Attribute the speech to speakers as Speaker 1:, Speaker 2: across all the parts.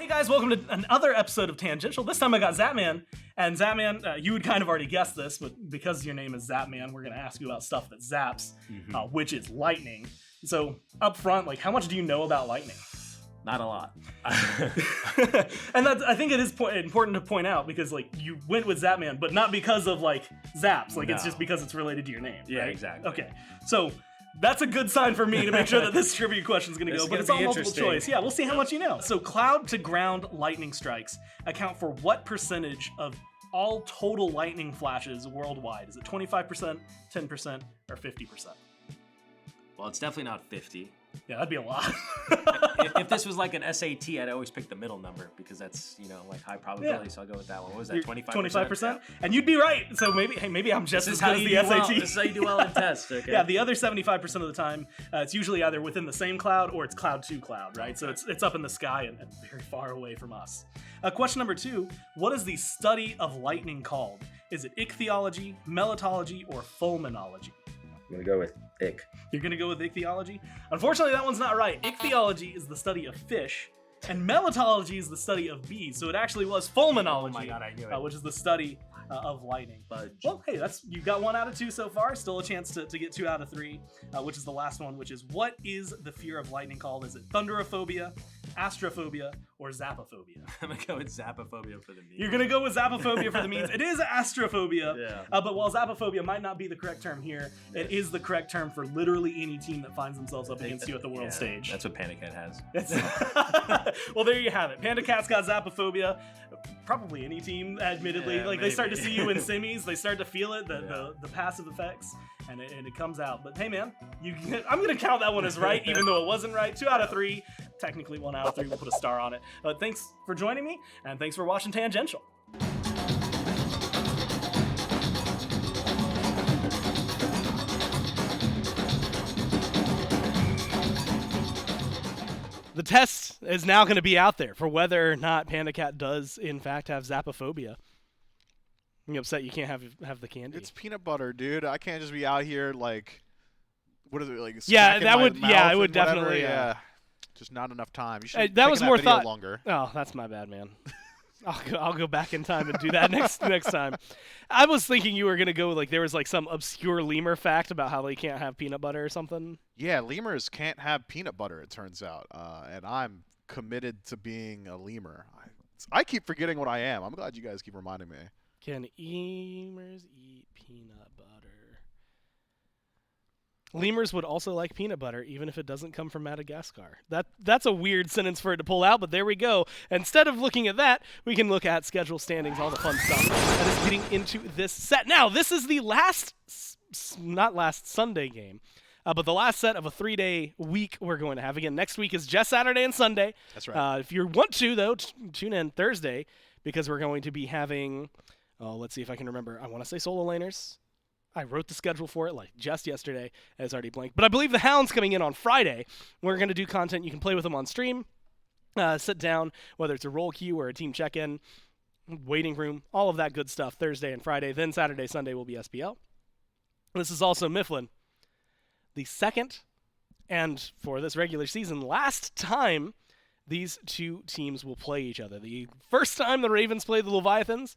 Speaker 1: guys, welcome to another episode of Tangential. This time I got Zapman, and Zapman, you would kind of already guessed this, but because your name is Zapman, we're going to ask you about stuff that zaps, which is lightning. So up front, like, how much do you know about lightning?
Speaker 2: Not a lot.
Speaker 1: And that's, I think it is important to point out, because like you went with Zapman, but not because of like zaps, like it's just because it's related to your name.
Speaker 2: Yeah,
Speaker 1: right?
Speaker 2: exactly.
Speaker 1: Okay, so that's a good sign for me to make sure that this trivia question is going to go, but it's all multiple choice. Yeah, we'll see how much you know. So cloud to ground lightning strikes account for what percentage of all total lightning flashes worldwide? Is it 25%, 10%, or 50%?
Speaker 2: Well, it's definitely not 50.
Speaker 1: Yeah, that'd be a lot.
Speaker 2: If this was like an SAT, I'd always pick the middle number because that's, like high probability. Yeah. So I'll go with that one. What was that? 25%?
Speaker 1: 25%?
Speaker 2: Yeah.
Speaker 1: And you'd be right. So maybe I'm just as good as the SAT.
Speaker 2: Well. This is how you do well in tests. Okay.
Speaker 1: Yeah, the other 75% of the time, it's usually either within the same cloud or it's cloud to cloud, right? So it's up in the sky and very far away from us. Question number 2, what is the study of lightning called? Is it ichthyology, melitology, or fulminology?
Speaker 3: I'm going to go with ick.
Speaker 1: You're going to go with ichthyology? Unfortunately, that one's not right. Ichthyology is the study of fish, and melitology is the study of bees. So it actually was fulminology,
Speaker 2: oh my God, I knew it.
Speaker 1: Which is the study of lightning.
Speaker 2: Fudge.
Speaker 1: Well, hey, you got 1 out of 2 so far. Still a chance to get 2 out of 3, which is the last one, which is what is the fear of lightning called? Is it thunderophobia, astrophobia, or zapophobia?
Speaker 2: I'm going to go with zapophobia for the memes.
Speaker 1: You're going to go with zapophobia for the memes. It is astrophobia,
Speaker 2: yeah.
Speaker 1: But while zapophobia might not be the correct term here, it is the correct term for literally any team that finds themselves up against you at the world stage.
Speaker 2: That's what Panda Cat has.
Speaker 1: Well, there you have it. Panda Cat's got zapophobia. Probably any team, admittedly.
Speaker 2: Yeah,
Speaker 1: like,
Speaker 2: maybe.
Speaker 1: they start to see you in semis, they start to feel it, the passive effects, and it comes out. But hey, man, I'm going to count that one as right, even though it wasn't right. 2 out of 3. Technically 1 out of 3. We'll put a star on it. Thanks for joining me, and thanks for watching Tangential. The test is now going to be out there for whether or not Panda Cat does, in fact, have zapophobia. I'm upset you can't have the candy.
Speaker 4: It's peanut butter, dude. I can't just be out here like, what is it like?
Speaker 1: Yeah, that would.
Speaker 4: Yeah,
Speaker 1: it would
Speaker 4: whatever.
Speaker 1: definitely.
Speaker 4: Yeah, just not enough time. You should.
Speaker 1: That was more thought.
Speaker 4: Longer.
Speaker 1: Oh, that's my bad, man. I'll go back in time and do that next time. I was thinking you were gonna go like there was like some obscure lemur fact about how they can't have peanut butter or something.
Speaker 4: Yeah, lemurs can't have peanut butter. It turns out, and I'm committed to being a lemur. I keep forgetting what I am. I'm glad you guys keep reminding me.
Speaker 1: Can lemurs eat peanut butter? Lemurs would also like peanut butter, even if it doesn't come from Madagascar. That's a weird sentence for it to pull out, but there we go. Instead of looking at that, we can look at schedule standings, all the fun stuff that is getting into this set. Now, this is the not last Sunday game, but the last set of a 3-day week we're going to have. Again, next week is just Saturday and Sunday.
Speaker 4: That's right.
Speaker 1: If you want to, though, tune in Thursday, because we're going to be having, let's see if I can remember. I want to say solo laners. I wrote the schedule for it like just yesterday, and it's already blank. But I believe the Hound's coming in on Friday. We're going to do content. You can play with them on stream, sit down, whether it's a roll queue or a team check-in, waiting room, all of that good stuff, Thursday and Friday. Then Saturday, Sunday will be SPL. This is also Mifflin. The second, and for this regular season, last time these two teams will play each other. The first time the Ravens played the Leviathans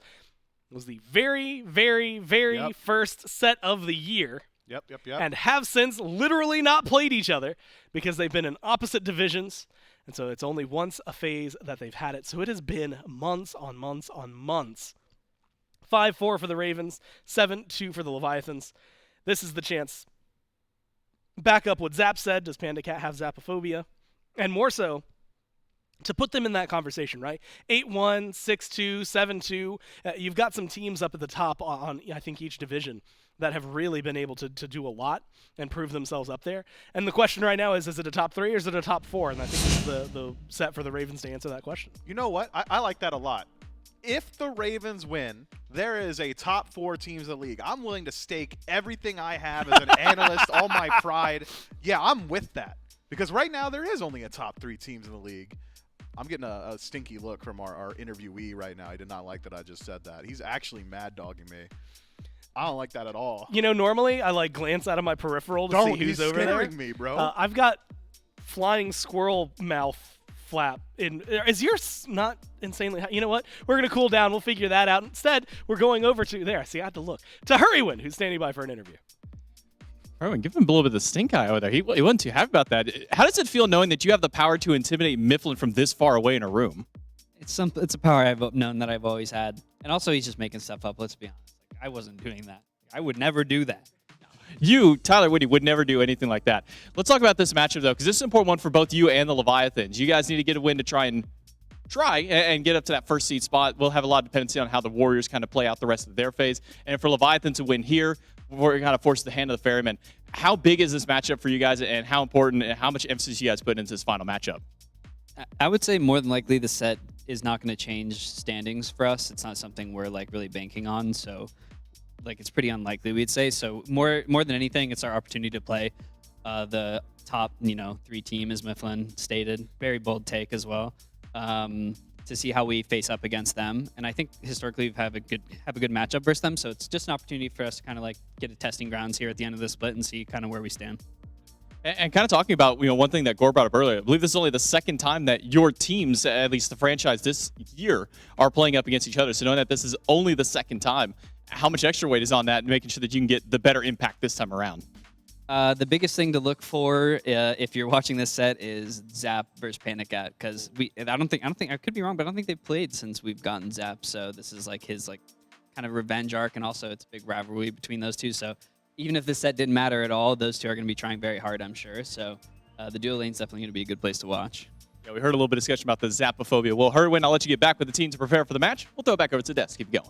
Speaker 1: was the very, very, very first set of the year.
Speaker 4: Yep.
Speaker 1: And have since literally not played each other because they've been in opposite divisions. And so it's only once a phase that they've had it. So it has been months on months on months. 5-4 for the Ravens, 7-2 for the Leviathans. This is the chance. Back up what Zap said. Does Panda Cat have zapophobia? And more so, to put them in that conversation, right? 8-1, 6-2, 7-2. You've got some teams up at the top on I think, each division that have really been able to do a lot and prove themselves up there. And the question right now is it a top 3 or is it a top 4? And I think this is the set for the Ravens to answer that question.
Speaker 4: You know what? I like that a lot. If the Ravens win, there is a top 4 teams in the league. I'm willing to stake everything I have as an analyst, all my pride. Yeah, I'm with that. Because right now there is only a top 3 teams in the league. I'm getting a stinky look from our interviewee right now. He did not like that I just said that. He's actually mad dogging me. I don't like that at all.
Speaker 1: You know, normally I like glance out of my peripheral to see who's over there.
Speaker 4: Don't, he's scaring me, bro.
Speaker 1: I've got flying squirrel mouth flap. Is yours not insanely high? You know what? We're going to cool down. We'll figure that out. Instead, we're going over to, there, see, I had to look, to Hurrywin, who's standing by for an interview.
Speaker 5: Hurrywin, give him a little bit of the stink eye over there. He wasn't too happy about that. How does it feel knowing that you have the power to intimidate Mifflin from this far away in a room?
Speaker 6: It's a power I've known that I've always had. And also, he's just making stuff up, let's be honest. Like, I wasn't doing that. I would never do that.
Speaker 5: You, Tyler Whitty, would never do anything like that. Let's talk about this matchup, though, because this is an important one for both you and the Leviathans. You guys need to get a win to try and get up to that first seed spot. We'll have a lot of dependency on how the Warriors kind of play out the rest of their phase. And for Leviathan to win here, we're kind of forced the hand of the Ferryman. How big is this matchup for you guys, and how important and how much emphasis you guys put into this final matchup?
Speaker 6: I would say more than likely the set is not going to change standings for us. It's not something we're like really banking on, so like it's pretty unlikely, we'd say. So more than anything, it's our opportunity to play the top 3 team, as Mifflin stated. Very bold take as well, to see how we face up against them. And I think historically we've have a good matchup versus them. So it's just an opportunity for us to kind of like get a testing grounds here at the end of the split and see kind of where we stand.
Speaker 5: And kind of talking about, one thing that Gore brought up earlier, I believe this is only the second time that your teams, at least the franchise this year, are playing up against each other. So knowing that this is only the second time, how much extra weight is on that and making sure that you can get the better impact this time around?
Speaker 6: The biggest thing to look for if you're watching this set is Zap versus Panda Cat, because I could be wrong, but I don't think they've played since we've gotten Zap. So this is like his kind of revenge arc, and also it's a big rivalry between those two. So even if this set didn't matter at all, those two are going to be trying very hard, I'm sure. So the duo lane's definitely going to be a good place to watch.
Speaker 5: Yeah, we heard a little bit of discussion about the Zapophobia. Well, Hurrywin, I'll let you get back with the team to prepare for the match. We'll throw it back over to the desk. Keep going.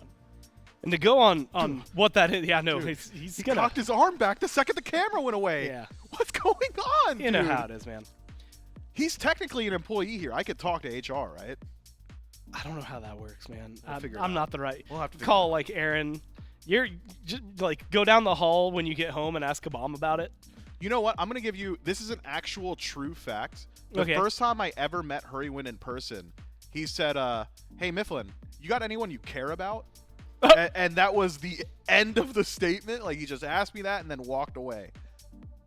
Speaker 1: And to go on what that is, he's
Speaker 4: He
Speaker 1: gonna
Speaker 4: cocked his arm back the second the camera went away.
Speaker 1: Yeah.
Speaker 4: What's going on,
Speaker 1: You know
Speaker 4: dude?
Speaker 1: how it is, man.
Speaker 4: He's technically an employee here. I could talk to HR, right?
Speaker 1: I don't know how that works, man.
Speaker 4: We'll figure it
Speaker 1: I'm
Speaker 4: out.
Speaker 1: not the right.
Speaker 4: We'll have to figure
Speaker 1: call
Speaker 4: it out.
Speaker 1: like Aaron. You're just like go down the hall when you get home and ask Kabam about it.
Speaker 4: You know what? I'm going to give you – this is an actual true fact. The
Speaker 1: Okay.
Speaker 4: first time I ever met Hurrywin in person, he said, hey, Mifflin, you got anyone you care about? and that was the end of the statement. Like, he just asked me that and then walked away.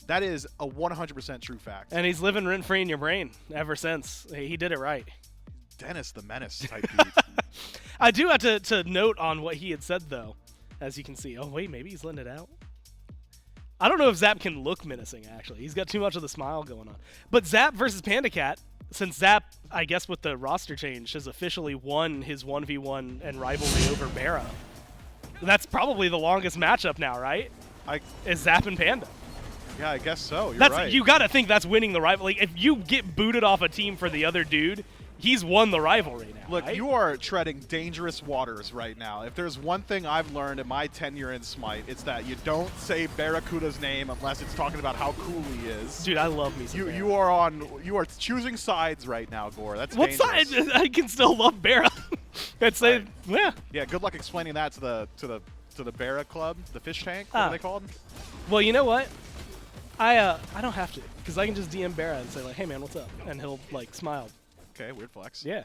Speaker 4: That is a 100% true fact.
Speaker 1: And he's living rent-free in your brain ever since. He did it right.
Speaker 4: Dennis the Menace type beat.
Speaker 1: I do have to note on what he had said, though, as you can see. Oh, wait, maybe he's letting it out. I don't know if Zap can look menacing, actually. He's got too much of the smile going on. But Zap versus Panda Cat, since Zap, I guess with the roster change, has officially won his 1v1 and rivalry over Bara. That's probably the longest matchup now, right? Is Zap and Panda.
Speaker 4: Yeah, I guess so. You're
Speaker 1: That's
Speaker 4: right.
Speaker 1: You got to think that's winning the rivalry. Like, if you get booted off a team for the other dude, he's won the rivalry now.
Speaker 4: Look,
Speaker 1: right?
Speaker 4: you are treading dangerous waters right now. If there's one thing I've learned in my tenure in Smite, it's that you don't say Barracuda's name unless it's talking about how cool he is.
Speaker 1: Dude, I love me some Bara.
Speaker 4: You are choosing sides right now, Gore. That's
Speaker 1: What
Speaker 4: dangerous.
Speaker 1: side? I can still love Bara. I'd say, yeah.
Speaker 4: Yeah, good luck explaining that to the Barra Club, the fish tank. What are they called?
Speaker 1: Well, you know what? I don't have to, because I can just DM Bara and say like, "Hey man, what's up?" and he'll like smile.
Speaker 4: Okay, weird flex.
Speaker 1: Yeah.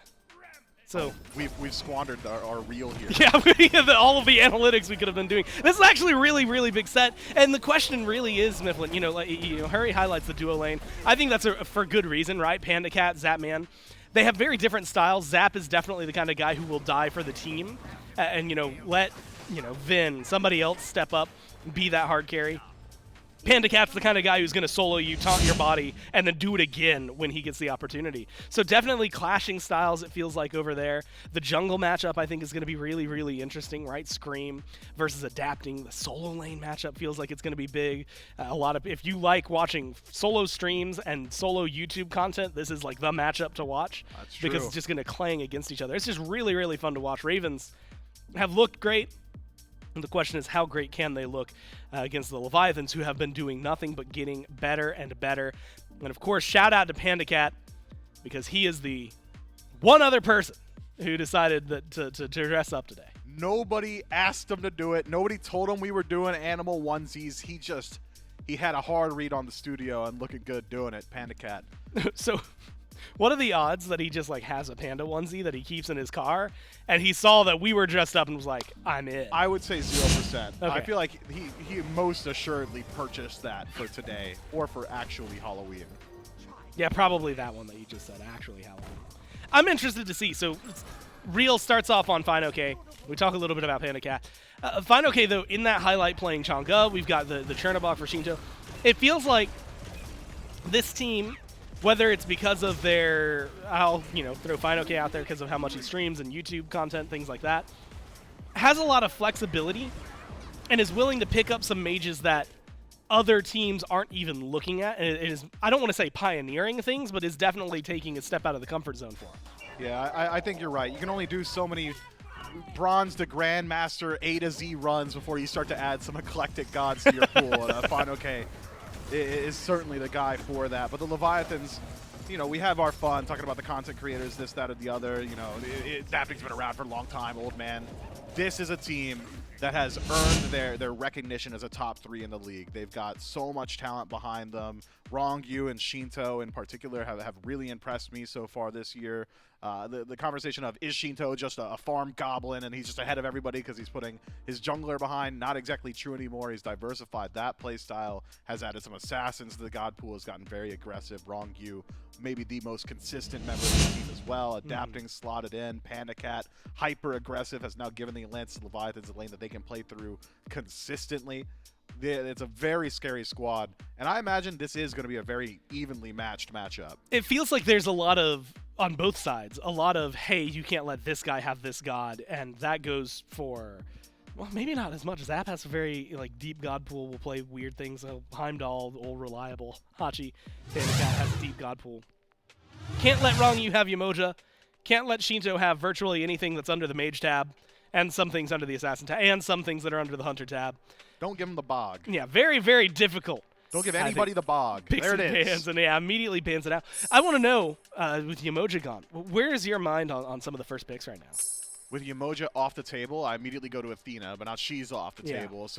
Speaker 1: So
Speaker 4: we've squandered our reel here.
Speaker 1: yeah, all of the analytics we could have been doing. This is actually a really, really big set, and the question really is, Mifflin. Hurry highlights the duo lane. I think that's for good reason, right? Panda Cat, Zapman. They have very different styles. Zap is definitely the kind of guy who will die for the team, and let Vin, somebody else step up, be that hard carry. Panda Cat's the kind of guy who's going to solo you, taunt your body, and then do it again when he gets the opportunity. So definitely clashing styles, it feels like, over there. The jungle matchup, I think, is going to be really, really interesting, right? Scream versus adapting. The solo lane matchup feels like it's going to be big. If you like watching solo streams and solo YouTube content, this is like the matchup to watch.
Speaker 4: That's true.
Speaker 1: Because it's just going to clang against each other. It's just really, really fun to watch. Ravens have looked great. And the question is, how great can they look against the Leviathans, who have been doing nothing but getting better and better? And, of course, shout out to Panda Cat, because he is the one other person who decided to dress up today.
Speaker 4: Nobody asked him to do it. Nobody told him we were doing animal onesies. He had a hard read on the studio and looking good doing it, Panda Cat.
Speaker 1: So what are the odds that he just like has a panda onesie that he keeps in his car, and he saw that we were dressed up and was like, I'm in?
Speaker 4: I would say 0%. I
Speaker 1: Okay.
Speaker 4: feel like he most assuredly purchased that for today or for actually Halloween.
Speaker 1: Yeah, probably that one that you just said, actually how long. I'm interested to see. So Real starts off on Fine OK. We talk a little bit about Panda Cat. Fine OK, though, in that highlight playing Chang'e, we've got the Chernobog for Shinto. It feels like this team, whether it's because of their, I'll throw Fine OK out there because of how much he streams and YouTube content, things like that, has a lot of flexibility and is willing to pick up some mages that other teams aren't even looking at. And it is, I don't want to say pioneering things, but is definitely taking a step out of the comfort zone for him.
Speaker 4: Yeah, I think you're right. You can only do so many Bronze to Grandmaster A to Z runs before you start to add some eclectic gods to your pool. And Fine OK is certainly the guy for that. But the Leviathans, we have our fun talking about the content creators, this, that, or the other. Zapman's been around for a long time, old man. This is a team that has earned their recognition as a top 3 in the league. They've got so much talent behind them. Rongyu and Shinto in particular have really impressed me so far this year. The conversation of, is Shinto just a farm goblin and he's just ahead of everybody because he's putting his jungler behind? Not exactly true anymore. He's diversified that playstyle, has added some assassins to the god pool, has gotten very aggressive. Rongyu, maybe the most consistent member of the team as well, adapting, slotted in. Panda Cat, hyper aggressive, has now given the Atlantis Leviathans a lane that they can play through consistently. It's a very scary squad, and I imagine this is going to be a very evenly matched matchup.
Speaker 1: It feels like there's a lot of, on both sides, a lot of, hey, you can't let this guy have this god, and that goes for, well, maybe not as much. Zap has a very deep god pool, will play weird things. Heimdall, old reliable. Hachi, Panda Cat has a deep god pool. Can't let Rongyu have Yamoja. Can't let Shinto have virtually anything that's under the Mage tab, and some things under the Assassin tab, and some things that are under the Hunter tab.
Speaker 4: Don't give him the bog.
Speaker 1: Yeah, very, very difficult.
Speaker 4: Don't give anybody the bog.
Speaker 1: Picks
Speaker 4: There it
Speaker 1: and
Speaker 4: is.
Speaker 1: Pans and immediately pans it out. I want to know, with Yamoja gone, where is your mind on some of the first picks right now?
Speaker 4: With Yamoja off the table, I immediately go to Athena, but now she's off the
Speaker 1: Yeah.
Speaker 4: table. So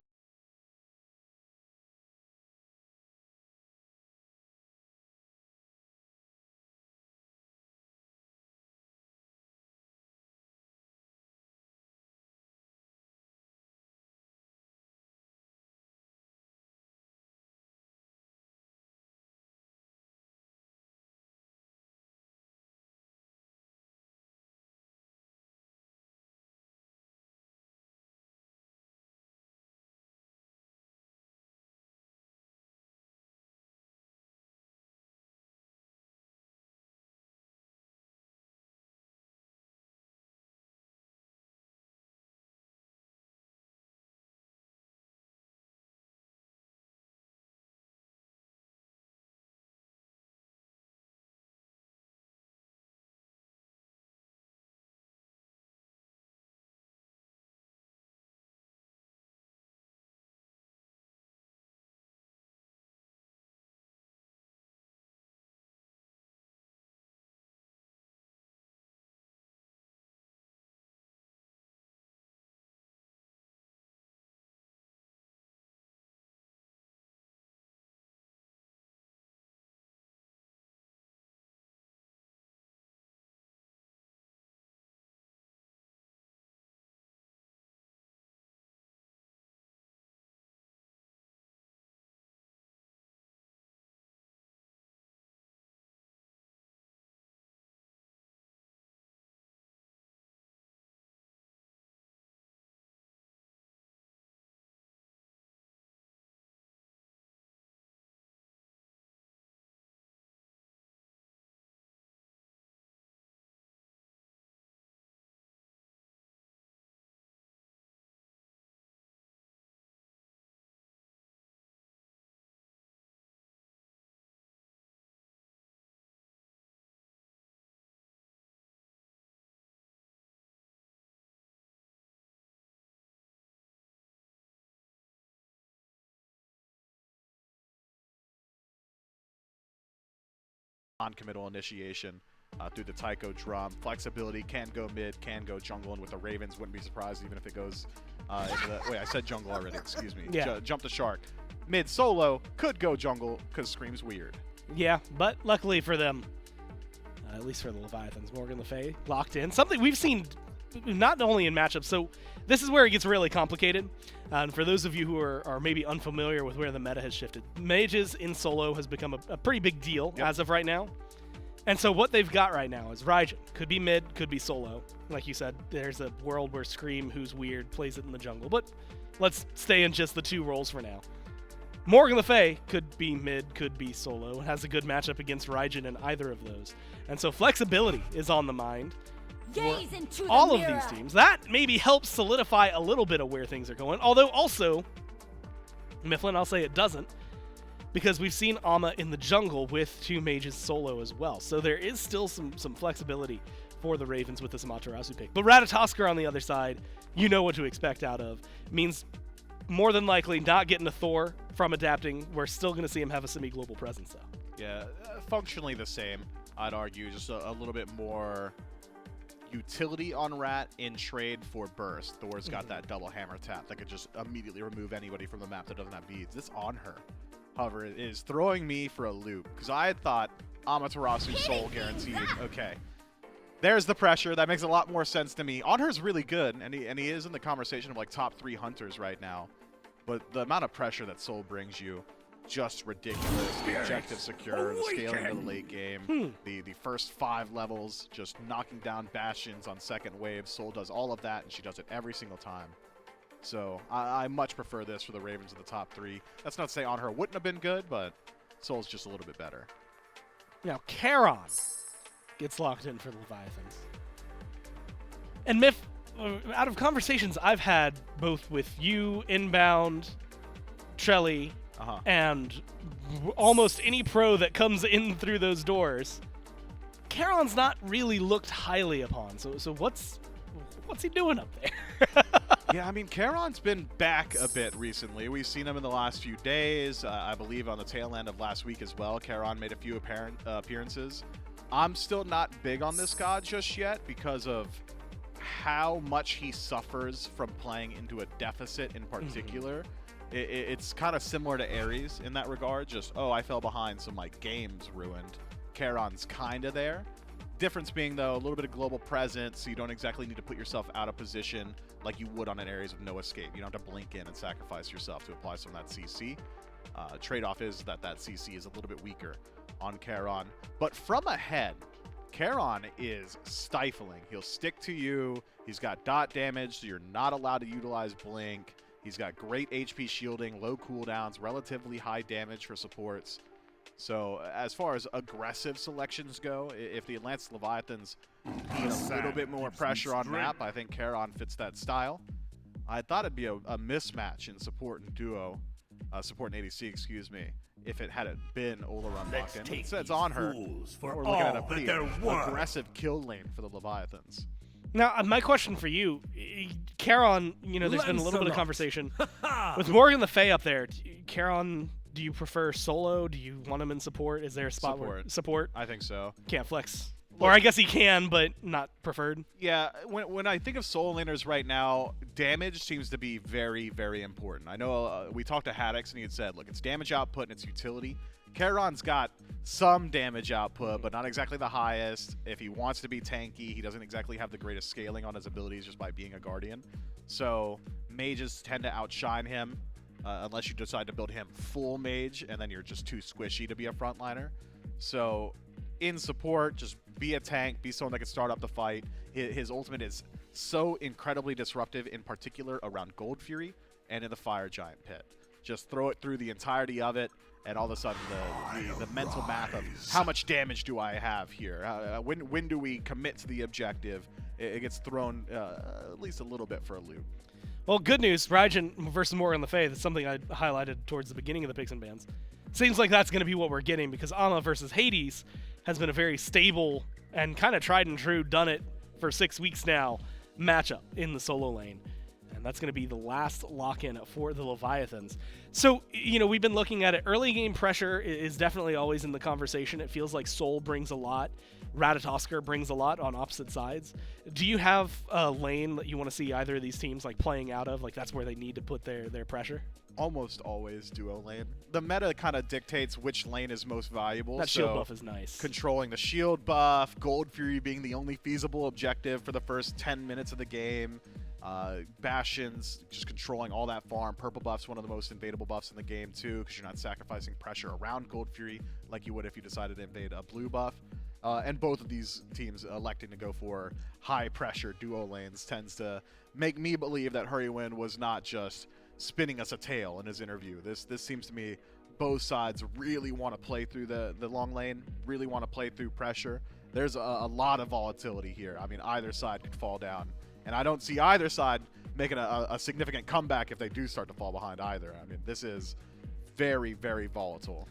Speaker 4: non-committal initiation through the Taiko drum. Flexibility, can go mid, can go jungle, and with the Ravens, wouldn't be surprised even if it goes into the... Wait, I said jungle already, excuse me.
Speaker 1: Yeah.
Speaker 4: Jump the shark. Mid solo, could go jungle, because Scream's weird.
Speaker 1: Yeah, but luckily for them, at least for the Leviathans, Morgan Le Fay locked in. Something we've seen not only in matchups. So this is where it gets really complicated. And for those of you who are maybe unfamiliar with where the meta has shifted, mages in solo has become a pretty big deal as of right now. And so what they've got right now is Raijin. Could be mid, could be solo. Like you said, there's a world where Scream, who's weird, plays it in the jungle. But let's stay in just the 2 roles for now. Morgan Le Fay could be mid, could be solo. Has a good matchup against Raijin in either of those. And so flexibility is on the mind for all of these teams. That maybe helps solidify a little bit of where things are going. Although also, Mifflin, I'll say it doesn't, because we've seen Ama in the jungle with 2 mages solo as well. So there is still some flexibility for the Ravens with this Amaterasu pick. But Ratatoskr on the other side, you know what to expect out of. Means more than likely not getting a Thor from adapting. We're still going to see him have a semi-global presence, though.
Speaker 4: Yeah, functionally the same, I'd argue. Just a little bit more utility on Rat in trade for Burst. Thor's got that double hammer tap that could just immediately remove anybody from the map that doesn't have beads. This on her, however, it is throwing me for a loop, because I had thought Amaterasu Soul guaranteed. Okay, there's the pressure. That makes a lot more sense to me. On her's really good, and he is in the conversation of like top 3 hunters right now. But the amount of pressure that Soul brings you, just ridiculous. The objective secure, the scaling of the late game, the first 5 levels, just knocking down bastions on second wave. Soul does all of that, and she does it every single time. So I much prefer this for the Ravens in the top 3. That's not to say On Her wouldn't have been good, but Soul's just a little bit better.
Speaker 1: Now, Charon gets locked in for the Leviathans. And Miff, out of conversations I've had both with you, Inbound, Trelly, and almost any pro that comes in through those doors, Charon's not really looked highly upon. So what's he doing up there?
Speaker 4: Yeah, I mean, Charon's been back a bit recently. We've seen him in the last few days. I believe on the tail end of last week as well, Charon made a few appearances. I'm still not big on this god just yet because of how much he suffers from playing into a deficit in particular. It's kind of similar to Ares in that regard. Just, oh, I fell behind, so my game's ruined. Charon's kind of there. Difference being, though, a little bit of global presence, so you don't exactly need to put yourself out of position like you would on an Ares with no escape. You don't have to blink in and sacrifice yourself to apply some of that CC. Trade-off is that CC is a little bit weaker on Charon. But from ahead, Charon is stifling. He'll stick to you. He's got dot damage, so you're not allowed to utilize blink. He's got great HP shielding, low cooldowns, relatively high damage for supports. So as far as aggressive selections go, if the Atlantis Leviathans need a little bit more pressure on map, I think Charon fits that style. I thought it'd be a mismatch in support and duo, support and ADC, excuse me, if it hadn't been Olaron locked in. It's on her. We're looking at a pretty aggressive kill lane for the Leviathans.
Speaker 1: Now, my question for you, Charon, there's been a little bit of conversation. With Morgan Le Fay up there, Charon, do you prefer solo? Do you want him in support? Is there a spot where support?
Speaker 4: I think so.
Speaker 1: Can't flex. Or I guess he can, but not preferred.
Speaker 4: Yeah, when I think of solo laners right now, damage seems to be very, very important. I know we talked to Haddix and he had said, look, it's damage output and it's utility. Charon's got some damage output, but not exactly the highest. If he wants to be tanky, he doesn't exactly have the greatest scaling on his abilities just by being a guardian. So mages tend to outshine him unless you decide to build him full mage, and then you're just too squishy to be a frontliner. So in support, just be a tank, be someone that can start up the fight. His ultimate is so incredibly disruptive, in particular around Gold Fury and in the Fire Giant pit. Just throw it through the entirety of it, and all of a sudden the mental math of how much damage do I have here? When do we commit to the objective? It gets thrown at least a little bit for a loop.
Speaker 1: Well, good news, Raijin versus Morgan Le Fay. That's something I highlighted towards the beginning of the picks and bans. Seems like that's going to be what we're getting, because Ama versus Hades has been a very stable and kind of tried and true, done it for 6 weeks now, matchup in the solo lane. and that's going to be the last lock-in for the Leviathans. So, we've been looking at it. Early game pressure is definitely always in the conversation. It feels like Soul brings a lot. Ratatoskr brings a lot on opposite sides. Do you have a lane that you want to see either of these teams playing out of? That's where they need to put their pressure?
Speaker 4: Almost always duo lane. The meta kind of dictates which lane is most valuable.
Speaker 1: That shield buff is nice.
Speaker 4: Controlling the shield buff, Gold Fury being the only feasible objective for the first 10 minutes of the game. Bastions, just controlling all that farm. Purple buff's one of the most invadable buffs in the game too, because you're not sacrificing pressure around Gold Fury like you would if you decided to invade a blue buff. And both of these teams electing to go for high pressure duo lanes tends to make me believe that Hurrywin was not just spinning us a tale in his interview. This seems to me both sides really want to play through the long lane, really want to play through pressure. There's a lot of volatility here. I mean, either side could fall down. And I don't see either side making a significant comeback if they do start to fall behind either. I mean, this is very, very volatile.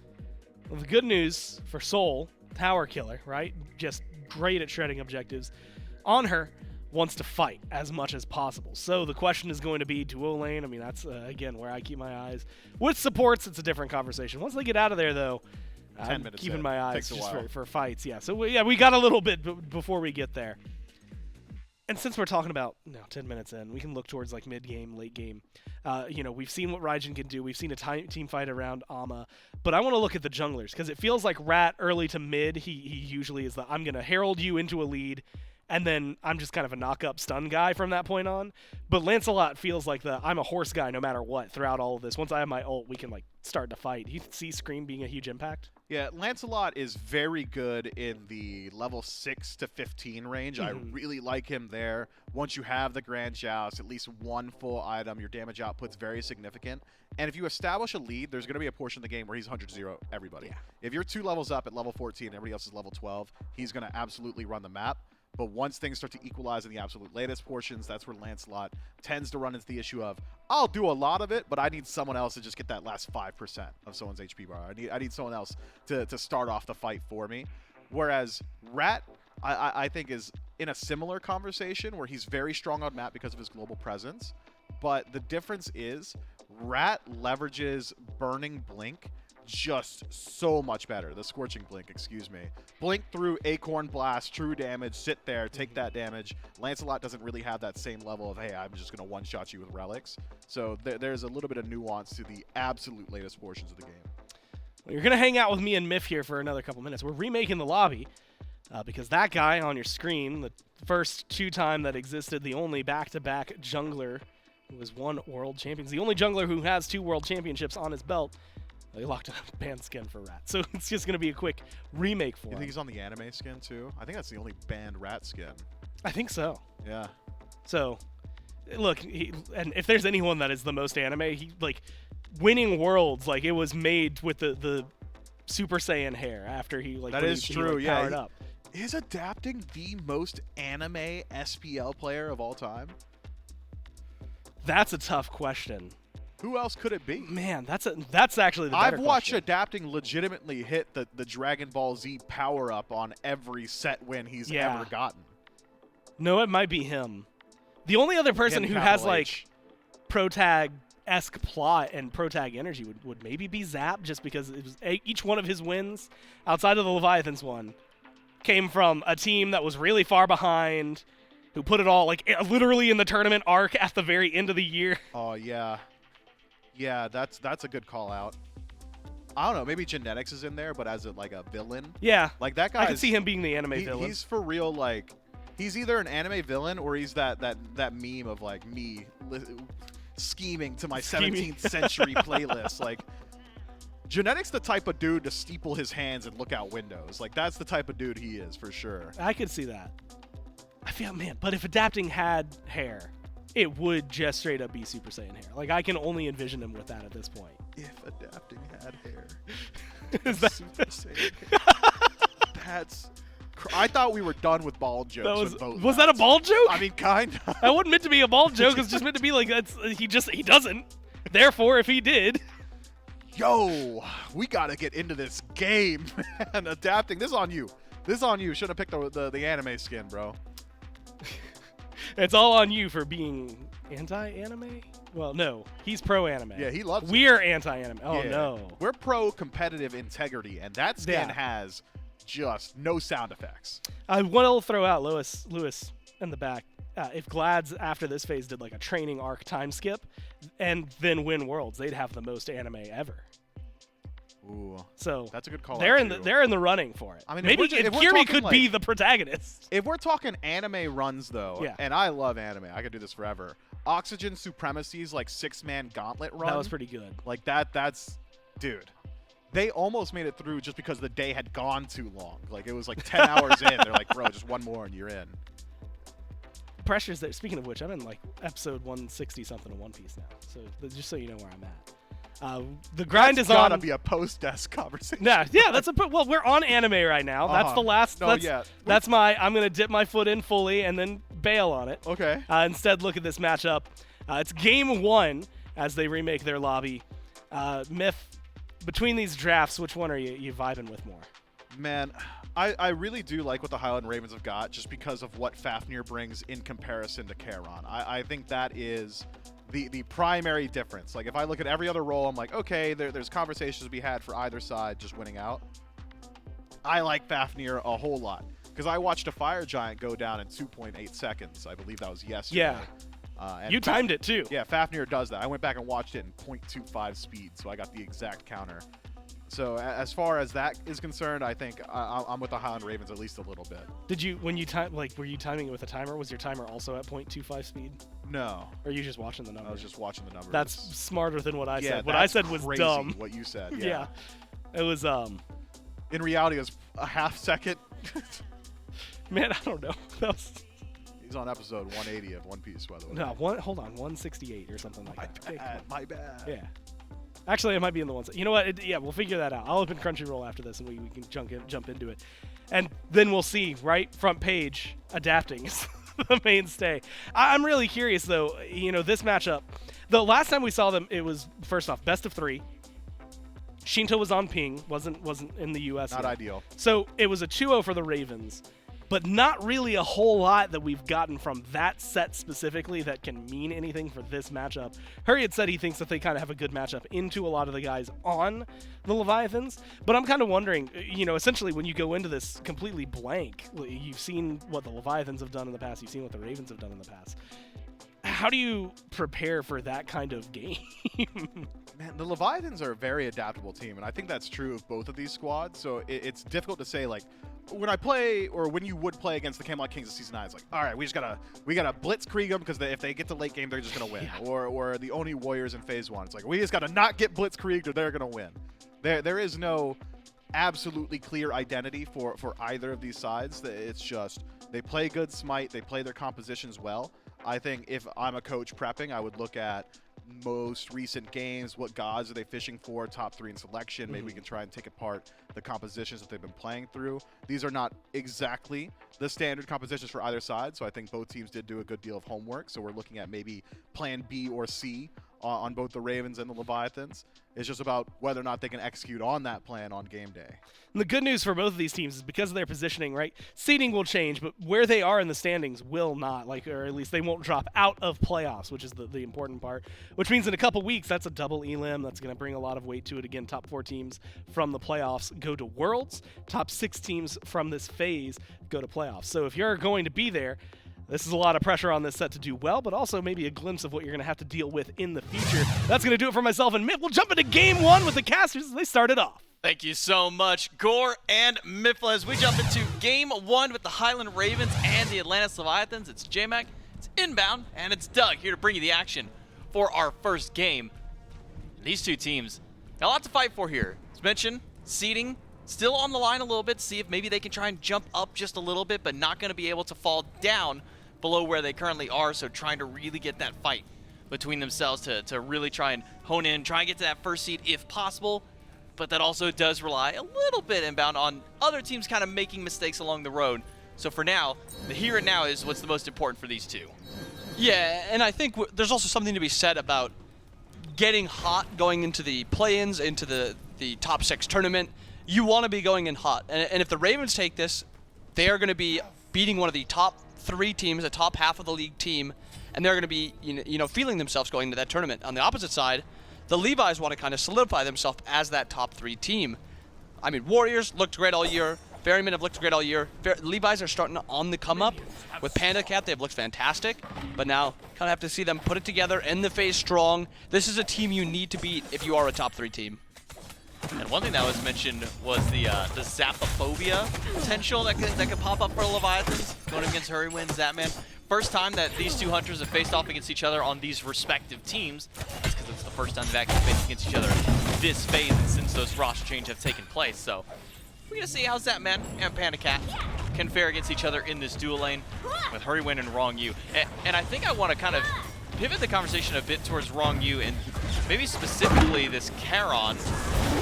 Speaker 1: Well, the good news for Soul, tower killer, right? Just great at shredding objectives. On her, wants to fight as much as possible. So the question is going to be duo lane. I mean, that's, again, where I keep my eyes. With supports, it's a different conversation. Once they get out of there, though,
Speaker 4: 10
Speaker 1: I'm
Speaker 4: minutes
Speaker 1: keeping
Speaker 4: in.
Speaker 1: my eyes
Speaker 4: Takes a
Speaker 1: just
Speaker 4: while.
Speaker 1: for fights. Yeah, so we got a little bit before we get there. And since we're talking about 10 minutes in, we can look towards mid-game, late game. We've seen what Raijin can do. We've seen a team fight around Ama. But I want to look at the junglers, because it feels like Rat early to mid, he usually is I'm going to herald you into a lead, and then I'm just kind of a knock-up stun guy from that point on. But Lancelot feels like I'm a horse guy no matter what throughout all of this. Once I have my ult, we can start to fight. You see Scream being a huge impact?
Speaker 4: Yeah, Lancelot is very good in the level 6 to 15 range. I really like him there. Once you have the Grand Joust, at least one full item, your damage output's very significant. And if you establish a lead, there's going to be a portion of the game where he's 100-0 everybody. Yeah. If you're 2 levels up at level 14 and everybody else is level 12, he's going to absolutely run the map. But once things start to equalize in the absolute latest portions, that's where Lancelot tends to run into the issue of, I'll do a lot of it, but I need someone else to just get that last 5% of someone's HP bar. I need someone else to start off the fight for me. Whereas Rat, I think, is in a similar conversation where he's very strong on map because of his global presence. But the difference is Rat leverages Burning Blink just so much better. The Scorching Blink, excuse me. Blink through Acorn Blast, true damage, sit there, take that damage. Lancelot doesn't really have that same level of, hey, I'm just going to one-shot you with relics. So there's a little bit of nuance to the absolute latest portions of the game.
Speaker 1: Well, you're going to hang out with me and Miff here for another couple minutes. We're remaking the lobby because that guy on your screen, the first 2-time that existed, the only back-to-back jungler who has won world champions, the only jungler who has 2 world championships on his belt, they locked up a banned skin for Rat. So it's just going to be a quick remake for him.
Speaker 4: You think he's on the anime skin, too? I think that's the only banned Rat skin.
Speaker 1: I think so.
Speaker 4: Yeah.
Speaker 1: So, look, and if there's anyone that is the most anime, he, winning worlds, it was made with the Super Saiyan hair after he,
Speaker 4: that is true,
Speaker 1: he,
Speaker 4: yeah.
Speaker 1: powered up.
Speaker 4: Is Adapting the most anime SPL player of all time?
Speaker 1: That's a tough question.
Speaker 4: Who else could it be?
Speaker 1: Man, that's actually the better
Speaker 4: I've watched
Speaker 1: question.
Speaker 4: Adapting legitimately hit the Dragon Ball Z power-up on every set win he's ever gotten.
Speaker 1: No, it might be him. The only other person who has, protag-esque plot and protag energy would maybe be Zap, just because it was each one of his wins, outside of the Leviathans one, came from a team that was really far behind, who put it all, literally in the tournament arc at the very end of the year.
Speaker 4: Oh, yeah. Yeah, that's a good call out. I don't know, maybe Genetics is in there, but as a villain.
Speaker 1: Yeah.
Speaker 4: That guy.
Speaker 1: I can see him being the anime villain.
Speaker 4: He's for real, he's either an anime villain or he's that meme of me scheming to my 17th century playlist. Genetics the type of dude to steeple his hands and look out windows. That's the type of dude he is for sure.
Speaker 1: I could see that. I feel, man, but if Adapting had hair, it would just straight up be Super Saiyan hair. I can only envision him with that at this point.
Speaker 4: If Adapting had hair.
Speaker 1: Is that
Speaker 4: Super Saiyan hair. I thought we were done with bald jokes.
Speaker 1: Was that a bald joke?
Speaker 4: I mean, kind of.
Speaker 1: That wasn't meant to be a bald joke. It's just meant to be he doesn't. Therefore, if he did.
Speaker 4: Yo, we got to get into this game, man. Adapting. This is on you. Shouldn't have picked the anime skin, bro.
Speaker 1: It's all on you for being Anti-anime? Well, no. He's pro-anime.
Speaker 4: Yeah, he loves it.
Speaker 1: We're anti-anime. Oh,
Speaker 4: Yeah.
Speaker 1: no.
Speaker 4: We're pro competitive integrity, and that skin
Speaker 1: Yeah.
Speaker 4: has just no sound effects.
Speaker 1: I want to throw out Lewis in the back. If Glads after this phase did like a training arc time skip and then win Worlds, they'd have the most anime ever.
Speaker 4: Ooh,
Speaker 1: So
Speaker 4: that's a good call.
Speaker 1: they're
Speaker 4: out
Speaker 1: in the
Speaker 4: too.
Speaker 1: they're in the running for it.
Speaker 4: I mean,
Speaker 1: maybe
Speaker 4: if we're
Speaker 1: Kirby
Speaker 4: talking,
Speaker 1: could be
Speaker 4: like-
Speaker 1: the protagonist.
Speaker 4: If we're talking anime runs, though,
Speaker 1: Yeah.
Speaker 4: and I love anime, I could do this forever. Oxygen Supremacy's like 6-man gauntlet run.
Speaker 1: That was pretty good.
Speaker 4: Like that's, dude. They almost made it through just because the day had gone too long. Like it was like 10 hours in. They're like, bro, just one more and you're in.
Speaker 1: Pressure's there. Speaking of which, I'm in like episode 160 something of One Piece now. So just so you know where I'm at. The grind
Speaker 4: That's
Speaker 1: is
Speaker 4: gotta
Speaker 1: on.
Speaker 4: be a post-desk conversation.
Speaker 1: Yeah, that's well, we're on anime right now. That's the last.
Speaker 4: No,
Speaker 1: that's,
Speaker 4: yeah.
Speaker 1: that's I'm gonna dip my foot in fully and then bail on it.
Speaker 4: Okay.
Speaker 1: Instead, look at this matchup. It's game 1 as they remake their lobby. Myth, between these drafts, which one are you vibing with more?
Speaker 4: Man, I really do like what the Highland Ravens have got just because of what Fafnir brings in comparison to Charon. I think that is the primary difference. Like, if I look at every other role, I'm like, okay, there's conversations to be had for either side just winning out. I like Fafnir a whole lot because I watched a Fire Giant go down in 2.8 seconds. I believe that was yesterday.
Speaker 1: Yeah.
Speaker 4: And
Speaker 1: You timed it too.
Speaker 4: Yeah, Fafnir does that. I went back and watched it in 0.25 speed, so I got the exact counter. So as far as that is concerned, I think I'm with the Highland Ravens at least a little bit.
Speaker 1: Did you when you time were you timing it with a timer? Was your timer also at 0.25 speed?
Speaker 4: No,
Speaker 1: Or are you just watching the
Speaker 4: I
Speaker 1: numbers?
Speaker 4: was just watching the numbers.
Speaker 1: That's smarter than what I
Speaker 4: yeah,
Speaker 1: said. What I
Speaker 4: that's
Speaker 1: said was
Speaker 4: crazy
Speaker 1: dumb.
Speaker 4: What you said,
Speaker 1: Yeah. It was
Speaker 4: In reality, it was a half second.
Speaker 1: man, I don't know. That was
Speaker 4: He's on episode 180 of One Piece, by the way.
Speaker 1: no, hold on, 168 or something like that. Okay, cool.
Speaker 4: My bad.
Speaker 1: Yeah. Actually, it might be in the ones. You know what? Yeah, we'll figure that out. I'll open Crunchyroll after this, and we can jump into it, and then we'll see. Right, front page adapting is the mainstay. I'm really curious though. You know, this matchup. The last time we saw them, it was first off best of 3. Shinto was on ping, wasn't in the U.S.
Speaker 4: Not
Speaker 1: yet.
Speaker 4: ideal.
Speaker 1: So it was a 2-0 for the Ravens, but not really a whole lot that we've gotten from that set specifically that can mean anything for this matchup. Hurry had said he thinks that they kind of have a good matchup into a lot of the guys on the Leviathans, but I'm kind of wondering, you know, essentially when you go into this completely blank, you've seen what the Leviathans have done in the past, you've seen what the Ravens have done in the past. How do you prepare for that kind of game?
Speaker 4: Man, the Leviathans are a very adaptable team, and I think that's true of both of these squads. So it's difficult to say, like, when I play or when you would play against the Camelot Kings of Season 9, it's like, all right, we gotta blitzkrieg them because if they get to late game, they're just gonna win.
Speaker 1: Yeah.
Speaker 4: Or the Oni Warriors in Phase 1, it's like we just gotta not get blitzkrieged or they're gonna win. There is no absolutely clear identity for either of these sides. It's just they play good Smite, they play their compositions well. I think if I'm a coach prepping, I would look at most recent games, what gods are they fishing for, top 3 in selection. Maybe we can try and take apart the compositions that they've been playing through. These are not exactly the standard compositions for either side, so I think both teams did do a good deal of homework. So we're looking at maybe plan B or C on both the Ravens and the Leviathans. It's just about whether or not they can execute on that plan on game day.
Speaker 1: And the good news for both of these teams is because of their positioning, right? Seeding will change, but where they are in the standings will not, or at least they won't drop out of playoffs, which is the important part. Which means in a couple weeks, that's a double elim. That's going to bring a lot of weight to it. Again, top 4 teams from the playoffs go to Worlds. Top 6 teams from this phase go to playoffs. So if you're going to be there, this is a lot of pressure on this set to do well, but also maybe a glimpse of what you're going to have to deal with in the future. That's going to do it for myself and Mitt. We'll jump into game 1 with the casters as they started off.
Speaker 7: Thank you so much, Gore and Mifla. As we jump into game 1 with the Highland Ravens and the Analyst Leviathans, it's J-Mac, it's Inbound, and it's Doug here to bring you the action for our first game. These two teams got a lot to fight for here. As mentioned, seeding still on the line a little bit, see if maybe they can try and jump up just a little bit, but not going to be able to fall down below where they currently are, so trying to really get that fight between themselves to really try and hone in, try and get to that first seed if possible. But that also does rely a little bit, Inbound, on other teams kind of making mistakes along the road. So for now, the here and now is what's the most important for these two.
Speaker 8: Yeah, and I think there's also something to be said about getting hot going into the play-ins, into the top 6 tournament. You want to be going in hot. And if the Ravens take this, they are going to be beating one of the top 3 teams, the top half of the league team, and they're going to be feeling themselves going into that tournament. On the opposite side, the Levi's want to kind of solidify themselves as that top 3 team. I mean, Warriors looked great all year. Ferrymen have looked great all year. Levi's are starting on the come up. With Panda Cat, they've looked fantastic. But now, kind of have to see them put it together, end the phase strong. This is a team you need to beat if you are a top 3 team.
Speaker 7: And one thing that was mentioned was the Zapophobia potential that could pop up for Leviathans going against Hurrywin, Zapman. First time that these two hunters have faced off against each other on these respective teams. That's because it's the first time they've actually faced against each other this phase and since those roster changes have taken place. So we're going to see how Zapman and Panda Cat can fare against each other in this dual lane with Hurrywin and Wrong U. And I think I want to kind of pivot the conversation a bit towards Wrong U and maybe specifically this Charon.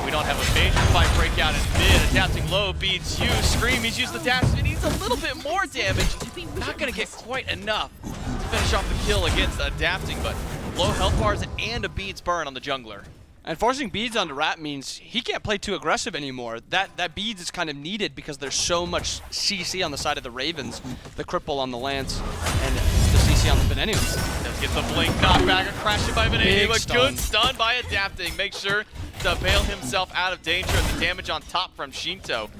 Speaker 7: We don't have a major fight breakout in mid. Adapting low beats you. Scream, he's used the dash. He needs a little bit more damage. Not going to get quite enough to finish off the kill against Adapting, but low health bars and a beads burn on the jungler.
Speaker 8: And forcing beads onto Rat means he can't play too aggressive anymore. That beads is kind of needed because there's so much CC on the side of the Ravens, the cripple on the Lance, and the CC on the Venennials.
Speaker 7: Does get the blink knockback, a crash it by Venennial, but
Speaker 8: stun.
Speaker 7: good stun by Adapting. Make sure to bail himself out of danger. The damage on top from Shinto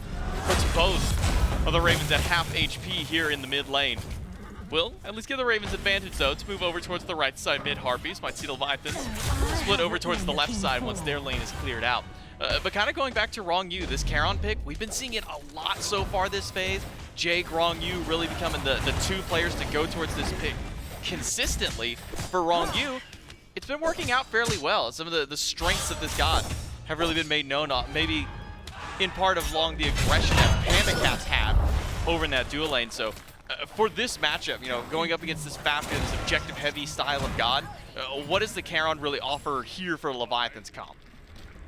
Speaker 7: puts both of the Ravens at half HP here in the mid lane. Will at least give the Ravens advantage, though, to move over towards the right side mid. Harpies might see the Leviathans split over towards the left side once their lane is cleared out. But kind of going back to Wrong U, this Charon pick, we've been seeing it a lot so far this phase. Jake, Wrong U really becoming the 2 players to go towards this pick consistently for Wrong U. It's been working out fairly well. Some of the strengths of this god have really been made known, maybe in part along the aggression that Panda Cats have over in that dual lane. So for this matchup, going up against this fast, this objective-heavy style of god, what does the Charon really offer here for Leviathan's comp?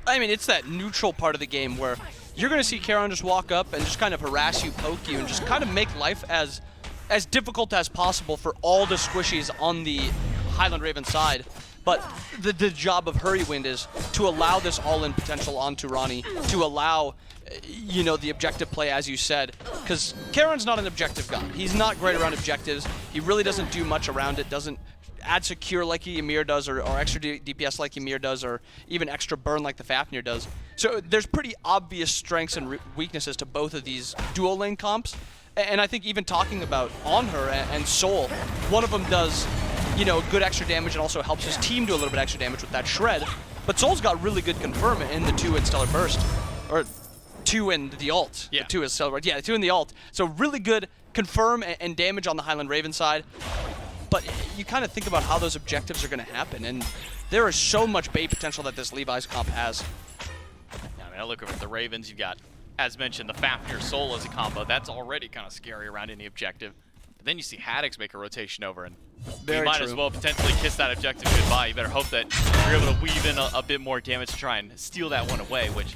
Speaker 8: I mean, it's that neutral part of the game where you're going to see Charon just walk up and just kind of harass you, poke you, and just kind of make life as difficult as possible for all the squishies on the Highland Raven side. But the job of Hurrywin is to allow this all-in potential onto Ronnie, to allow the objective play, as you said, because Charon's not an objective guy. He's not great around objectives. He really doesn't do much around it, doesn't add secure like Ymir does, or extra DPS like Ymir does, or even extra burn like the Fafnir does. So there's pretty obvious strengths and weaknesses to both of these dual lane comps. And I think even talking about On Her and Soul, one of them does good extra damage and also helps his team do a little bit extra damage with that shred. But Soul's got really good confirm in the 2 in Stellar Burst, or 2 in the ult.
Speaker 7: Yeah.
Speaker 8: The 2 is Stellar Burst. Yeah, the 2 in the ult. So really good confirm and damage on the Highland Raven side. But you kind of think about how those objectives are going to happen, and there is so much bait potential that this Levi's comp has.
Speaker 7: Yeah, I mean, I look over at the Ravens. You've got, as mentioned, the Fafnir Soul as a combo. That's already kind of scary around any objective. But then you see Haddix make a rotation over, and you might as well potentially kiss that objective goodbye. You better hope that you're able to weave in a bit more damage to try and steal that one away, which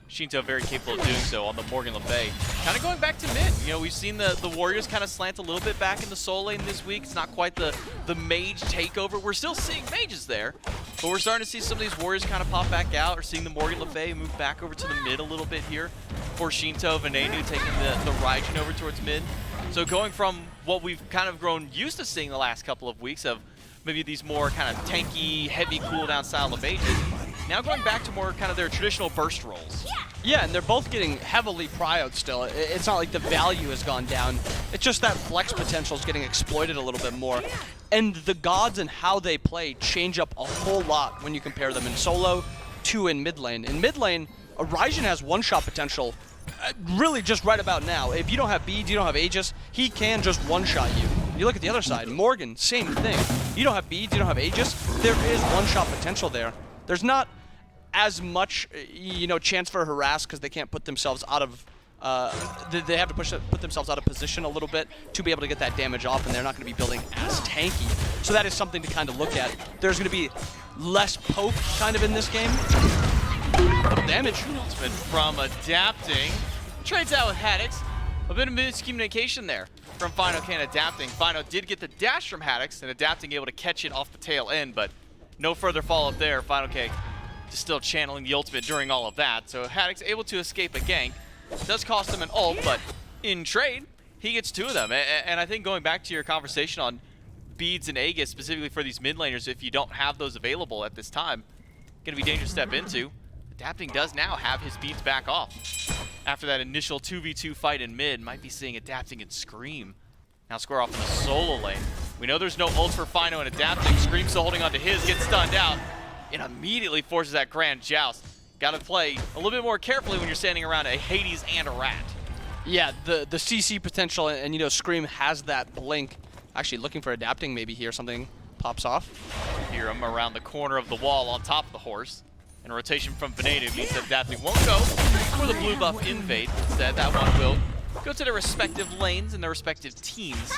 Speaker 7: Shinto very capable of doing so on the Morgan Le Fay. Kind of going back to mid. We've seen the Warriors kind of slant a little bit back in the Soul lane this week. It's not quite the mage takeover. We're still seeing mages there, but we're starting to see some of these Warriors kind of pop back out. We're seeing the Morgan Le Fay move back over to the mid a little bit here for Shinto. Venenu taking the Raijin over towards mid. So going from what we've kind of grown used to seeing the last couple of weeks of maybe these more kind of tanky, heavy cooldown style of mages, now going back to more kind of their traditional burst roles.
Speaker 8: Yeah, and they're both getting heavily prioed still. It's not like the value has gone down. It's just that flex potential is getting exploited a little bit more. And the gods and how they play change up a whole lot when you compare them in solo to in mid lane. In mid lane, a Raijin has one-shot potential really just right about now. If you don't have beads, you don't have Aegis, he can just one-shot you. You look at the other side, Morgan, same thing. You don't have beads, you don't have Aegis, there is one-shot potential there. There's not as much, chance for harass because they can't put themselves out of, they have to put themselves out of position a little bit to be able to get that damage off, and they're not going to be building as tanky. So that is something to kind of look at. There's going to be less poke kind of in this game. Little damage.
Speaker 7: Ultimate from Adapting. Trades out with Haddix. A bit of miscommunication there from Fino Can Adapting. Fino did get the dash from Haddix, and Adapting able to catch it off the tail end, but no further follow-up there. Fino K just still channeling the ultimate during all of that. So Haddix able to escape a gank. Does cost him an ult, but in trade, he gets 2 of them. And I think going back to your conversation on beads and Aegis specifically for these mid laners if you don't have those available at this time. Gonna be dangerous to step into. Adapting does now have his beads back off. After that initial 2v2 fight in mid, might be seeing Adapting and Scream now square off in the solo lane. We know there's no ult for Fino and Adapting. Scream still holding on to his, gets stunned out, and immediately forces that Grand Joust. Gotta play a little bit more carefully when you're standing around a Hades and a Rat.
Speaker 8: Yeah, the CC potential, and you know, Scream has that blink. Actually looking for Adapting maybe here, something pops off.
Speaker 7: Hear him around the corner of the wall on top of the horse. And a rotation from Venatu means that Adapting won't go for the blue buff invade. Instead, that one will go to their respective lanes and their respective teams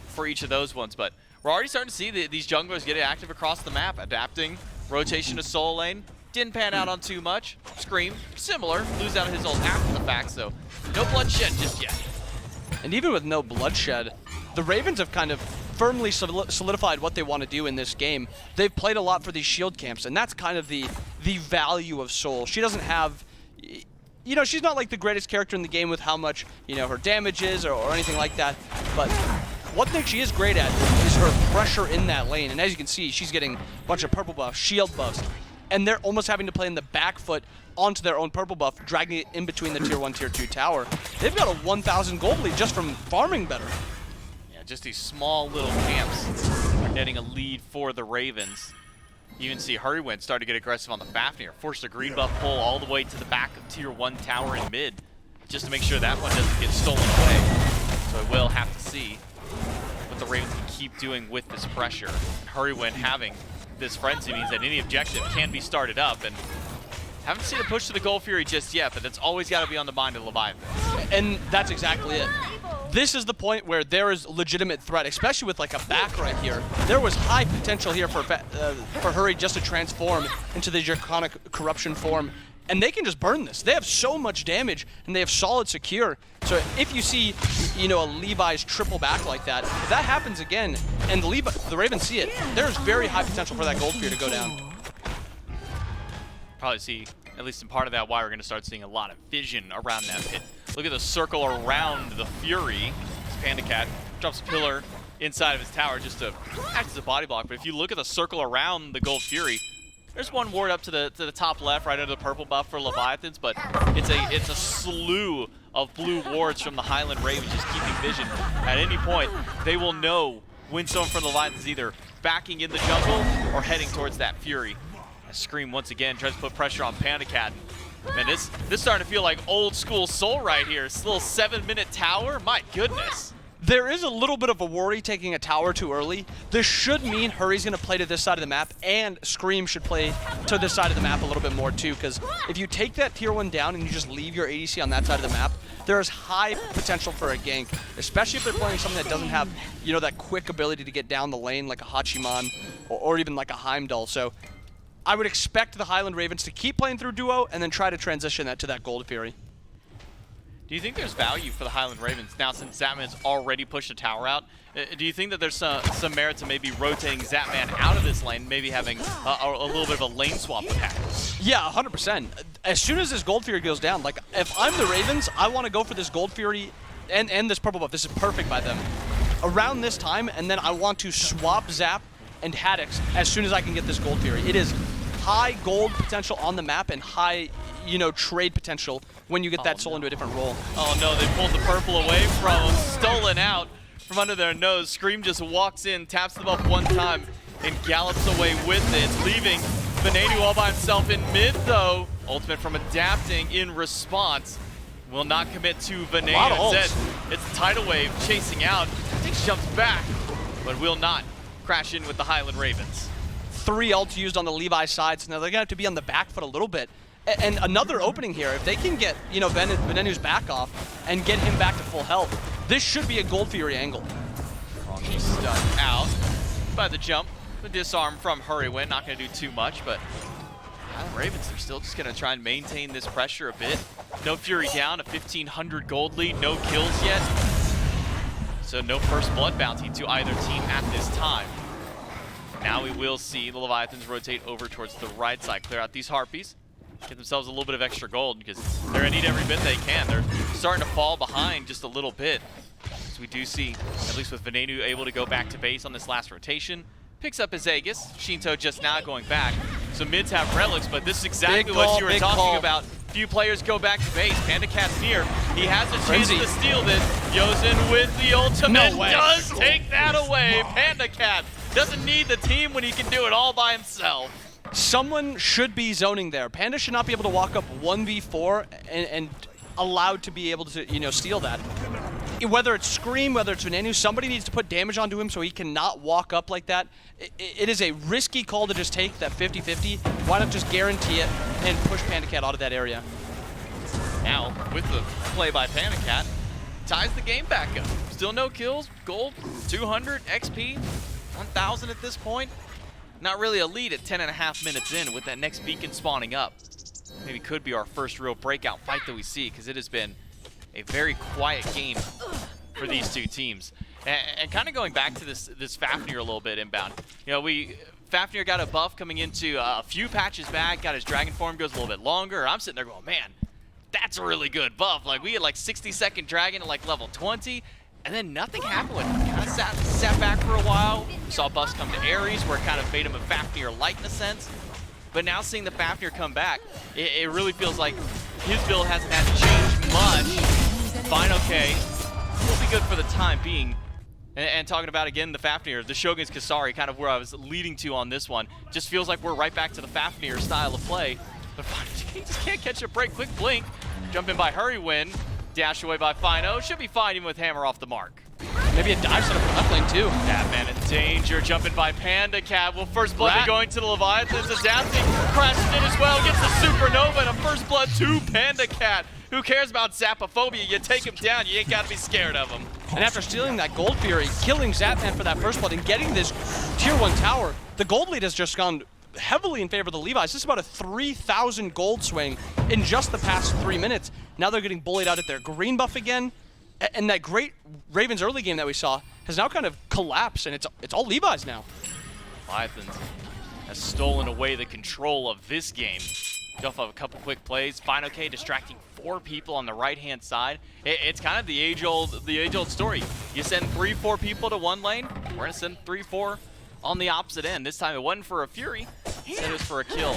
Speaker 7: for each of those ones. But we're already starting to see these junglers get active across the map. Adapting, rotation to solo lane. Didn't pan out on too much. Scream, similar. Lose out of his ult after the fact, so no bloodshed just yet.
Speaker 8: And even with no bloodshed, the Ravens have kind of firmly solidified what they want to do in this game. They've played a lot for these shield camps, and that's kind of the value of Soul. She doesn't have, you know, she's not like the greatest character in the game with how much, you know, her damage is or anything like that, but one thing she is great at is her pressure in that lane. And as you can see, she's getting a bunch of purple buffs, shield buffs, and they're almost having to play in the back foot onto their own purple buff, dragging it in between the tier 1, tier 2 tower. They've got a 1,000 gold lead just from farming better.
Speaker 7: Yeah, just these small little camps are netting a lead for the Ravens. You even see Hurrywin start to get aggressive on the Fafnir, force a green buff pull all the way to the back of tier 1 tower in mid, just to make sure that one doesn't get stolen away. So we'll have to see what the Ravens can keep doing with this pressure. Hurrywin having this frenzy means that any objective can be started up, and haven't seen a push to the Gold Fury just yet, but that's always got to be on the mind of Leviathans.
Speaker 8: And that's exactly it. This is the point where there is legitimate threat, especially with like a back right here. There was high potential here for Hurry just to transform into the Draconic Corruption form, and they can just burn this. They have so much damage, and they have solid secure. So if you see, you know, a Levi's triple back like that, if that happens again, and the Ravens see it, there's very high potential for that Gold Fury to go down.
Speaker 7: Probably see, at least in part of that, why we're going to start seeing a lot of vision around that pit. Look at the circle around the Fury. Panda Cat drops a pillar inside of his tower just to act as a body block. But if you look at the circle around the Gold Fury, there's one ward up to the top left, right under the purple buff for Leviathans, but it's a slew of blue wards from the Highland Ravens just keeping vision. At any point, they will know when someone from the Leviathans is either backing in the jungle or heading towards that Fury. As Scream once again tries to put pressure on Panda Cat. Man, this starting to feel like old school Soul right here. This little 7-minute tower, my goodness.
Speaker 8: There is a little bit of a worry taking a tower too early. This should mean Hurry's going to play to this side of the map, and Scream should play to this side of the map a little bit more too, because if you take that tier 1 down and you just leave your ADC on that side of the map, there is high potential for a gank, especially if they're playing something that doesn't have, you know, that quick ability to get down the lane like a Hachiman or even like a Heimdall. So I would expect the Highland Ravens to keep playing through duo and then try to transition that to that Gold Fury.
Speaker 7: Do you think there's value for the Highland Ravens now since Zapman's already pushed a tower out? Do you think that there's some merit to maybe rotating Zapman out of this lane, maybe having a little bit of a lane swap attack?
Speaker 8: Yeah, 100%. As soon as this Gold Fury goes down, like if I'm the Ravens, I want to go for this Gold Fury and this purple buff. This is perfect by them. Around this time, and then I want to swap Zap and Haddix as soon as I can get this Gold Fury. It is high gold potential on the map and high, you know, trade potential when you get that soul into a different role.
Speaker 7: Oh no, they pulled the purple away from him, stolen out from under their nose. Scream just walks in, taps the buff one time, and gallops away with it, leaving Venatu all by himself in mid though. Ultimate from Adapting in response. Will not commit to Venatu. Instead, it's a tidal wave chasing out. Adapting jumps back, but will not crash in with the Highland Ravens.
Speaker 8: 3 ults used on the Levi side, so now they're going to have to be on the back foot a little bit. And another opening here, if they can get, you know, Venenu's back off and get him back to full health, this should be a Gold Fury angle.
Speaker 7: She's stunned out by the jump. The disarm from Hurrywin, not going to do too much, but the Ravens are still just going to try and maintain this pressure a bit. No Fury down, a 1,500 gold lead, no kills yet. So no first blood bounty to either team at this time. Now we will see the Leviathans rotate over towards the right side, clear out these Harpies, get themselves a little bit of extra gold because they're going to need every bit they can. They're starting to fall behind just a little bit. So we do see, at least with Venenu able to go back to base on this last rotation. Picks up his Aegis. Shinto just now going back. So mids have relics, but this is exactly what you were talking about. Few players go back to base. Panda Cat's near. He has a chance to steal this. Yozen with the ultimate does take that away. Panda Cat doesn't need the team when he can do it all by himself.
Speaker 8: Someone should be zoning there. Panda should not be able to walk up 1v4 and allowed to be able to, you know, steal that. Whether it's Scream, whether it's Venenu, somebody needs to put damage onto him so he cannot walk up like that. It is a risky call to just take that 50-50. Why not just guarantee it and push Panda Cat out of that area?
Speaker 7: Now, with the play by Panda Cat, ties the game back up. Still no kills, gold, 200, XP, 1,000 at this point. Not really a lead at 10.5 minutes in with that next beacon spawning up. Maybe could be our first real breakout fight that we see, because it has been a very quiet game for these two teams. And kind of going back to this Fafnir a little bit inbound. You know, Fafnir got a buff coming into a few patches back, got his dragon form, goes a little bit longer. I'm sitting there going, man, that's a really good buff. Like, we had like 60-second dragon at like level 20, and then nothing happened with it. Kind of sat back for a while. We saw buffs come to Ares, where it kind of made him a Fafnir light in a sense. But now seeing the Fafnir come back, it really feels like his build hasn't had to change much. Final K will be good for the time being. And talking about, again, the Fafnir, the Shogun's Kasari, kind of where I was leading to on this one. Just feels like we're right back to the Fafnir style of play. But he just can't catch a break. Quick blink. Jump in by Hurrywin. Dash away by Fino. Should be fine even with Hammer off the mark.
Speaker 8: Maybe a dive setup for left lane too.
Speaker 7: Zapman in danger, jumping by Panda Cat. Well, first blood going to the Leviathans. Adapting, crashes in as well, gets the supernova and a first blood to Panda Cat. Who cares about Zapophobia? You take him down, you ain't gotta be scared of him.
Speaker 8: And after stealing that Gold Fury, killing Zapman for that first blood, and getting this tier 1 tower, the gold lead has just gone heavily in favor of the Levi's. This is about a 3,000 gold swing in just the past 3 minutes. Now they're getting bullied out at their green buff again. And that great Ravens early game that we saw has now kind of collapsed, and it's all Levi's now.
Speaker 7: Leviathans has stolen away the control of this game. Off of a couple quick plays. Final K distracting 4 people on the right-hand side. It's kind of the age-old story. You send 3-4 people to one lane, we're gonna send 3-4 on the opposite end. This time it wasn't for a Fury, instead it was for a kill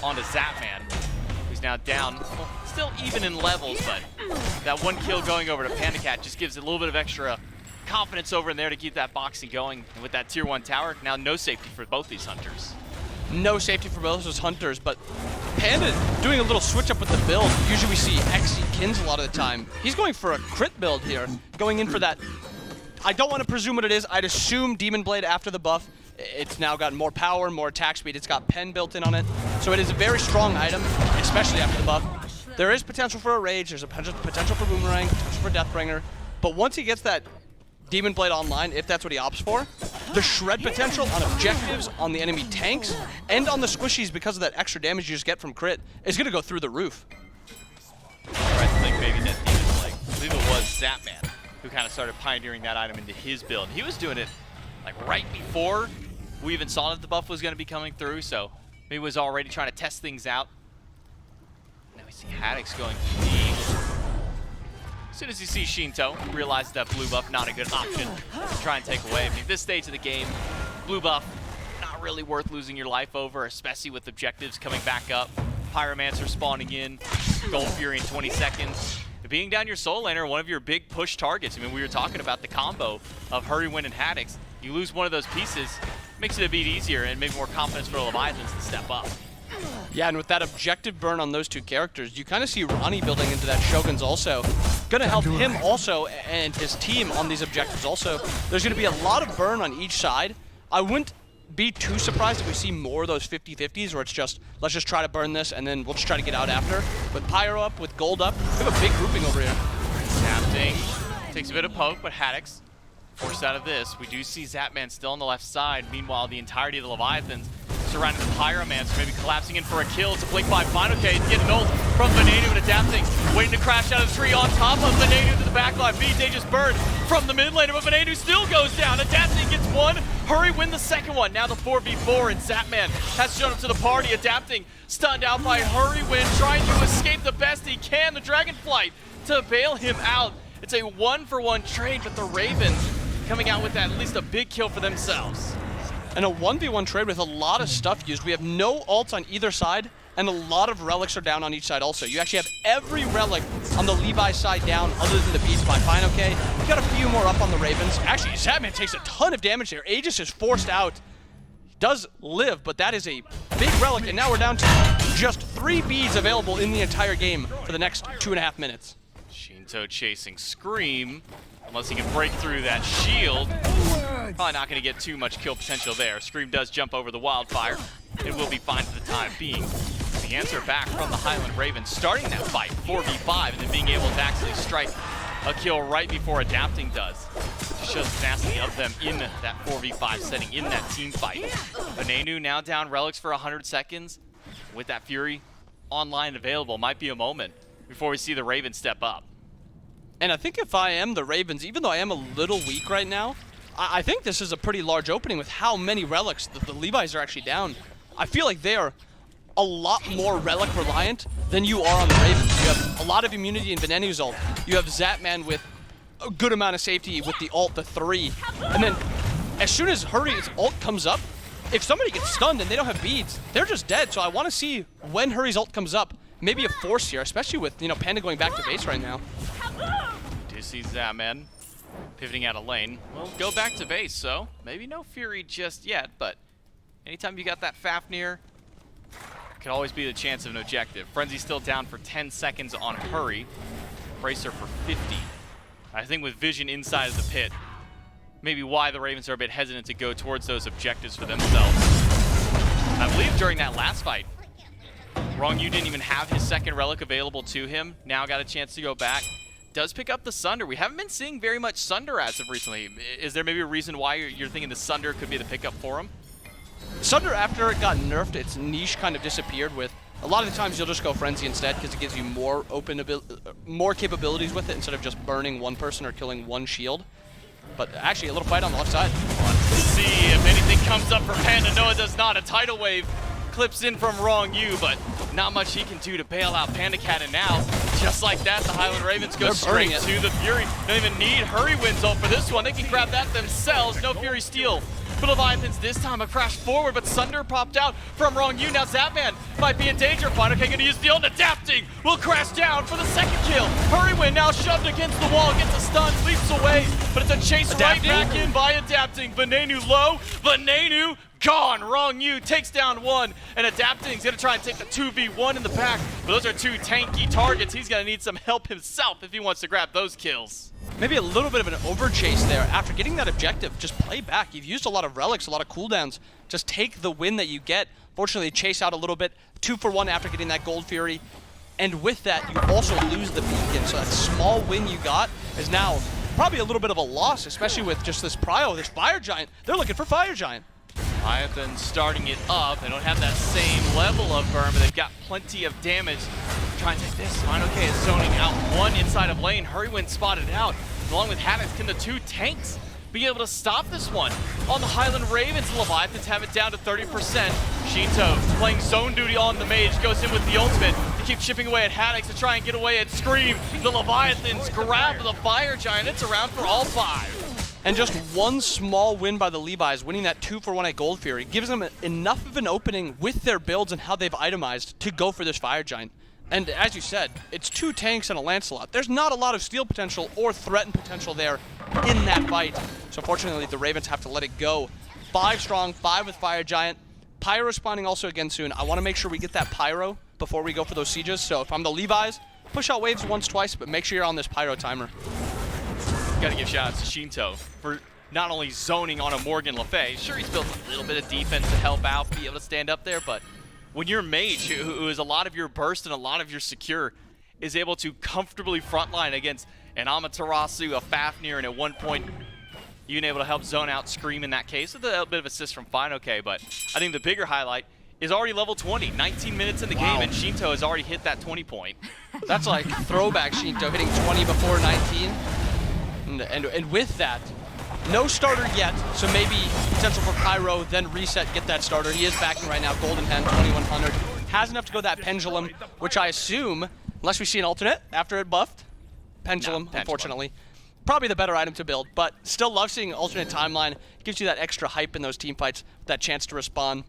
Speaker 7: onto Zapman, who's now down. Well, still even in levels, but that one kill going over to Panda Cat just gives it a little bit of extra confidence over in there to keep that boxing going. And with that tier 1 tower, now no safety for both these hunters.
Speaker 8: No safety for both those hunters, but Panda doing a little switch up with the build. Usually we see XC Kins a lot of the time. He's going for a crit build here, going in for that. I don't want to presume what it is. I'd assume Demon Blade after the buff. It's now got more power, more attack speed. It's got pen built in on it. So it is a very strong item, especially after the buff. There is potential for a Rage. There's a potential for Boomerang, potential for Deathbringer. But once he gets that Demon Blade online, if that's what he opts for, the shred potential on objectives, on the enemy tanks, and on the squishies because of that extra damage you just get from crit is going to go through the roof.
Speaker 7: I think maybe that Demon Blade, I believe it was Zapman who kind of started pioneering that item into his build. He was doing it like right before we even saw that the buff was going to be coming through, so maybe was already trying to test things out. Now we see Haddix going to D. As soon as you see Shinto, realize that blue buff not a good option to try and take away. I mean, at this stage of the game, blue buff not really worth losing your life over, especially with objectives coming back up. Pyromancer spawning in, Gold Fury in 20 seconds. Being down your soul laner, one of your big push targets. I mean, we were talking about the combo of Hurrywin and Haddix. You lose one of those pieces, makes it a bit easier and maybe more confidence for Leviathans to step up.
Speaker 8: Yeah, and with that objective burn on those two characters, you kind of see Ronnie building into that Shogun's also. Gonna help him also and his team on these objectives also. There's gonna be a lot of burn on each side. I wouldn't be too surprised if we see more of those 50-50s where it's just, let's just try to burn this and then we'll just try to get out after. With Pyro up, with Gold up, we have a big grouping over here.
Speaker 7: Adapting, takes a bit of poke, but Haddix forced out of this. We do see Zapman still on the left side. Meanwhile, the entirety of the Leviathans surrounding the Pyromancer, maybe collapsing in for a kill. It's a blink by Final K, getting ult from Venenu and Adapting, waiting to crash out of the tree on top of Venenu to the backline. BJ just burned from the mid laner, but Venenu still goes down. Adapting gets one, Hurrywin the second one. Now the 4v4, and Zapman has shown up to the party. Adapting, stunned out by Hurrywin, trying to escape the best he can. The Dragonflight to bail him out. It's a 1-for-1 trade, but the Ravens coming out with at least a big kill for themselves.
Speaker 8: And a 1v1 trade with a lot of stuff used. We have no ults on either side, and a lot of relics are down on each side also. You actually have every relic on the Levi side down other than the beats by Fine OK. We got a few more up on the Ravens. Actually, Zapman takes a ton of damage there. Aegis is forced out. He does live, but that is a big relic, and now we're down to just 3 beads available in the entire game for the next 2.5 minutes.
Speaker 7: Shinto chasing Scream. Unless he can break through that shield. Probably not going to get too much kill potential there. Scream does jump over the wildfire. It will be fine for the time being. The answer back from the Highland Ravens, starting that fight 4v5 and then being able to actually strike a kill right before Adapting does. Just shows the tenacity of them in that 4v5 setting, in that team fight. Venenu now down relics for 100 seconds. With that Fury online and available, might be a moment before we see the Ravens step up.
Speaker 8: And I think if I am the Ravens, even though I am a little weak right now, I think this is a pretty large opening with how many relics the Levi's are actually down. I feel like they are a lot more relic reliant than you are on the Ravens. You have a lot of immunity in Venenu's ult. You have Zapman with a good amount of safety with the ult, the 3. And then as soon as Hurry's ult comes up, if somebody gets stunned and they don't have beads, they're just dead. So I want to see when Hurry's ult comes up, maybe a force here, especially with, Panda going back to base right now.
Speaker 7: Do see Zapman pivoting out of lane. We'll go back to base, so maybe no Fury just yet, but anytime you got that Fafnir, could always be the chance of an objective. Frenzy still down for 10 seconds on Hurry. Bracer for 50. I think with Vision inside of the pit, maybe why the Ravens are a bit hesitant to go towards those objectives for themselves. I believe during that last fight, Rongyu didn't even have his second relic available to him. Now got a chance to go back. Does pick up the Sunder. We haven't been seeing very much Sunder as of recently. Is there maybe a reason why you're thinking the Sunder could be the pickup for him?
Speaker 8: Sunder, after it got nerfed, its niche kind of disappeared with, a lot of the times you'll just go Frenzy instead because it gives you more more capabilities with it instead of just burning one person or killing one shield. But actually, a little fight on the left side.
Speaker 7: Let's see if anything comes up for Panda. No, it does not. A tidal wave clips in from Rongyu, but not much he can do to bail out Panda Cat, and now, just like that, the Highland Ravens go straight to the Fury. Don't even need Hurrywin's ult for this one. They can grab that themselves. No Fury steal for Leviathans this time. A crash forward, but Sunder popped out from Rongyu. Now Zapman might be in danger. Fine, okay, gonna use the ult. Adapting will crash down for the second kill. Hurrywin now shoved against the wall, gets a stun, leaps away, but it's a chase right back in by Adapting. Venenu low, Venenu gone. Rongyu takes down one, and Adapting's gonna try and take the 2v1 in the back, but those are 2 tanky targets. He's gonna need some help himself if he wants to grab those kills.
Speaker 8: Maybe a little bit of an overchase there. After getting that objective, just play back. You've used a lot of relics, a lot of cooldowns. Just take the win that you get. Fortunately, chase out a little bit. 2-for-1 after getting that Gold Fury. And with that, you also lose the beacon. So that small win you got is now probably a little bit of a loss, especially with just this Prio, this Fire Giant. They're looking for Fire Giant.
Speaker 7: Leviathans starting it up. They don't have that same level of burn, but they've got plenty of damage. Trying to take this. Fine, okay, it's zoning out one inside of lane. Hurrywin spotted out. Along with Havoc, can the 2 tanks be able to stop this one? On the Highland Ravens, the Leviathans have it down to 30%. Shinto playing zone duty on the mage, goes in with the ultimate to keep chipping away at Haddock to try and get away at Scream. The Leviathans grab the Fire Giant. It's around for all 5.
Speaker 8: And just one small win by the Levi's, winning that 2-for-1 at Gold Fury, gives them enough of an opening with their builds and how they've itemized to go for this Fire Giant. And as you said, it's 2 tanks and a Lancelot. There's not a lot of steal potential or threaten potential there in that fight. So fortunately, the Ravens have to let it go. 5 strong, 5 with Fire Giant. Pyro spawning also again soon. I want to make sure we get that Pyro before we go for those sieges. So if I'm the Levi's, push out waves once, twice, but make sure you're on this Pyro timer.
Speaker 7: Gotta give shout outs to Shinto for not only zoning on a Morgan Le Fay. Sure, he's built a little bit of defense to help out, be able to stand up there, but when your mage, who is a lot of your burst and a lot of your secure, is able to comfortably frontline against an Amaterasu, a Fafnir, and at one point, being able to help zone out Scream in that case, with a bit of assist from Fine OK, but I think the bigger highlight is already level 20, 19 minutes in the game, and Shinto has already hit that 20 point.
Speaker 8: That's like throwback Shinto, hitting 20 before 19. And with that, no starter yet, so maybe potential for Pyro, then reset, get that starter. He is backing right now, Golden Pen, 2100. Has enough to go that Pendulum, which I assume, unless we see an alternate after it buffed, Pendulum,
Speaker 7: Pendulum.
Speaker 8: unfortunately. Probably the better item to build, but still love seeing alternate timeline. Gives you that extra hype in those team fights, that chance to respond.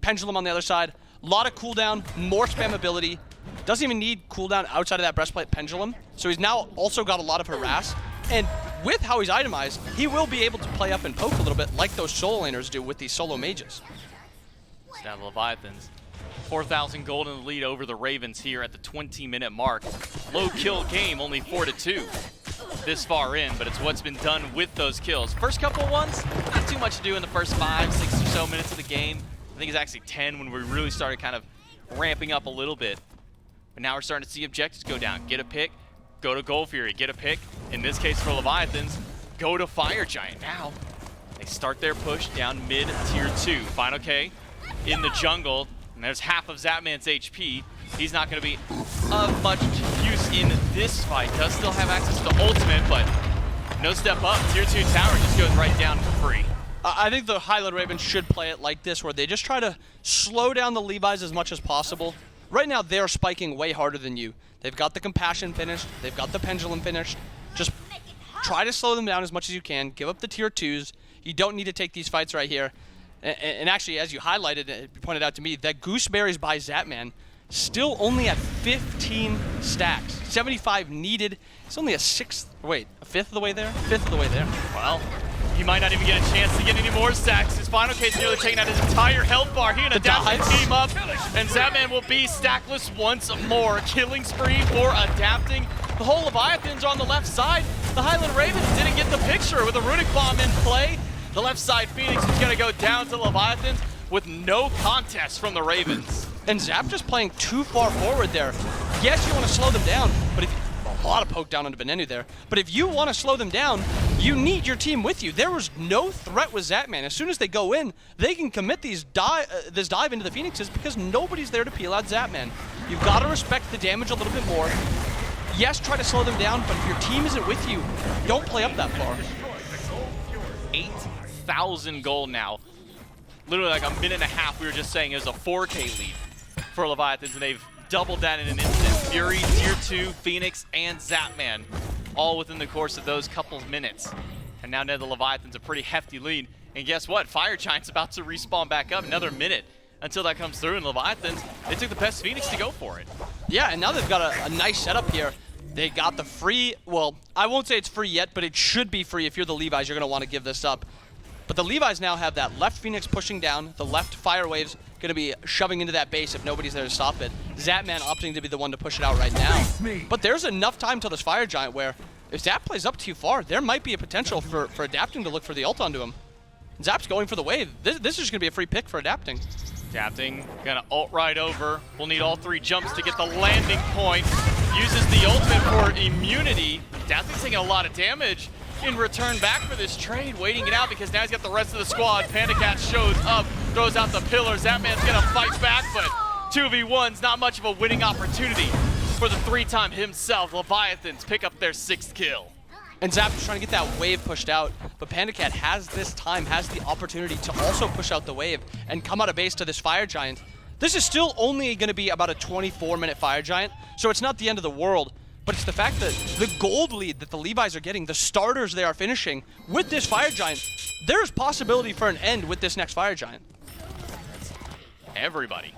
Speaker 8: Pendulum on the other side, a lot of cooldown, more spammability. Doesn't even need cooldown outside of that breastplate Pendulum. So he's now also got a lot of harass. And with how he's itemized, he will be able to play up and poke a little bit like those solo laners do with these solo mages.
Speaker 7: It's now the Leviathans. 4,000 gold in the lead over the Ravens here at the 20-minute mark. Low kill game, only 4-2 this far in, but it's what's been done with those kills. First couple ones, not too much to do in the first 5, 6 or so minutes of the game. I think it's actually 10 when we really started kind of ramping up a little bit. But now we're starting to see objectives go down. Get a pick, go to Gold Fury, get a pick. In this case for Leviathans, go to Fire Giant. Now they start their push down mid tier 2. Final K in the jungle, and there's half of Zapman's HP. He's not going to be of much use in this fight. Does still have access to the ultimate, but no step up. Tier 2 tower just goes right down for free.
Speaker 8: I think the Highland Ravens should play it like this, where they just try to slow down the Levi's as much as possible. Right now, they're spiking way harder than you. They've got the Compassion finished. They've got the Pendulum finished. Just try to slow them down as much as you can. Give up the tier 2s. You don't need to take these fights right here. And actually, as you highlighted, you pointed out to me, that Gooseberries by Zapman still only at 15 stacks. 75 needed. It's only a fifth of the way there? Fifth of the way there.
Speaker 7: Well, he might not even get a chance to get any more stacks. His final case nearly taking out his entire health bar. He gonna dash the team up, and Zapman will be stackless once more. Killing spree for adapting. The whole Leviathans are on the left side. The Highland Ravens didn't get the picture with a Runic Bomb in play. The left side Phoenix is gonna go down to Leviathans with no contest from the Ravens.
Speaker 8: And Zap just playing too far forward there. Yes, you want to slow them down, but a lot of poke down onto Benenu there. But if you want to slow them down, you need your team with you. There was no threat with Zapman. As soon as they go in, they can commit this dive into the Phoenixes because nobody's there to peel out Zapman. You've got to respect the damage a little bit more. Yes, try to slow them down, but if your team isn't with you, don't play up that far.
Speaker 7: 8,000 gold now. Literally like a minute and a half, we were just saying it was a 4K lead for Leviathans, and they've doubled that in an instant. Fury, Tier 2, Phoenix, and Zapman, all within the course of those couple of minutes. And now the Leviathans a pretty hefty lead. And guess what? Fire Giant's about to respawn back up. Another minute until that comes through, and Leviathans, they took the best Phoenix to go for it.
Speaker 8: Yeah, and now they've got a nice setup here. They got the free, well, I won't say it's free yet, but it should be free. If you're the Levi's, you're going to want to give this up. But the Levi's now have that left Phoenix pushing down, the left Fire Wave's going to be shoving into that base if nobody's there to stop it. Zapman opting to be the one to push it out right now. But there's enough time till this Fire Giant where if Zap plays up too far, there might be a potential for adapting to look for the ult onto him. Zap's going for the wave. This is just going to be a free pick for adapting.
Speaker 7: Adapting, gonna ult right over. We'll need all 3 jumps to get the landing point. Uses the ultimate for immunity. Adapting's taking a lot of damage. In return back for this trade, waiting it out because now he's got the rest of the squad. Panda Cat shows up, throws out the pillar. Zapman's gonna fight back, but 2v1's not much of a winning opportunity for the 3-time himself. Leviathans pick up their 6th kill.
Speaker 8: And Zap is trying to get that wave pushed out, but Panda Cat has the opportunity to also push out the wave and come out of base to this Fire Giant. This is still only gonna be about a 24-minute Fire Giant, so it's not the end of the world. But it's the fact that the gold lead that the Levi's are getting, the starters they are finishing with this Fire Giant, there's possibility for an end with this next Fire Giant.
Speaker 7: Everybody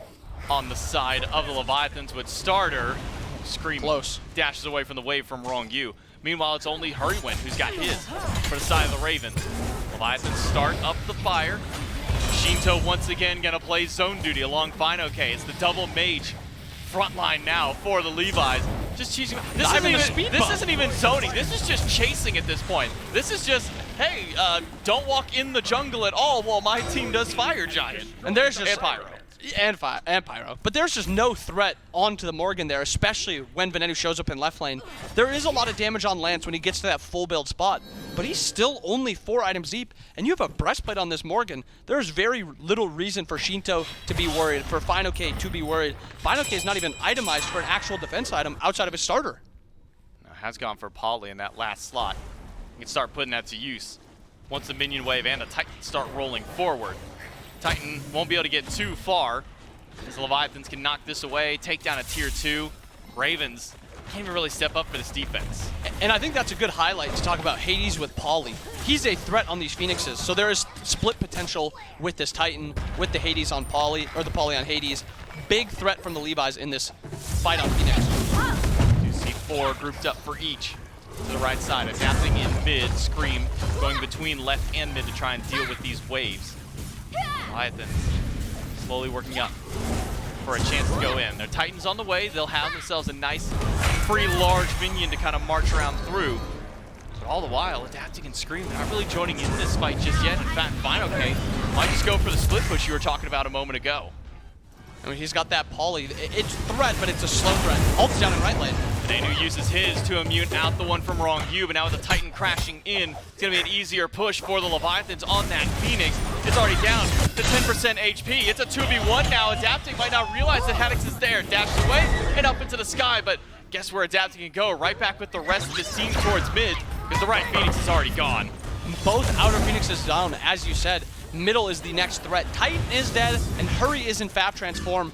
Speaker 7: on the side of the Leviathans with starter. Scream
Speaker 8: Close.
Speaker 7: Dashes away from the wave from Wrong You. Meanwhile, it's only Hurrywin who's got his for the side of the Ravens. Leviathans start up the fire. Shinto once again gonna play zone duty along Fino K. It's the double mage front line now for the Levi's. Just chasing. This isn't even zoning. This is just chasing at this point. This is just, hey, don't walk in the jungle at all while my team does Fire Giant.
Speaker 8: And there's just
Speaker 7: and Pyro.
Speaker 8: And Pyro. But there's just no threat onto the Morgan there, especially when Benenu shows up in left lane. There is a lot of damage on Lance when he gets to that full build spot, but he's still only 4 items deep, and you have a breastplate on this Morgan. There's very little reason for Shinto to be worried, for Fino K to be worried. Fino K is not even itemized for an actual defense item outside of his starter.
Speaker 7: Now, has gone for Polly in that last slot. You can start putting that to use once the minion wave and the Titan start rolling forward. Titan won't be able to get too far as the Leviathans can knock this away, take down a tier 2. Ravens can't even really step up for this defense.
Speaker 8: And I think that's a good highlight to talk about Hades with Pauly. He's a threat on these Phoenixes, so there is split potential with this Titan, with the Hades on Pauly, or the Pauly on Hades. Big threat from the Levi's in this fight on Phoenix.
Speaker 7: You see 4 grouped up for each. To the right side, adapting in mid, Scream going between left and mid to try and deal with these waves. Leviathans slowly working up for a chance to go in. Their Titans on the way. They'll have themselves a nice, pretty large minion to kind of march around through. But all the while, adapting and Scream, they're not really joining in this fight just yet. In fact, FineOK might just go for the split push you were talking about a moment ago.
Speaker 8: I mean, he's got that Pauly. It's threat, but it's a slow threat. Ult's down in right lane.
Speaker 7: Danu uses his to immune out the one from Wrong U, but now with the Titan crashing in, it's going to be an easier push for the Leviathans on that Phoenix. It's already down to 10% HP. It's a 2v1 now. Adapting might not realize that Haddix is there. Dashes away and up into the sky, but guess where Adapting can go? Right back with the rest of his team towards mid, because the right Phoenix is already gone.
Speaker 8: Both outer Phoenixes down, as you said. Middle is the next threat. Titan is dead, and Hurry is in Fab Transform.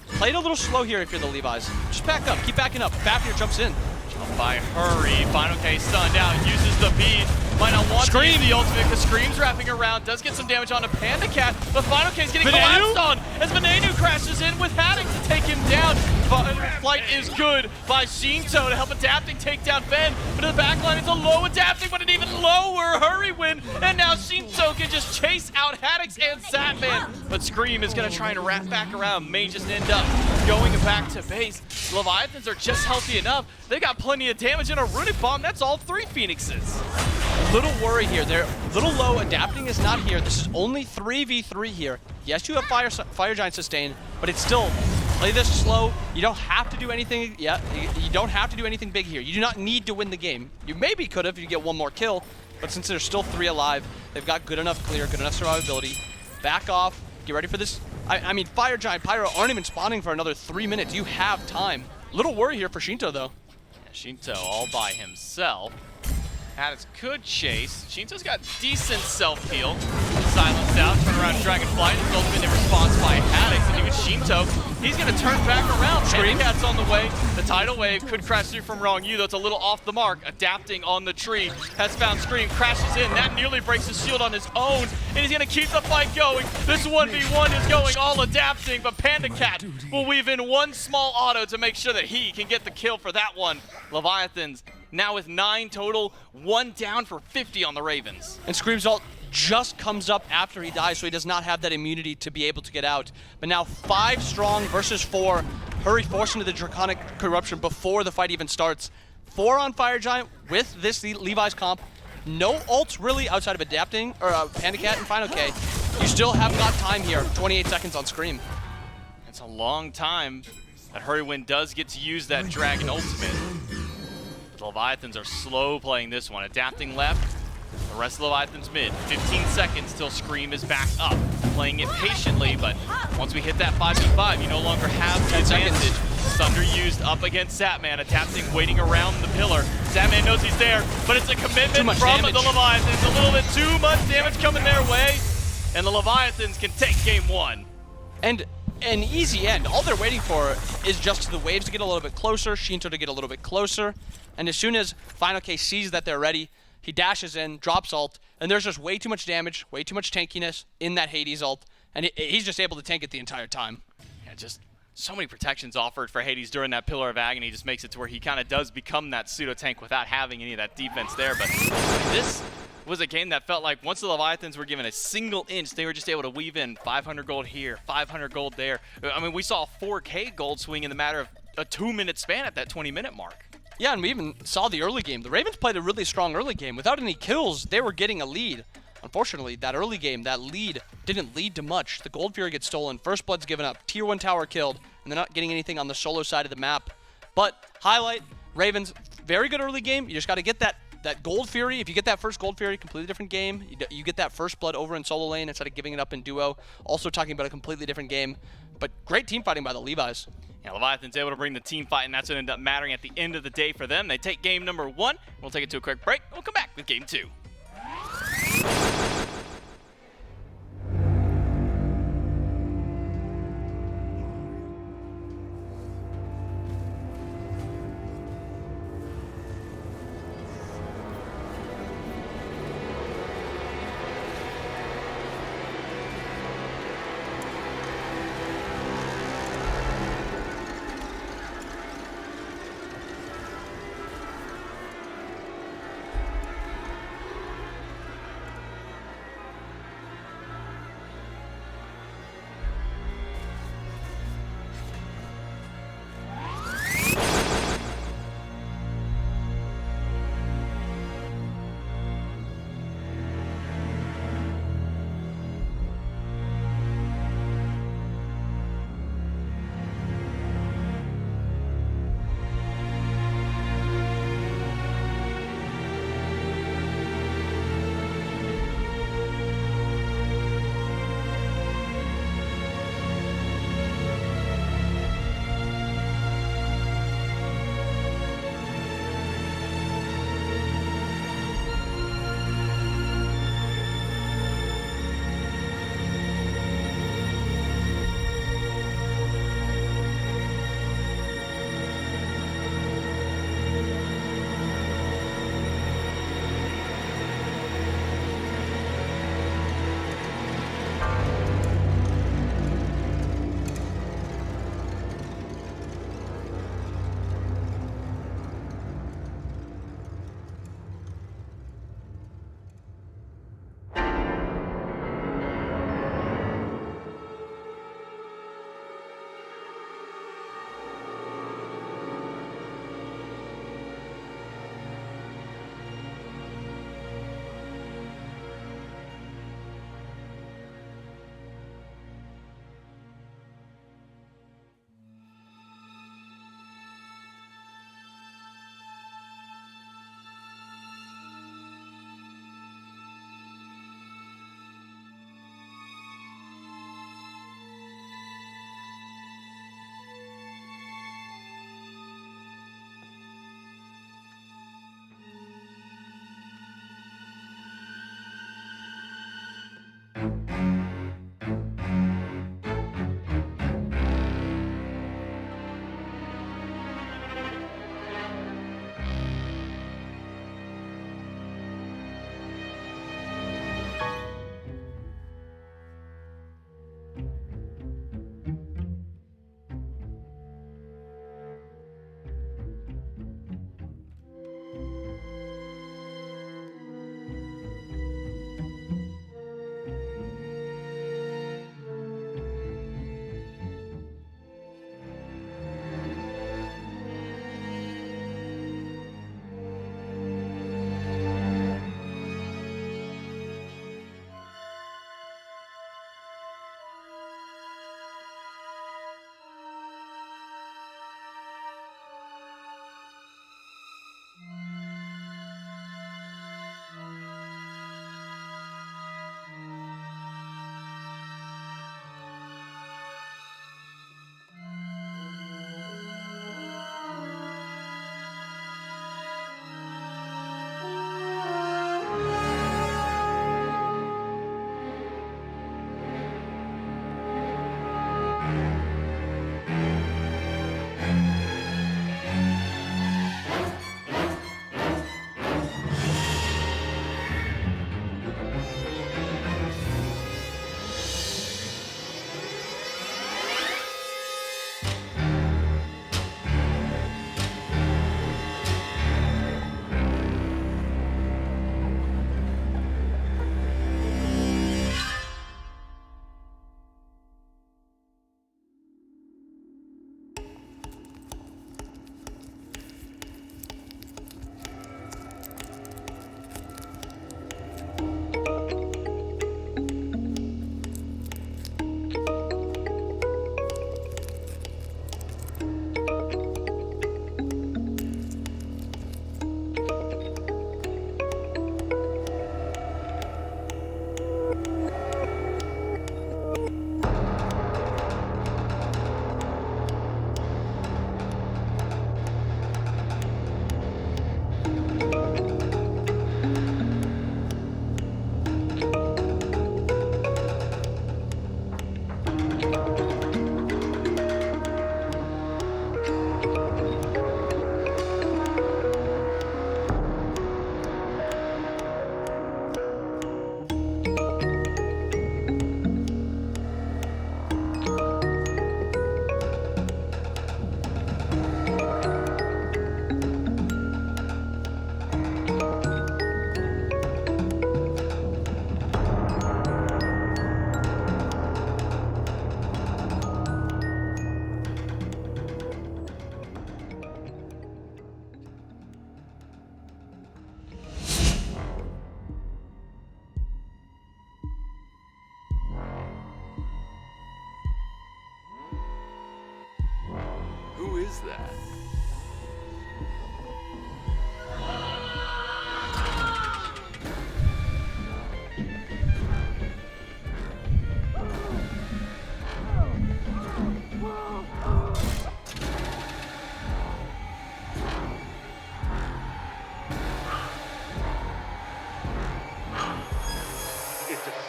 Speaker 8: Played a little slow here if you're the Levi's. Just back up, keep backing up. Fafnir jumps in.
Speaker 7: Jump by Hurry. FineOK stunned out, uses the beat. Might not want to use the ultimate because Scream's wrapping around. Does get some damage onto Panda Cat, but FineOK's getting collapsed on as Venenu crashes in with Haddix to take him down. Flight is good by Shinto to help Adapting take down Ben, but in the backline it's a low Adapting, but an even lower Hurrywin, and now Shinto can just chase out Haddix and Zapman, but Scream is going to try and wrap back around. May just end up going back to base. Leviathans are just healthy enough. They got plenty of damage and a Runic Bomb. That's all 3 Phoenixes.
Speaker 8: Little worry here. They're a little low. Adapting is not here. This is only 3v3 here. Yes, you have Fire Giant sustain, but it's still play this slow. You don't have to do anything. Yeah, you don't have to do anything big here. You do not need to win the game. You maybe could have if you get one more kill, but since there's still 3 alive, they've got good enough clear, good enough survivability. Back off. Get ready for this. I mean, Fire Giant, Pyro aren't even spawning for another 3 minutes. You have time. Little worry here for Shinto, though.
Speaker 7: Yeah, Shinto all by himself. Haddix could chase. Shinto's got decent self-heal. Silenced out, turn around Dragonflight. It's ultimate in response by Haddix. And even Shinto, he's going to turn back around. Scream Cat's on the way. The tidal wave could crash through from Wrong U, though it's a little off the mark. Adapting on the tree. Has found Scream, crashes in. That nearly breaks his shield on his own. And he's going to keep the fight going. This 1v1 is going all Adapting, but Panda Cat will weave in one small auto to make sure that he can get the kill for that one. Leviathans now with 9 total, 1 down for 50 on the Ravens.
Speaker 8: And Scream's ult just comes up after he dies, so he does not have that immunity to be able to get out. But now 5 strong versus 4. Hurry forced into the Draconic Corruption before the fight even starts. 4 on Fire Giant with this Levi's comp. No ults really outside of Adapting, or Panda Cat and FineOK. You still have got time here, 28 seconds on Scream.
Speaker 7: It's a long time that Hurrywin does get to use that Dragon ultimate. The Leviathans are slow playing this one. Adapting left, the rest of the Leviathans mid. 15 seconds till Scream is back up. Playing it patiently, but once we hit that 5v5, you no longer have the advantage. Thunder used up against Zapman. Adapting, waiting around the pillar. Zapman knows he's there, but it's a commitment from the Leviathans. A little bit too much damage coming their way, and the Leviathans can take game 1.
Speaker 8: And an easy end. All they're waiting for is just the waves to get a little bit closer, Shinto to get a little bit closer, and as soon as FineOK sees that they're ready, he dashes in, drops ult, and there's just way too much damage, way too much tankiness in that Hades ult, and he's just able to tank it the entire time.
Speaker 7: Yeah, just so many protections offered for Hades during that Pillar of Agony just makes it to where he kind of does become that pseudo-tank without having any of that defense there, but this was a game that felt like once the Leviathans were given a single inch, they were just able to weave in 500 gold here, 500 gold there. I mean, we saw a 4K gold swing in the matter of a 2-minute span at that 20-minute mark.
Speaker 8: Yeah, and we even saw the early game. The Ravens played a really strong early game. Without any kills, they were getting a lead. Unfortunately, that early game, that lead didn't lead to much. The Gold Fury gets stolen, First Blood's given up, Tier 1 tower killed, and they're not getting anything on the solo side of the map. But, highlight, Ravens, very good early game. You just got to get that Gold Fury. If you get that first Gold Fury, completely different game. You get that First Blood over in solo lane instead of giving it up in duo. Also talking about a completely different game. But great team fighting by the Levi's.
Speaker 7: Yeah, Leviathan's able to bring the team fight, and that's what ended up mattering at the end of the day for them. They take game number 1. We'll take it to a quick break. We'll come back with game 2.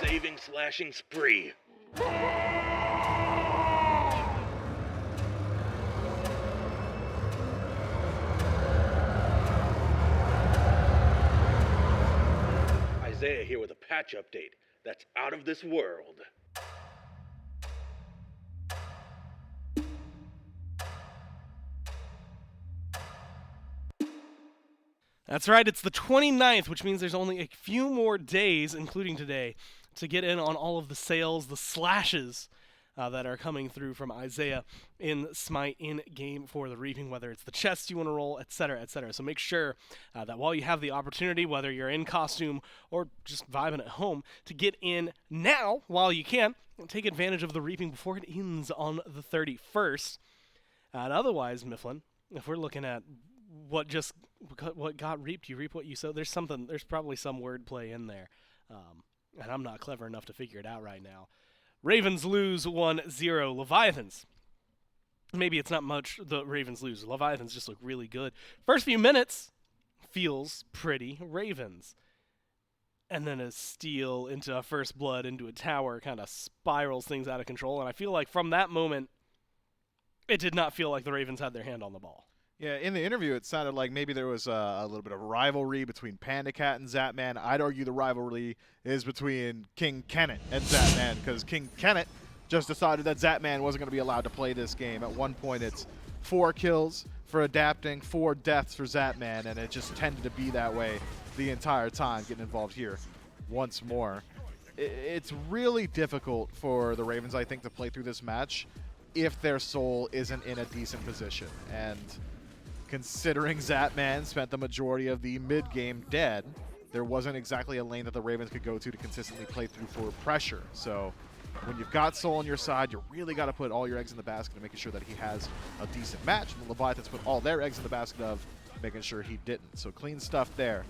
Speaker 9: saving slashing spree. Isaiah here with a patch update that's out of this world.
Speaker 1: That's right, it's the 29th, which means there's only a few more days, including today, to get in on all of the sales, the slashes that are coming through from Isaiah in Smite in game for the Reaping, whether it's the chests you want to roll, etc., etc. So make sure that while you have the opportunity, whether you're in costume or just vibing at home, to get in now while you can, and take advantage of the Reaping before it ends on the 31st. And otherwise, Mifflin, if we're looking at what got reaped, you reap what you sow. There's probably some wordplay in there, and I'm not clever enough to figure it out right now. Ravens lose 1-0. Leviathans. Maybe it's not much the Ravens lose. Leviathans just look really good. First few minutes feels pretty Ravens. And then a steal into a first blood into a tower kind of spirals things out of control. And I feel like from that moment, it did not feel like the Ravens had their hand on the ball.
Speaker 4: Yeah, in the interview, it sounded like maybe there was a little bit of rivalry between Panda Cat and Zapman. I'd argue the rivalry is between King Kennett and Zapman, because King Kennett just decided that Zapman wasn't going to be allowed to play this game. At one point, it's 4 kills for adapting, 4 deaths for Zapman, and it just tended to be that way the entire time, getting involved here once more. It's really difficult for the Ravens, I think, to play through this match if their soul isn't in a decent position. And considering Zapman spent the majority of the mid-game dead, there wasn't exactly a lane that the Ravens could go to consistently play through for pressure. So when you've got Soul on your side, you really got to put all your eggs in the basket of making sure that he has a decent match. And the Leviathans put all their eggs in the basket of making sure he didn't. So clean stuff there.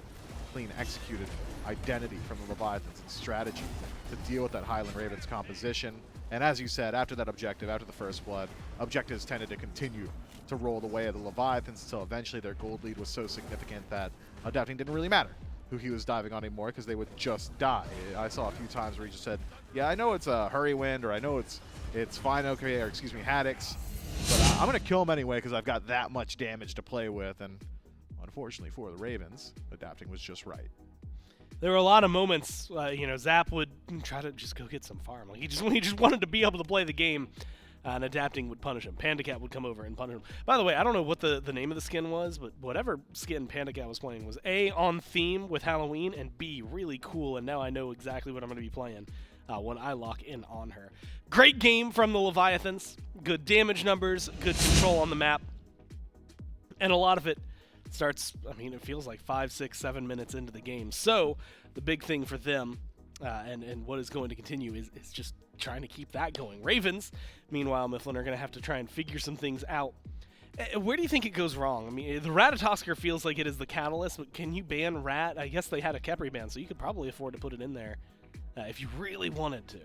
Speaker 4: Clean executed identity from the Leviathans and strategy to deal with that Highland Ravens composition. And as you said, after that objective, after the first blood, objectives tended to continue to roll the way of the Leviathans until eventually their gold lead was so significant that adapting didn't really matter who he was diving on anymore, because they would just die. I saw a few times where he just said, yeah, I know it's a Hurrywin, or I know it's fine, okay, or excuse me, Haddix, but I'm going to kill him anyway because I've got that much damage to play with. And unfortunately for the Ravens, adapting was just right.
Speaker 1: There were a lot of moments, Zap would try to just go get some farm. Like he just wanted to be able to play the game, and adapting would punish him. Panda Cat would come over and punish him. By the way, I don't know what the name of the skin was, but whatever skin Panda Cat was playing was A, on theme with Halloween, and B, really cool, and now I know exactly what I'm going to be playing when I lock in on her. Great game from the Leviathans. Good damage numbers, good control on the map, and a lot of it starts, it feels like 5, 6, 7 minutes into the game. So the big thing for them and what is going to continue is just trying to keep that going. Ravens, meanwhile, Mifflin, are going to have to try and figure some things out. Where do you think it goes wrong? The Ratatosker feels like it is the catalyst, but can you ban Rat? I guess they had a Khepri ban, so you could probably afford to put it in there if you really wanted to.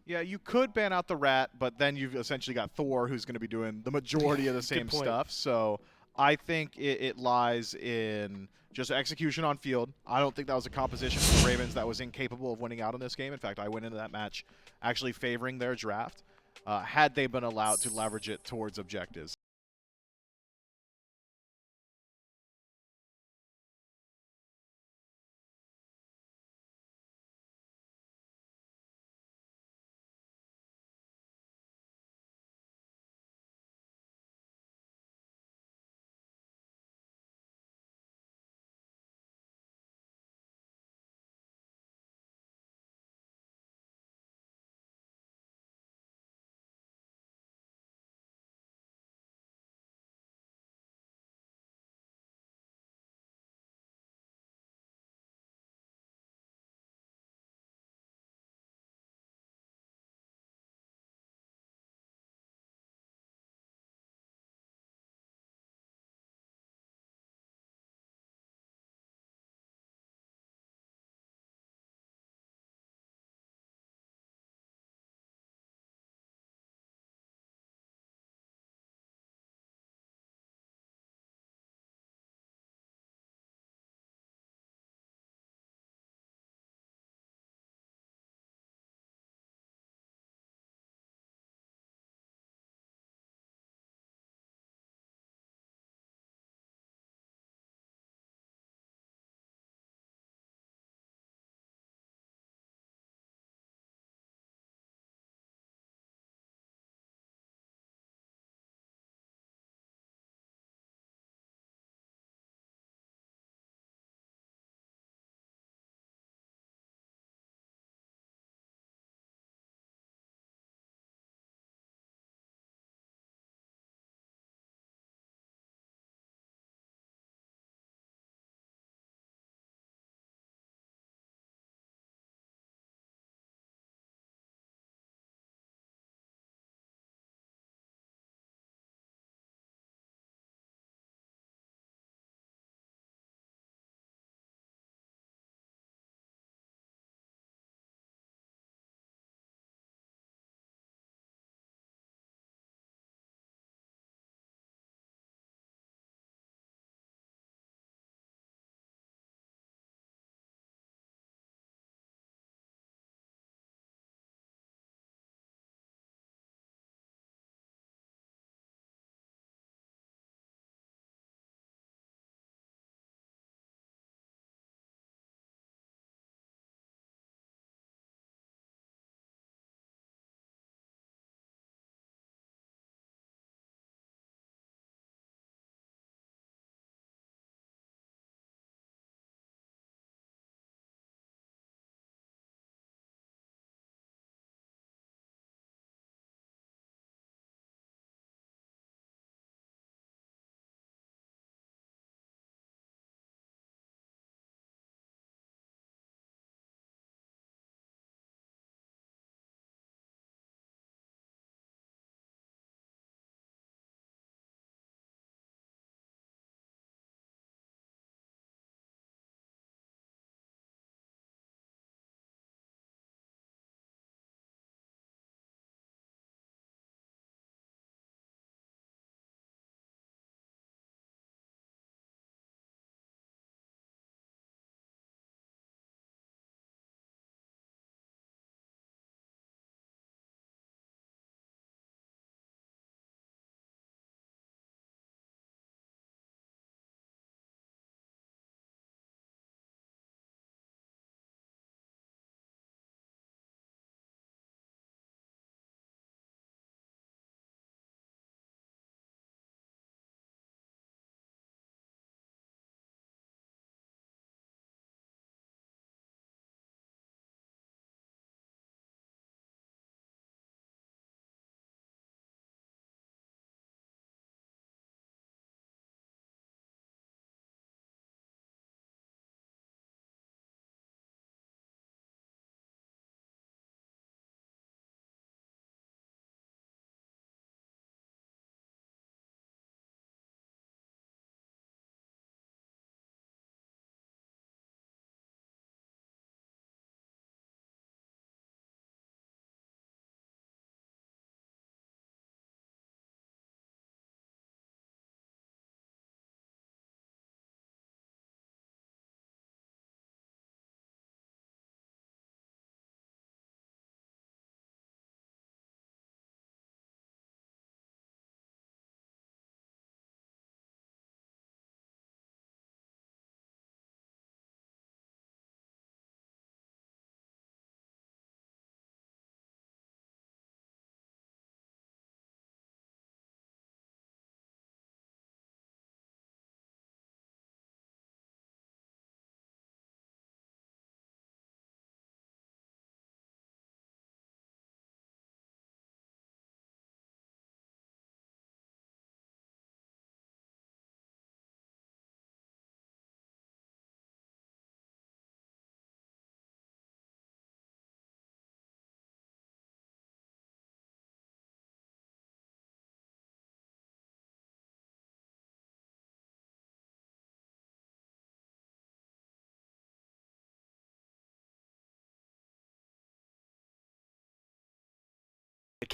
Speaker 4: Yeah, you could ban out the Rat, but then you've essentially got Thor, who's going to be doing the majority of the same stuff. So I think it lies in just execution on field. I don't think that was a composition for the Ravens that was incapable of winning out in this game. In fact, I went into that match actually favoring their draft had they been allowed to leverage it towards objectives.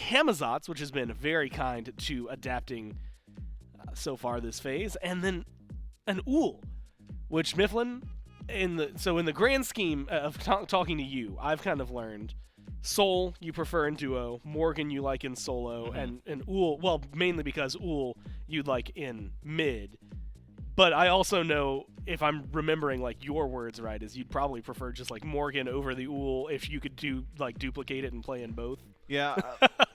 Speaker 1: Camazotz, which has been very kind to adapting so far this phase, and then an Uhl, which Mifflin, in the grand scheme of talking to you, I've kind of learned Soul you prefer in duo, Morgan you like in solo, and Uhl, well, mainly because Uhl you'd like in mid. But I also know, if I'm remembering like your words right, is you'd probably prefer just like Morgan over the Uhl if you could duplicate it and play in both.
Speaker 4: Yeah,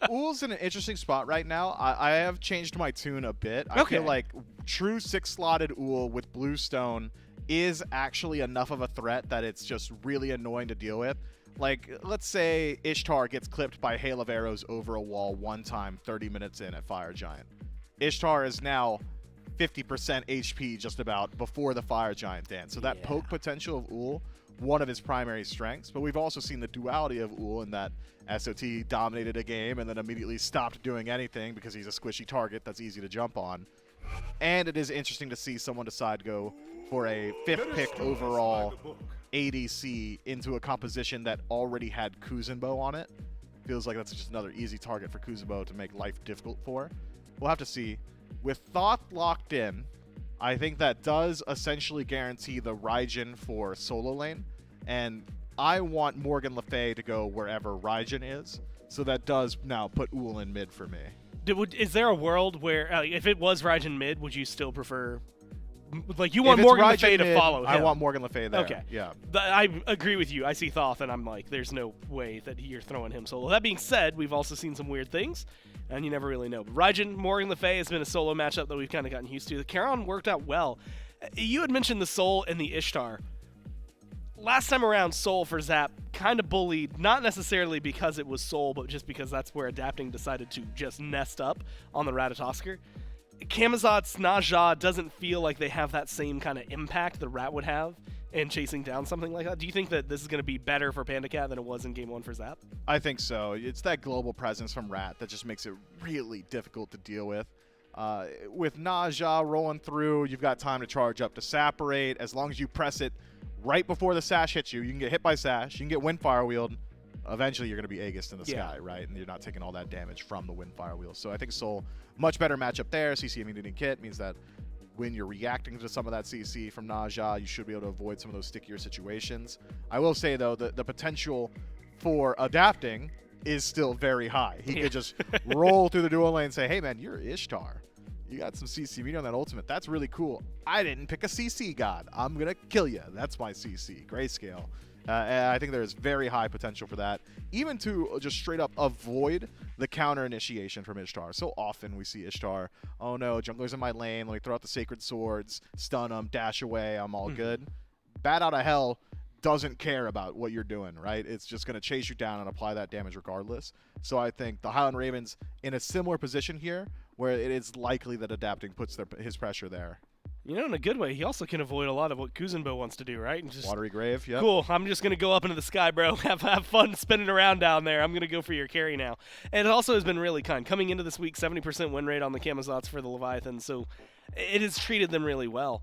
Speaker 4: Uhl's in an interesting spot right now. I have changed my tune a bit. I feel like true 6-slotted Uhl with Bluestone is actually enough of a threat that it's just really annoying to deal with. Like, let's say Ishtar gets clipped by Hail of Arrows over a wall one time 30 minutes in at Fire Giant. Ishtar is now 50% HP just about before the Fire Giant dance. So that poke potential of Uhl, one of his primary strengths. But we've also seen the duality of Uhl in that SOT dominated a game and then immediately stopped doing anything because he's a squishy target that's easy to jump on. And it is interesting to see someone decide to go for a 5th pick overall ADC into a composition that already had Kuzenbo on it. Feels like that's just another easy target for Kuzenbo to make life difficult for. We'll have to see. With Thoth locked in, I think that does essentially guarantee the Raijin for solo lane. And I want Morgan Le Fay to go wherever Raijin is. So that does now put Uhl in mid for me.
Speaker 1: Is there a world where, if it was Raijin mid, would you still prefer... Like, you want Morgan Le Fay to follow him?
Speaker 4: I want Morgan Le Fay there.
Speaker 1: Okay.
Speaker 4: Yeah.
Speaker 1: I agree with you. I see Thoth, and I'm like, there's no way that you're throwing him solo. That being said, we've also seen some weird things, and you never really know. But Raijin, Morgan Le Fay has been a solo matchup that we've kind of gotten used to. The Charon worked out well. You had mentioned the Soul and the Ishtar. Last time around, Soul for Zap kind of bullied, not necessarily because it was Soul, but just because that's where Adapting decided to just nest up on the Ratatoskr. Camazotz, Naja doesn't feel like they have that same kind of impact the Rat would have in chasing down something like that. Do you think that this is going to be better for PandaCat than it was in Game 1 for Zap?
Speaker 4: I think so. It's that global presence from Rat that just makes it really difficult to deal with. With Naja rolling through, you've got time to charge up to Saporate. As long as you press it right before the Sash hits you, you can get hit by Sash, you can get Windfire Wield. Eventually, you're going to be Aegis in the sky, right? And you're not taking all that damage from the Windfire Wheel. So I think Soul, much better matchup there. CC immunity kit means that when you're reacting to some of that CC from Naja, you should be able to avoid some of those stickier situations. I will say, though, the potential for Adapting is still very high. He could just roll through the dual lane and say, hey, man, you're Ishtar. You got some CC immunity on that ultimate. That's really cool. I didn't pick a CC god. I'm going to kill you. That's my CC. Grayscale. And I think there's very high potential for that, even to just straight up avoid the counter initiation from Ishtar. So often we see Ishtar, oh no, jungler's in my lane, let me throw out the Sacred Swords, stun them, dash away, I'm all good. Bat Out of Hell doesn't care about what you're doing, right? It's just going to chase you down and apply that damage regardless. So I think the Highland Ravens in a similar position here, where it is likely that Adapting puts his pressure there.
Speaker 1: You know, in a good way, he also can avoid a lot of what Kuzenbo wants to do, right? And just,
Speaker 4: Watery Grave, yeah.
Speaker 1: Cool, I'm just going to go up into the sky, bro. Have fun spinning around down there. I'm going to go for your carry now. And it also has been really kind. Coming into this week, 70% win rate on the Camazotz for the Leviathans, so it has treated them really well.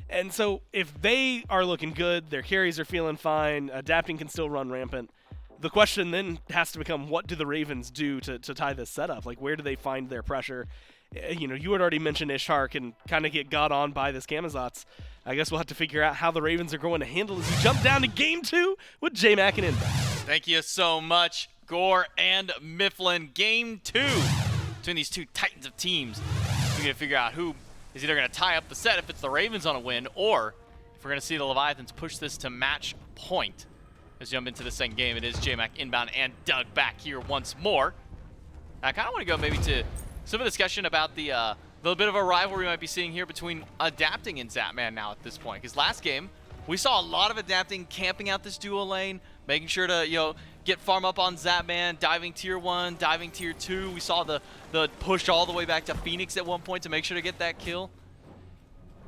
Speaker 1: And so if they are looking good, their carries are feeling fine, Adapting can still run rampant, the question then has to become, what do the Ravens do to tie this setup? Like, where do they find their pressure? You know, you had already mentioned Ishtar can kind of get got on by this Camazotz. I guess we'll have to figure out how the Ravens are going to handle as we jump down to Game 2 with J-Mac and Inbound.
Speaker 7: Thank you so much, Gore and Mifflin. Game 2 between these two titans of teams. We're going to figure out who is either going to tie up the set if it's the Ravens on a win, or if we're going to see the Leviathans push this to match point. Let's jump into the second game. It is J-Mac Inbound and Doug back here once more. I kind of want to go maybe to some of the discussion about the little bit of a rivalry we might be seeing here between Adapting and Zapman now at this point. Because last game, we saw a lot of Adapting camping out this dual lane, making sure to, you know, get farm up on Zapman, diving tier 1, diving tier 2. We saw the push all the way back to Phoenix at one point to make sure to get that kill.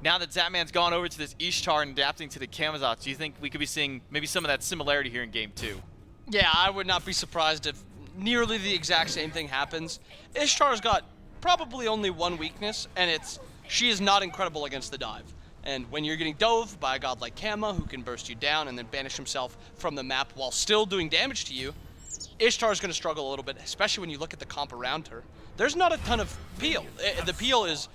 Speaker 7: Now that Zapman's gone over to this Ishtar and Adapting to the Camazotz, do you think we could be seeing maybe some of that similarity here in Game 2?
Speaker 8: Yeah, I would not be surprised if nearly the exact same thing happens. Ishtar's got probably only one weakness, and it's she is not incredible against the dive. And when you're getting dove by a god like Kama, who can burst you down and then banish himself from the map while still doing damage to you, Ishtar's going to struggle a little bit, especially when you look at the comp around her. There's not a ton of peel. The peel is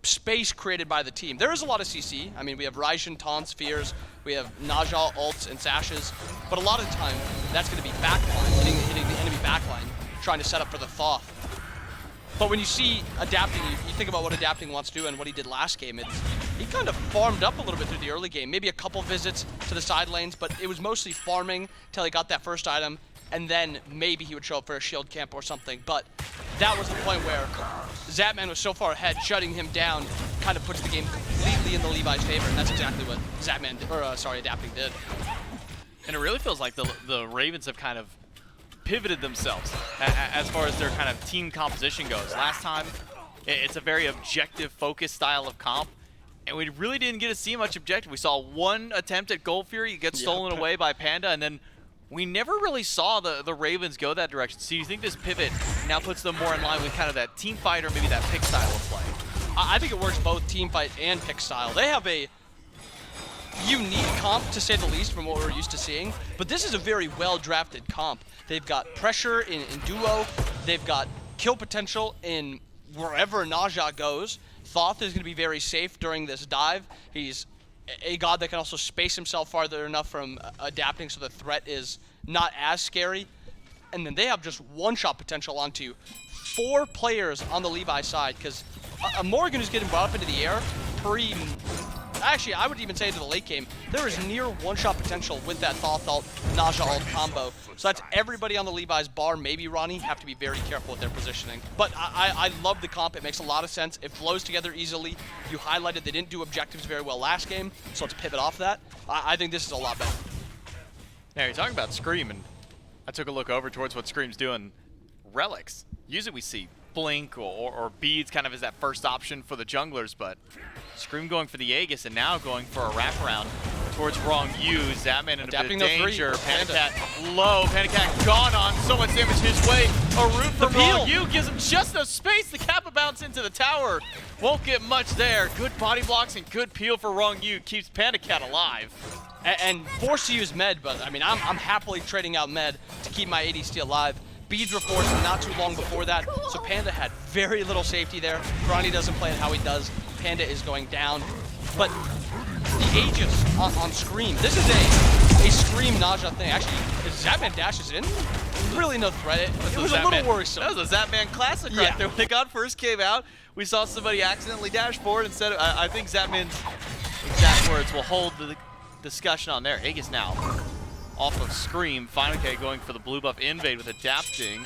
Speaker 8: space created by the team. There is a lot of CC. I mean, we have Raijin, taunts, fears, we have Naja, ults, and sashes, but a lot of the time, that's going to be backline, hitting the enemy backline, trying to set up for the Thoth. But when you see adapting, you think about what adapting wants to do and what he did last game. He kind of farmed up a little bit through the early game, maybe a couple visits to the side lanes, but it was mostly farming till he got that first item, and then maybe he would show up for a shield camp or something. But that was the point where Zapman was so far ahead, shutting him down kind of puts the game completely in the Levi's favor, and that's exactly what adapting did.
Speaker 7: And it really feels like the Ravens have kind of pivoted themselves as far as their kind of team composition goes. Last time, it's a very objective, focused style of comp, and we really didn't get to see much objective. We saw one attempt at Gold Fury get stolen away by Panda, and then we never really saw the Ravens go that direction. So you think this pivot now puts them more in line with kind of that team fight or maybe that pick style of play?
Speaker 8: I think it works both team fight and pick style. They have a unique comp, to say the least, from what we're used to seeing, but this is a very well-drafted comp. They've got pressure in duo, they've got kill potential in wherever Naja goes. Thoth is going to be very safe during this dive. He's a god that can also space himself farther enough from adapting so the threat is not as scary. And then they have just one-shot potential onto 4 players on the Levi side, because a Morgan who's getting brought up into the air actually, I would even say into the late game, there is near one-shot potential with that Thoth ult, Naja ult combo. So that's everybody on the Levi's bar, maybe Ronnie, have to be very careful with their positioning. But I love the comp. It makes a lot of sense. It flows together easily. You highlighted they didn't do objectives very well last game, so let's pivot off that. I think this is a lot better.
Speaker 7: Now, you're talking about Scream, and I took a look over towards what Scream's doing. Relics. Usually we see Blink or Beads kind of as that first option for the junglers, but Scream going for the Aegis and now going for a wraparound towards Wrong U. Zapman in a bit of danger. Panicat low. Panicat gone on. So much damage his way. A root from Wrong U gives him just enough space. The Kappa bounce into the tower. Won't get much there. Good body blocks and good peel for Wrong U. Keeps Panicat alive.
Speaker 8: And forced to use med, but I mean, I'm happily trading out med to keep my ADC alive. Beads were forced not too long before that, so Panda had very little safety there. Ronnie doesn't play it how he does. Panda is going down. But the Aegis on Scream, this is a Scream Naja thing. Actually, if Zapman dashes in, really no threat. It was a little worrisome.
Speaker 7: That was a Zapman classic right there. When the god first came out, we saw somebody accidentally dash forward instead of, I think Zapman's exact words will hold the discussion on there. Aegis now off of Scream. Final K going for the blue buff invade with adapting.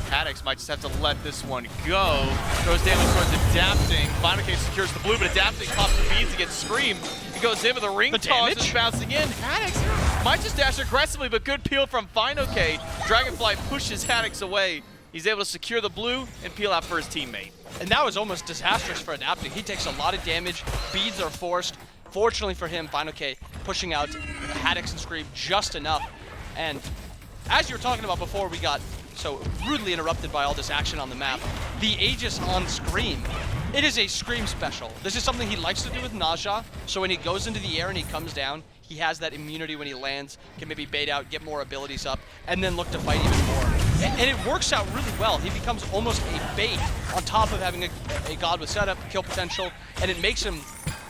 Speaker 7: Haddix might just have to let this one go. Throws damage towards adapting. Final K secures the blue, but adapting pops the beads against Scream. He goes in with a ring toss, is bouncing in. Haddix might just dash aggressively, but good peel from Final K. Dragonfly pushes Haddix away. He's able to secure the blue and peel out for his teammate.
Speaker 8: And that was almost disastrous for adapting. He takes a lot of damage. Beads are forced. Fortunately for him, Final K pushing out Haddix and Scream just enough. And as you were talking about before, we got so rudely interrupted by all this action on the map. The Aegis on Scream, it is a Scream special. This is something he likes to do with Naja, so when he goes into the air and he comes down, he has that immunity when he lands, can maybe bait out, get more abilities up, and then look to fight even more. And it works out really well. He becomes almost a bait on top of having a god with setup, kill potential, and it makes him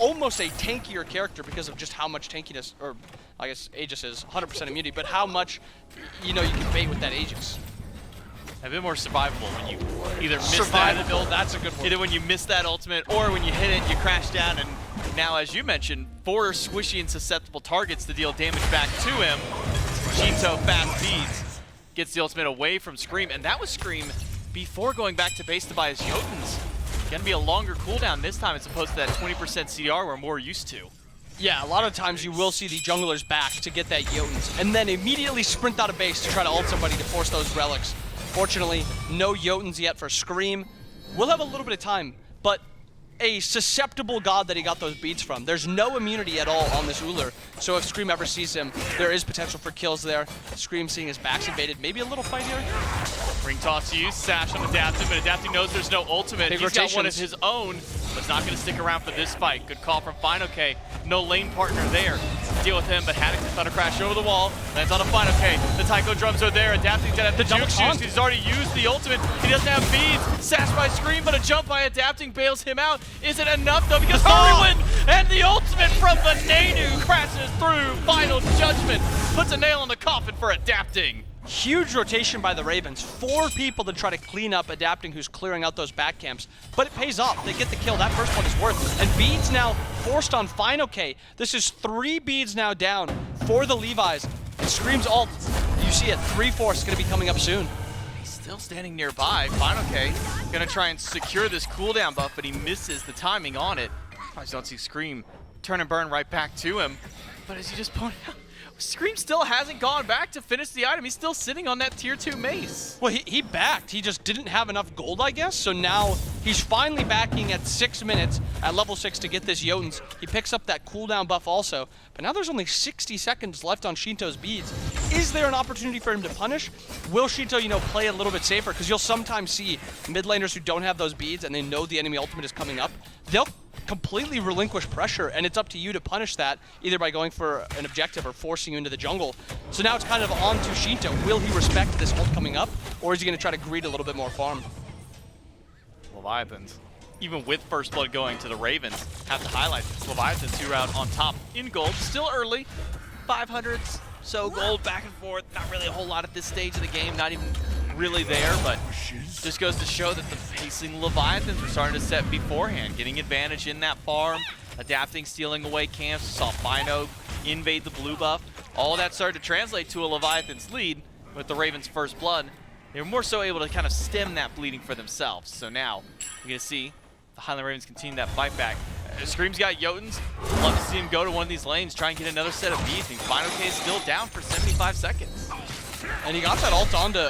Speaker 8: almost a tankier character because of just how much tankiness, or I guess Aegis is 100% immunity, but how much, you know, you can bait with that Aegis.
Speaker 7: A bit more survivable when you either miss
Speaker 8: survivable, that's a good word.
Speaker 7: Either when you miss that ultimate or when you hit it, you crash down. And now, as you mentioned, 4 squishy and susceptible targets to deal damage back to him. Chito fast beads gets the ultimate away from Scream, and that was Scream before going back to base to buy his Jotuns. Gonna be a longer cooldown this time as opposed to that 20% CDR we're more used to.
Speaker 8: Yeah, a lot of times you will see the junglers back to get that Jotuns, and then immediately sprint out of base to try to ult somebody to force those relics. Fortunately, no Jotuns yet for Scream. We'll have a little bit of time, but a susceptible god that he got those beads from. There's no immunity at all on this Ullr, so if Scream ever sees him, there is potential for kills there. Scream seeing his back's invaded, maybe a little fight here.
Speaker 7: Ring toss used, Sash on Adapting, but Adapting knows there's no ultimate. He's got one of his own. but it's not going to stick around for this fight. Good call from Final K. No lane partner there to deal with him, but Haddock and Thunder Crash over the wall. Lands on a Final K. The Taiko drums are there. Adapting's gonna have the juke shoes. He's already used the ultimate. He doesn't have beads. Sash by Scream, but a jump by Adapting bails him out. Is it enough though? Because Hurrywin and the ultimate from the Nanu crashes through. Final Judgment puts a nail in the coffin for Adapting.
Speaker 8: Huge rotation by the Ravens. 4 people to try to clean up Adapting, who's clearing out those back camps. But it pays off. They get the kill. That first one is worth. And beads now forced on Final K. This is 3 beads now down for the Levi's. And Scream's ult, you see it, 3/4 is going to be coming up soon.
Speaker 7: He's still standing nearby. Final K gonna try and secure this cooldown buff, but he misses the timing on it. I just don't see Scream turn and burn right back to him. But as you just pointed out, Scream still hasn't gone back to finish the item. He's still sitting on that tier 2 mace.
Speaker 8: Well, he backed. He just didn't have enough gold, I guess. So now he's finally backing at 6 minutes at level 6 to get this Jotuns. He picks up that cooldown buff also. But now there's only 60 seconds left on Shinto's beads. Is there an opportunity for him to punish? Will Shinto, play a little bit safer? Because you'll sometimes see mid laners who don't have those beads and they know the enemy ultimate is coming up. They'll completely relinquish pressure, and it's up to you to punish that, either by going for an objective or forcing you into the jungle. So now it's kind of on to Shinto. Will he respect this ult coming up, or is he going to try to greed a little bit more farm?
Speaker 7: Leviathans, even with first blood going to the Ravens, have to highlight this. Leviathans, who are out on top in gold, still early, 500s, so gold back and forth. Not really a whole lot at this stage of the game, not even really there, but just goes to show that the facing Leviathans were starting to set beforehand, getting advantage in that farm, Adapting, stealing away camps. Saw Fino invade the blue buff. All of that started to translate to a Leviathan's lead with the Ravens' first blood. They were more so able to kind of stem that bleeding for themselves. So now you're going to see the Highland Ravens continue that fight back. Scream's got Jotuns. Love to see him go to one of these lanes, try and get another set of beats. And Final K is still down for 75 seconds.
Speaker 8: And he got that ult onto...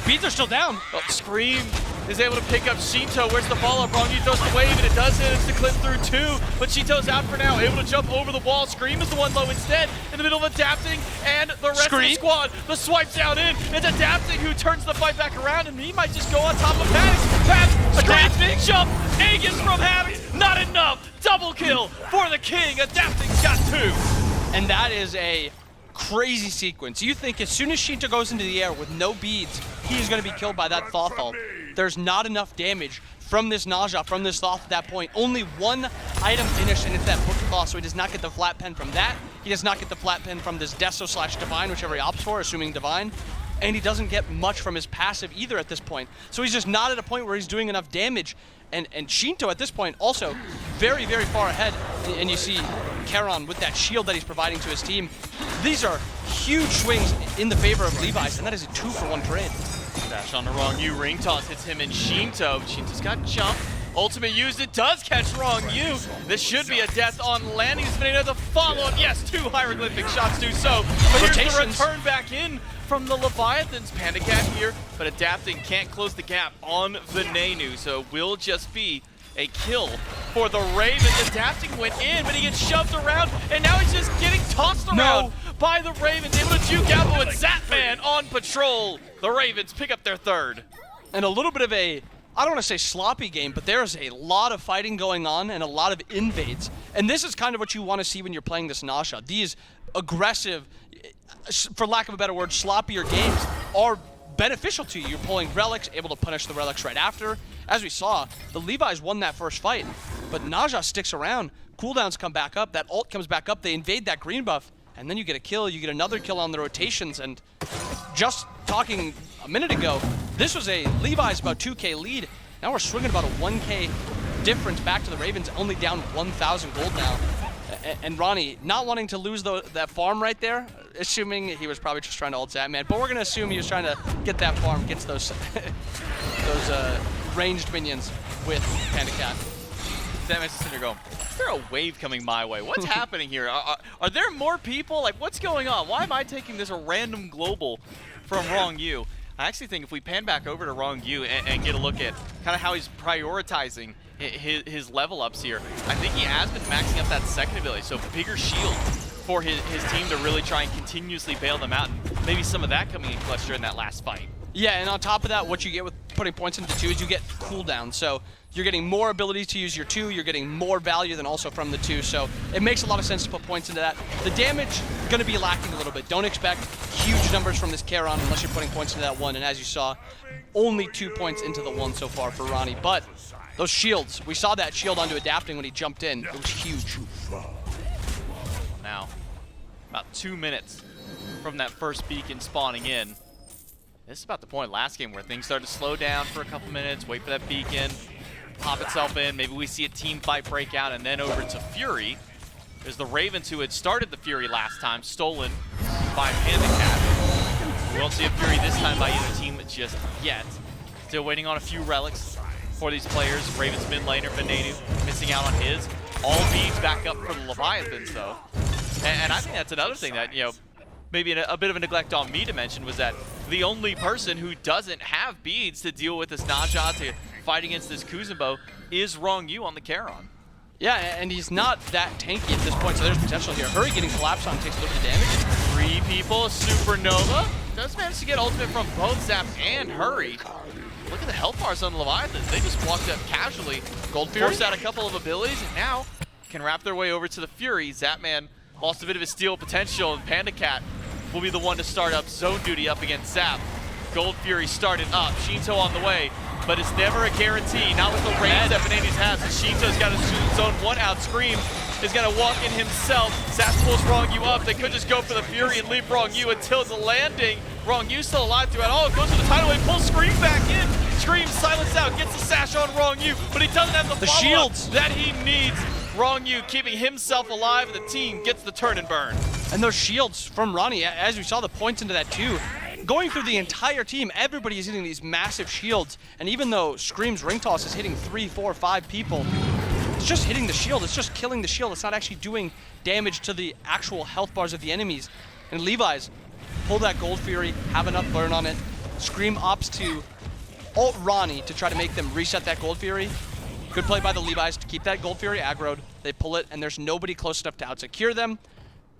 Speaker 8: Beats are still down.
Speaker 7: Oh, Scream is able to pick up Shinto. Where's the follow-up? Wrong, he throws the wave, and it does hit. It's the clip through 2, but Shinto's out for now. Able to jump over the wall. Scream is the one low instead, in the middle of Adapting, and the rest of the squad. The swipe's down in. It's Adapting who turns the fight back around, and he might just go on top of Haddock. Haddock, a great big jump. Aegis from Haddock. Not enough. Double kill for the king. Adapting's got 2.
Speaker 8: And that is a crazy sequence. You think as soon as Shinto goes into the air with no beads, he is going to be killed by that Thoth. There's not enough damage from this Naja, from this Thoth at that point. Only one item finished, and it's that Book of Thoth, so he does not get the flat pen from that. He does not get the flat pen from this Deso/Divine, whichever he opts for, assuming Divine. And he doesn't get much from his passive either at this point. So he's just not at a point where he's doing enough damage. And Shinto at this point also very, very far ahead. And you see Charon with that shield that he's providing to his team. These are huge swings in the favor of Levi's, and that is a 2-for-1 trade.
Speaker 7: Dash on the wrong U. Ring toss hits him in Shinto. Shinto's got jump. Ultimate used, it does catch wrong U. This should be a death on landing. He's been able to follow up. Yes, 2 hieroglyphic shots do so. But here's the return back in from the Leviathans. Panda Cat here, but Adapting can't close the gap on the Nanu, so it will just be a kill for the Ravens. Adapting went in, but he gets shoved around, and now he's just getting tossed around by the Ravens. Able to juke out with Zapman on patrol. The Ravens pick up their 3rd.
Speaker 8: And a little bit of a, I don't want to say sloppy game, but there's a lot of fighting going on and a lot of invades. And this is kind of what you want to see when you're playing this Nasha. These aggressive, for lack of a better word, sloppier games are beneficial to you. You're pulling relics, able to punish the relics right after. As we saw, the Levi's won that first fight, but Naja sticks around. Cooldowns come back up, that ult comes back up, they invade that green buff, and then you get a kill, you get another kill on the rotations, and just talking a minute ago, this was a Levi's about 2K lead. Now we're swinging about a 1K difference back to the Ravens, only down 1,000 gold now. And Ronnie, not wanting to lose that farm right there, assuming he was probably just trying to ult Zapman, but we're going to assume he was trying to get that farm, gets those ranged minions with Panda Cat.
Speaker 7: Zapman's just sitting there going, is there a wave coming my way? What's happening here? Are there more people? Like, what's going on? Why am I taking this a random global from Wrong U? I actually think if we pan back over to Wrong U and get a look at kind of how he's prioritizing his level ups here, I think he has been maxing up that second ability, so bigger shield for his team to really try and continuously bail them out, and maybe some of that coming in clutch during that last fight.
Speaker 8: Yeah, and on top of that, what you get with putting points into 2 is you get cooldown. So you're getting more ability to use your 2, you're getting more value than also from the 2. So it makes a lot of sense to put points into that. The damage going to be lacking a little bit. Don't expect huge numbers from this Charon unless you're putting points into that 1. And as you saw, only 2 points into the 1 so far for Ronnie. But those shields, we saw that shield onto adapting when he jumped in. It was huge.
Speaker 7: Now, about 2 minutes from that first beacon spawning in. This is about the point last game where things started to slow down for a couple minutes, wait for that beacon, pop itself in, maybe we see a team fight break out, and then over to Fury. There's the Ravens who had started the Fury last time, stolen by Pandacat. We won't see a Fury this time by either team just yet. Still waiting on a few relics for these players. Ravens mid laner, Venenu, missing out on his. All beads back up for the Leviathans, though. And I think that's another thing that, you know, maybe a bit of a neglect on me to mention was that the only person who doesn't have beads to deal with this Naja to fight against this Kuzumbo is Wrong Yu on the Charon.
Speaker 8: Yeah, and he's not that tanky at this point, so there's potential here. Hurry getting collapsed on takes a little bit of damage.
Speaker 7: 3 people, Supernova does manage to get ultimate from both Zap and Hurry. Look at the health bars on the Leviathans. They just walked up casually, forced out a couple of abilities, and now can wrap their way over to the Fury. Zapman lost a bit of his steal potential, and Pandacat will be the one to start up zone duty up against Zap. Gold Fury started up, Shinto on the way, but it's never a guarantee, not with the range that Venenus has. Shinto's got a zone 1 out, Scream is gonna walk in himself. Zap pulls Wrong Yu up, they could just go for the Fury and leave Wrong Yu until the landing. Wrong Yu still alive throughout all, goes for the tidal wave, pulls Scream back in. Scream silenced out, gets the sash on Wrong Yu, but he doesn't have the follow-up
Speaker 8: shields
Speaker 7: that he needs. Wrong Yu keeping himself alive, and the team gets the turn and burn.
Speaker 8: And those shields from Ronnie, as we saw the points into that too, going through the entire team, everybody is hitting these massive shields. And even though Scream's ring toss is hitting 3, 4, 5 people, it's just hitting the shield, it's just killing the shield. It's not actually doing damage to the actual health bars of the enemies. And Levi's pull that Gold Fury, have enough burn on it. Scream opts to ult Ronnie to try to make them reset that Gold Fury. Good play by the Levi's to keep that Gold Fury aggroed. They pull it, and there's nobody close enough to out-secure them.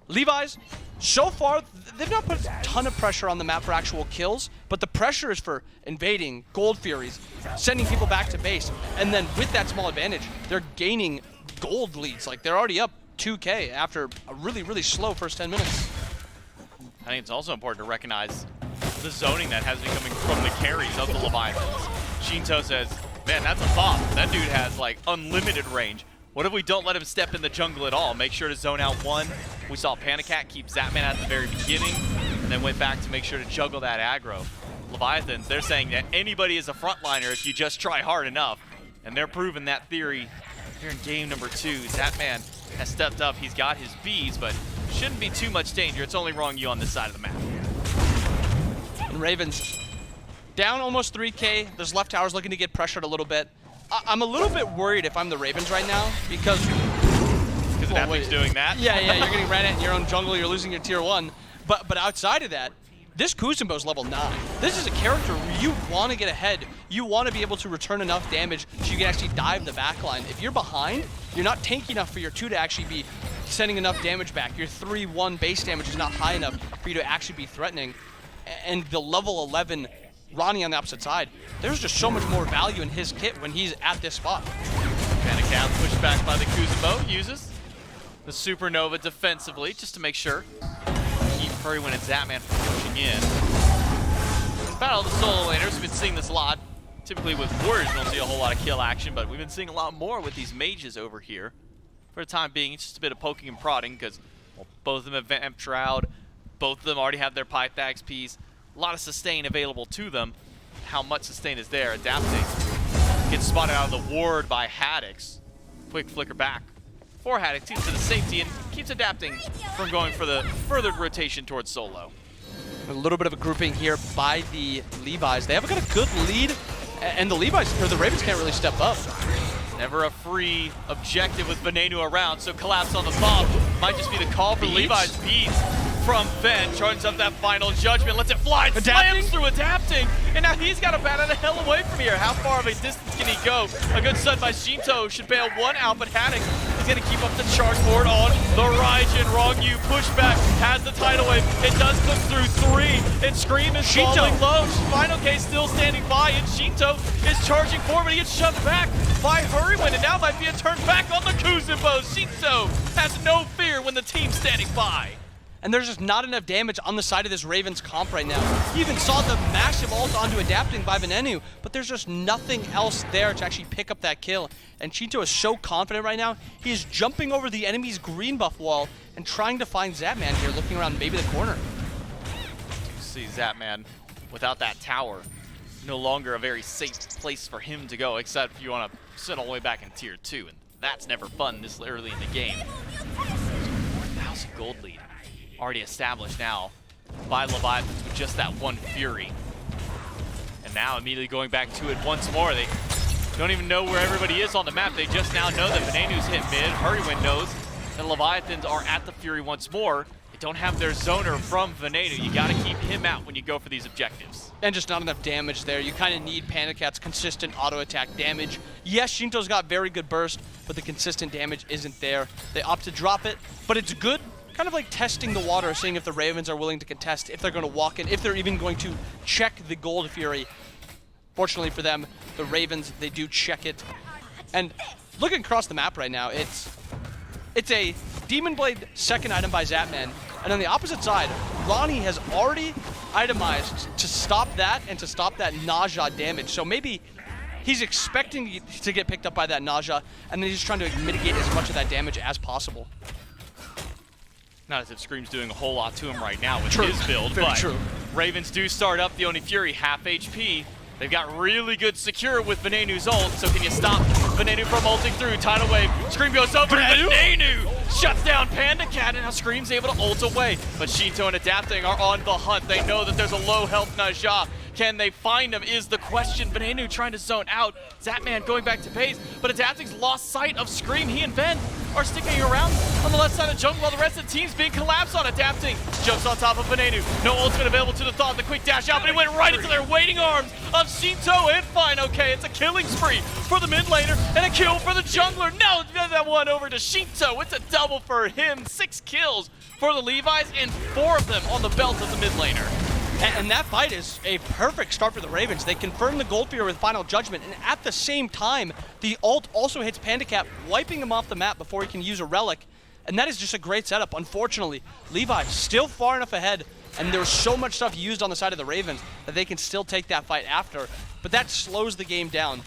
Speaker 8: Levi's, so far, they've not put a ton of pressure on the map for actual kills, but the pressure is for invading, Gold Furies, sending people back to base, and then with that small advantage, they're gaining gold leads. Like, they're already up 2K after a really, really slow first 10 minutes.
Speaker 7: I think it's also important to recognize the zoning that has been coming from the carries of the Leviathans. Shinto says, man, that's a thought. That dude has, like, unlimited range. What if we don't let him step in the jungle at all? Make sure to zone out 1. We saw Pandacat keep Zapman at the very beginning, and then went back to make sure to juggle that aggro. Leviathans, they're saying that anybody is a frontliner if you just try hard enough. And they're proving that theory here in game number 2. Zapman has stepped up. He's got his beads, but shouldn't be too much danger. It's only Wrong Yu on this side of the map.
Speaker 8: And Ravens down almost 3K. Those left towers looking to get pressured a little bit. I'm a little bit worried if I'm the Ravens right now because
Speaker 7: Adapting's doing that.
Speaker 8: Yeah, you're getting ran at in your own jungle. You're losing your tier 1. But outside of that, this Kuzumbo's level 9. This is a character where you want to get ahead. You want to be able to return enough damage so you can actually dive the backline. If you're behind, you're not tanky enough for your 2 to actually be sending enough damage back. Your 3-1 base damage is not high enough for you to actually be threatening. And the level 11 Ronnie on the opposite side, there's just so much more value in his kit when he's at this spot.
Speaker 7: Pandacat pushed back by the Kuzumbo, uses the Supernova defensively just to make sure keep Hurrywin and Zapman from pushing in. Battle of the solo laners, we've been seeing this a lot. Typically with Warriors, we don't see a whole lot of kill action, but we've been seeing a lot more with these mages over here. For the time being, it's just a bit of poking and prodding because both of them have Vamp Shroud, both of them already have their Pythax piece. A lot of sustain available to them. How much sustain is there? Adapting. Gets spotted out of the ward by Haddix. Quick flicker back for Haddix to the safety and keeps adapting from going for the further rotation towards solo.
Speaker 8: A little bit of a grouping here by the Levi's. They haven't got a good lead, and the Levi's, or the Ravens can't really step up.
Speaker 7: Never a free objective with Venenu around, so collapse on the bomb might just be the call for Levi's beads. From Ben, charges up that final judgment, lets it fly, slams through Adapting, and now he's got to bat out of hell away from here. How far of a distance can he go? A good stun by Shinto should bail 1 out, but Haddix is going to keep up the charge board on the Raijin. Wrong Yu pushback, has the tidal wave. It does clip through 3. and Scream is falling low. Final K still standing by, and Shinto is charging forward, but he gets shoved back by Hurrywin, and now might be a turn back on the Kuzenbo. Shinto has no fear when the team's standing by.
Speaker 8: And there's just not enough damage on the side of this Ravens comp right now. You even saw the massive ult onto Adapting by Venenu, but there's just nothing else there to actually pick up that kill. And Shinto is so confident right now, he is jumping over the enemy's green buff wall and trying to find Zapman here, looking around maybe the corner.
Speaker 7: You see Zapman without that tower. No longer a very safe place for him to go, except if you want to sit all the way back in tier 2, and that's never fun this early in the game. 4,000 gold lead. Already established now by Leviathans with just that one Fury. And now immediately going back to it once more. They don't even know where everybody is on the map. They just now know that Venenu's hit mid. Hurrywin knows that Leviathans are at the Fury once more. They don't have their zoner from Venenu. You gotta keep him out when you go for these objectives.
Speaker 8: And just not enough damage there. You kind of need Panda Cat's consistent auto attack damage. Yes, Shinto's got very good burst, but the consistent damage isn't there. They opt to drop it, but it's good. Kind of like testing the water, seeing if the Ravens are willing to contest, if they're going to walk in, if they're even going to check the Gold Fury. Fortunately for them, the Ravens, they do check it. And looking across the map right now, it's a Demon Blade second item by Zapman. And on the opposite side, Ronnie has already itemized to stop that and to stop that nausea damage. So maybe he's expecting to get picked up by that nausea, and then he's trying to mitigate as much of that damage as possible.
Speaker 7: Not as if Scream's doing a whole lot to him right now with his build,
Speaker 8: Very
Speaker 7: but
Speaker 8: true.
Speaker 7: Ravens do start up the Oni Fury, half HP. They've got really good secure with Venenu's ult, so can you stop Venenu from ulting through? Tidal Wave, Scream goes over, Venenu shuts down Panda Cat, and now Scream's able to ult away. But Shinto and Adapting are on the hunt. They know that there's a low health Naja. Can they find him is the question. Venenu trying to zone out. Zapman going back to base, but Adapting's lost sight of Scream. He and Ven are sticking around on the left side of the jungle while the rest of the team's being collapsed on. Adapting jumps on top of Venenu. No ultimate available to the Thought. The quick dash out, but it went right into their waiting arms of Shinto and Fine. Okay, it's a killing spree for the mid laner and a kill for the jungler. No, that one over to Shinto. It's a double for him. 6 kills for the Levi's and 4 of them on the belt of the mid laner.
Speaker 8: And that fight is a perfect start for the Ravens. They confirm the Gold Fear with Final Judgment, and at the same time, the ult also hits Panda Cat, wiping him off the map before he can use a relic. And that is just a great setup. Unfortunately, Levi still far enough ahead, and there's so much stuff used on the side of the Ravens that they can still take that fight after. But that slows the game down.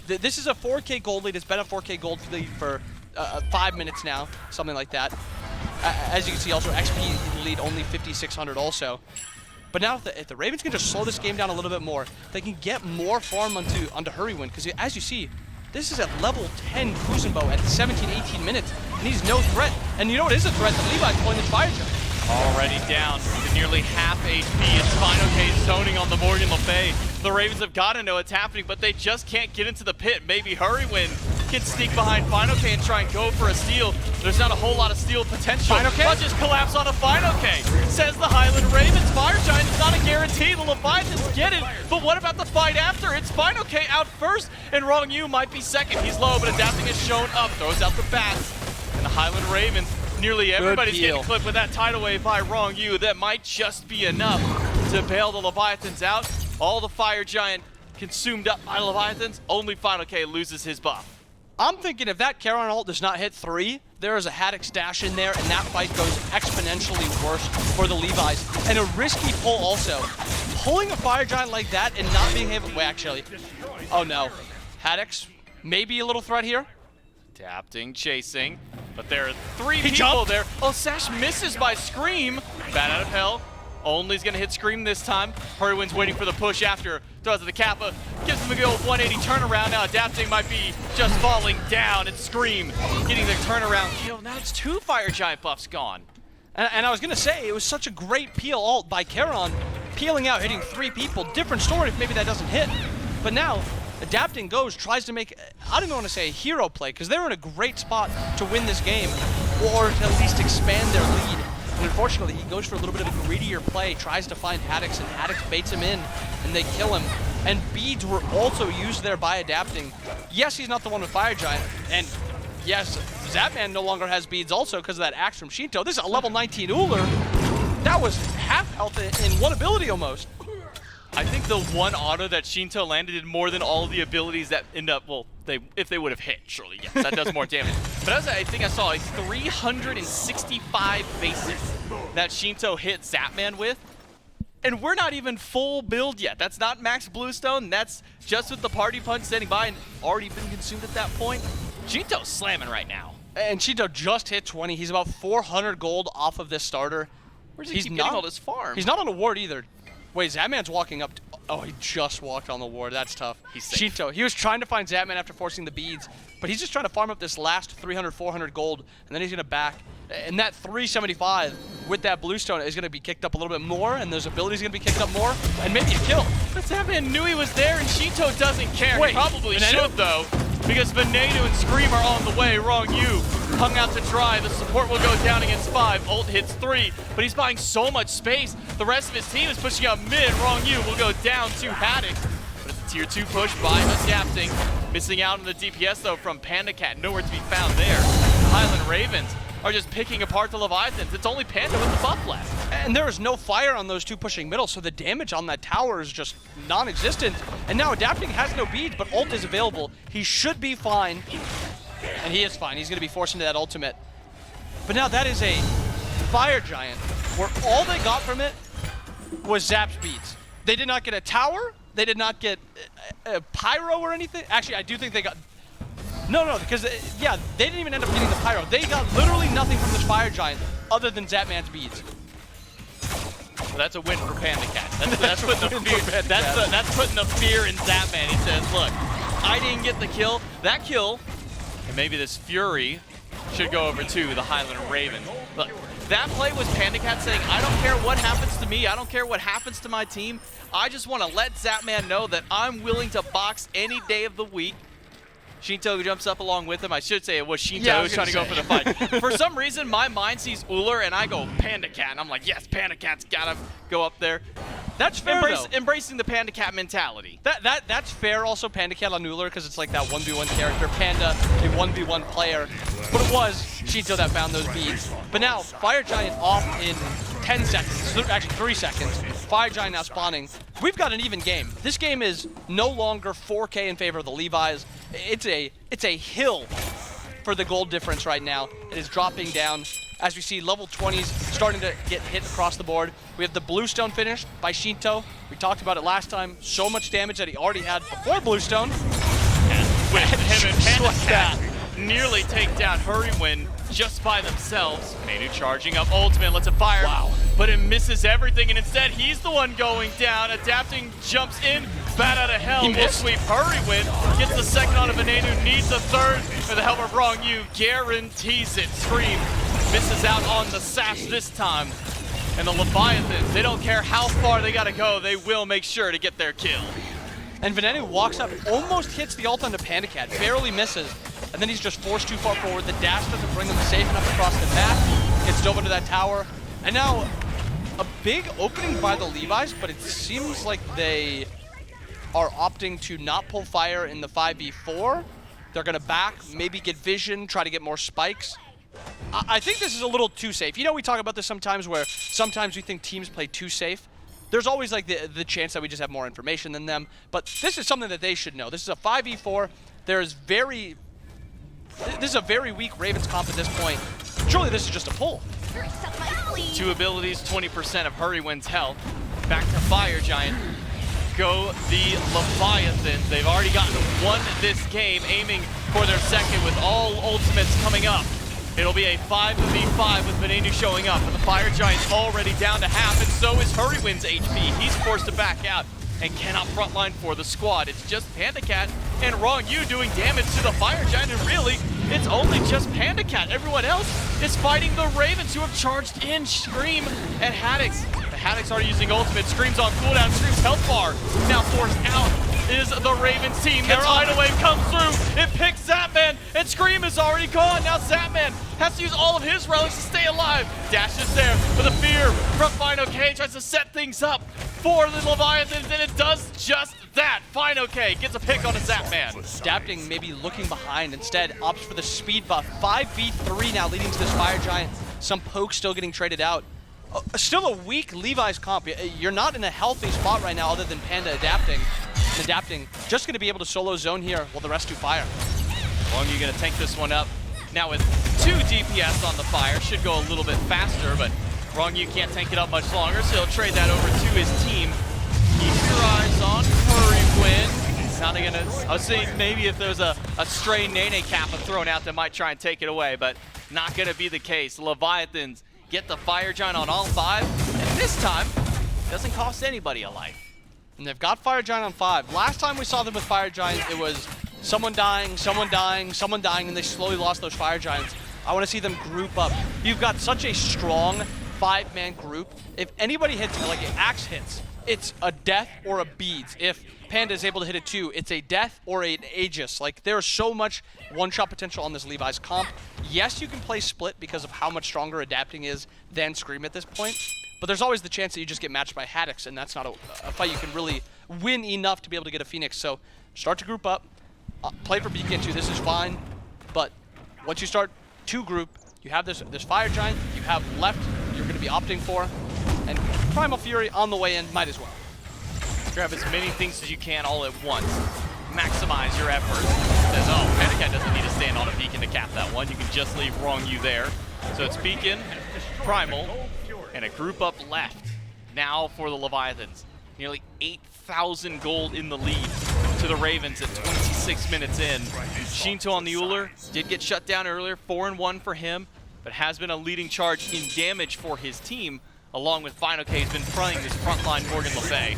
Speaker 8: This is a 4K gold lead. It's been a 4K gold lead for 5 minutes now, something like that. As you can see, also XP lead only 5,600 also. But now if the Ravens can just slow this game down a little bit more, they can get more farm onto Hurrywin. Because as you see, this is at level 10 Kuzenbo at 17, 18 minutes. And he's no threat. And you know what is a threat? The Levi's pulling the fire jump.
Speaker 7: Already down to nearly half HP. It's Final K zoning on the Morgan Le Fay. The Ravens have got to know what's happening, but they just can't get into the pit. Maybe Hurrywin can sneak behind Final K and try and go for a steal. There's not a whole lot of steal potential.
Speaker 8: Final K?
Speaker 7: But just collapse on a Final K, says the Highland Ravens. Fire Giant is not a guarantee. The Leviathans get it, but what about the fight after? It's Final K out first, and Wrong Yu might be second. He's low, but Adapting is shown up, throws out the bats. And the Highland Ravens, nearly everybody's getting clipped with that tidal wave by Wrong Yu. That might just be enough to bail the Leviathans out. All the Fire Giant consumed up by Leviathans. Only Final K loses his buff.
Speaker 8: I'm thinking if that Charon ult does not hit 3, there is a Haddock's dash in there, and that fight goes exponentially worse for the Levi's. And a risky pull also. Pulling a Fire Giant like that and not being able to... Wait, actually. Oh no. Haddock's maybe a little threat here.
Speaker 7: Adapting, chasing, but there are 3 people there. Oh, Sash misses by Scream. Bat out of hell. Only's gonna hit Scream this time. Hurrywin's waiting for the push after. Throws to the Kappa. Gives him a good old 180 turnaround. Now Adapting might be just falling down. It's Scream getting the turnaround kill. Now it's 2 Fire Giant buffs gone.
Speaker 8: And I was gonna say, it was such a great peel ult by Charon. Peeling out, hitting 3 people. Different story if maybe that doesn't hit. But now, Adapting goes, tries to make, I don't even want to say a hero play, because they're in a great spot to win this game, or to at least expand their lead. And unfortunately, he goes for a little bit of a greedier play, tries to find Haddock's, and Haddock's baits him in, and they kill him. And beads were also used there by Adapting. Yes, he's not the one with Fire Giant, and yes, Zapman no longer has beads also because of that axe from Shinto. This is a level 19 Uller. That was half health in one ability almost.
Speaker 7: I think the one auto that Shinto landed did more than all the abilities that end up, well, if they would have hit, surely, yes, that does more damage. But I think I saw a 365 basic that Shinto hit Zapman with, and we're not even full build yet. That's not max Bluestone, that's just with the party punch standing by and already been consumed at that point. Shinto's slamming right now.
Speaker 8: And Shinto just hit 20. He's about 400 gold off of this starter.
Speaker 7: Where's he keep getting all this farm?
Speaker 8: He's not on a ward either. Wait, Zapman's walking up. Oh, he just walked on the ward. That's tough.
Speaker 7: He's safe.
Speaker 8: Shinto, he was trying to find Zapman after forcing the beads, but he's just trying to farm up this last 300, 400 gold, and then he's going to back. And that 375 with that Bluestone is going to be kicked up a little bit more, and those abilities are going to be kicked up more, and maybe a kill.
Speaker 7: But Zapman knew he was there, and Shinto doesn't care.
Speaker 8: Wait,
Speaker 7: he probably
Speaker 8: Veneno?
Speaker 7: should, though, because Veneno and Scream are on the way. Wrong you. Hung out to dry. The support will go down against 5. Ult hits 3, but he's buying so much space. The rest of his team is pushing up mid. Wrong you will go down to Haddock. But it's a tier 2 push by Adapting. Missing out on the DPS, though, from Panda Cat. Nowhere to be found there. The Highland Ravens are just picking apart the Leviathans. It's only Panda with the buff left.
Speaker 8: And there is no fire on those two pushing middle, so the damage on that tower is just non-existent. And now Adapting has no beads, but ult is available. He should be fine. And he is fine. He's going to be forced into that ultimate. But now that is a Fire Giant, where all they got from it was Zap's beads. They did not get a tower. They did not get a pyro or anything. Actually, I do think they got... No, because, yeah, they didn't even end up getting the pyro. They got literally nothing from this Fire Giant other than Zapman's beads.
Speaker 7: Well, that's a win for Panda Cat. That's putting the fear. That's putting the fear in Zapman. He says, "Look, I didn't get the kill. That kill, and maybe this fury should go over to the Highland Ravens." Look, that play was Panda Cat saying, "I don't care what happens to me. I don't care what happens to my team. I just want to let Zapman know that I'm willing to box any day of the week." Shinto jumps up along with him. I should say it was Shinto who was trying to go for the fight. For some reason, my mind sees Uller, and I go Panda Cat, and I'm like, yes, Panda Cat's gotta go up there.
Speaker 8: That's fair, though.
Speaker 7: Embracing the Panda Cat mentality.
Speaker 8: That's fair also, Panda Cat on Uller, because it's like that 1v1 character. Panda, a 1v1 player. But it was Shinto that found those beads. But now, Fire Giant off in 10 seconds. Actually, 3 seconds. Fire Giant now spawning. We've got an even game. This game is no longer 4K in favor of the Levi's. It's a hill for the gold difference right now. It is dropping down. As we see, level 20s starting to get hit across the board. We have the Bluestone finished by Shinto. We talked about it last time. So much damage that he already had before Bluestone.
Speaker 7: And with him and Panda Cat nearly take down Hurrywin just by themselves. Manu charging up ultimate, lets it fire. Wow. But it misses everything, and instead he's the one going down. Adapting jumps in, bat out of hell.
Speaker 8: He
Speaker 7: Will
Speaker 8: missed.
Speaker 7: sweep Hurrywin, gets the second on a Venenu, needs a third. For the help of Wrong You, guarantees it. Scream misses out on the sash this time. And the Leviathans, they don't care how far they gotta go, they will make sure to get their kill.
Speaker 8: And Venenu walks up, almost hits the ult onto Panda Cat, barely misses. And then he's just forced too far forward. The dash doesn't bring him safe enough across the map. Gets dove into that tower. And now, a big opening by the Levi's, but it seems like they are opting to not pull fire in the 5v4. They're gonna back, maybe get vision, try to get more spikes. I think this is a little too safe. You know, we talk about this sometimes where sometimes we think teams play too safe. There's always like the chance that we just have more information than them, but this is something that they should know. This is a 5v4. This is a very weak Ravens comp at this point. Surely this is just a pull.
Speaker 7: 2 abilities, 20% of Hurrywin's health. Back to Fire Giant. Go the Leviathans. They've already gotten 1 this game, aiming for their second with all ultimates coming up. It'll be a 5v5 with Venenu showing up, but the Fire Giant's already down to half, and so is Hurrywin's HP. He's forced to back out and cannot frontline for the squad. It's just Panda Cat and Wrong You doing damage to the Fire Giant, and really, it's only just Panda Cat. Everyone else is fighting the Ravens, who have charged in Scream and Haddocks. The Haddocks are using ultimate. Scream's on cooldown. Scream's health bar now forced out is the Ravens team. Their tidal wave comes through. It picks Zapman, and Scream is already gone. Now Zapman has to use all of his relics to stay alive. Dash is there for the fear from Fine OK. Tries to set things up for the Leviathans, and it does just that. Fine OK gets a pick on a Zapman.
Speaker 8: Adapting, maybe looking behind. Instead, opts for the speed buff. 5v3 now leading to this Fire Giant. Some pokes still getting traded out. still a weak Levi's comp. You're not in a healthy spot right now other than Panda adapting. Just going to be able to solo zone here while the rest do fire.
Speaker 7: Wrongyu going to tank this one up. Now with 2 DPS on the fire, should go a little bit faster, but Wrongyu can't tank it up much longer, so he'll trade that over to his team. Keep your eyes on Hurrywin. He's not going to, I was saying maybe if there's a stray Nene Kappa thrown out that might try and take it away, but not going to be the case. Leviathans get the Fire Giant on all 5, and this time, doesn't cost anybody a life.
Speaker 8: And they've got Fire Giant on 5. Last time we saw them with Fire Giant, it was someone dying, someone dying, someone dying, and they slowly lost those Fire Giants. I want to see them group up. You've got such a strong 5-man group. If anybody hits, like an Axe hits, it's a death or a beads. If Panda is able to hit it too, it's a death or an Aegis. Like, there's so much one-shot potential on this Levi's comp. Yes, you can play split because of how much stronger adapting is than Scream at this point, but there's always the chance that you just get matched by Haddix, and that's not a fight you can really win enough to be able to get a Phoenix. So start to group up, play for Beacon too, this is fine, but once you start to group, you have this Fire Giant, you have left, you're going to be opting for, and Primal Fury on the way in, might as well.
Speaker 7: Grab as many things as you can all at once. Maximize your effort. Says, oh, Panicat doesn't need to stand on a beacon to cap that one. You can just leave Wrongyu there. So it's Beacon, Primal, and a group up left. Now for the Leviathans. Nearly 8,000 gold in the lead to the Ravens at 26 minutes in. Shinto on the Uller did get shut down earlier, 4-1 for him, but has been a leading charge in damage for his team, along with Final K, who's been playing this frontline Morgan Le Fay.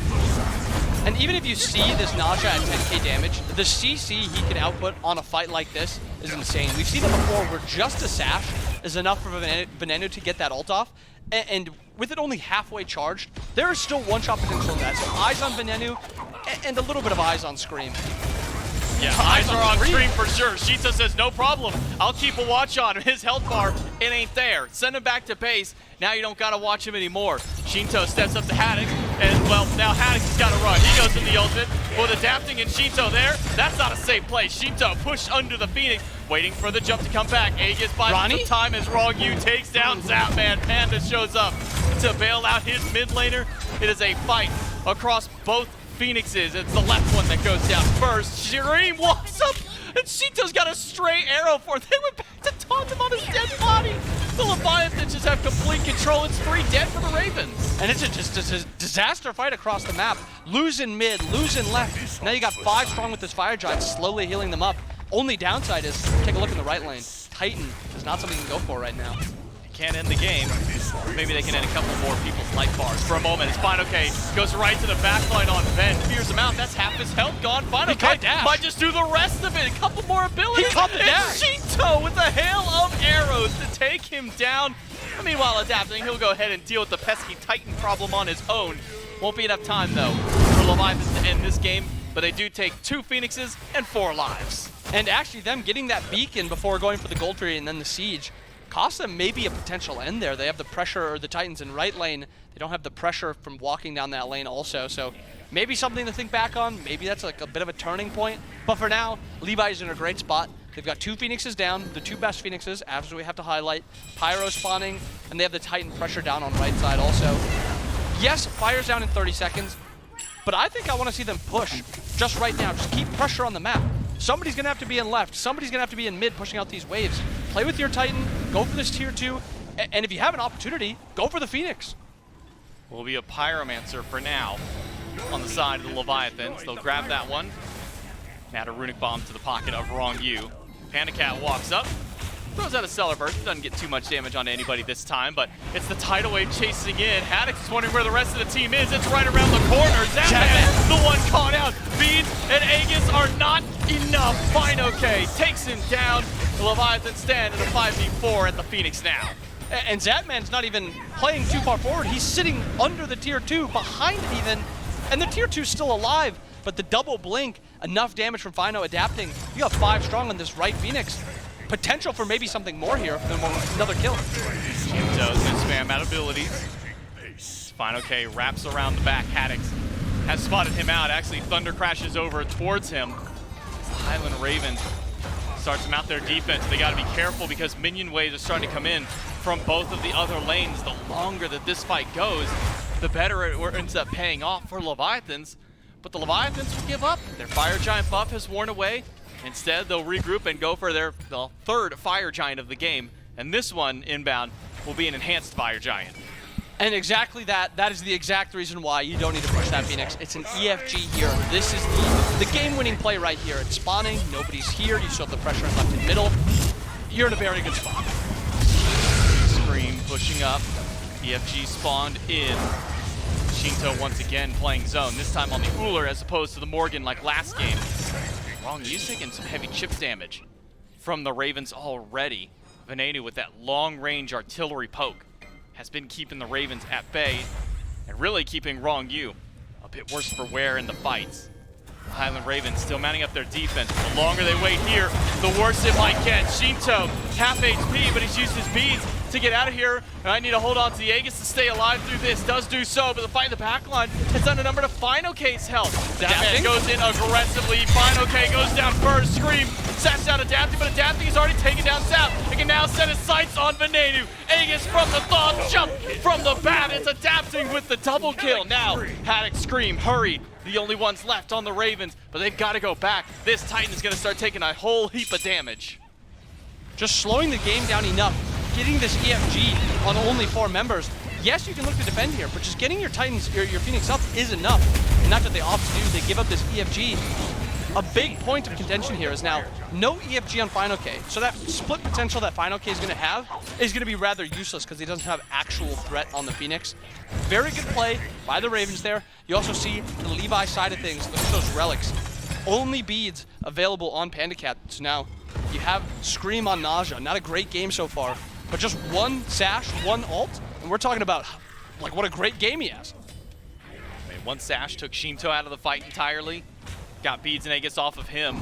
Speaker 8: And even if you see this Naja at 10k damage, the CC he can output on a fight like this is insane. We've seen it before where just a sash is enough for Veneno to get that ult off, and with it only halfway charged, there is still one-shot potential in that. So eyes on Veneno, and a little bit of eyes on Scream.
Speaker 7: Yeah, eyes are on Scream for sure. Shita says, no problem. I'll keep a watch on him. His health bar, it ain't there. Send him back to base. Now you don't got to watch him anymore. Shinto steps up to Haddix, and, well, now Haddix has got to run. He goes in the ultimate. With adapting and Shinto there, that's not a safe play. Shinto pushed under the Phoenix, waiting for the jump to come back. Aegis buys some time as Wrongyu takes down Zapman. Panda shows up to bail out his mid laner. It is a fight across both Phoenixes. It's the left one that goes down first. Shireen walks up, and Shinto's got a stray arrow for it. They went back to taunt him on his dead body. The Leviathans just have complete control. It's 3 dead for the Ravens.
Speaker 8: And it's just a disaster fight across the map. Losing mid, losing left. Now you got 5 strong with this Fire Giant, slowly healing them up. Only downside is, take a look in the right lane. Titan is not something you can go for right now.
Speaker 7: Can't end the game. Maybe they can end a couple more people's life bars for a moment. It's Final K goes right to the backline on Ven. Fears him out. That's half his health gone. Final K might just do the rest of it. A couple more abilities.
Speaker 8: He caught the dash.
Speaker 7: Shinto with a hail of arrows to take him down. And meanwhile, adapting, he'll go ahead and deal with the pesky Titan problem on his own. Won't be enough time, though, for Leviathans to end this game. But they do take 2 Phoenixes and 4 lives.
Speaker 8: And actually, them getting that beacon before going for the gold tree and then the siege cost them maybe a potential end there. They have the pressure, or the Titans in right lane. They don't have the pressure from walking down that lane also. So maybe something to think back on. Maybe that's like a bit of a turning point. But for now, Levi's in a great spot. They've got 2 Phoenixes down, the 2 best Phoenixes, as we have to highlight. Pyro spawning, and they have the Titan pressure down on right side also. Yes, Fire's down in 30 seconds, but I think I want to see them push just right now. Just keep pressure on the map. Somebody's going to have to be in left. Somebody's going to have to be in mid pushing out these waves. Play with your Titan. Go for this tier 2. And if you have an opportunity, go for the Phoenix.
Speaker 7: Will be a Pyromancer for now on the side of the Leviathans. They'll grab that one. Add a Runic Bomb to the pocket of Wrongyu. Pandacat walks up. Throws out a Stellar Burst. Doesn't get too much damage on anybody this time, but it's the Tidal Wave chasing in. Haddix is wondering where the rest of the team is. It's right around the corner. Zapman, the one caught out. Beans and Aegis are not enough. Fine, okay. Takes him down. The Leviathan stand in a 5v4 at the Phoenix now.
Speaker 8: And Zapman's not even playing too far forward. He's sitting under the tier 2, behind it even. And the tier 2's still alive, but the double blink, enough damage from Fino adapting. You have 5 strong on this right Phoenix. Potential for maybe something more here, another kill.
Speaker 7: Shinto's gonna spam out abilities. Final K wraps around the back. Haddix has spotted him out. Actually, Thunder crashes over towards him. The Highland Ravens starts to mount their defense. They got to be careful because minion waves are starting to come in from both of the other lanes. The longer that this fight goes, the better it ends up paying off for Leviathans. But the Leviathans will give up. Their Fire Giant buff has worn away. Instead, they'll regroup and go for the third Fire Giant of the game. And this one, inbound, will be an enhanced Fire Giant.
Speaker 8: And exactly that is the exact reason why you don't need to push that Phoenix. It's an EFG here. This is the game-winning play right here. It's spawning, nobody's here, you still have the pressure left in middle. You're in a very good spot.
Speaker 7: Scream pushing up. EFG spawned in. Shinto once again playing zone, this time on the Uller as opposed to the Morgan like last game. Wrong, he's taking some heavy chip damage from the Ravens already. Venenu with that long-range artillery poke has been keeping the Ravens at bay and really keeping Wrong U a bit worse for wear in the fights. The Highland Ravens still mounting up their defense. The longer they wait here, the worse it might get. Shinto, half HP, but he's used his beads to get out of here. And I need to hold on to the Aegis to stay alive through this. Does do so, but the fight in the back line has done a number to Final K's health. Zapman goes in aggressively. Final K goes down first. Scream sats down Adapting, but Adapting has already taken down Zap. He can now set his sights on Venenu. Aegis from the Thought, jump from the bat. It's Adapting with the double kill. Now, Haddock, Scream, Hurry. The only ones left on the Ravens, but they've got to go back. This Titan is going to start taking a whole heap of damage.
Speaker 8: Just slowing the game down enough, getting this EFG on only 4 members. Yes, you can look to defend here, but just getting your Titans, your Phoenix up is enough. And that's what they opt to do. They give up this EFG. A big point of contention here is now no EFG on Final K. So that split potential that Final K is going to have is going to be rather useless because he doesn't have actual threat on the Phoenix. Very good play by the Ravens there. You also see the Levi side of things. Look at those relics. Only beads available on Panda Cat. So now you have Scream on Nausea. Not a great game so far, but just one sash, one ult, and we're talking about like what a great game he has.
Speaker 7: I mean, one sash took Shinto out of the fight entirely. Got beads and Aegis off of him.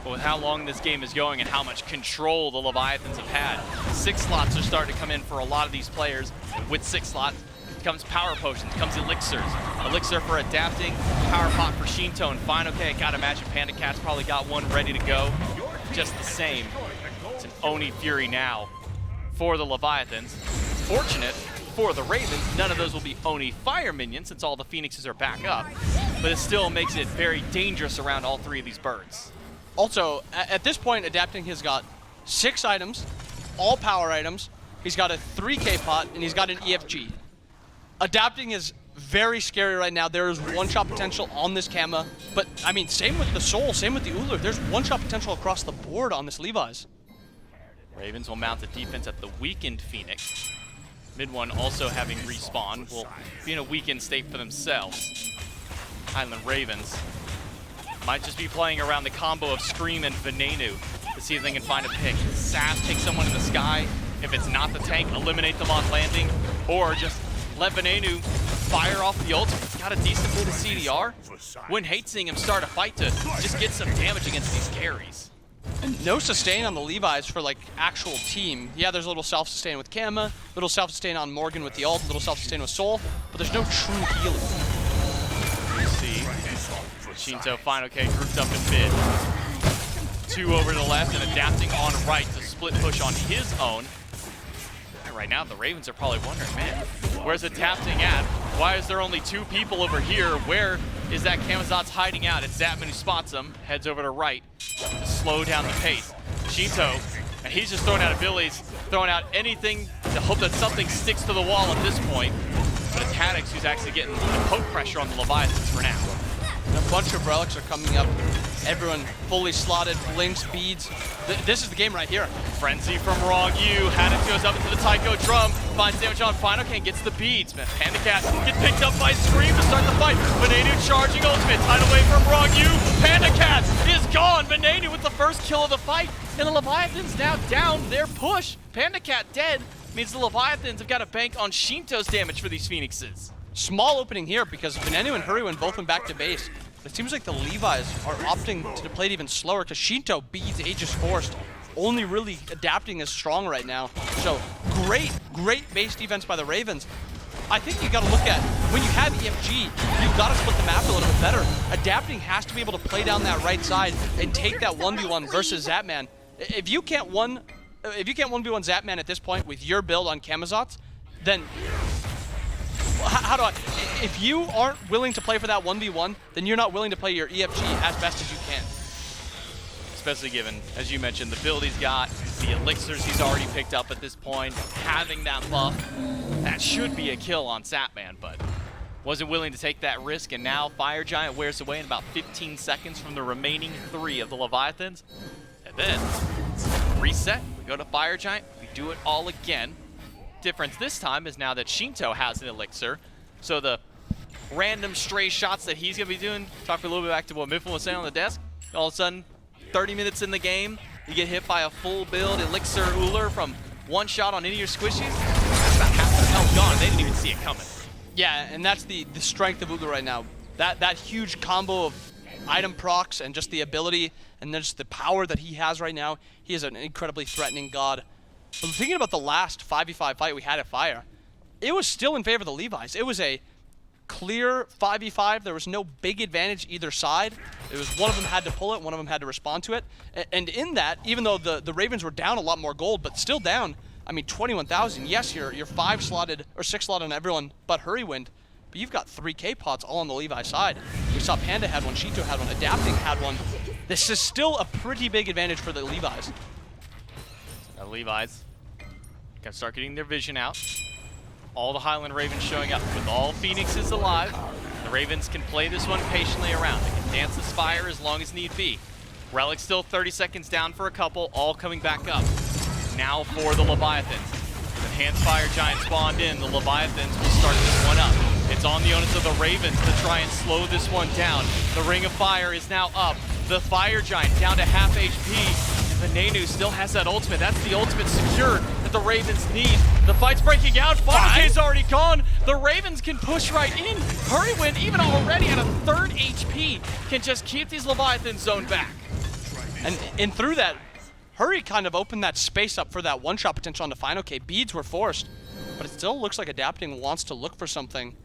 Speaker 7: But with how long this game is going and how much control the Leviathans have had, 6 slots are starting to come in for a lot of these players. And with 6 slots comes power potions, comes elixirs. Elixir for Adapting, power pot for Shinto, and Final K. I gotta imagine Panda Cat's probably got one ready to go. Just the same. It's an Oni Fury now for the Leviathans. Fortunate for the Ravens, none of those will be Oni Fire minions since all the Phoenixes are back up. But it still makes it very dangerous around all 3 of these birds.
Speaker 8: Also, at this point, Adapting has got 6 items, all power items. He's got a 3K pot, and he's got an EFG. Adapting is very scary right now. There is one-shot potential on this Kama, but I mean, same with the Soul, same with the Uller. There's one-shot potential across the board on this Levi's.
Speaker 7: Ravens will mount the defense at the weakened Phoenix. Mid one also having respawn will be in a weakened state for themselves. Highland Ravens might just be playing around the combo of Scream and Venenu to see if they can find a pick. Sass take someone in the sky. If it's not the tank, eliminate them on landing, or just let Venenu fire off the ult. He's got a decent bit of CDR. Wouldn't hate seeing him start a fight to just get some damage against these carries.
Speaker 8: And no sustain on the Levi's for like actual team. Yeah, there's a little self-sustain with Kama, little self-sustain on Morgan with the ult, little self-sustain with Soul, but there's no true healing.
Speaker 7: You see Shinto Final K grouped up in mid. 2 over to the left and Adapting on right to split push on his own. And right now the Ravens are probably wondering, man, where's Adapting at? Why is there only 2 people over here? Where is that Camazot's hiding out? It's Zapman who spots him, heads over to right to slow down the pace. Shinto, and he's just throwing out abilities, throwing out anything to hope that something sticks to the wall at this point. But it's Haddix who's actually getting the poke pressure on the Leviathans for now.
Speaker 8: And a bunch of relics are coming up. Everyone fully slotted, blinks, beads. This is the game right here.
Speaker 7: Frenzy from Wrong U. Haddix goes up into the Taiko drum, finds damage on Final K and gets the beads. Man, Panda Cat gets picked up by Scream to start the fight. Venenu charging ultimate, tied away from Wrong U. Panda Cat is gone. Venenu with the first kill of the fight. And the Leviathans now down their push. Panda Cat dead means the Leviathans have got to bank on Shinto's damage for these Phoenixes.
Speaker 8: Small opening here because Venenu and Hurrywin both went back to base. But it seems like the Levi's are opting to play it even slower because Shinto beats Aegis Forced. Only really Adapting is strong right now. So great base defense by the Ravens. I think you got to look at, when you have EFG, you've got to split the map a little bit better. Adapting has to be able to play down that right side and take that 1v1 versus Zapman. If you can't 1v1 Zapman at this point with your build on Camazotz, then how do I, if you aren't willing to play for that 1v1, then you're not willing to play your EFG as best as you can.
Speaker 7: Especially given, as you mentioned, the build he's got, the elixirs he's already picked up at this point, having that buff, that should be a kill on Zapman, but wasn't willing to take that risk, and now Fire Giant wears away in about 15 seconds from the remaining 3 of the Leviathans. And then, reset, we go to Fire Giant, we do it all again. Difference this time is now that Shinto has an elixir, so the random stray shots that he's going to be doing, talk a little bit back to what Mifflin was saying on the desk, all of a sudden, 30 minutes in the game, you get hit by a full build elixir Uller from one shot on any of your squishies. That's about half their health gone. They didn't even see it coming.
Speaker 8: Yeah, and that's the strength of Uller right now. That huge combo of item procs and just the ability and just the power that he has right now, he is an incredibly threatening god. But thinking about the last 5v5 fight we had at Fire, it was still in favor of the Levi's. It was a clear 5v5. There was no big advantage either side. It was one of them had to pull it, one of them had to respond to it. And in that, even though the Ravens were down a lot more gold, but still down, I mean, 21,000. Yes, you're 5-slotted or 6-slotted on everyone but Hurrywin, but you've got 3K pots all on the Levi side. We saw Panda had one, Shinto had one, Adapting had one. This is still a pretty big advantage for the Levi's.
Speaker 7: The Levi's gotta start getting their vision out. All the Highland Ravens showing up with all Phoenixes alive. The Ravens can play this one patiently around. They can dance this fire as long as need be. Relic still 30 seconds down for a couple, all coming back up. Now for the Leviathans. Enhanced Fire Giant spawned in. The Leviathans will start this one up. It's on the onus of the Ravens to try and slow this one down. The Ring of Fire is now up. The Fire Giant down to half HP. The Nanu still has that ultimate. That's the ultimate secured that the Ravens need. The fight's breaking out. Finek's already gone. The Ravens can push right in. Hurrywin, even already at a 3rd HP, can just keep these Leviathans zoned back.
Speaker 8: And through that, Hurry kind of opened that space up for that one-shot potential on the final K. Beads were forced, but it still looks like Adapting wants to look for something.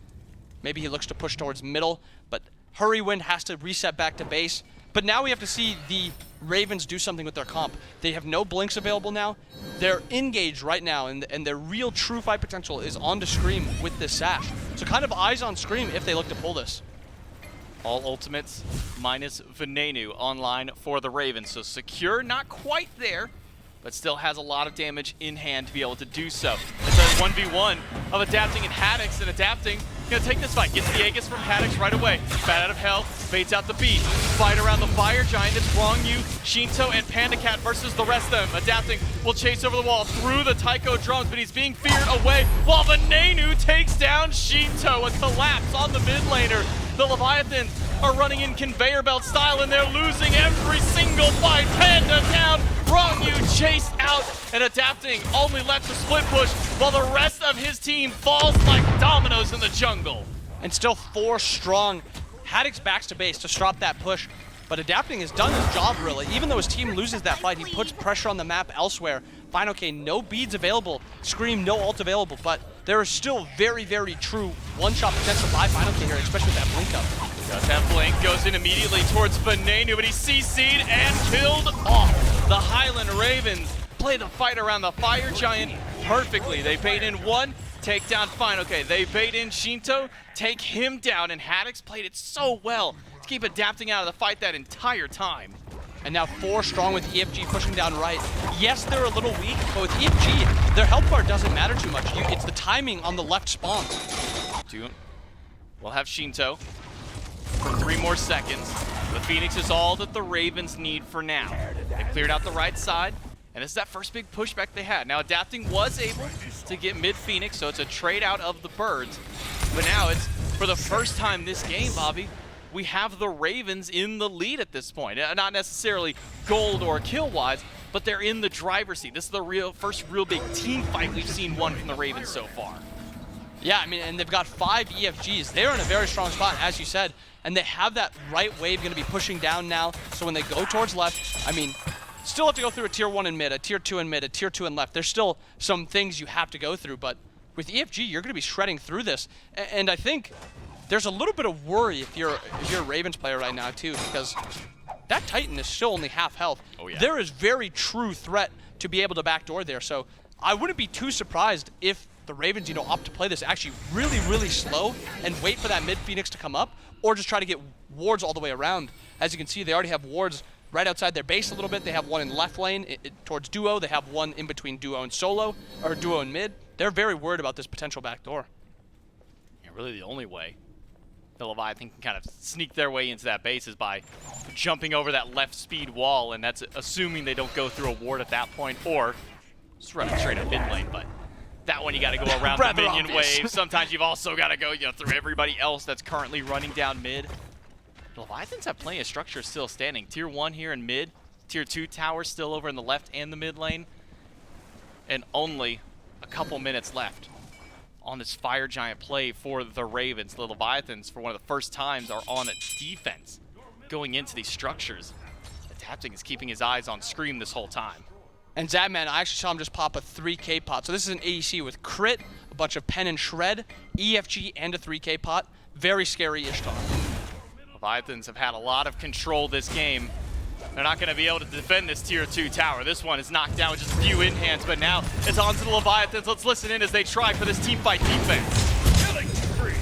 Speaker 8: Maybe he looks to push towards middle, but Hurrywin has to reset back to base. But now we have to see the Ravens do something with their comp. They have no blinks available now. They're engaged right now, and their real true fight potential is on to Scream with this Sash. So kind of eyes on Scream if they look to pull this.
Speaker 7: All ultimates minus Venenu online for the Ravens. So secure, not quite there, but still has a lot of damage in hand to be able to do so. It's a 1v1 of Adapting and Haddix, and Adapting gonna take this fight. Gets the Aegis from Haddix right away. Bat out of hell, baits out the beat. Fight around the Fire Giant. It's Rongyu, Shinto, and Panda Cat versus the rest of them. Adapting will chase over the wall through the Taiko drums, but he's being feared away while the Nanu takes down Shinto. A collapse on the mid laner. The Leviathans are running in conveyor belt style, and they're losing every single fight. Panda down, Rongyu chased out, and Adapting only lets the split push while the rest of his team falls like dominoes in the jungle.
Speaker 8: And still 4 strong. Haddix backs to base to stop that push, but Adapting has done his job really. Even though his team loses that fight, he puts pressure on the map elsewhere. Final K, no beads available. Scream, no ult available, but there is still very, very true one-shot potential by Final K here, especially with that blink up.
Speaker 7: Does have blink, goes in immediately towards Venenu, but he's CC'd and killed off. The Highland Ravens play the fight around the Fire Giant perfectly. They bait in one, take down Final K. They bait in Shinto, take him down, and Haddix played it so well to keep Adapting out of the fight that entire time.
Speaker 8: And now 4 strong with EFG pushing down right. Yes, they're a little weak, but with EFG, their health bar doesn't matter too much. It's the timing on the left spawns.
Speaker 7: We'll have Shinto for 3 more seconds. The Phoenix is all that the Ravens need for now. They cleared out the right side, and this is that first big pushback they had. Now Adapting was able to get mid Phoenix, so it's a trade out of the birds. But now it's, for the first time this game, Bobby, we have the Ravens in the lead at this point. Not necessarily gold or kill-wise, but they're in the driver's seat. This is the first real big team fight we've seen one from the Ravens so far.
Speaker 8: Yeah, I mean, and they've got 5 EFGs. They're in a very strong spot, as you said, and they have that right wave going to be pushing down now. So when they go towards left, I mean, still have to go through a tier 1 in mid, a tier 2 in mid, a tier 2 in left. There's still some things you have to go through, but with EFG, you're going to be shredding through this. And I think there's a little bit of worry if you're a Ravens player right now too, because that Titan is still only half health.
Speaker 7: Oh, yeah.
Speaker 8: There is very true threat to be able to backdoor there. So I wouldn't be too surprised if the Ravens, opt to play this actually really, really slow and wait for that mid Phoenix to come up, or just try to get wards all the way around. As you can see, they already have wards right outside their base a little bit. They have one in left lane towards duo. They have one in between duo and solo, or duo and mid. They're very worried about this potential backdoor.
Speaker 7: Yeah, really the only way the Leviathan can kind of sneak their way into that base is by jumping over that left speed wall, and that's assuming they don't go through a ward at that point, or just running straight up mid lane. But that one you got to go around the minion wave. Sometimes you've also got to go through everybody else that's currently running down mid. The Leviathans have plenty of structures still standing. Tier 1 here in mid, Tier 2 tower still over in the left and the mid lane, and only a couple minutes left on this Fire Giant play for the Ravens. The Leviathans, for one of the first times, are on defense going into these structures. Adapting is keeping his eyes on Scream this whole time.
Speaker 8: And Zapman, I actually saw him just pop a 3K pot. So this is an ADC with crit, a bunch of pen and shred, EFG, and a 3K pot. Very scary Ishtar.
Speaker 7: Leviathans have had a lot of control this game. They're not going to be able to defend this Tier 2 tower. This one is knocked down with just a few in-hands, but now it's on to the Leviathans. Let's listen in as they try for this team fight defense. Killing spree.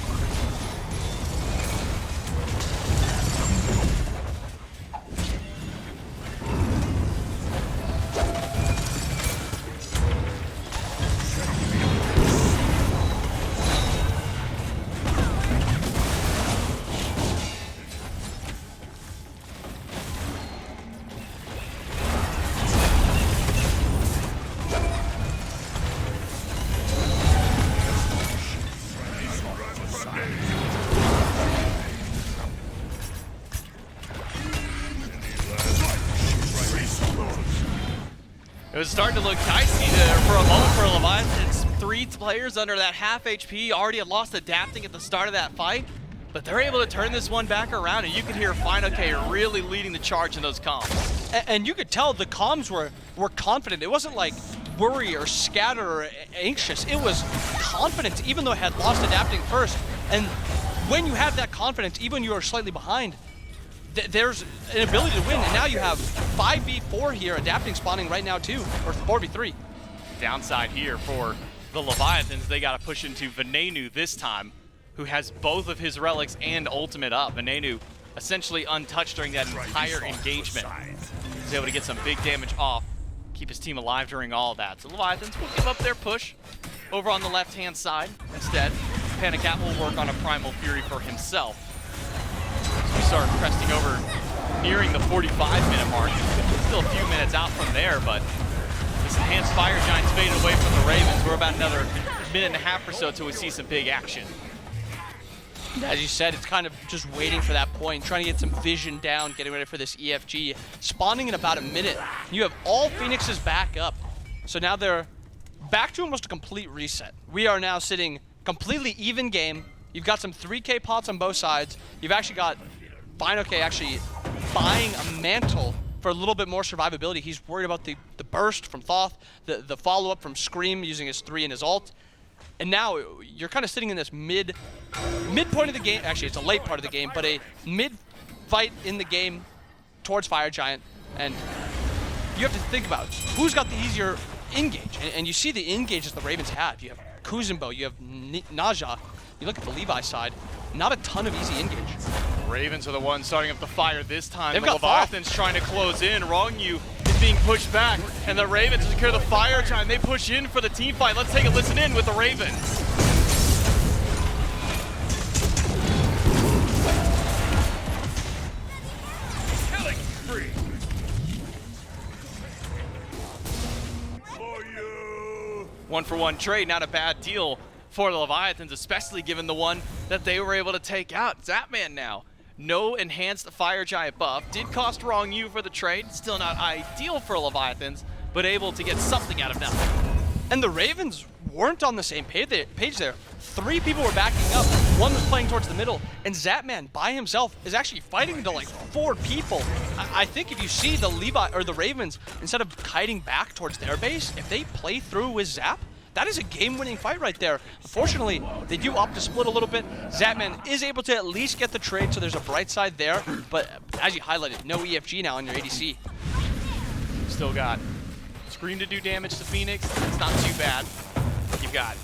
Speaker 7: It was starting to look dicey there for a moment for Leviathans. 3 players under that half HP, already had lost adapting at the start of that fight, but they're able to turn this one back around, and you could hear Final K really leading the charge in those comms.
Speaker 8: And you could tell the comms were confident. It wasn't like worry or scatter or anxious. It was confidence, even though it had lost adapting first. And when you have that confidence, even when you are slightly behind, there's an ability to win, and now you have 5v4 here, adapting spawning right now too, or 4v3.
Speaker 7: Downside here for the Leviathans, they got to push into Venenu this time, who has both of his relics and ultimate up. Venenu essentially untouched during that entire engagement. He's able to get some big damage off, keep his team alive during all of that. So Leviathans will give up their push over on the left-hand side. Instead, Panicat will work on a Primal Fury for himself. We start cresting over, nearing the 45-minute mark. Still a few minutes out from there, but this enhanced Fire Giant's faded away from the Ravens. We're about another minute and a half or so till we see some big action.
Speaker 8: As you said, it's kind of just waiting for that point, trying to get some vision down, getting ready for this EFG. Spawning in about a minute. You have all Phoenixes back up. So now they're back to almost a complete reset. We are now sitting completely even game. You've got some 3K pots on both sides. You've actually got Final K actually buying a mantle for a little bit more survivability. He's worried about the burst from Thoth, the follow-up from Scream using his 3 and his ult. And now you're kind of sitting in this mid point of the game. Actually, it's a late part of the game, but a mid fight in the game towards Fire Giant. And you have to think about who's got the easier engage. And you see the engages the Ravens have. You have Kuzumbo, you have Naja. You look at the Levi side, not a ton of easy engage.
Speaker 7: Ravens are the ones starting up the fire this time.
Speaker 8: They've
Speaker 7: The
Speaker 8: got
Speaker 7: Leviathans trying to close in. Wrong you is being pushed back, and the Ravens secure the Fire Giant. They push in for the team fight. Let's take a listen in with the Ravens.
Speaker 9: Killing spree. For you.
Speaker 7: 1-for-1 trade, not a bad deal for the Leviathans, especially given the one that they were able to take out. Zapman now. No enhanced Fire Giant buff. Did cost Wrong You for the trade. Still not ideal for Leviathans, but able to get something out of nothing.
Speaker 8: And the Ravens weren't on the same page there. 3 people were backing up. 1 was playing towards the middle. And Zapman, by himself, is actually fighting into like 4 people. I think if you see the Levi or the Ravens, instead of kiting back towards their base, if they play through with Zap, that is a game-winning fight right there. Unfortunately, they do opt to split a little bit. Zapman is able to at least get the trade, so there's a bright side there. But as you highlighted, no EFG now on your ADC.
Speaker 7: Still got Scream to do damage to Phoenix. It's not too bad. You've got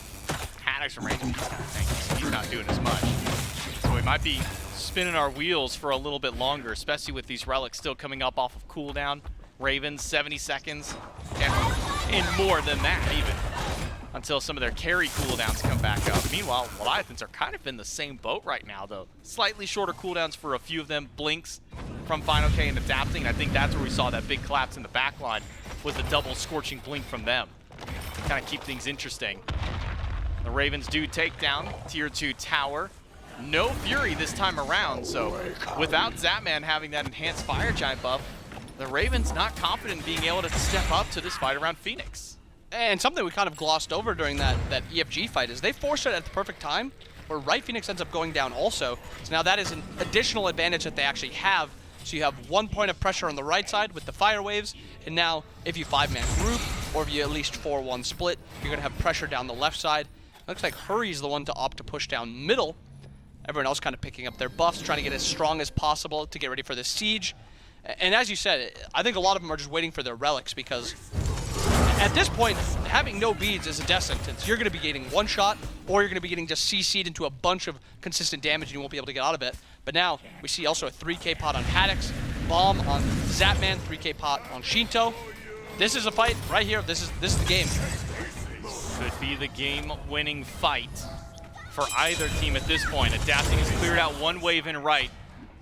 Speaker 7: Haddox from range. He's not doing as much. So we might be spinning our wheels for a little bit longer, especially with these relics still coming up off of cooldown. Ravens, 70 seconds. And more than that, even. Until some of their carry cooldowns come back up. Meanwhile, Leviathans are kind of in the same boat right now, though. Slightly shorter cooldowns for a few of them. Blinks from Final K and adapting. I think that's where we saw that big collapse in the backline, was the double scorching blink from them. Kind of keep things interesting. The Ravens do take down Tier 2 tower. No Fury this time around, so without Zapman having that enhanced Fire Giant buff, the Ravens not confident in being able to step up to this fight around Phoenix.
Speaker 8: And something we kind of glossed over during that EFG fight is they forced it at the perfect time, where right Phoenix ends up going down also. So now that is an additional advantage that they actually have. So you have 1 point of pressure on the right side with the fire waves, and now if you 5-man group, or if you at least 4-1 split, you're gonna have pressure down the left side. Looks like Hurry's the one to opt to push down middle. Everyone else kind of picking up their buffs, trying to get as strong as possible to get ready for the siege. And as you said, I think a lot of them are just waiting for their relics, because at this point, having no beads is a death sentence. You're going to be getting one shot, or you're going to be getting just CC'd into a bunch of consistent damage and you won't be able to get out of it. But now, we see also a 3k pot on Haddox, bomb on Zapman, 3k pot on Shinto. This is a fight right here. This is the game.
Speaker 7: Could be the game-winning fight for either team at this point. Adapting has cleared out one wave in right.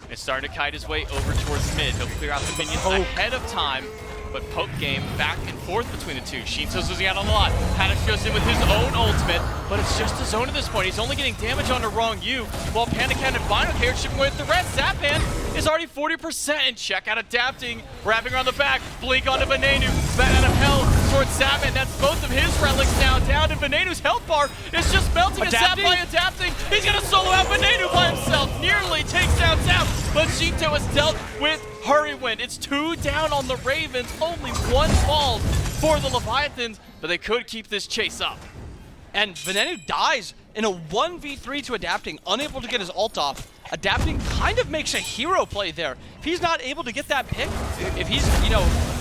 Speaker 7: It's starting to kite his way over towards mid. He'll clear out the minions ahead of time, but poke game back and forth between the two. Shinto's losing out on a lot. Haddox goes in with his own ultimate, but it's just his own at this point. He's only getting damage on the wrong U, while Panda Cat and Final K are chipping away at the rest. Zapman is already 40%, and check out Adapting, wrapping around the back, blink onto Venenu, bat out of hell towards Zapman. That's both of his relics now down, and Venenu's health bar is just melting. Adapting? By Adapting. He's gonna solo out Venenu by himself, nearly takes down Zap, but Shinto has dealt with Hurrywin. It's 2 down on the Ravens, only 1 fall for the Leviathans, but they could keep this chase up.
Speaker 8: And Venenu dies in a 1v3 to Adapting, unable to get his ult off. Adapting kind of makes a hero play there. If he's not able to get that pick, if he's,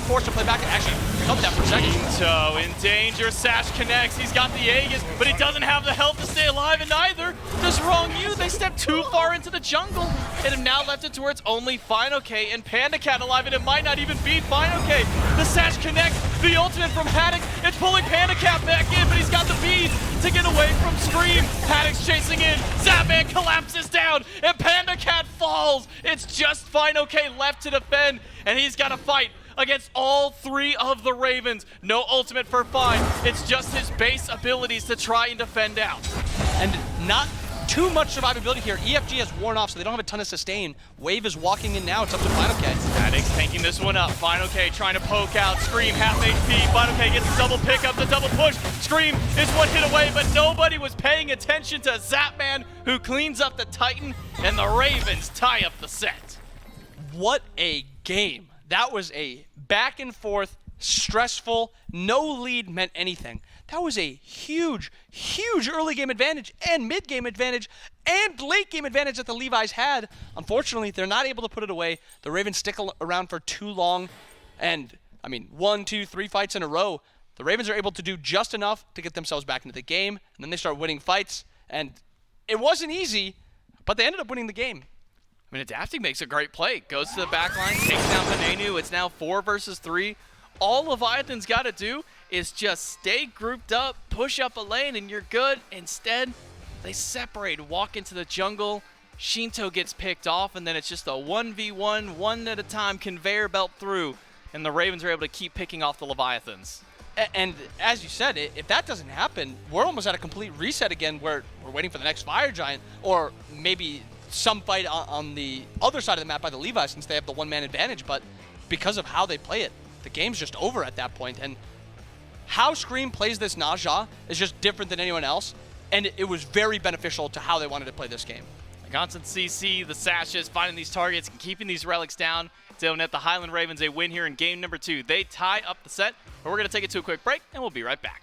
Speaker 8: forced to play back and actually pick up that for a second.
Speaker 7: Shinto in danger, Sash connects, he's got the Aegis, but he doesn't have the health to stay alive, and neither does Wrong U. They stepped too far into the jungle, and have now left it to where it's only Final K and Panda Cat alive, and it might not even be Final K. The Sash connects, the ultimate from Haddox, it's pulling Panda Cat back in, but he's got the bead to get away from Scream. Haddox chasing in, Zapman collapses down, and Panda Cat falls. It's just Final K left to defend, and he's got to fight against all 3 of the Ravens. No ultimate for Fine. It's just his base abilities to try and defend out.
Speaker 8: And not too much survivability here. EFG has worn off, so they don't have a ton of sustain. Wave is walking in now. It's up to Final K.
Speaker 7: Haddox tanking this one up. Final K trying to poke out. Scream, half HP. Final K gets the double pick up, the double push. Scream is 1 hit away, but nobody was paying attention to Zapman, who cleans up the Titan, and the Ravens tie up the set.
Speaker 8: What a game. That was a back and forth, stressful, no lead meant anything. That was a huge, huge early game advantage and mid game advantage and late game advantage that the Levi's had. Unfortunately, they're not able to put it away. The Ravens stick around for too long. And, 1, 2, 3 fights in a row. The Ravens are able to do just enough to get themselves back into the game. And then they start winning fights. And it wasn't easy, but they ended up winning the game.
Speaker 7: Adapting makes a great play. Goes to the back line, takes down Venenu. It's now 4 versus 3. All Leviathan's got to do is just stay grouped up, push up a lane, and you're good. Instead, they separate, walk into the jungle. Shinto gets picked off, and then it's just a 1v1, 1 at a time conveyor belt through, and the Ravens are able to keep picking off the Leviathans.
Speaker 8: And as you said, if that doesn't happen, we're almost at a complete reset again where we're waiting for the next Fire Giant, or maybe some fight on the other side of the map by the Levi's, since they have the 1-man advantage. But because of how they play it, the game's just over at that point. And how Scream plays this Naja is just different than anyone else, and it was very beneficial to how they wanted to play this game.
Speaker 7: The constant CC, the sashes, finding these targets and keeping these relics down. To net the Highland Ravens a win here in game number 2. They tie up the set, but we're going to take it to a quick break, and we'll be right back.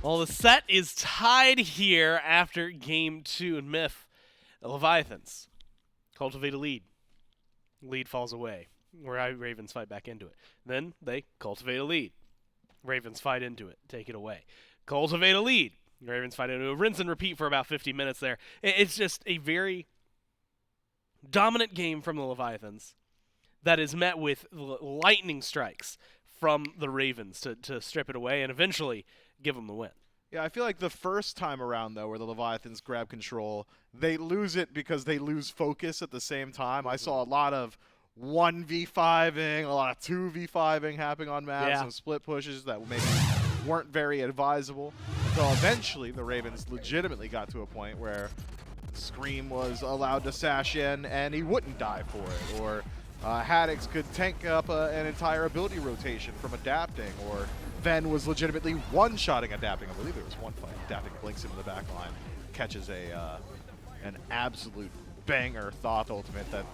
Speaker 1: Well, the set is tied here after game 2, and Myth, the Leviathans cultivate a lead. Lead falls away. Ravens fight back into it. Then they cultivate a lead. Ravens fight into it, take it away. Cultivate a lead. Ravens fight into it. Rinse and repeat for about 50 minutes there. It's just a very dominant game from the Leviathans that is met with lightning strikes from the Ravens to strip it away and eventually give them the win.
Speaker 4: Yeah, I feel like the first time around, though, where the Leviathans grab control, they lose it because they lose focus at the same time. I saw a lot of 1v5ing, a lot of 2v5ing happening on maps, some split pushes that maybe weren't very advisable. Until eventually the Ravens legitimately got to a point where Scream was allowed to sash in and he wouldn't die for it, or Haddix could tank up an entire ability rotation from adapting, or Ven was legitimately one-shotting adapting. I believe there was one fight. Adapting blinks into the back line, catches an absolute banger Thoth ultimate that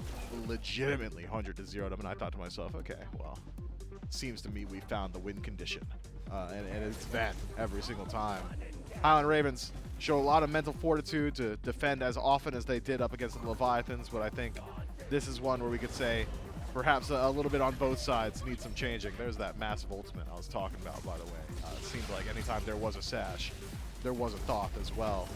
Speaker 4: legitimately 100-0'd him, and I thought to myself, okay, well, it seems to me we found the win condition, and it's Ven every single time. Highland Ravens show a lot of mental fortitude to defend as often as they did up against the Leviathans, but I think this is one where we could say perhaps a little bit on both sides needs some changing. There's that massive ultimate I was talking about, by the way. It seemed like anytime there was a sash, there was a Thoth as well.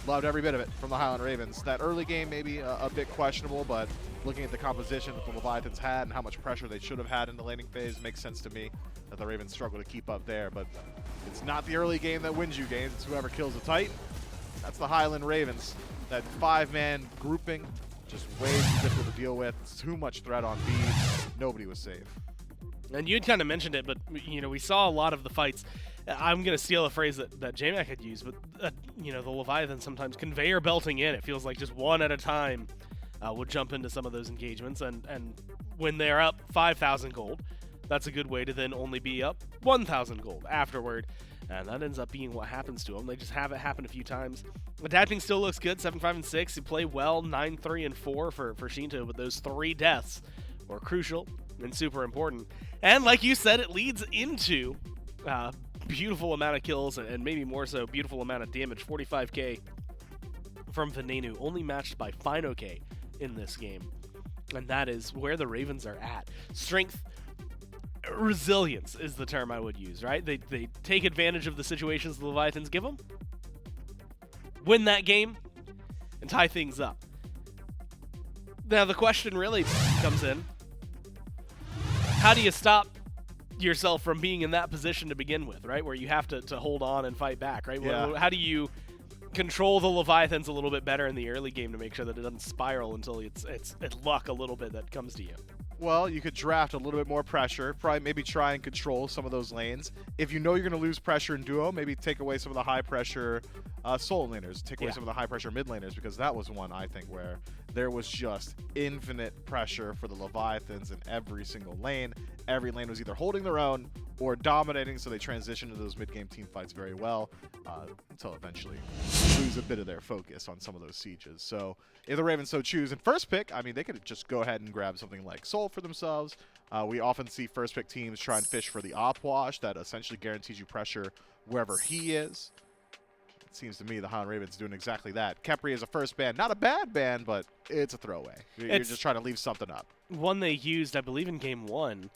Speaker 4: Loved every bit of it from the Highland Ravens. That early game maybe a bit questionable, but looking at the composition that the Leviathans had and how much pressure they should have had in the laning phase, makes sense to me that the Ravens struggle to keep up there. But it's not the early game that wins you games. It's whoever kills the Titan. That's the Highland Ravens. That 5-man grouping, just way too difficult to deal with. It's too much threat on B. Nobody was safe.
Speaker 1: And you'd kind of mentioned it, but we saw a lot of the fights. I'm going to steal a phrase that J-Mac had used, but the Leviathan sometimes conveyor belting in. It feels like just one at a time would jump into some of those engagements, and when they're up 5,000 gold, that's a good way to then only be up 1,000 gold afterward, and that ends up being what happens to them. They just have it happen a few times. Adapting still looks good, 7-5-6. You play well, 9-3-4 for Shinto, but those 3 deaths were crucial and super important. And like you said, it leads into beautiful amount of kills, and maybe more so, beautiful amount of damage. 45k from Venenu, only matched by Fino-K in this game. And that is where the Ravens are at. Strength, resilience is the term I would use, right? They take advantage of the situations the Leviathans give them, win that game, and tie things up. Now the question really comes in, how do you stop yourself from being in that position to begin with, right? Where you have to hold on and fight back, right?
Speaker 4: Yeah.
Speaker 1: How do you control the Leviathans a little bit better in the early game to make sure that it doesn't spiral until it's luck a little bit that comes to you?
Speaker 4: Well, you could draft a little bit more pressure, probably maybe try and control some of those lanes. If you know you're going to lose pressure in duo, maybe take away some of the high pressure solo laners, take away some of the high pressure mid laners, because that was one, I think, where there was just infinite pressure for the Leviathans in every single lane. Every lane was either holding their own or dominating, so they transitioned to those mid-game team fights very well until eventually lose a bit of their focus on some of those sieges. So if the Ravens so choose in first pick, I mean, they could just go ahead and grab something like Soul for themselves. We often see first pick teams try and fish for the op wash that essentially guarantees you pressure wherever he is. It seems to me the Highland Ravens doing exactly that. Khepri is a first ban. Not a bad ban, but it's a throwaway. You're just trying to leave something up.
Speaker 1: One they used, I believe, in game 1.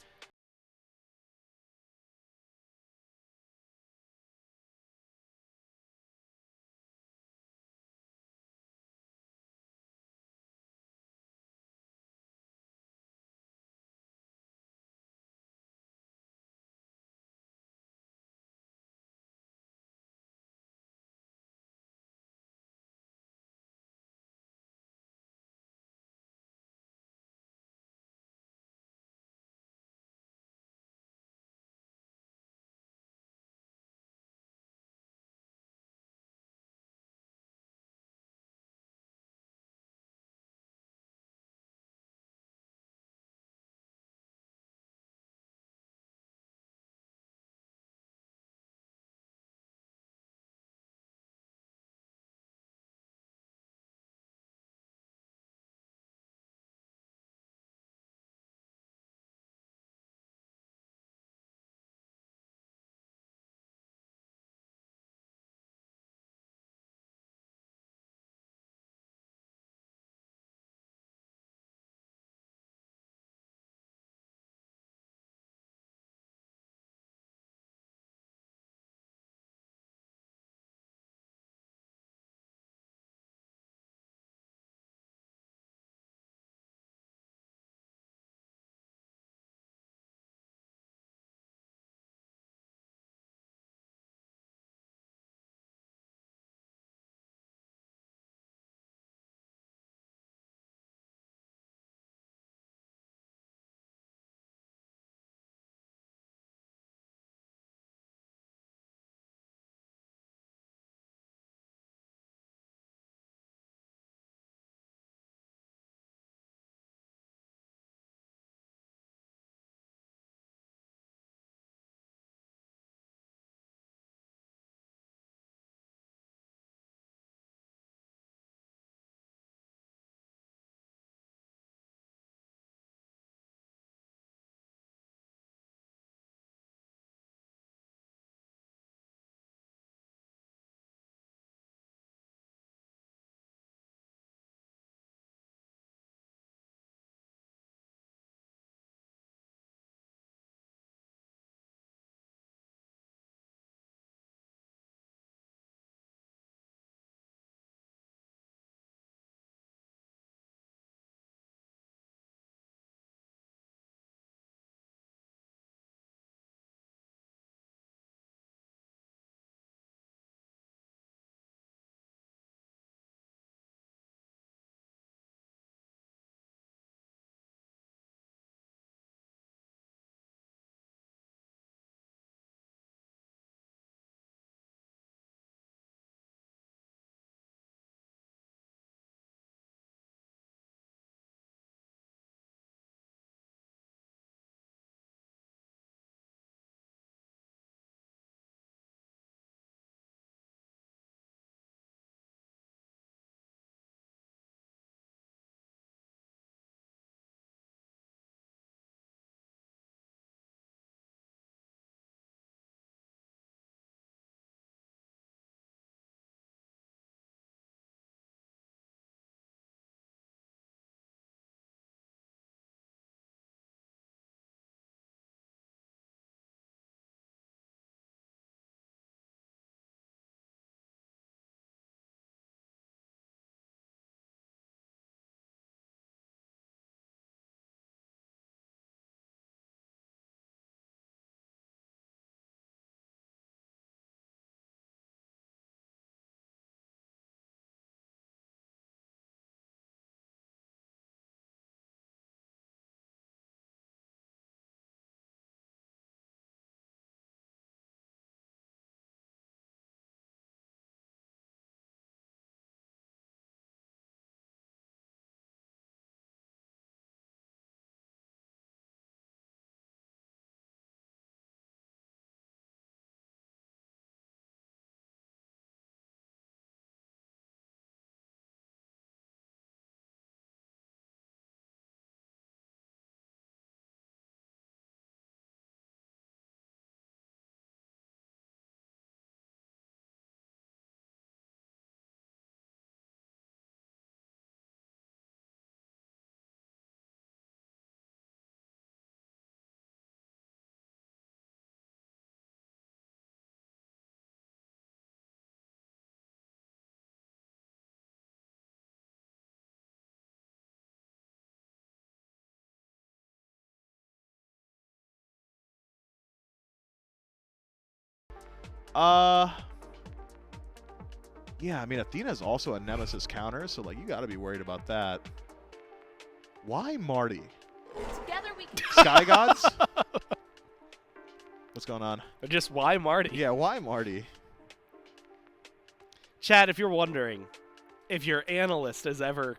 Speaker 4: Yeah, I mean, Athena's also a Nemesis counter, so, like, you got to be worried about that. Why Marty?
Speaker 10: Together we can.
Speaker 4: Sky Gods? What's going on?
Speaker 1: Just why Marty?
Speaker 4: Yeah, why Marty?
Speaker 1: Chad, if you're wondering if your analyst is ever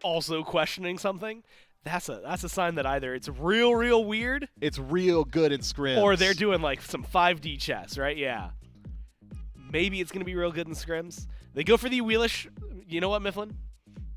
Speaker 1: also questioning something, that's a sign that either it's real weird,
Speaker 4: It's real good in scrims.
Speaker 1: or they're doing like some 5D chess, right? Yeah. Maybe it's going to be real good in scrims. They go for the Wheelish. You know what, Mifflin?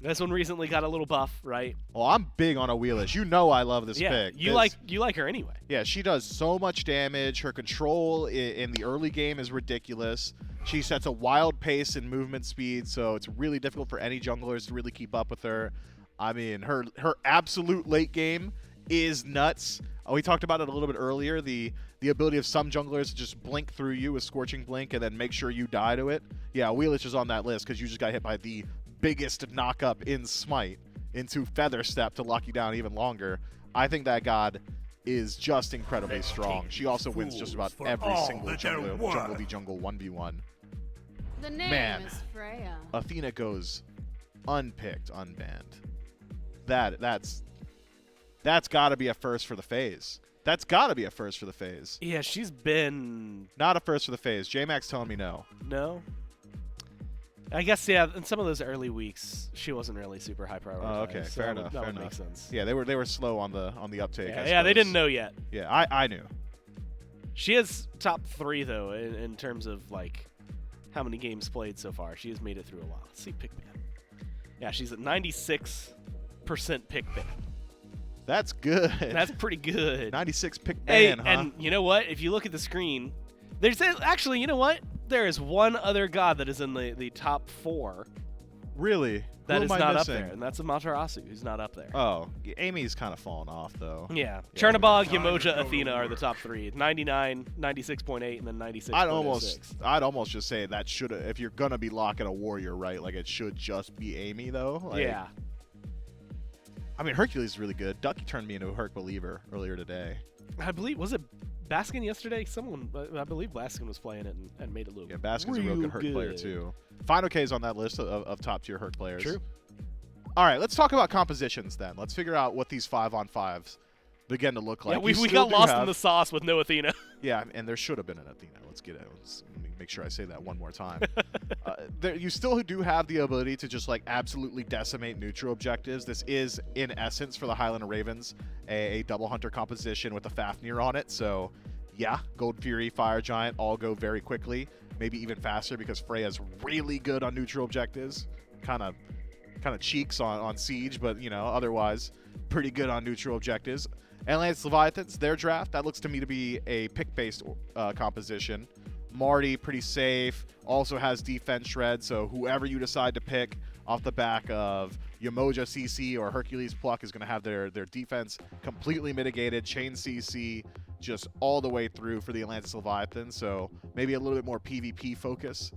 Speaker 1: This one recently got a little buff, right?
Speaker 4: Well, I'm big on a Wheelish. You know I love this
Speaker 1: Yeah,
Speaker 4: pick.
Speaker 1: you like her anyway.
Speaker 4: Yeah, she does so much damage. Her control in the early game is ridiculous. She sets a wild pace and movement speed, so it's really difficult for any junglers to really keep up with her. I mean, her absolute late game is nuts. We talked about it a little bit earlier, the ability of some junglers to just blink through you with Scorching Blink and then make sure you die to it. Yeah, Wheelish is on that list because you just got hit by the biggest knock-up in Smite into Feather Step to lock you down even longer. I think that god is just incredibly strong. She also wins just about every single jungle v jungle 1v1.
Speaker 10: The name
Speaker 4: Man.
Speaker 10: is Freya.
Speaker 4: Athena goes unpicked, unbanned. That's got to be a first for the phase. That's got to be a first for the phase.
Speaker 1: Yeah, she's been
Speaker 4: Not a first for the phase. J-Max telling me no.
Speaker 1: no. I guess yeah. In some of those early weeks, she wasn't really super high priority.
Speaker 4: Oh, okay,
Speaker 1: so
Speaker 4: fair
Speaker 1: that
Speaker 4: enough.
Speaker 1: That
Speaker 4: fair
Speaker 1: would
Speaker 4: enough.
Speaker 1: make sense.
Speaker 4: Yeah, they were slow on the uptake. I
Speaker 1: Yeah, they
Speaker 4: suppose.
Speaker 1: didn't know yet.
Speaker 4: Yeah, I knew.
Speaker 1: She is top 3 though in terms of like how many games played so far. She has made it through a lot. Let's see pick ban. Yeah, she's at 96% pick ban.
Speaker 4: That's good.
Speaker 1: That's pretty good.
Speaker 4: 96 pick
Speaker 1: Hey,
Speaker 4: ban, huh?
Speaker 1: and you know what? If you look at the screen, there's actually, you know what? There is one other god that is in the top 4
Speaker 4: Really?
Speaker 1: that
Speaker 4: Who
Speaker 1: is
Speaker 4: am I
Speaker 1: not
Speaker 4: missing?
Speaker 1: up there, and that's Amaterasu, who's not up there.
Speaker 4: Oh, Amy's kind of fallen off though.
Speaker 1: Yeah. Chernobog, Yamoja, Athena are the top 3. 99, 96.8, and then 96.06.
Speaker 4: I'd almost just say that should, if you're gonna be locking a warrior, right? Like it should just be Amy though. Like,
Speaker 1: Yeah.
Speaker 4: I mean, Hercules is really good. Ducky turned me into a Herc believer earlier today.
Speaker 1: I believe, was it Baskin yesterday? I believe Baskin was playing it and made it look
Speaker 4: Yeah, Baskin's a real good Herc player too. Final K is on that list of top tier Herc players.
Speaker 1: True.
Speaker 4: All right, let's talk about compositions then. Let's figure out what these 5-on-5s begin to look like.
Speaker 1: Yeah, we
Speaker 4: You still
Speaker 1: got
Speaker 4: do
Speaker 1: lost
Speaker 4: have-
Speaker 1: in the sauce with no Athena.
Speaker 4: Yeah, and there should have been an Athena. Let me make sure I say that one more time. You still do have the ability to just like absolutely decimate neutral objectives. This is, in essence, for the Highland Ravens, a double hunter composition with a Fafnir on it. So, yeah, Gold Fury, Fire Giant all go very quickly, maybe even faster because Freya's really good on neutral objectives. Kind of cheeks on Siege, but you know, otherwise pretty good on neutral objectives. Analyst Leviathans, their draft, that looks to me to be a pick-based composition. Marty, pretty safe, also has defense shred, so whoever you decide to pick off the back of Yamoja CC or Hercules Pluck is going to have their defense completely mitigated, chain CC just all the way through for the Atlantis Leviathan, so maybe a little bit more PvP focus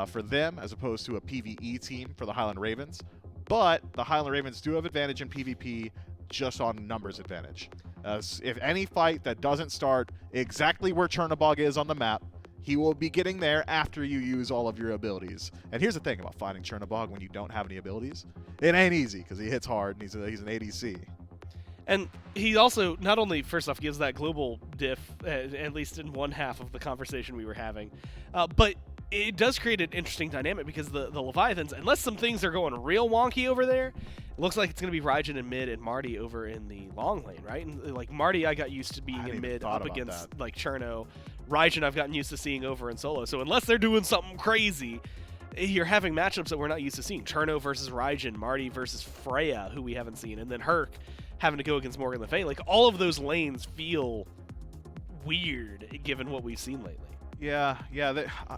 Speaker 4: for them as opposed to a PvE team for the Highland Ravens. But the Highland Ravens do have advantage in PvP just on numbers advantage. If any fight that doesn't start exactly where Chernobog is on the map, he will be getting there after you use all of your abilities. And here's the thing about fighting Chernobog when you don't have any abilities. It ain't easy because he hits hard and he's an ADC.
Speaker 1: And he also not only, first off, gives that global diff, at least in one half of the conversation we were having, but it does create an interesting dynamic because the Leviathans, unless some things are going real wonky over there, it looks like it's going to be Raijin in mid and Marty over in the long lane, right? And like Marty, I got used to being in mid up against like Cherno. Raijin, I've gotten used to seeing over in solo. So unless they're doing something crazy, you're having matchups that we're not used to seeing. Cherno versus Raijin, Marty versus Freya, who we haven't seen, and then Herc having to go against Morgan Le Fay. Like, all of those lanes feel weird given what we've seen lately.
Speaker 4: Yeah.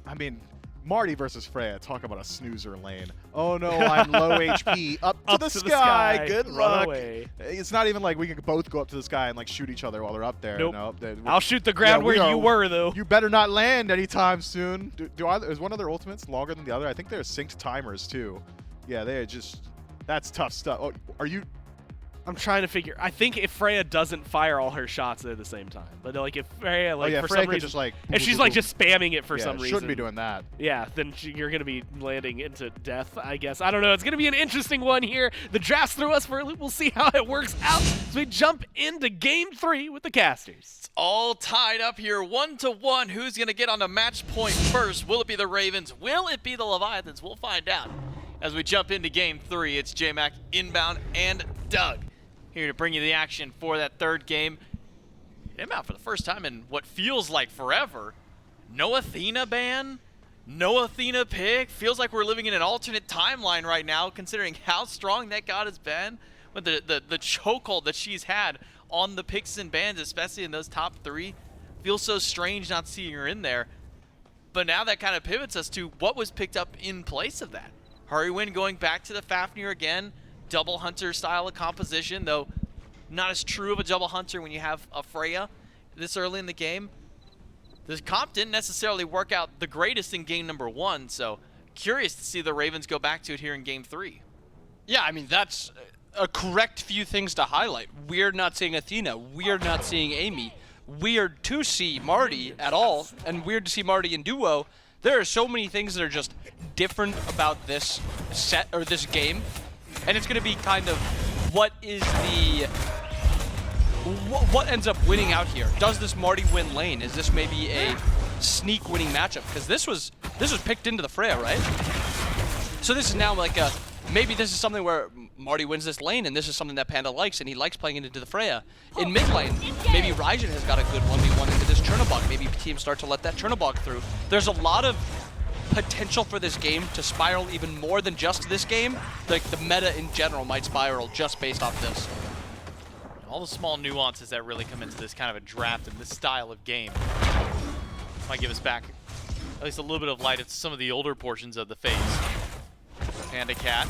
Speaker 4: I mean, Marty versus Freya, talk about a snoozer lane. Oh no, I'm low HP. Up to the sky. Good
Speaker 1: Run
Speaker 4: luck.
Speaker 1: away.
Speaker 4: It's not even like we can both go up to the sky and like shoot each other while they're up there.
Speaker 1: Nope.
Speaker 4: No,
Speaker 1: I'll shoot the ground where you were, though.
Speaker 4: You better not land anytime soon. Is one of their ultimates longer than the other? I think they're synced timers too. Yeah, they're just. That's tough stuff. Oh, are you?
Speaker 1: I'm trying to figure. I think if Freya doesn't fire all her shots at the same time, but like if Freya like for
Speaker 4: Freya
Speaker 1: some
Speaker 4: could
Speaker 1: reason,
Speaker 4: just like
Speaker 1: if she's like just spamming it for
Speaker 4: yeah,
Speaker 1: some reason,
Speaker 4: shouldn't be doing that.
Speaker 1: Yeah, then you're gonna be landing into death. I guess I don't know. It's gonna be an interesting one here. The draft's threw us for a loop. We'll see how it works out as we jump into Game 3 with the casters.
Speaker 7: It's all tied up here, 1-1. Who's gonna get on the match point first? Will it be the Ravens? Will it be the Leviathans? We'll find out as we jump into Game 3. It's J-Mac, Inbound, and Doug here to bring you the action for that third game. Inbound for the first time in what feels like forever. No Athena ban, no Athena pick. Feels like we're living in an alternate timeline right now, considering how strong that god has been with the chokehold that she's had on the picks and bans, especially in those top 3. Feels so strange not seeing her in there. But now that kind of pivots us to what was picked up in place of that. Hurrywin going back to the Fafnir again. Double Hunter style of composition, though not as true of a double Hunter when you have a Freya this early in the game. The comp didn't necessarily work out the greatest in game number 1, so curious to see the Ravens go back to it here in game 3.
Speaker 8: Yeah, I mean, that's a correct few things to highlight. We're not seeing Athena. We're not seeing Amy. Weird to see Marty at all, and weird to see Marty in duo. There are so many things that are just different about this set or this game, and it's going to be kind of what ends up winning out here. Does this Marty win lane? Is this maybe a sneak winning matchup? Because this was picked into the Freya, right? So this is now like maybe this is something where Marty wins this lane, and this is something that Panda likes, and he likes playing it into the Freya. In mid lane, maybe Raijin has got a good 1v1 into this Chernobog. Maybe teams start to let that Chernobog through. There's a lot of potential for this game to spiral even more than just this game. Like the meta in general might spiral just based off this.
Speaker 7: All the small nuances that really come into this kind of a draft and this style of game might give us back at least a little bit of light into some of the older portions of the phase. Panda Cat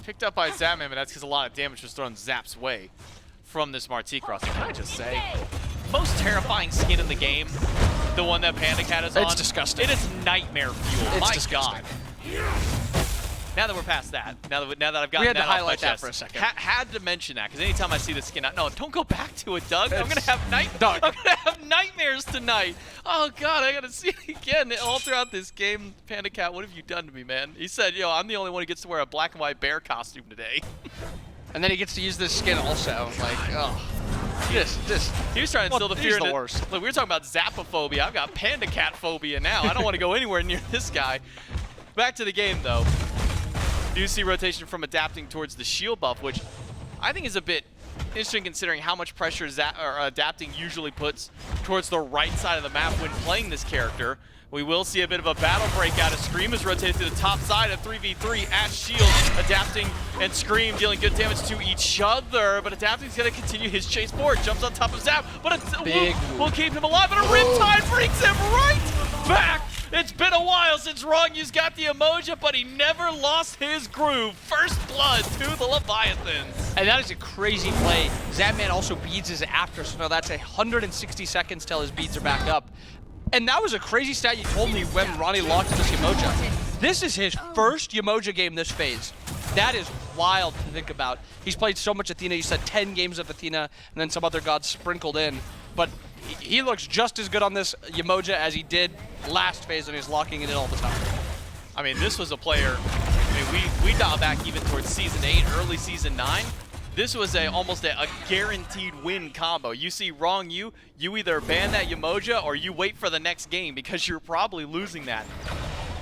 Speaker 7: picked up by Zapman, but that's because a lot of damage was thrown Zap's way from this Marti cross. Can I just say, most terrifying skin in the game, the one that Panda Cat is on.
Speaker 8: It's disgusting.
Speaker 7: It is nightmare fuel.
Speaker 8: It's
Speaker 7: My
Speaker 8: disgusting.
Speaker 7: God. Now that we're past that, now that I've gotten
Speaker 8: We had to
Speaker 7: that off my
Speaker 8: highlight that
Speaker 7: chest,
Speaker 8: for a second.
Speaker 7: had to mention that because anytime I see the skin, no, don't go back to it, Doug. I'm gonna have
Speaker 8: Doug.
Speaker 7: I'm gonna have nightmares tonight. Oh God, I gotta see it again all throughout this game. Panda Cat, what have you done to me, man? He said, yo, I'm the only one who gets to wear a black and white bear costume today.
Speaker 8: And then he gets to use this skin also. Like, oh.
Speaker 7: He was trying to instill the fear
Speaker 8: He's the
Speaker 7: into-
Speaker 8: worst.
Speaker 7: Look, we were talking about Zapophobia. I've got Panda Cat phobia now. I don't want to go anywhere near this guy. Back to the game, though. Do see rotation from adapting towards the shield buff, which I think is a bit interesting considering how much pressure adapting usually puts towards the right side of the map when playing this character. We will see a bit of a battle breakout as Scream is rotated to the top side of 3v3 at shield. Adapting and Scream dealing good damage to each other, but Adapting's going to continue his chase forward. Jumps on top of Zap, but will keep him alive, but a Riptide brings him right back. It's been a while since Rongyu's got the emoji, but he never lost his groove. First blood to the Leviathans.
Speaker 8: And that is a crazy play. Zapman also beads his after, so now that's 160 seconds till his beads are back up. And that was a crazy stat you told me when Ronnie locked this Yemoja. This is his first Yemoja game this phase. That is wild to think about. He's played so much Athena. You said 10 games of Athena and then some other gods sprinkled in. But he looks just as good on this Yemoja as he did last phase, and he's locking it in all the time.
Speaker 7: I mean, this was a player, I mean, we dial back even towards Season 8, early Season 9. This was almost a guaranteed win combo. You see wrong you either ban that Yemoja or you wait for the next game because you're probably losing that.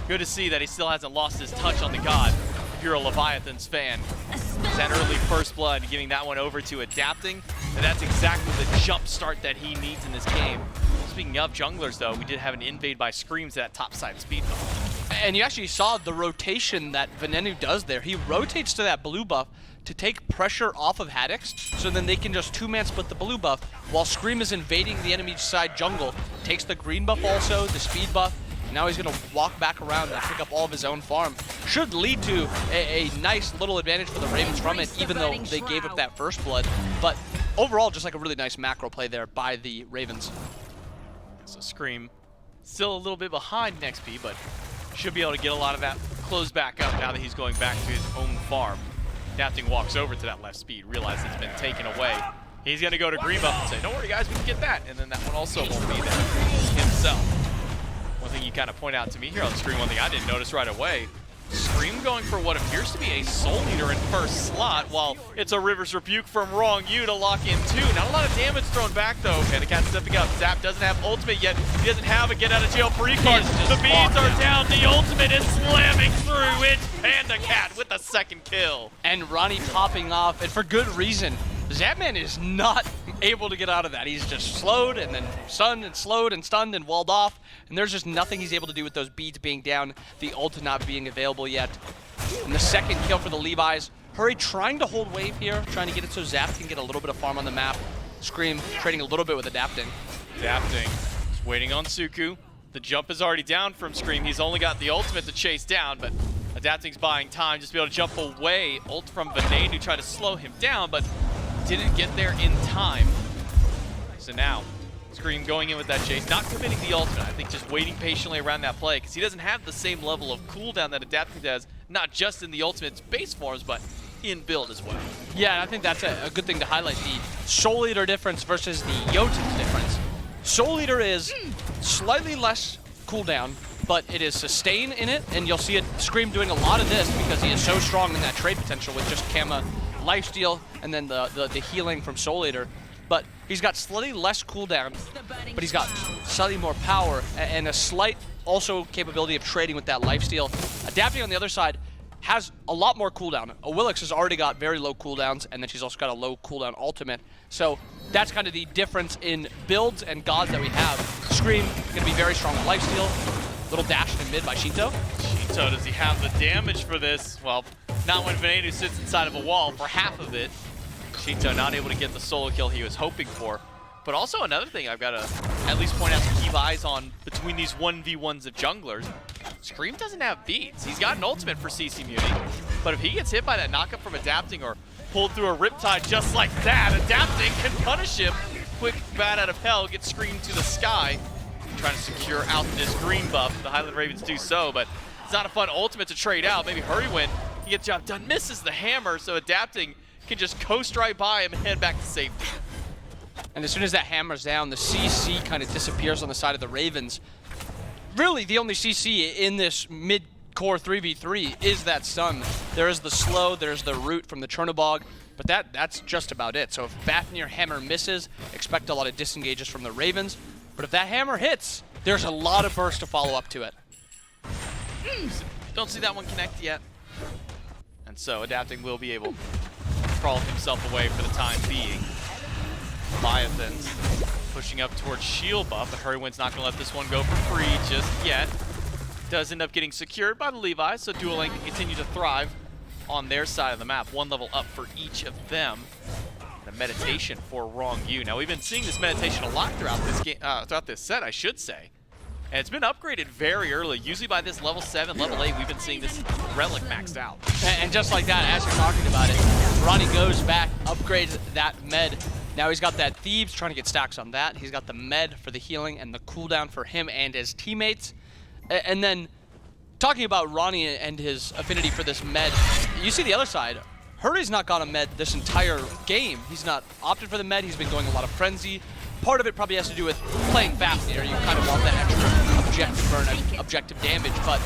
Speaker 7: Good to see that he still hasn't lost his touch on the god if you're a Leviathans fan. That early first blood, giving that one over to Adapting, and that's exactly the jump start that he needs in this game. Speaking of junglers, though, we did have an invade by Screams to that top side speed buff.
Speaker 8: And you actually saw the rotation that Venenu does there. He rotates to that blue buff to take pressure off of Haddix, so then they can just two-man split the blue buff while Scream is invading the enemy side jungle. Takes the green buff also, the speed buff. Now he's going to walk back around and pick up all of his own farm. Should lead to a nice little advantage for the Ravens from it, even though they gave up that first blood. But overall, just like a really nice macro play there by the Ravens.
Speaker 7: So Scream still a little bit behind NextP, but should be able to get a lot of that closed back up now that he's going back to his own farm. Adapting walks over to that left speed, realizes it's been taken away. He's going to go to green buff and say, don't worry guys, we can get that. And then that one also won't be there himself. One thing you kind of point out to me here on the screen, one thing I didn't notice right away, Scream going for what appears to be a Soul Eater in first slot, while it's a River's Rebuke from Wrong You to lock in 2. Not a lot of damage thrown back though. Pandacat stepping up. Zap doesn't have ultimate yet. He doesn't have a get out of jail free card. The beads are down. The ultimate is slamming through. It's Pandacat with the second kill.
Speaker 8: And Ronnie popping off, and for good reason. Zapman is not able to get out of that. He's just slowed and then stunned and slowed and stunned and walled off. And there's just nothing he's able to do with those beads being down, the ult not being available yet. And the second kill for the Levi's. Hurry trying to hold wave here, trying to get it so Zap can get a little bit of farm on the map. Scream trading a little bit with Adapting.
Speaker 7: Adapting, just waiting on Suku. The jump is already down from Scream. He's only got the ultimate to chase down, but Adapting's buying time just to be able to jump away. Ult from Venane who tried to slow him down, but didn't get there in time. So now, Scream going in with that chase, not committing the ultimate. I think just waiting patiently around that play, because he doesn't have the same level of cooldown that Adapting does, not just in the ultimate's base forms, but in build as well.
Speaker 8: Yeah, and I think that's a good thing to highlight, the Soul Eater difference versus the Jotun's difference. Soul Eater is slightly less cooldown, but it is sustain in it, and you'll see it Scream doing a lot of this because he is so strong in that trade potential with just Kama lifesteal and then the healing from Soul Eater. But he's got slightly less cooldown, but he's got slightly more power and a slight also capability of trading with that lifesteal. Adapting on the other side has a lot more cooldown. Willix has already got very low cooldowns, and then she's also got a low cooldown ultimate. So that's kind of the difference in builds and gods that we have. Scream going to be very strong with lifesteal. Little dash in mid by Shinto.
Speaker 7: Shinto, does he have the damage for this? Well, not when Venenu sits inside of a wall for half of it. Shinto not able to get the solo kill he was hoping for. But also another thing I've got to at least point out to keep eyes on between these 1v1s of junglers. Scream doesn't have beats. He's got an ultimate for CC Muni. But if he gets hit by that knockup from Adapting or pulled through a Riptide just like that, Adapting can punish him. Quick bat out of hell, gets Scream to the sky. Trying to secure out this green buff. The Highland Ravens do so, but it's not a fun ultimate to trade out. Maybe Hurrywin, he gets the job done, misses the hammer, so Adapting can just coast right by him and head back to safety.
Speaker 8: And as soon as that hammer's down, the CC kind of disappears on the side of the Ravens. Really, the only CC in this mid-core 3v3 is that stun. There is the slow, there's the root from the Chernobog, but that's just about it. So if Fafnir hammer misses, expect a lot of disengages from the Ravens. But if that hammer hits, there's a lot of burst to follow up to it.
Speaker 7: Don't see that one connect yet. And so Adapting will be able to crawl himself away for the time being. Leviathans pushing up towards shield buff, but Hurrywin's not going to let this one go for free just yet. Does end up getting secured by the Levi's, so Dual Lane can continue to thrive on their side of the map. One level up for each of them. The meditation for Wrong You. Now we've been seeing this meditation a lot throughout this game, throughout this set, I should say, and it's been upgraded very early. Usually by this level 7, level 8, we've been seeing this relic maxed out.
Speaker 8: And just like that, as you're talking about it, Ronnie goes back, upgrades that med. Now he's got that Thieves, trying to get stacks on that. He's got the med for the healing and the cooldown for him and his teammates. And then talking about Ronnie and his affinity for this med, you see the other side. Hurry's not got a med this entire game. He's not opted for the med. He's been going a lot of frenzy. Part of it probably has to do with playing Fafnir. You kind of want that extra objective burn and objective damage, but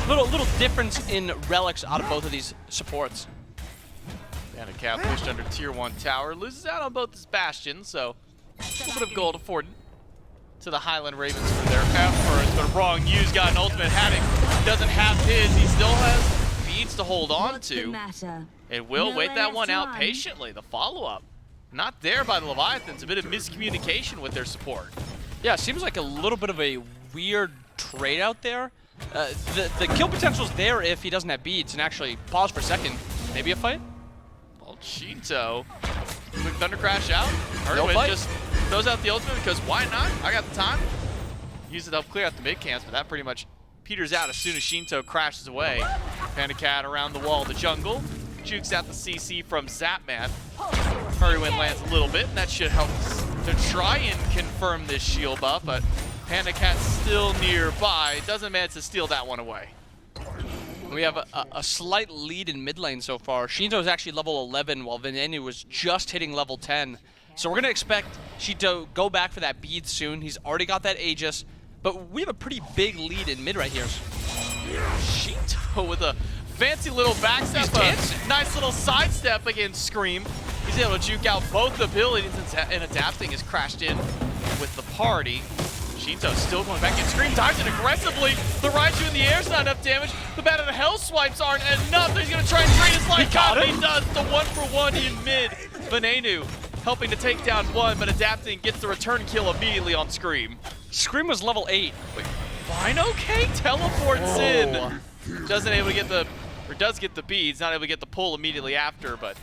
Speaker 8: little difference in relics out of both of these supports.
Speaker 7: Pandacat pushed under tier 1 tower, loses out on both his bastions, so a little bit of gold afforded to the Highland Ravens for their efforts, but Wrong You's got an ultimate. Haddock doesn't have his. He still has beads to hold on to. And will wait that one out patiently. The follow-up, not there by the Leviathans. A bit of miscommunication with their support.
Speaker 8: Yeah, it seems like a little bit of a weird trade out there. The kill potential's there if he doesn't have beads, and actually, pause for a second, maybe a fight?
Speaker 7: Well, Shinto, quick Thunder Crash out. Hurrywin just throws out the ultimate because why not? I got the time. Use it to help clear out the mid camps, but that pretty much peters out as soon as Shinto crashes away. Pandacat around the wall of the jungle. Jukes out the CC from Zapman. Hurrywin lands a little bit, and that should help to try and confirm this shield buff, but Pandacat still nearby. Doesn't manage to steal that one away.
Speaker 8: We have a slight lead in mid lane so far. Shinto's actually level 11 while Venenu was just hitting level 10. So we're going to expect Shinto go back for that bead soon. He's already got that Aegis, but we have a pretty big lead in mid right here.
Speaker 7: Shinto with a fancy little backstep, a nice little sidestep against Scream. He's able to juke out both abilities and adapting has crashed in with the party. Shinto still going back in. Scream dives in aggressively. The Raichu in the air is not enough damage. The Bat of the Hell swipes aren't enough. He's going to try and drain his life. He does the 1-for-1 in mid. Venenu helping to take down one, but adapting gets the return kill immediately on Scream.
Speaker 8: Scream was level 8.
Speaker 7: Wait, Vino K teleports in. Doesn't able to get the, or does get the beads, not able to get the pull immediately after, but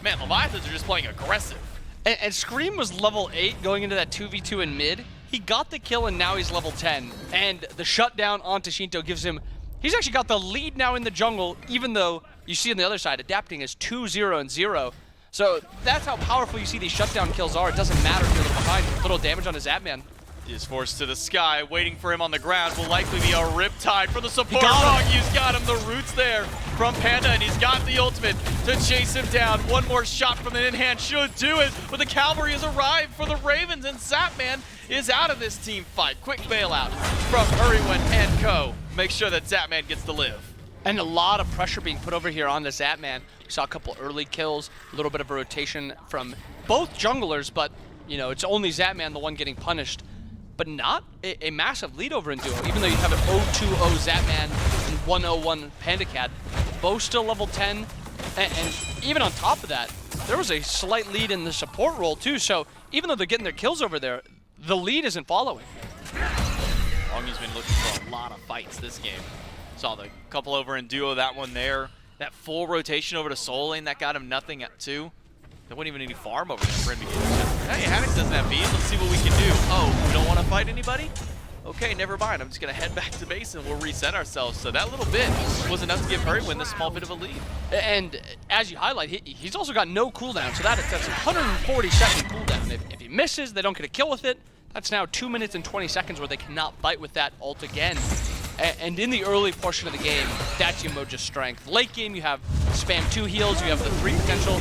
Speaker 7: man, Leviathans are just playing aggressive.
Speaker 8: And Scream was level 8 going into that 2v2 in mid. He got the kill and now he's level 10. And the shutdown onto Shinto gives him, he's actually got the lead now in the jungle, even though you see on the other side, adapting is 2-0 and 0. So that's how powerful you see these shutdown kills are. It doesn't matter if you're behind. Little damage on his Zapman.
Speaker 7: Is forced to the sky, waiting for him on the ground. Will likely be a riptide for the support. He's got him. The roots there from Panda, and he's got the ultimate to chase him down. One more shot from the in-hand should do it, but the cavalry has arrived for the Ravens, and Zapman is out of this team fight. Quick bailout from Hurrywin and co. Make sure that Zapman gets to live.
Speaker 8: And a lot of pressure being put over here on the Zapman. We saw a couple early kills, a little bit of a rotation from both junglers, but you know, it's only Zapman the one getting punished. But not a massive lead over in duo, even though you have an 0-2-0 Zapman and 1-0-1 Panda Cat. Both still level 10, and even on top of that, there was a slight lead in the support role too, so even though they're getting their kills over there, the lead isn't following.
Speaker 7: Longy's been looking for a lot of fights this game. Saw the couple over in duo, that one there. That full rotation over to Soul Lane, that got him nothing at 2. There wasn't even any farm over there for him to get. Hey, Haddox doesn't have bees. Let's see what we can do. Oh, you don't want to fight anybody? Okay, never mind. I'm just going to head back to base and we'll reset ourselves. So that little bit was enough to give Hurrywin this small bit of a lead.
Speaker 8: And as you highlight, he's also got no cooldown, so that's 140-second cooldown. If he misses, they don't get a kill with it. That's now 2 minutes and 20 seconds where they cannot fight with that ult again. And in the early portion of the game, that's your Moja's strength. Late game, you have spam 2 heals, you have the 3 potential.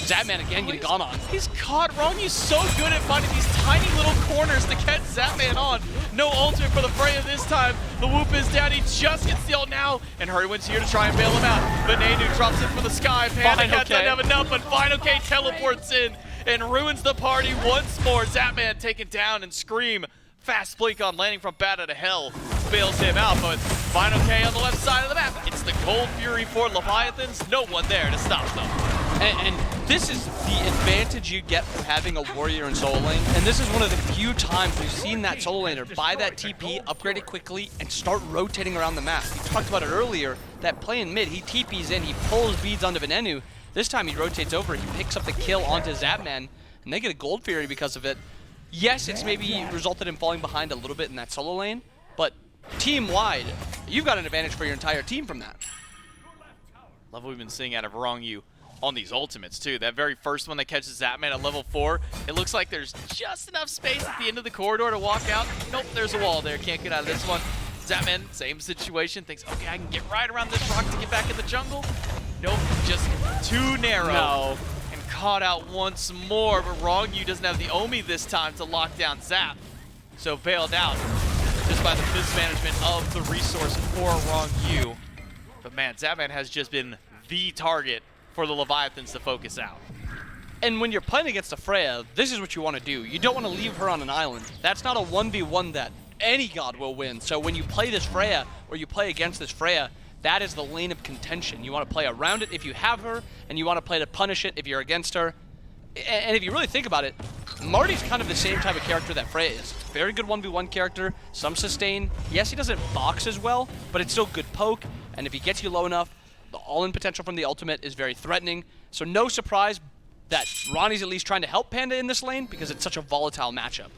Speaker 8: Zapman again getting gone on.
Speaker 7: He's caught wrong. He's so good at finding these tiny little corners to catch Zapman on. No ultimate for the Freya this time. The whoop is down. He just gets the ult now. And Hurrywin's here to try and bail him out. But Venenu drops it from the sky. Panda Cat doesn't have enough, but Vino K teleports in and ruins the party once more. Zapman taken down and Scream. Fast blink on landing from Bat of Hell. Bails him out, but Vino K on the left side of the map. It's the Gold Fury for Leviathans. No one there to stop them.
Speaker 8: And this is the advantage you get from having a warrior in solo lane. And this is one of the few times we've seen that solo laner buy that TP, upgrade it quickly, and start rotating around the map. We talked about it earlier, that play in mid, he TPs in, he pulls beads onto Venenu. This time he rotates over, he picks up the kill onto Zapman, and they get a Gold Fury because of it. Yes, it's maybe resulted in falling behind a little bit in that solo lane, but team-wide, you've got an advantage for your entire team from that.
Speaker 7: Love what we've been seeing out of Rongyu on these ultimates, too. That very first one that catches Zapman at level 4, it looks like there's just enough space at the end of the corridor to walk out. Nope, there's a wall there. Can't get out of this one. Zapman, same situation. Thinks, okay, I can get right around this rock to get back in the jungle. Nope, just too narrow.
Speaker 8: No.
Speaker 7: Caught out once more, but Rongyu doesn't have the Omi this time to lock down Zap. So bailed out just by the mismanagement of the resource for Rongyu. But man, Zapman has just been the target for the Leviathans to focus out.
Speaker 8: And when you're playing against a Freya, this is what you want to do. You don't want to leave her on an island. That's not a 1v1 that any god will win. So when you play this Freya, or you play against this Freya, that is the lane of contention. You want to play around it if you have her, and you want to play to punish it if you're against her. And if you really think about it, Marty's kind of the same type of character that Freya is. Very good 1v1 character, some sustain. Yes, he doesn't box as well, but it's still good poke, and if he gets you low enough, the all-in potential from the ultimate is very threatening. So no surprise that Ronnie's at least trying to help Panda in this lane because it's such a volatile matchup.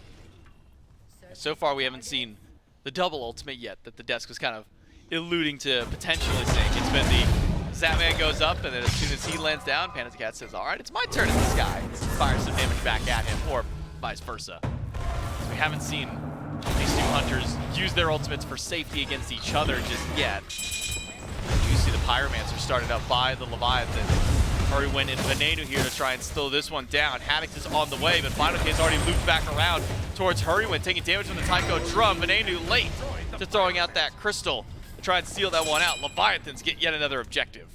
Speaker 7: So far, we haven't seen the double ultimate yet that the desk was kind of alluding to potentially saying. It's been the Zapman goes up, and then as soon as he lands down, Panda Cat says, all right, it's my turn in the sky. Fires some damage back at him, or vice versa. So we haven't seen these two hunters use their ultimates for safety against each other just yet. do see the Pyromancer started up by the Leviathans. Hurrywin and Veneno here to try and slow this one down. Haddox is on the way, but Final K has already looped back around towards Hurrywin, taking damage from the Tycho drum. Veneno late to throwing out that crystal to try and steal that one out. Leviathans get yet another objective.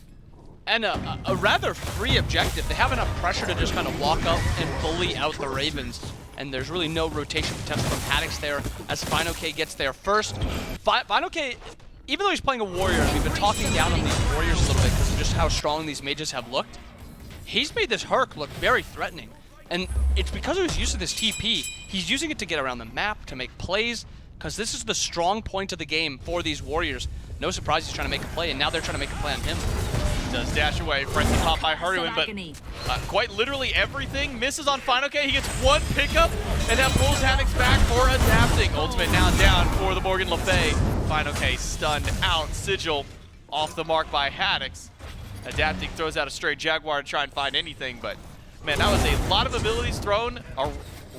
Speaker 8: And a rather free objective. They have enough pressure to just kind of walk up and bully out the Ravens. And there's really no rotation potential from Haddox there as Final K gets there first. Final K, even though he's playing a warrior, and we've been talking down on these warriors a little bit because of just how strong these mages have looked, he's made this Herc look very threatening. And it's because he's used to this TP. He's using it to get around the map, to make plays, because this is the strong point of the game for these warriors. No surprise he's trying to make a play, and now they're trying to make a play on him.
Speaker 7: Does dash away, frenzy pop by Hurrywin, but quite literally everything misses on Final K. He gets one pickup, and that pulls Haddox back for adapting. Ultimate now down for the Morgan Le Fay. Final K stunned out. Sigil off the mark by Haddox. Adapting throws out a straight Jaguar to try and find anything, but man, that was a lot of abilities thrown, a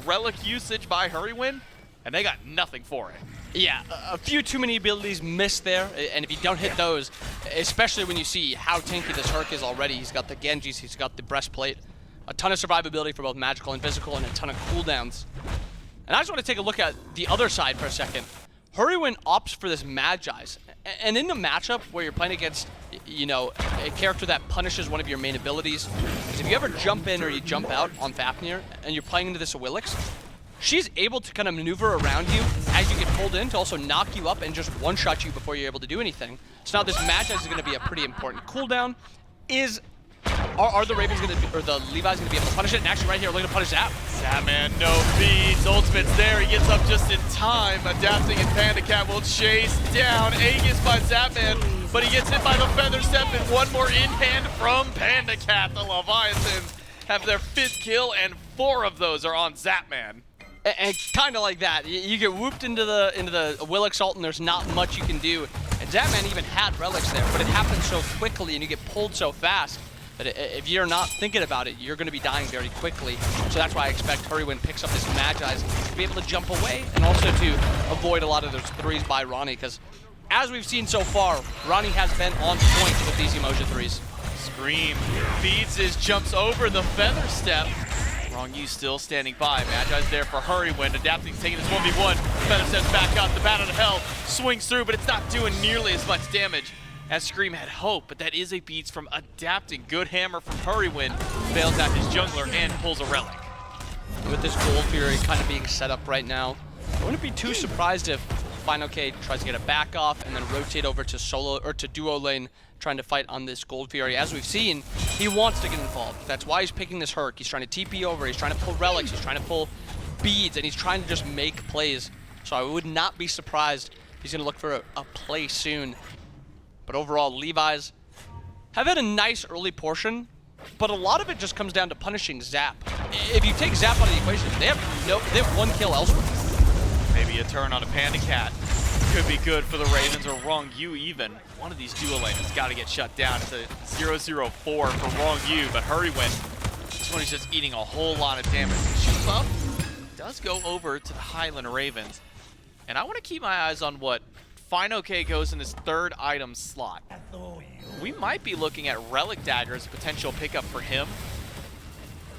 Speaker 7: relic usage by Hurrywin, and they got nothing for it.
Speaker 8: Yeah, a few too many abilities missed there, and if you don't hit those, especially when you see how tanky this Herc is already, he's got the Genjis, he's got the breastplate, a ton of survivability for both magical and physical, and a ton of cooldowns. And I just want to take a look at the other side for a second. Hurrywin opts for this Magi's, and in the matchup where you're playing against, you know, a character that punishes one of your main abilities, because if you ever jump in or you jump out on Fafnir, and you're playing into this Awilix, she's able to kind of maneuver around you as you get pulled in to also knock you up and just one-shot you before you're able to do anything. So now this Magi is going to be a pretty important cooldown. Are the Ravens going to, or the Levi's going to be able to punish it? And actually right here, looking to punish Zap.
Speaker 7: Zapman, no beads. Ultimate's there. He gets up just in time. Adapting and Panda Cat will chase down Aegis by Zapman, but he gets hit by the Feather Step and one more in hand from Panda Cat. The Leviathans have their 5th kill, and 4 of those are on Zapman.
Speaker 8: And kind of like that, you get whooped into the Willox ult, and there's not much you can do. And Zapman even had relics there, but it happens so quickly, and you get pulled so fast that if you're not thinking about it, you're going to be dying very quickly. So that's why I expect Hurrywin picks up this Magi's to be able to jump away, and also to avoid a lot of those 3s by Ronnie, because as we've seen so far, Ronnie has been on point with these emoji 3s.
Speaker 7: Scream feeds his jumps over the Feather Step. Wrong you still standing by. Magi's there for Hurrywin. Adapting, taking this 1v1. Feather Step's back up. The Bat of Hell swings through, but it's not doing nearly as much damage as Scream had hoped. But that is a beats from Adapting. Good hammer from Hurrywin. Bails out his jungler and pulls a relic.
Speaker 8: With this Gold Fury kind of being set up right now, I wouldn't be too surprised if Final K tries to get a back off and then rotate over to solo or to duo lane, trying to fight on this Gold Fury. As we've seen, he wants to get involved. That's why he's picking this Herc. He's trying to TP over, he's trying to pull relics, he's trying to pull beads, and he's trying to just make plays. So I would not be surprised if he's going to look for a play soon. But overall, Levi's have had a nice early portion, but a lot of it just comes down to punishing Zap. If you take Zap out of the equation, they have 1 kill elsewhere.
Speaker 7: Maybe a turn on a Panda Cat could be good for the Ravens, or Wrong You even. One of these duo lanes has got to get shut down. It's a 0-0-4 for Wrong You, but Hurrywin, this one is just eating a whole lot of damage. Shoot up does go over to the Highland Ravens, and I want to keep my eyes on what Final K goes in this 3rd item slot. We might be looking at Relic Dagger as a potential pickup for him,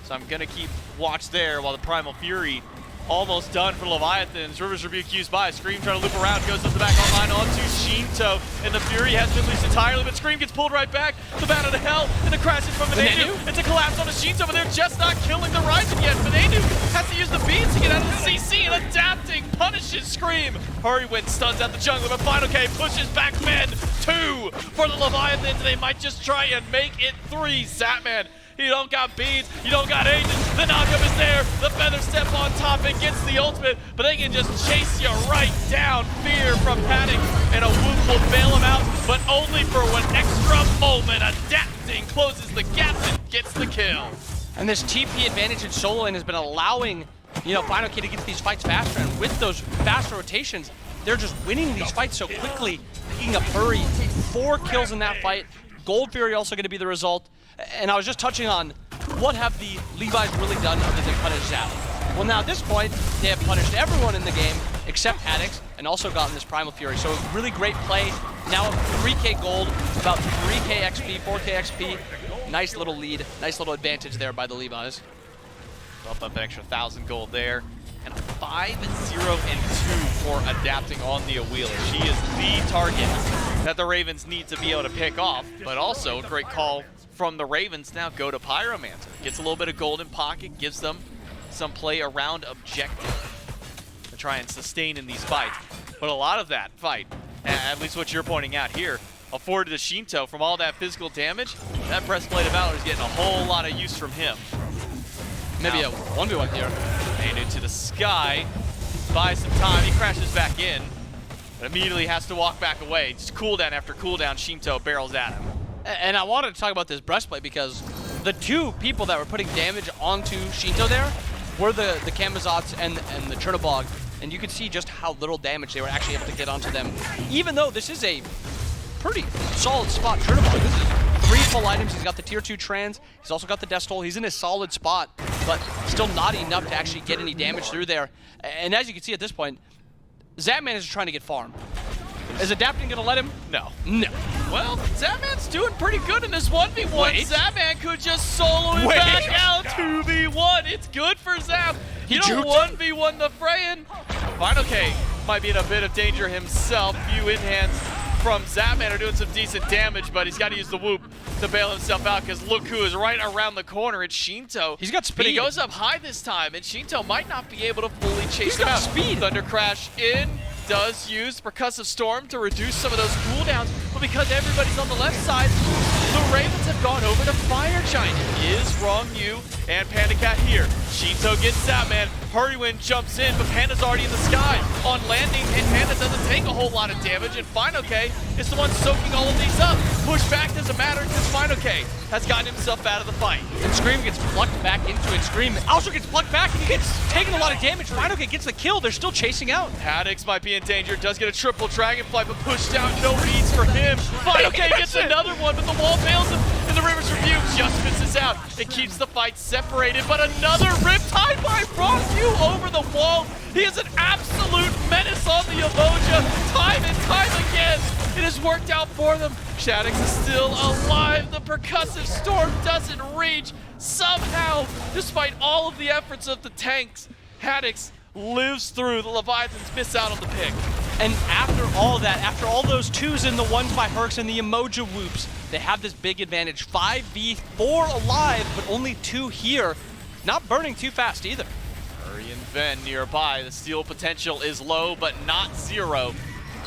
Speaker 7: so I'm going to keep watch there while the Primal Fury almost done for Leviathans. Rivers Rebuke used by Scream, trying to loop around, goes up the back online onto Shinto, and the Fury has been loosed entirely, but Scream gets pulled right back. The Bat of Hell, and the crashes from Veneno. It's a collapse on the Shinto, but they're just not killing the Ryzen yet. Veneno has to use the beats to get out of the CC, and Adapting punishes Scream. Hurrywin stuns out the jungler, but Final K pushes back men. 2 for the Leviathans. They might just try and make it 3. Zapman, you don't got beads, you don't got agents, the knockup is there, the Feather Step on top and gets the ultimate, but they can just chase you right down. Fear from Haddox, and a whoop will bail him out, but only for 1 extra moment. Adapting closes the gap and gets the kill.
Speaker 8: And this TP advantage in solo lane has been allowing, you know, Final K to get these fights faster, and with those fast rotations, they're just winning these fights so quickly, picking up Hurry. 4 kills in that fight. Gold Fury also going to be the result. And I was just touching on what have the Levi's really done other than punish Zap. Well, now at this point, they have punished everyone in the game except Haddix, and also gotten this Primal Fury. So a really great play. Now 3k gold, about 3k XP, 4k XP. Nice little lead, nice little advantage there by the Levi's.
Speaker 7: Bump up an extra 1,000 gold there. And 5-0-2 for adapting on the Wheeler. She is the target that the Ravens need to be able to pick off, but also a great call from the Ravens. Now go to Pyromancer. Gets a little bit of gold in pocket, gives them some play around objective to try and sustain in these fights. But a lot of that fight, at least what you're pointing out here, afforded to Shinto from all that physical damage. That Breastplate of Valor is getting a whole lot of use from him.
Speaker 8: Maybe a 1v1 here.
Speaker 7: Made it to the sky, buys some time, he crashes back in, but immediately has to walk back away. Just cooldown after cooldown, Shinto barrels at him.
Speaker 8: And I wanted to talk about this breastplate because the two people that were putting damage onto Shinto there were the Kamazots and the Chernobog, and you could see just how little damage they were actually able to get onto them, even though this is a pretty solid spot. Chernobog, this is 3 full items. He's got the tier 2 trans, he's also got the Death Toll. He's in a solid spot, but still not enough to actually get any damage through there. And as you can see at this point, Zapman is trying to get farm. Is Adapting gonna let him?
Speaker 7: No.
Speaker 8: No.
Speaker 7: Well, Zapman's doing pretty good in this 1v1.
Speaker 8: Wait.
Speaker 7: Zapman could just solo it back out 2v1. It's good for Zap. You don't 1v1 the Freyan. Final K might be in a bit of danger himself. Few in-hands from Zapman are doing some decent damage, but he's got to use the whoop to bail himself out because look who is right around the corner. It's Shinto.
Speaker 8: He's got speed.
Speaker 7: But he goes up high this time, and Shinto might not be able to fully chase him out.
Speaker 8: Speed.
Speaker 7: Thunder Crash in. Does use Percussive Storm to reduce some of those cooldowns, but because everybody's on the left side, the Ravens have gone over to Fire Giant. Is Wrong You and Panda Cat here. Shinto gets Zapman. Hurrywin jumps in, but Panda's already in the sky. On landing, Panda doesn't take a whole lot of damage, and Final K is the one soaking all of these up. Push back doesn't matter because Final K has gotten himself out of the fight.
Speaker 8: And Scream gets plucked back into it. Scream also gets plucked back and gets taken a lot of damage. Final K gets the kill. They're still chasing out.
Speaker 7: Haddix might be in danger. Does get a triple Dragonfly, but pushed down. No beats for him. Final K gets another one, but the wall bails him. And the Rivers Review just misses out. It keeps the fight separated, but another Riptide by Wrong You over the wall. He is an absolute menace on the Avoja. Time and time again, it has worked out for them. Haddix is still alive. The Percussive Storm doesn't reach. Somehow, despite all of the efforts of the tanks, Haddix lives through. The Leviathans miss out on the pick.
Speaker 8: And after all that, after all those 2s and the 1s by Herx and the Emoji whoops, they have this big advantage. 5v4 alive, but only 2 here. Not burning too fast either.
Speaker 7: Hurry and Ven nearby. The steal potential is low, but not zero.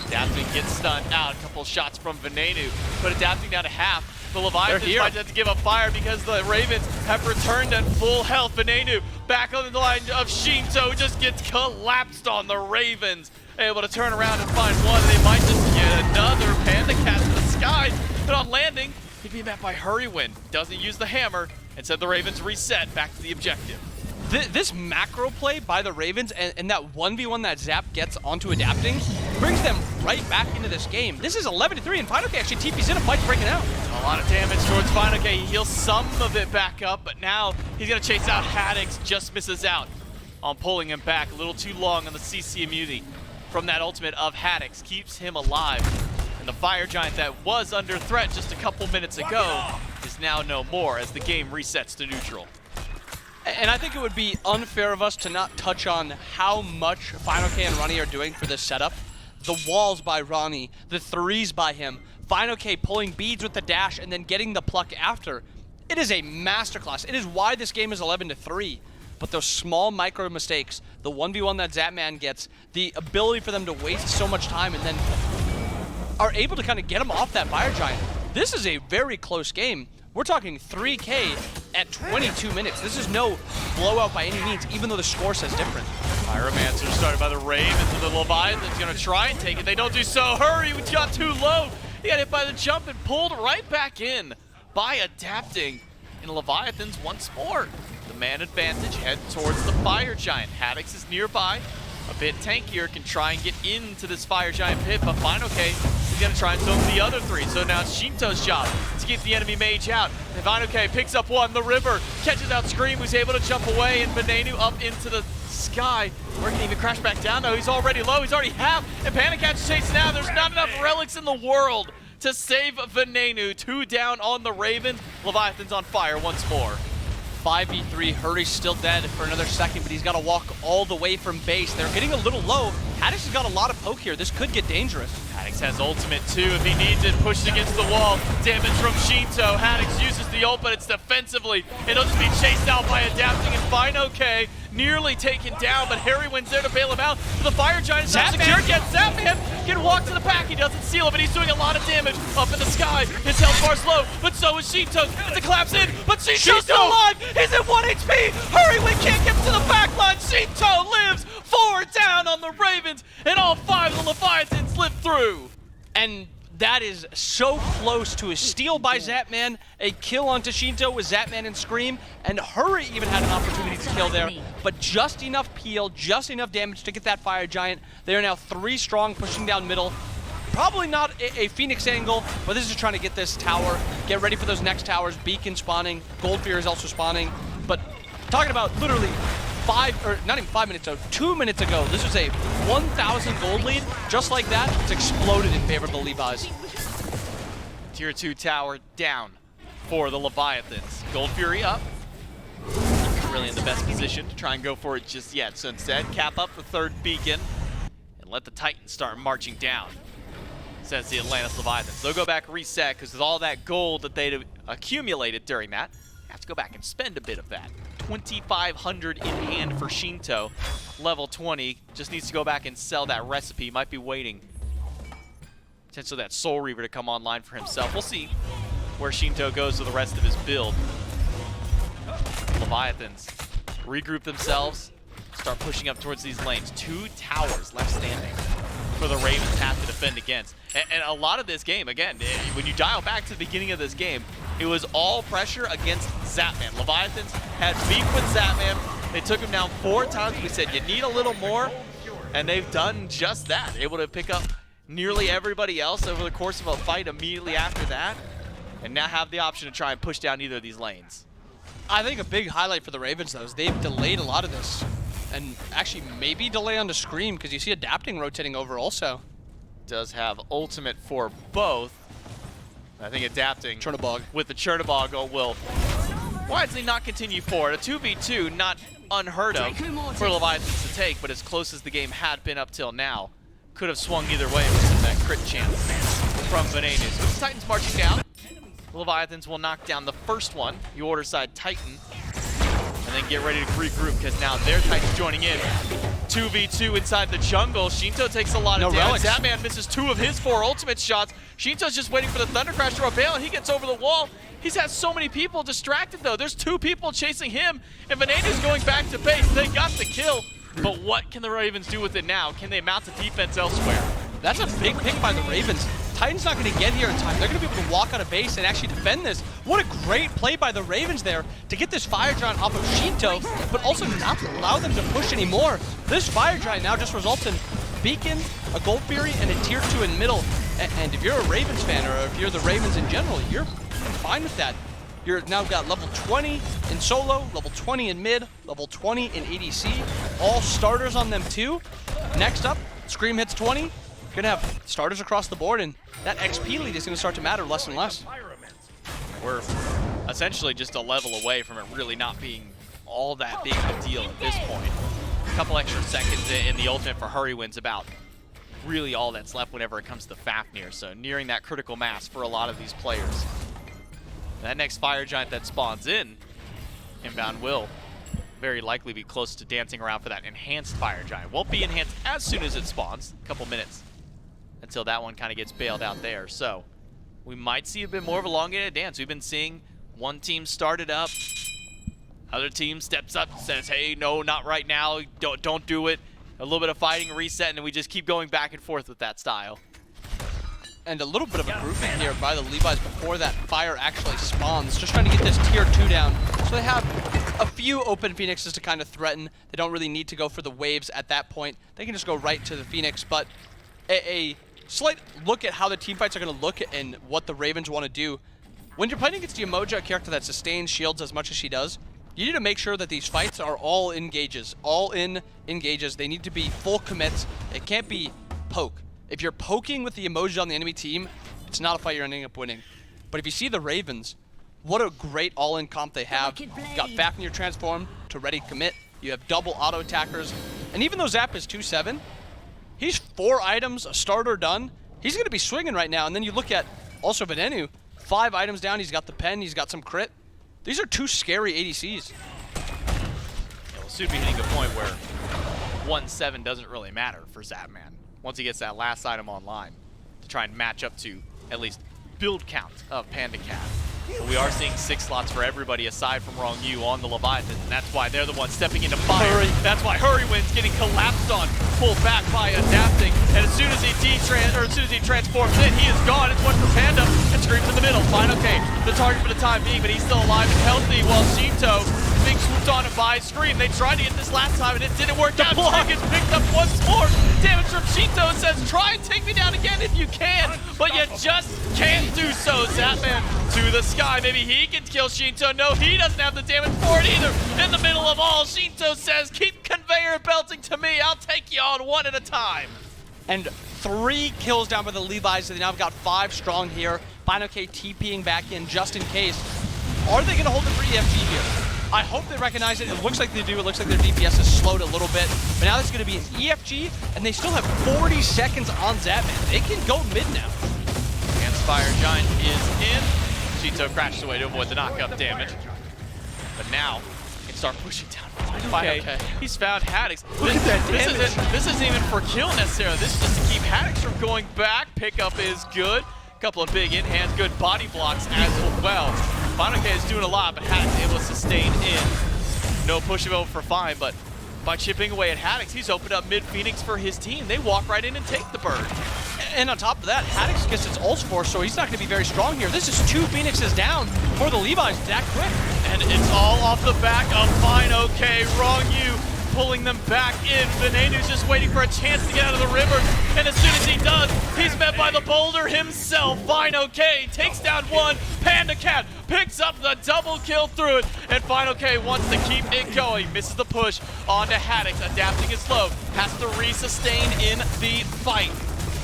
Speaker 7: Adapting gets stunned out. A couple shots from Venenu, but Adapting down to half. The Leviathans might have to give up fire because the Ravens have returned at full health. Venenu back on the line of Shinto just gets collapsed on the Ravens. Able to turn around and find one. They might just get another Panda Cat to the sky, but on landing, he'd be met by Hurrywin. Doesn't use the hammer, and said the Ravens reset back to the objective.
Speaker 8: This macro play by the Ravens and that 1v1 that Zap gets onto Adapting brings them right back into this game. This is 11-3, and Final K actually TP's in, a fight's breaking out.
Speaker 7: A lot of damage towards Final K. He heals some of it back up, but now he's going to chase out Haddix. Just misses out on pulling him back. A little too long on the CC immunity from that ultimate of Haddix. Keeps him alive. And the Fire Giant that was under threat just a couple minutes ago is now no more as the game resets to neutral.
Speaker 8: And I think it would be unfair of us to not touch on how much Final K and Ronnie are doing for this setup. The walls by Ronnie, the 3s by him, Final K pulling beads with the dash and then getting the pluck after. It is a masterclass. It is why this game is 11-3. But those small micro mistakes, the 1v1 that Zapman gets, the ability for them to waste so much time and then are able to kind of get him off that Fire Giant. This is a very close game. We're talking 3K at 22 minutes. This is no blowout by any means, even though the score says different.
Speaker 7: Pyromancer started by the Ravens, and the Leviathan's gonna try and take it. They don't do so. Hurry, we got too low. He got hit by the jump and pulled right back in by Adapting. And Leviathans once more. The man advantage head towards the Fire Giant. Haddix is nearby. a bit tankier, can try and get into this Fire Giant pit, but FineOK is going to try and zone the other 3. So now it's Shinto's job to get the enemy mage out. And FineOK picks up one, the river, catches out Scream, who's able to jump away, and Venenu up into the sky. Where can he even crash back down though? He's already low, he's already half, and Panicat's chasing out. There's not enough relics in the world to save Venenu. 2 down on the Ravens. Leviathan's on fire once more.
Speaker 8: 5v3, Hurry's still dead for another second, but he's got to walk all the way from base. They're getting a little low. Haddox has got a lot of poke here. This could get dangerous.
Speaker 7: Haddox has ultimate too if he needs it, pushed against the wall. Damage from Shinto. Haddox uses the ult, but it's defensively. It'll just be chased out by Adapting, and FineOK nearly taken down, but Hurrywin's there to bail him out. The Fire Giant is not secured yet. Zapman can walk to the back. He doesn't seal it, but he's doing a lot of damage up in the sky. His health bar's low, but so is Shinto's. It's a collapse in, but Shinto's still alive. He's at 1 HP. Hurrywin can't get to the back line. Shinto lives. 4 down on the Ravens, and all 5 of the Leviathans live through.
Speaker 8: And that is so close to a steal by Zapman, a kill onto Shinto with Zapman and Scream, and Hurry even had an opportunity to kill there, but just enough peel, just enough damage to get that Fire Giant. They are now 3 strong, pushing down middle. Probably not a Phoenix angle, but this is trying to get this tower, get ready for those next towers. Beacon spawning, Goldfear is also spawning, but talking about literally 2 minutes ago, this was a 1,000 gold lead. Just like that, it's exploded in favor of the Levi's.
Speaker 7: Tier 2 tower down for the Leviathans. Gold Fury up. Not really in the best position to try and go for it just yet. So instead, cap up the 3rd beacon and let the Titans start marching down, says the Atlantis Leviathans. They'll go back, reset, because with all that gold that they'd accumulated during that, have to go back and spend a bit of that. 2,500 in hand for Shinto, level 20. Just needs to go back and sell that recipe. Might be waiting potentially that Soul Reaver to come online for himself. We'll see where Shinto goes with the rest of his build. Leviathans regroup themselves, start pushing up towards these lanes. 2 towers left standing for the Ravens have to defend against. And a lot of this game, again, when you dial back to the beginning of this game, it was all pressure against Zapman. Leviathans had beef with Zapman. They took him down 4 times. We said, you need a little more, and they've done just that. Able to pick up nearly everybody else over the course of a fight immediately after that, and now have the option to try and push down either of these lanes.
Speaker 8: I think a big highlight for the Ravens, though, is they've delayed a lot of this. And actually maybe delay on the Scream, because you see Adapting rotating over also.
Speaker 7: Does have ultimate for both. I think Adapting with the Chernobog will wisely not continue forward. A 2v2 not unheard of for Leviathans to take, but as close as the game had been up till now. Could have swung either way with that crit chance from Venenus. With the Titans marching down, Leviathans will knock down the first one, the order side Titan, and then get ready to regroup because now their Titans joining in. 2v2 inside the jungle. Shinto takes a lot of damage. Zapman misses 2 of his 4 ultimate shots. Shinto's just waiting for the Thunder Crash to avail, and he gets over the wall. He's had so many people distracted, though. There's 2 people chasing him, and Venenu's going back to base. They got the kill, but what can the Ravens do with it now? Can they mount a defense elsewhere?
Speaker 8: That's a big pick by the Ravens. Titan's not going to get here in time. They're going to be able to walk out of base and actually defend this. What a great play by the Ravens there to get this Fire Giant off of Shinto, but also not to allow them to push anymore. This Fire Giant now just results in Beacon, a Gold Fury, and a Tier 2 in middle. And if you're a Ravens fan, or if you're the Ravens in general, you're fine with that. You're now got level 20 in solo, level 20 in mid, level 20 in ADC, all starters on them too. Next up, Scream hits 20. You're gonna have starters across the board, and that XP lead is gonna start to matter less and less.
Speaker 7: We're essentially just a level away from it really not being all that big of a deal at this point. A couple extra seconds in the ultimate for Hurrywin's about really all that's left whenever it comes to Fafnir, so nearing that critical mass for a lot of these players. That next Fire Giant that spawns in, inbound will very likely be close to dancing around for that enhanced Fire Giant. Won't be enhanced as soon as it spawns, a couple minutes until that one kind of gets bailed out there. So we might see a bit more of a elongated dance. We've been seeing one team start it up, other team steps up and says, hey, no, not right now, don't do it. A little bit of fighting, reset, and then we just keep going back and forth with that style.
Speaker 8: And a little bit of a grouping here by the Levi's before that fire actually spawns, just trying to get this Tier 2 down. So they have a few open Phoenixes to kind of threaten. They don't really need to go for the waves at that point. They can just go right to the Phoenix, but a slight look at how the team fights are going to look and what the Ravens want to do. When you're playing against Yemoja, a character that sustains shields as much as she does, you need to make sure that these fights are all engages. All in engages. They need to be full commits. It can't be poke. If you're poking with the emoji on the enemy team, it's not a fight you're ending up winning. But if you see the Ravens, what a great all-in comp they have. You got Fafnir transform to ready commit. You have double auto attackers. And even though Zap is 2-7, he's 4 items, a starter done. He's going to be swinging right now. And then you look at also Venenu, 5 items down. He's got the pen. He's got some crit. These are 2 scary ADCs.
Speaker 7: Yeah, we'll soon be hitting a point where 1-7 doesn't really matter for Zapman once he gets that last item online to try and match up to at least build count of Panda Cat. But we are seeing 6 slots for everybody aside from Wrong Yu on the Leviathans, and that's why they're the ones stepping into fire. That's why Hurrywin's getting collapsed on, pulled back by adapting, and as soon as he transforms in, he is gone. It's one for Panda, and Scream's in the middle. Fine, okay, the target for the time being, but he's still alive and healthy, while Shinto being swooped on him by Scream. They tried to get this last time, and it didn't work out. Block is picked up once more. Damage from Shinto says, try and take me down again if you can, but you just can't do so. Zapman to the sky. Maybe he can kill Shinto. No, he doesn't have the damage for it either. In the middle of all, Shinto says, keep conveyor belting to me. I'll take you on one at a time.
Speaker 8: And 3 kills down by the Levi's. They now have got 5 strong here. Final K TPing back in just in case. Are they going to hold it for EFG here? I hope they recognize it. It looks like they do. It looks like their DPS has slowed a little bit. But now it's going to be an EFG, and they still have 40 seconds on Zapman. They can go mid now.
Speaker 7: Fire Giant is in. Shinto crashes away to avoid the knockup damage. But now, he can start pushing down. Okay. He's found Haddix.
Speaker 1: Look at that damage.
Speaker 7: This isn't even for kill necessarily. This is just to keep Haddix from going back. Pickup is good. Couple of big in-hands, good body blocks as well. Final K is doing a lot, but Haddix able to sustain in. No push him over for fine, but by chipping away at Haddix, he's opened up mid-Phoenix for his team. They walk right in and take the bird.
Speaker 8: And on top of that, Haddix gets its ults for, so he's not going to be very strong here. This is 2 Phoenixes down for the Levi's that quick.
Speaker 7: And it's all off the back of Fine OK. Wrong You pulling them back in. Venenu's just waiting for a chance to get out of the river. And as soon as he does, he's met by the boulder himself. Fine OK takes down 1. Panda Cat picks up the double kill through it. And Fine OK wants to keep it going. Misses the push onto Haddix. Adapting is slow. Has to re-sustain in the fight.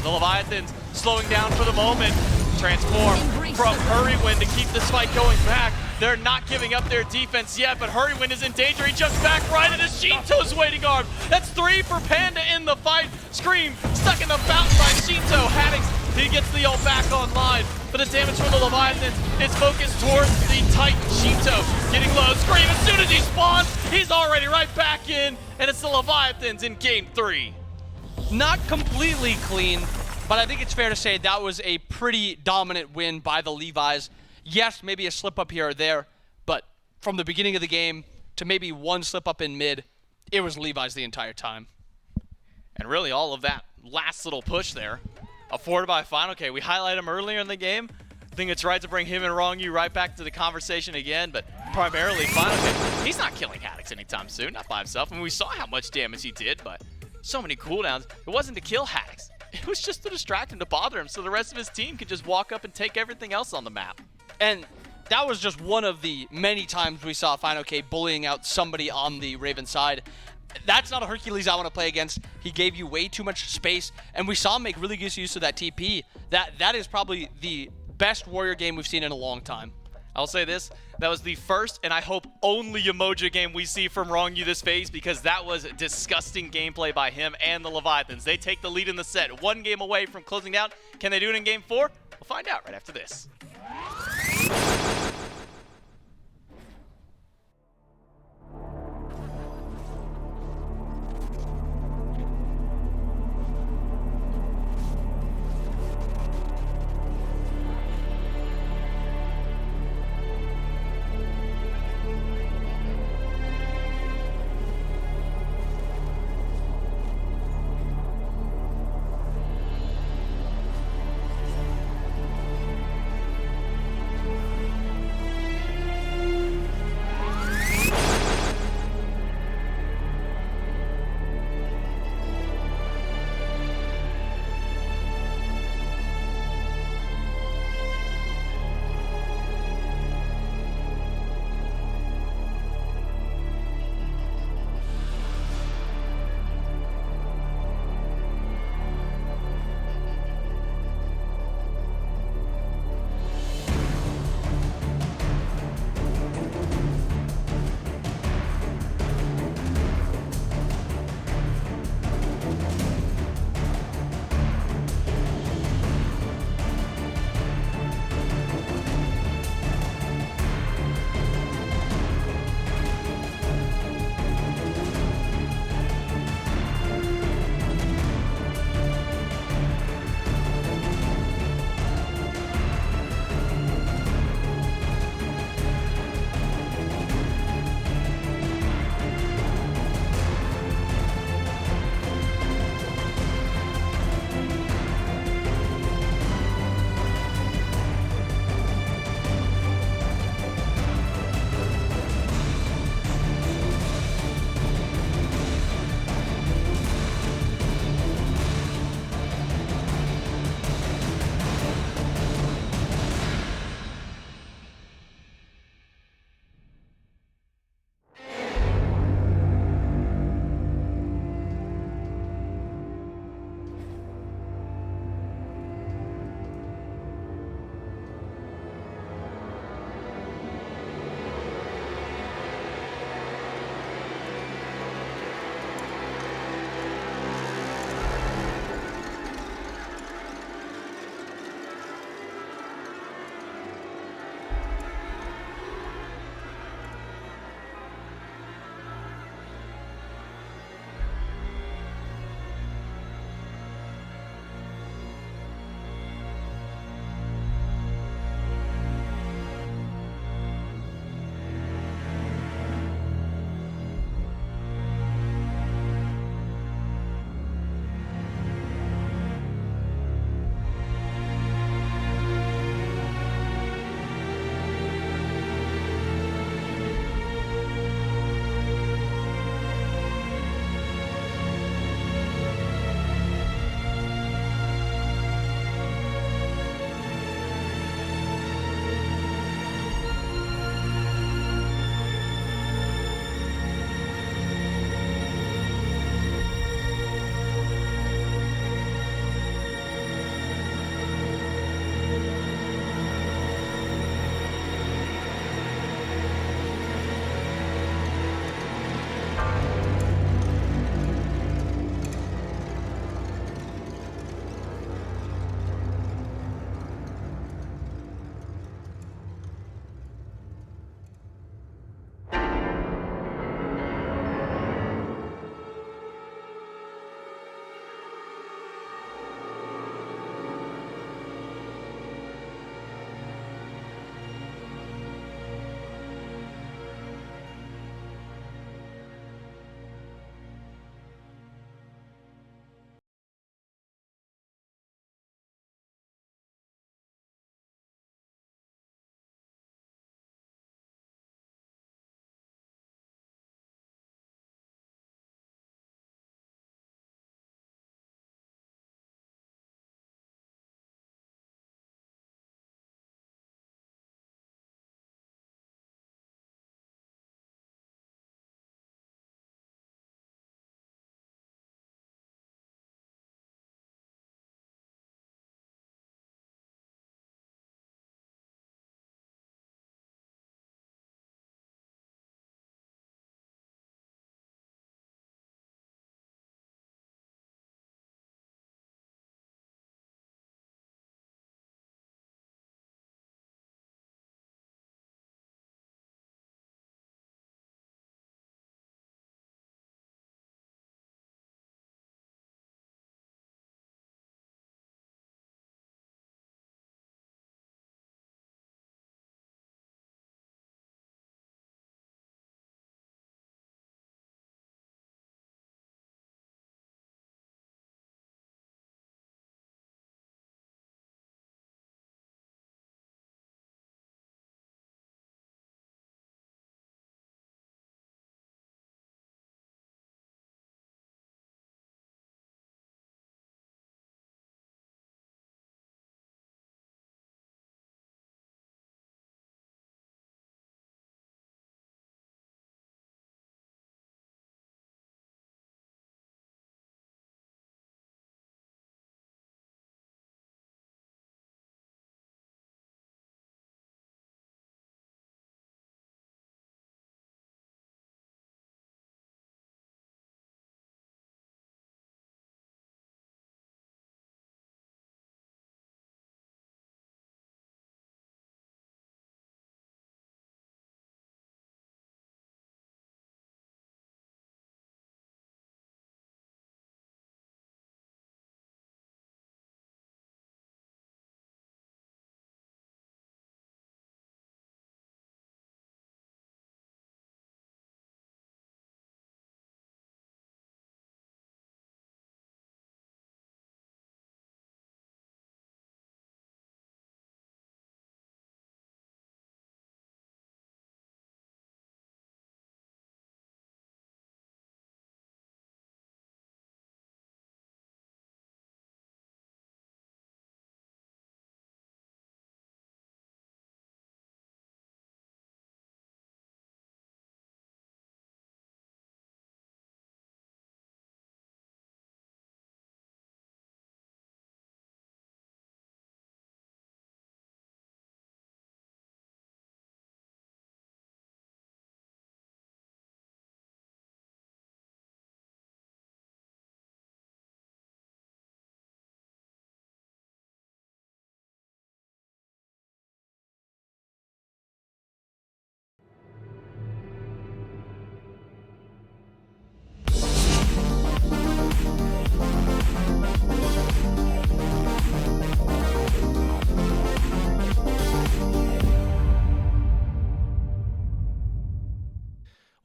Speaker 7: The Leviathans slowing down for the moment. Transform from Hurrywin to keep this fight going back. They're not giving up their defense yet, but Hurrywin is in danger. He jumps back right into Shinto's waiting arm. That's 3 for Panda in the fight. Scream stuck in the fountain by Shinto. Haddix, he gets the ult back online, but the damage from the Leviathans is focused towards the Titan. Shinto getting low. Scream, as soon as he spawns, he's already right back in, and it's the Leviathans in game 3.
Speaker 8: Not completely clean, but I think it's fair to say that was a pretty dominant win by the Levi's. Yes, maybe a slip up here or there, but from the beginning of the game to maybe 1 slip up in mid, it was Levi's the entire time.
Speaker 7: And really all of that last little push there, afforded by Final K. We highlighted him earlier in the game. I think it's right to bring him and Wrong You right back to the conversation again, but primarily Final K. He's not killing Haddix anytime soon, not by himself. I mean, we saw how much damage he did, but so many cooldowns. It wasn't to kill Haddix. It was just to distract him, to bother him, so the rest of his team could just walk up and take everything else on the map.
Speaker 8: And that was just one of the many times we saw Final K bullying out somebody on the Raven side. That's not a Hercules I want to play against. He gave you way too much space, and we saw him make really good use of that TP. That is probably the best Warrior game we've seen in a long time.
Speaker 7: I'll say this, that was the first and I hope only Yemoja game we see from Wrong You this phase, because that was disgusting gameplay by him and the Leviathans. They take the lead in the set, 1 game away from closing out. Can they do it in game 4? We'll find out right after this.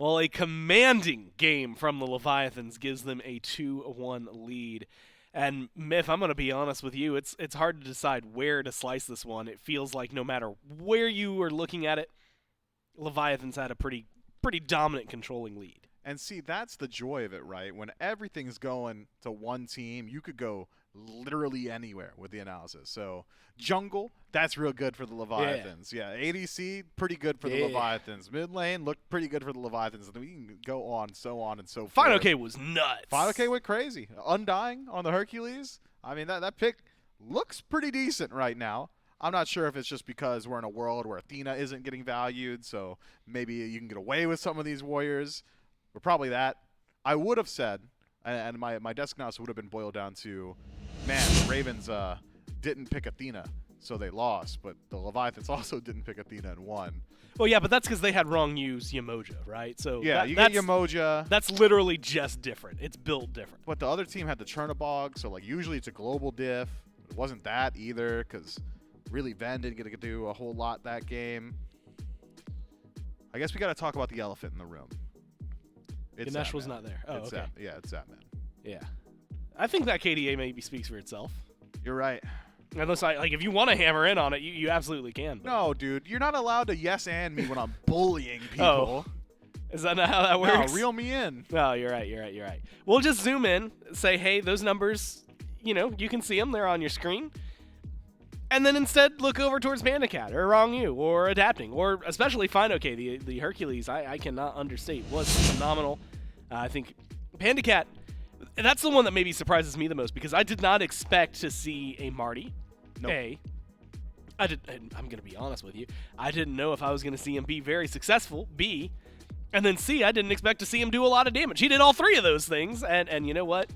Speaker 1: Well, a commanding game from the Leviathans gives them a 2-1 lead. And Myth, I'm going to be honest with you, it's hard to decide where to slice this one. It feels like no matter where you are looking at it, Leviathans had a pretty dominant controlling lead.
Speaker 4: And see, that's the joy of it, right? When everything's going to one team, you could go literally anywhere with the analysis. So jungle, that's real good for the Leviathans. Yeah, ADC, pretty good for the Leviathans. Mid lane looked pretty good for the Leviathans. And we can go on and so forth.
Speaker 1: Final K was nuts.
Speaker 4: Final K went crazy. Undying on the Hercules. I mean, that pick looks pretty decent right now. I'm not sure if it's just because we're in a world where Athena isn't getting valued, so maybe you can get away with some of these warriors. But probably that. I would have said, and my desk analysis would have been boiled down to, man, the Ravens didn't pick Athena, so they lost. But the Leviathans also didn't pick Athena and won.
Speaker 1: Well, yeah, but that's because they had wrong use Yamoja, right? So
Speaker 4: yeah, you get Yamoja.
Speaker 1: That's literally just different. It's built different.
Speaker 4: But the other team had the Chernobog, so like usually it's a global diff. It wasn't that either, because really Ven didn't get to do a whole lot that game. I guess we got to talk about the elephant in the room.
Speaker 1: Ganesh was not there. Oh, okay.
Speaker 4: It's Zapman.
Speaker 1: Yeah. I think that KDA maybe speaks for itself.
Speaker 4: You're right.
Speaker 1: Unless if you want to hammer in on it, you absolutely can. But.
Speaker 4: No, dude, you're not allowed to yes and me when I'm bullying people.
Speaker 1: Oh. Is that not how that works?
Speaker 4: No, reel me in.
Speaker 1: No, you're right. We'll just zoom in, say, hey, those numbers, you can see them. They're on your screen. And then instead look over towards PandaCat or Wrong You or Adapting or especially Fine OK, the Hercules, I cannot understate, was phenomenal. I think PandaCat, that's the one that maybe surprises me the most because I did not expect to see a Marty.
Speaker 4: Nope.
Speaker 1: I'm going to be honest with you. I didn't know if I was going to see him be very successful, B. And then C, I didn't expect to see him do a lot of damage. He did all three of those things, and you know what?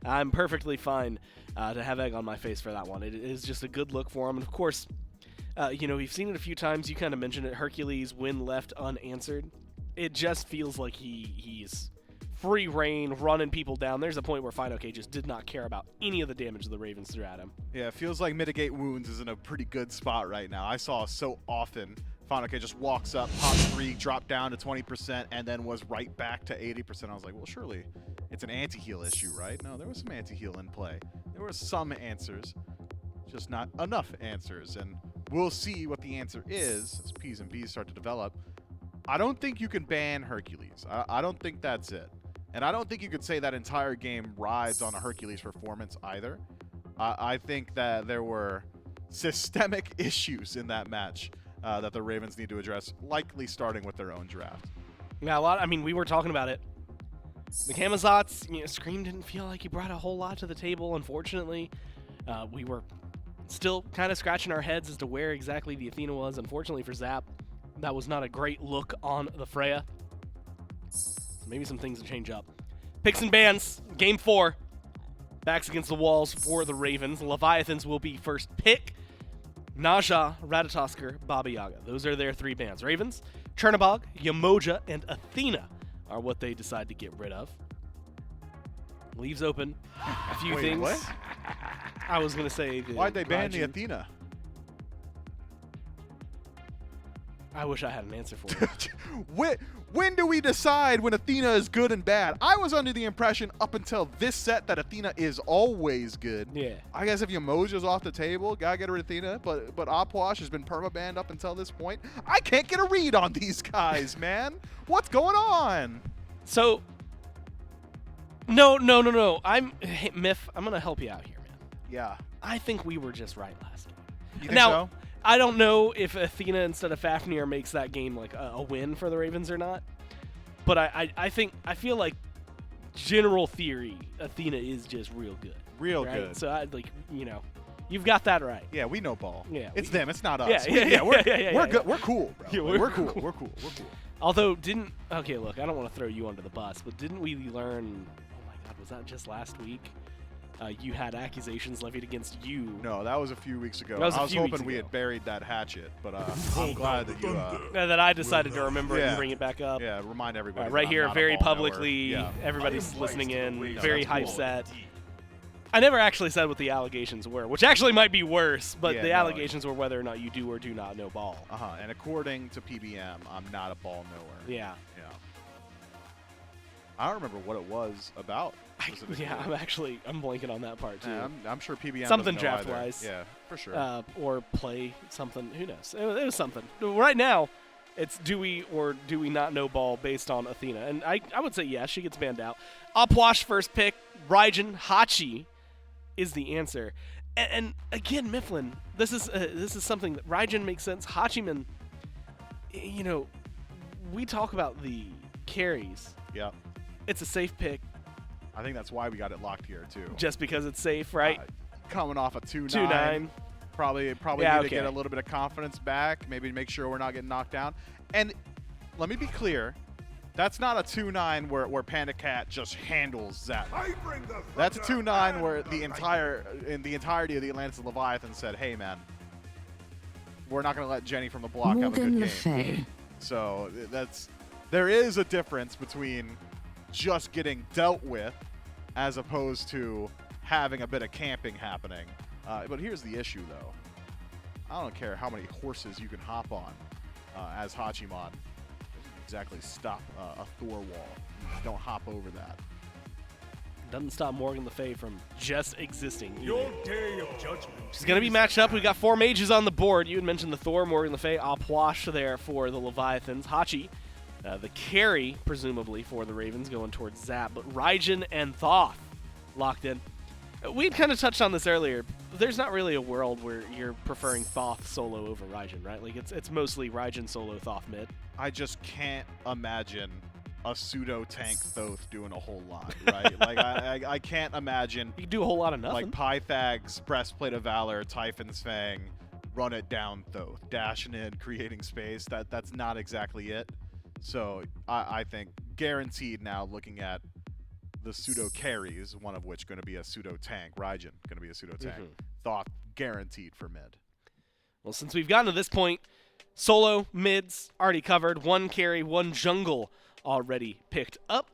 Speaker 1: I'm perfectly fine to have egg on my face for that one. It is just a good look for him. And, of course, we've seen it a few times. You kind of mentioned it. Hercules, when left unanswered. It just feels like he's free reign, running people down. There's a point where Fine OK just did not care about any of the damage the Ravens threw at him.
Speaker 4: Yeah, it feels like Mitigate Wounds is in a pretty good spot right now. I saw so often Fine OK just walks up, pops 3, dropped down to 20%, and then was right back to 80%. I was like, well, surely it's an anti-heal issue, right? No, there was some anti-heal in play. There were some answers, just not enough answers. And we'll see what the answer is as P's and B's start to develop. I don't think you can ban Hercules. I don't think that's it. And I don't think you could say that entire game rides on a Hercules performance either. I think that there were systemic issues in that match that the Ravens need to address, likely starting with their own draft.
Speaker 1: Yeah, we were talking about it. The Camazotz, Scream didn't feel like he brought a whole lot to the table, unfortunately. We were still kind of scratching our heads as to where exactly the Athena was. Unfortunately for Zap, that was not a great look on the Freya. So maybe some things will change up. Picks and bans, game 4. Backs against the walls for the Ravens. Leviathans will be first pick. Naja, Ratatosker, Baba Yaga. Those are their 3 bans. Ravens, Chernobog, Yamoja, and Athena are what they decide to get rid of. Leaves open a few things.
Speaker 4: What?
Speaker 1: I was going to say...
Speaker 4: Why'd they ban the Athena?
Speaker 1: I wish I had an answer for it.
Speaker 4: When do we decide when Athena is good and bad? I was under the impression up until this set that Athena is always good.
Speaker 1: Yeah.
Speaker 4: I guess if Yamoja's off the table, gotta get rid of Athena, but Opwash has been permabanned up until this point. I can't get a read on these guys, man. What's going on?
Speaker 1: So, no. Hey, Myth, I'm going to help you out here, man.
Speaker 4: Yeah.
Speaker 1: I think we were just right last game.
Speaker 4: You think
Speaker 1: now,
Speaker 4: so?
Speaker 1: I don't know if Athena instead of Fafnir makes that game like a win for the Ravens or not, but I feel like general theory, Athena is just real good.
Speaker 4: Real
Speaker 1: right?
Speaker 4: good.
Speaker 1: So you've got that right.
Speaker 4: Yeah, we know ball.
Speaker 1: Yeah,
Speaker 4: it's them. It's not us.
Speaker 1: Yeah,
Speaker 4: we're
Speaker 1: good.
Speaker 4: Good. We're cool, bro.
Speaker 1: Yeah,
Speaker 4: we're cool. We're cool.
Speaker 1: Although okay, look, I don't want to throw you under the bus, but didn't we learn? Oh my God, was that just last week? You had accusations levied against you.
Speaker 4: No, that was a few weeks ago.
Speaker 1: I was
Speaker 4: hoping we had buried that hatchet, but I'm glad that you...
Speaker 1: that I decided to remember it and bring it back up.
Speaker 4: Yeah, remind everybody.
Speaker 1: Right here, very publicly, everybody's listening in, very hype set. I never actually said what the allegations were, which actually might be worse, but the allegations were whether or not you do or do not know ball.
Speaker 4: And according to PBM, I'm not a ball knower.
Speaker 1: Yeah.
Speaker 4: I don't remember what it was about. specifically.
Speaker 1: Yeah, I'm blanking on that part too.
Speaker 4: Yeah, I'm sure PBM
Speaker 1: something
Speaker 4: doesn't know either.
Speaker 1: draft-wise.
Speaker 4: Yeah, for sure.
Speaker 1: Or play something. Who knows? It was something. Right now, it's do we or do we not know ball based on Athena? And I would say yes, she gets banned out. Upwash first pick. Raijin Hachi is the answer. And again, Mifflin, this is something that Raijin makes sense. Hachiman, you know, we talk about the carries.
Speaker 4: Yeah.
Speaker 1: It's a safe pick.
Speaker 4: I think that's why we got it locked here too.
Speaker 1: Just because it's safe, right?
Speaker 4: Coming off a 2-9.
Speaker 1: 2-9.
Speaker 4: Probably
Speaker 1: yeah,
Speaker 4: need to get a little bit of confidence back. Maybe make sure we're not getting knocked down. And let me be clear, that's not a 2-9 where Panda Cat just handles Zapman. That's a 2-9 where the entirety of the Atlantis and Leviathan said, "Hey man, we're not going to let Jenny from the block have a good game." So there is a difference between just getting dealt with as opposed to having a bit of camping happening. But here's the issue, though. I don't care how many horses you can hop on as Hachiman. Doesn't exactly stop a Thor wall. Don't hop over that.
Speaker 1: Doesn't stop Morgan Le Fay from just existing.
Speaker 11: Your day of judgment.
Speaker 1: She's going to be matched up. We've got 4 mages on the board. You had mentioned the Thor, Morgan Le Fay, Apwash there for the Leviathans. Hachi, the carry, presumably, for the Ravens going towards Zap. But Raijin and Thoth locked in. We'd kind of touched on this earlier. There's not really a world where you're preferring Thoth solo over Raijin, right? Like, it's mostly Raijin solo, Thoth mid.
Speaker 4: I just can't imagine a pseudo tank Thoth doing a whole lot, right? Like I can't imagine
Speaker 1: you can do a whole lot of nothing.
Speaker 4: Like Pythag's Breastplate of Valor, Typhon's Fang, run it down Thoth, dashing in, creating space. That's not exactly it. So I think guaranteed now, looking at the pseudo carries, one of which going to be a pseudo tank, Raijin going to be a pseudo tank. Thoth guaranteed for mid.
Speaker 1: Well, since we've gotten to this point, solo mids already covered, 1 carry, 1 jungle already picked up.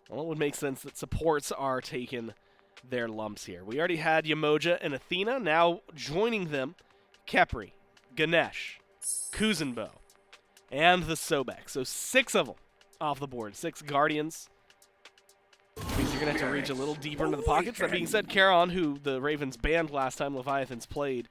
Speaker 1: Well, it would make sense that supports are taking their lumps here. We already had Yamoja and Athena. Now joining them, Khepri, Ganesh, Kuzenbo, and the Sobek. So 6 of them off the board. 6 Guardians. Means you're going to have to reach a little deeper into the pockets. That being said, Charon, who the Ravens banned last time Leviathans played,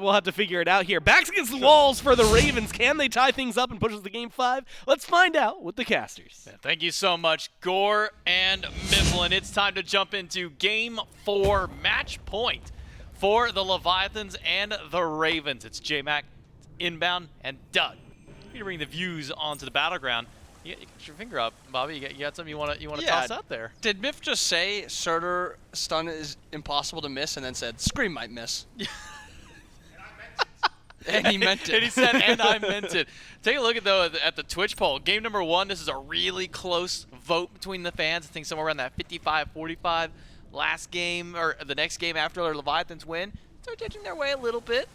Speaker 1: We'll have to figure it out here. Backs against the walls for the Ravens. Can they tie things up and push us to game 5? Let's find out with the casters.
Speaker 7: Yeah, thank you so much, Gore and Mifflin. It's time to jump into game 4 match point for the Leviathans and the Ravens. It's J-Mac, Inbound, and Doug. You're to bring the views onto the battleground. You get your finger up, Bobby. You got something you want to toss out there?
Speaker 8: Did Miff just say Surtur stun is impossible to miss, and then said Scream might miss? And he meant it.
Speaker 7: And he said, and I meant it. Take a look at the Twitch poll. Game number 1, this is a really close vote between the fans. I think somewhere around that 55-45. Last game, or the next game after the Leviathans win, start edging their way a little bit.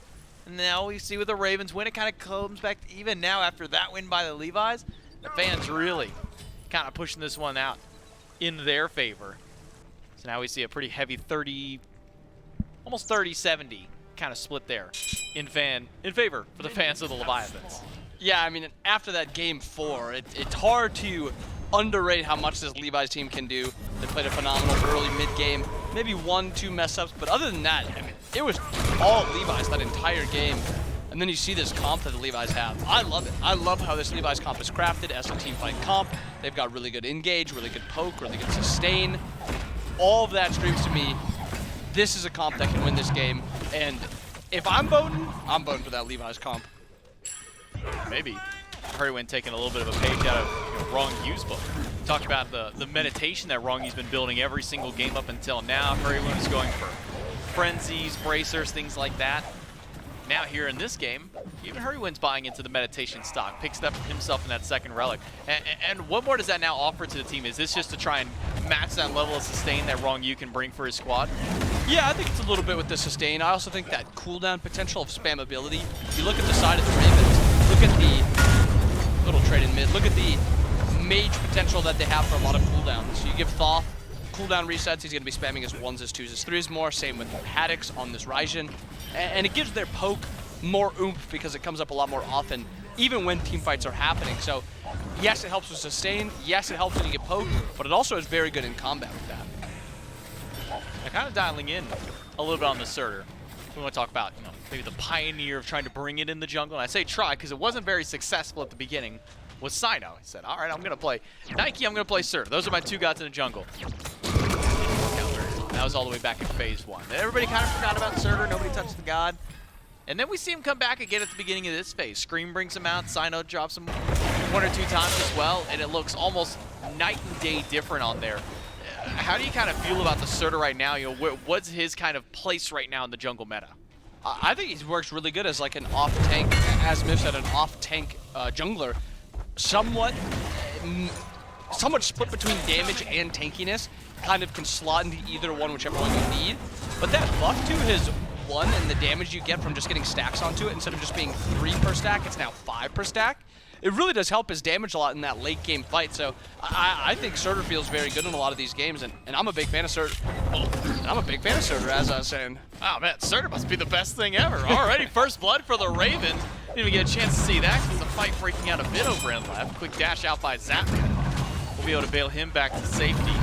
Speaker 7: And now we see with the Ravens win, it kind of comes back to even now after that win by the Levi's. The fans really kind of pushing this one out in their favor. So now we see a pretty heavy 30, almost 30-70 kind of split there in favor for the fans of the Leviathans.
Speaker 8: Yeah, I mean, after that game 4, it's hard to underrate how much this Levi's team can do. They played a phenomenal early mid-game, maybe 1-2 mess-ups, but other than that, I mean, it was all Levi's that entire game. And then you see this comp that the Levi's have. I love it. I love how this Levi's comp is crafted as a team fight comp. They've got really good engage, really good poke, really good sustain. All of that screams to me, this is a comp that can win this game. And if I'm voting for that Levi's comp.
Speaker 7: Maybe Hurrywin taking a little bit of a page out of Wrong U's book. Talked about the meditation that Wrong U's been building every single game up until now. Hurrywin is going for frenzies, bracers, things like that. Now here in this game, even Hurrywin's buying into the meditation stock, picks up himself in that second relic. And what more does that now offer to the team? Is this just to try and match that level of sustain that Wrong U can bring for his squad?
Speaker 8: Yeah, I think it's a little bit with the sustain. I also think that cooldown potential of spammability. If you look at the side of the Ravens, look at the little trade in mid, look at the mage potential that they have for a lot of cooldowns. So you give Thoth cooldown resets, he's going to be spamming his 1s, his 2s, his 3s more. Same with Haddix on this Raijin. And it gives their poke more oomph because it comes up a lot more often, even when team fights are happening. So yes, it helps with sustain. Yes, it helps when you get poked, but it also is very good in combat with that.
Speaker 7: Now kind of dialing in a little bit on the Surtur. We want to talk about, maybe the pioneer of trying to bring it in the jungle. And I say try because it wasn't very successful at the beginning. Was Sino. He said, all right, I'm going to play Nike, I'm going to play Surtur. Those are my 2 gods in the jungle. That was all the way back in phase 1. Then everybody kind of forgot about Surtur. Nobody touched the god. And then we see him come back again at the beginning of this phase. Scream brings him out. Sino drops him 1 or 2 times as well. And it looks almost night and day different on there. How do you kind of feel about the Surtur right now? What's his kind of place right now in the jungle meta?
Speaker 8: I think he works really good as like an off-tank, as Miff said, an off-tank jungler. Somewhat split between damage and tankiness. Kind of can slot into either one, whichever one you need. But that buff to his 1 and the damage you get from just getting stacks onto it, instead of just being 3 per stack, it's now 5 per stack. It really does help his damage a lot in that late game fight. So I think Surtur feels very good in a lot of these games, and I'm a big fan of Surtur. I'm a big fan of Surtur, as I was saying.
Speaker 7: Oh man, Surtur must be the best thing ever. Already first blood for the Ravens. Didn't even get a chance to see that because the fight breaking out a bit over in left. Quick dash out by Zapman. We'll be able to bail him back to safety.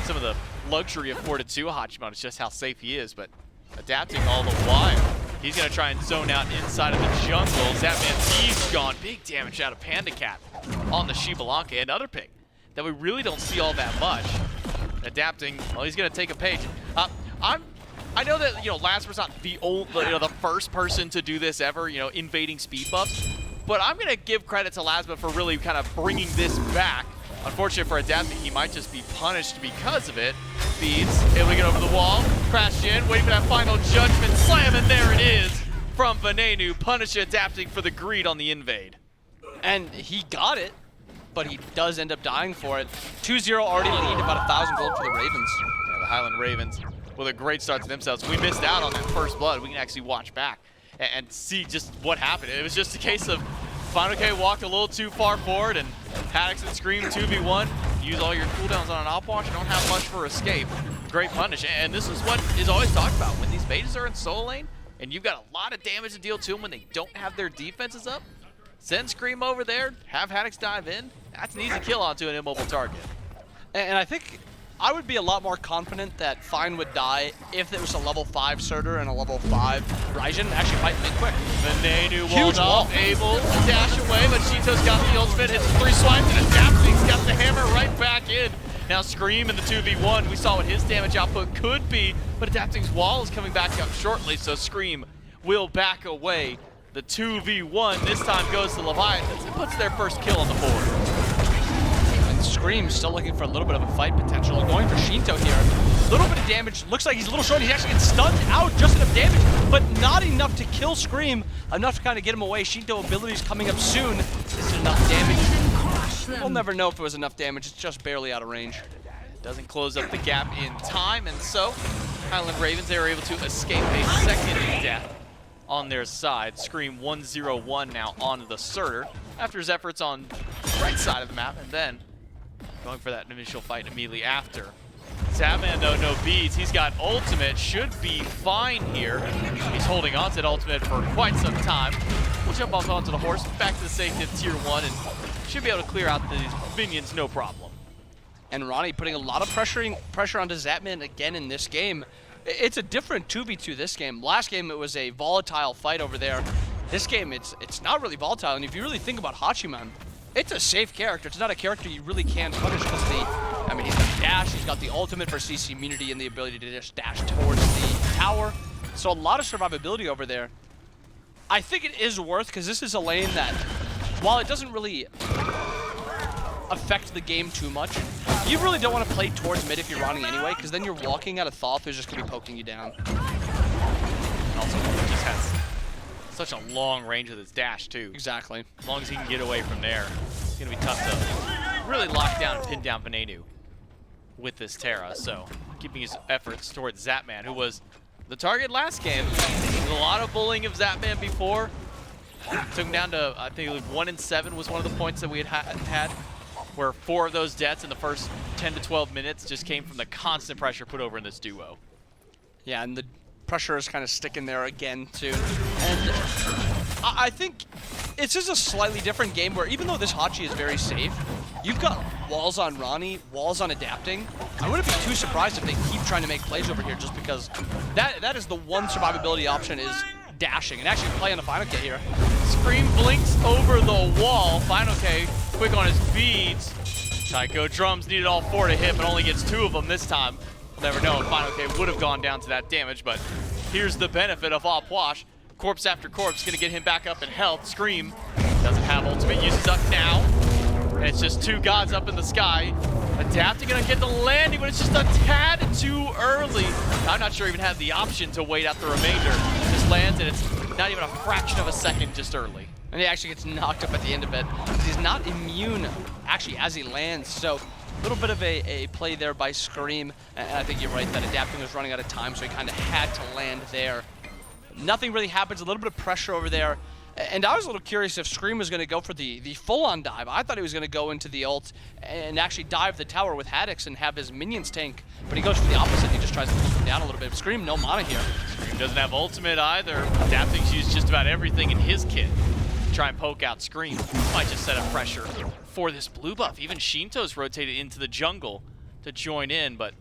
Speaker 7: Some of the luxury afforded to Hachiman is just how safe he is, but adapting all the while. He's going to try and zone out inside of the jungle. Zapman's E's gone. Big damage out of Panda Cat on the Shibalanka. Another pick that we really don't see all that much. Adapting, well, he's going to take a page. I know that, Lasper's not the the first person to do this ever, invading speed buffs, but I'm going to give credit to Lasper for really kind of bringing this back. Unfortunate for Adapting, he might just be punished because of it. Feeds, able to get over the wall, crash in, waiting for that final judgment, slam, and there it is from Venenu. Punish Adapting for the greed on the invade.
Speaker 8: And he got it, but he does end up dying for it. 2-0 already lead, about 1,000 gold for the Ravens.
Speaker 7: Yeah, the Highland Ravens with a great start to themselves. We missed out on that first blood. We can actually watch back and see just what happened. It was just a case of Final K walked a little too far forward, and Haddix and Scream 2v1. Use all your cooldowns on an op-watch. You don't have much for escape. Great punish, and this is what is always talked about. When these mages are in solo lane, and you've got a lot of damage to deal to them when they don't have their defenses up, send Scream over there, have Haddix dive in. That's an easy kill onto an immobile target.
Speaker 8: And I think I would be a lot more confident that Fine would die if it was a level 5 Surtur and a level 5 Raijin actually fighting mid quick.
Speaker 7: Venenu
Speaker 8: Huge
Speaker 7: walled off, able to dash away, but Shinto's got the ultimate, hits 3 swipes, and Adapting's got the hammer right back in. Now Scream in the 2v1, we saw what his damage output could be, but Adapting's wall is coming back up shortly, so Scream will back away. The 2v1 this time goes to Leviathans and puts their first kill on the board.
Speaker 8: And Scream still looking for a little bit of a fight potential. Going for Shinto here. A little bit of damage. Looks like he's a little short. He's actually getting stunned out. Just enough damage, but not enough to kill Scream. Enough to kind of get him away. Shinto abilities coming up soon. This is enough damage. We'll never know if it was enough damage. It's just barely out of range.
Speaker 7: Doesn't close up the gap in time, and so Highland Ravens, they were able to escape a second death on their side. Scream 1-0-1 now on the Surtur after his efforts on the right side of the map, and then going for that initial fight immediately after. Zapman, though, no beads. He's got ultimate, should be fine here. He's holding on to that ultimate for quite some time. We'll jump off onto the horse, back to the safety of tier 1, and should be able to clear out these minions no problem.
Speaker 8: And Ronnie putting a lot of pressure onto Zapman again in this game. It's a different 2v2 this game. Last game it was a volatile fight over there. This game it's not really volatile, and if you really think about Hachiman, it's a safe character. It's not a character you really can punish because he's got dash, he's got the ultimate for CC immunity and the ability to just dash towards the tower. So a lot of survivability over there. I think it is worth, because this is a lane that, while it doesn't really affect the game too much, you really don't want to play towards mid if you're running anyway, because then you're walking at a Thoth who's just going to be poking you down.
Speaker 7: And also, he just has such a long range with his dash, too.
Speaker 8: Exactly.
Speaker 7: As long as he can get away from there, it's going to be tough to really lock down and pin down Venenu with this Terra. So, keeping his efforts towards Zapman, who was the target last game. There was a lot of bullying of Zapman before. Took him down to, I think it was 1-7 was one of the points that we had, where 4 of those deaths in the first 10 to 12 minutes just came from the constant pressure put over in this duo.
Speaker 8: Yeah, and the pressure is kind of sticking there again, too. And I think it's just a slightly different game where even though this Hachi is very safe, you've got walls on Ronnie, walls on Adapting. I wouldn't be too surprised if they keep trying to make plays over here, just because that is the one survivability option is dashing and actually play on the Final K here.
Speaker 7: Scream blinks over the wall. Final K quick on his beads. Tycho Drums needed all 4 to hit, but only gets 2 of them this time. We'll never know if Final K would have gone down to that damage, but here's the benefit of Opwash. Corpse after corpse gonna get him back up in health. Scream doesn't have ultimate, uses up now. And it's just 2 gods up in the sky. Adapting gonna get the landing, but it's just a tad too early. I'm not sure he even had the option to wait out the remainder. Just lands, and it's not even a fraction of a second just early.
Speaker 8: And he actually gets knocked up at the end of it. He's not immune, actually, as he lands. So a little bit of a play there by Scream. And I think you're right that Adapting was running out of time, so he kind of had to land there. Nothing really happens, a little bit of pressure over there. And I was a little curious if Scream was going to go for the full-on dive. I thought he was going to go into the ult and actually dive the tower with Haddix and have his minions tank. But he goes for the opposite. He just tries to push him down a little bit. Scream, no mana here.
Speaker 7: Scream doesn't have ultimate either. Adapting's used just about everything in his kit to try and poke out Scream. Might just set up pressure for this blue buff. Even Shinto's rotated into the jungle to join in, but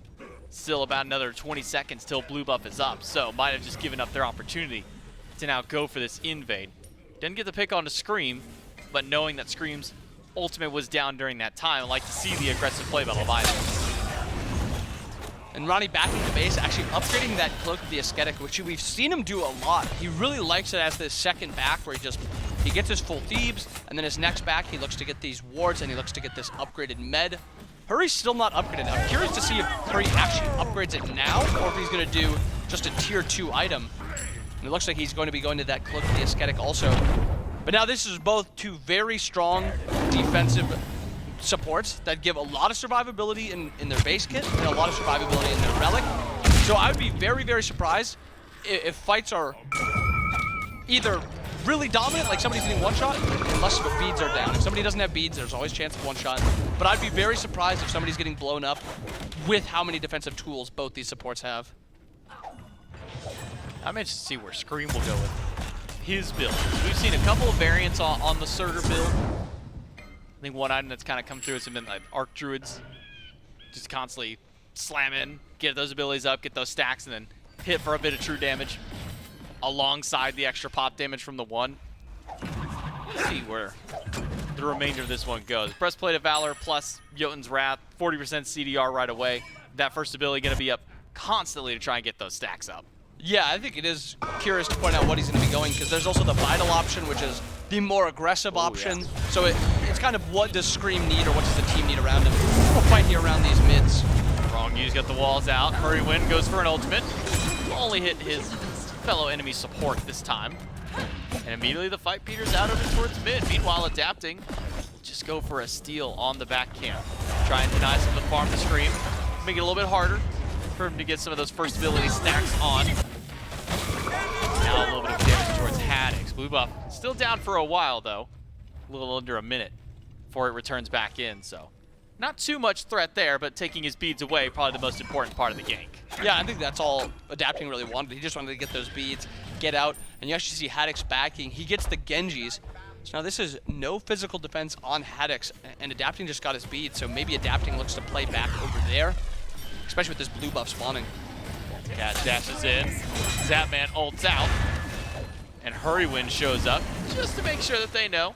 Speaker 7: still about another 20 seconds till blue buff is up. So might have just given up their opportunity to now go for this invade. Didn't get the pick on to Scream, but knowing that Scream's ultimate was down during that time, I like to see the aggressive play by Leviathans.
Speaker 8: And Ronnie back into base, actually upgrading that Cloak of the Ascetic, which we've seen him do a lot. He really likes it as this second back where he gets his full Thebes, and then his next back he looks to get these wards, and he looks to get this upgraded med. Hurry's still not upgraded. I'm curious to see if Hurry actually upgrades it now, or if he's going to do just a tier 2 item. And it looks like he's going to be going to that Cloak of the Ascetic also. But now this is both 2 very strong defensive supports that give a lot of survivability in their base kit and a lot of survivability in their relic. So I would be very, very surprised if fights are either really dominant, like somebody's getting one-shot, unless the beads are down. If somebody doesn't have beads, there's always a chance of one-shot. But I'd be very surprised if somebody's getting blown up with how many defensive tools both these supports have.
Speaker 7: I'm interested to see where Scream will go with his build. We've seen a couple of variants on the Surtur build. I think one item that's kind of come through has been like Arc Druids, just constantly slam in, get those abilities up, get those stacks, and then hit for a bit of true damage alongside the extra pop damage from the 1. Let's see where the remainder of this one goes. Breastplate of Valor plus Jotun's Wrath, 40% CDR right away. That first ability going to be up constantly to try and get those stacks up.
Speaker 8: Yeah, I think it is curious to point out what he's going to be going, because there's also the Vital option, which is the more aggressive option. Yeah. So it's kind of what does Scream need, or what does the team need around him. We'll fight here around these mids.
Speaker 7: Wrong U's got the walls out. Hurrywin goes for an ultimate. Will only hit his fellow enemy support this time. And immediately the fight peters out over towards mid. Meanwhile, Adapting will just go for a steal on the back camp. Try and deny some of the farm to Scream. Make it a little bit harder for him to get some of those first ability stacks on. Now a little bit of damage towards Haddix. Blue buff still down for a while though. A little under a minute before it returns back in, so not too much threat there, but taking his beads away, probably the most important part of the gank.
Speaker 8: Yeah, I think that's all Adapting really wanted. He just wanted to get those beads, get out, and you actually see Haddix backing. He gets the Genjis. So now this is no physical defense on Haddix, and Adapting just got his beads, so maybe Adapting looks to play back over there, especially with this blue buff spawning.
Speaker 7: Cat dashes in, Zapman ults out, and Hurrywin shows up just to make sure that they know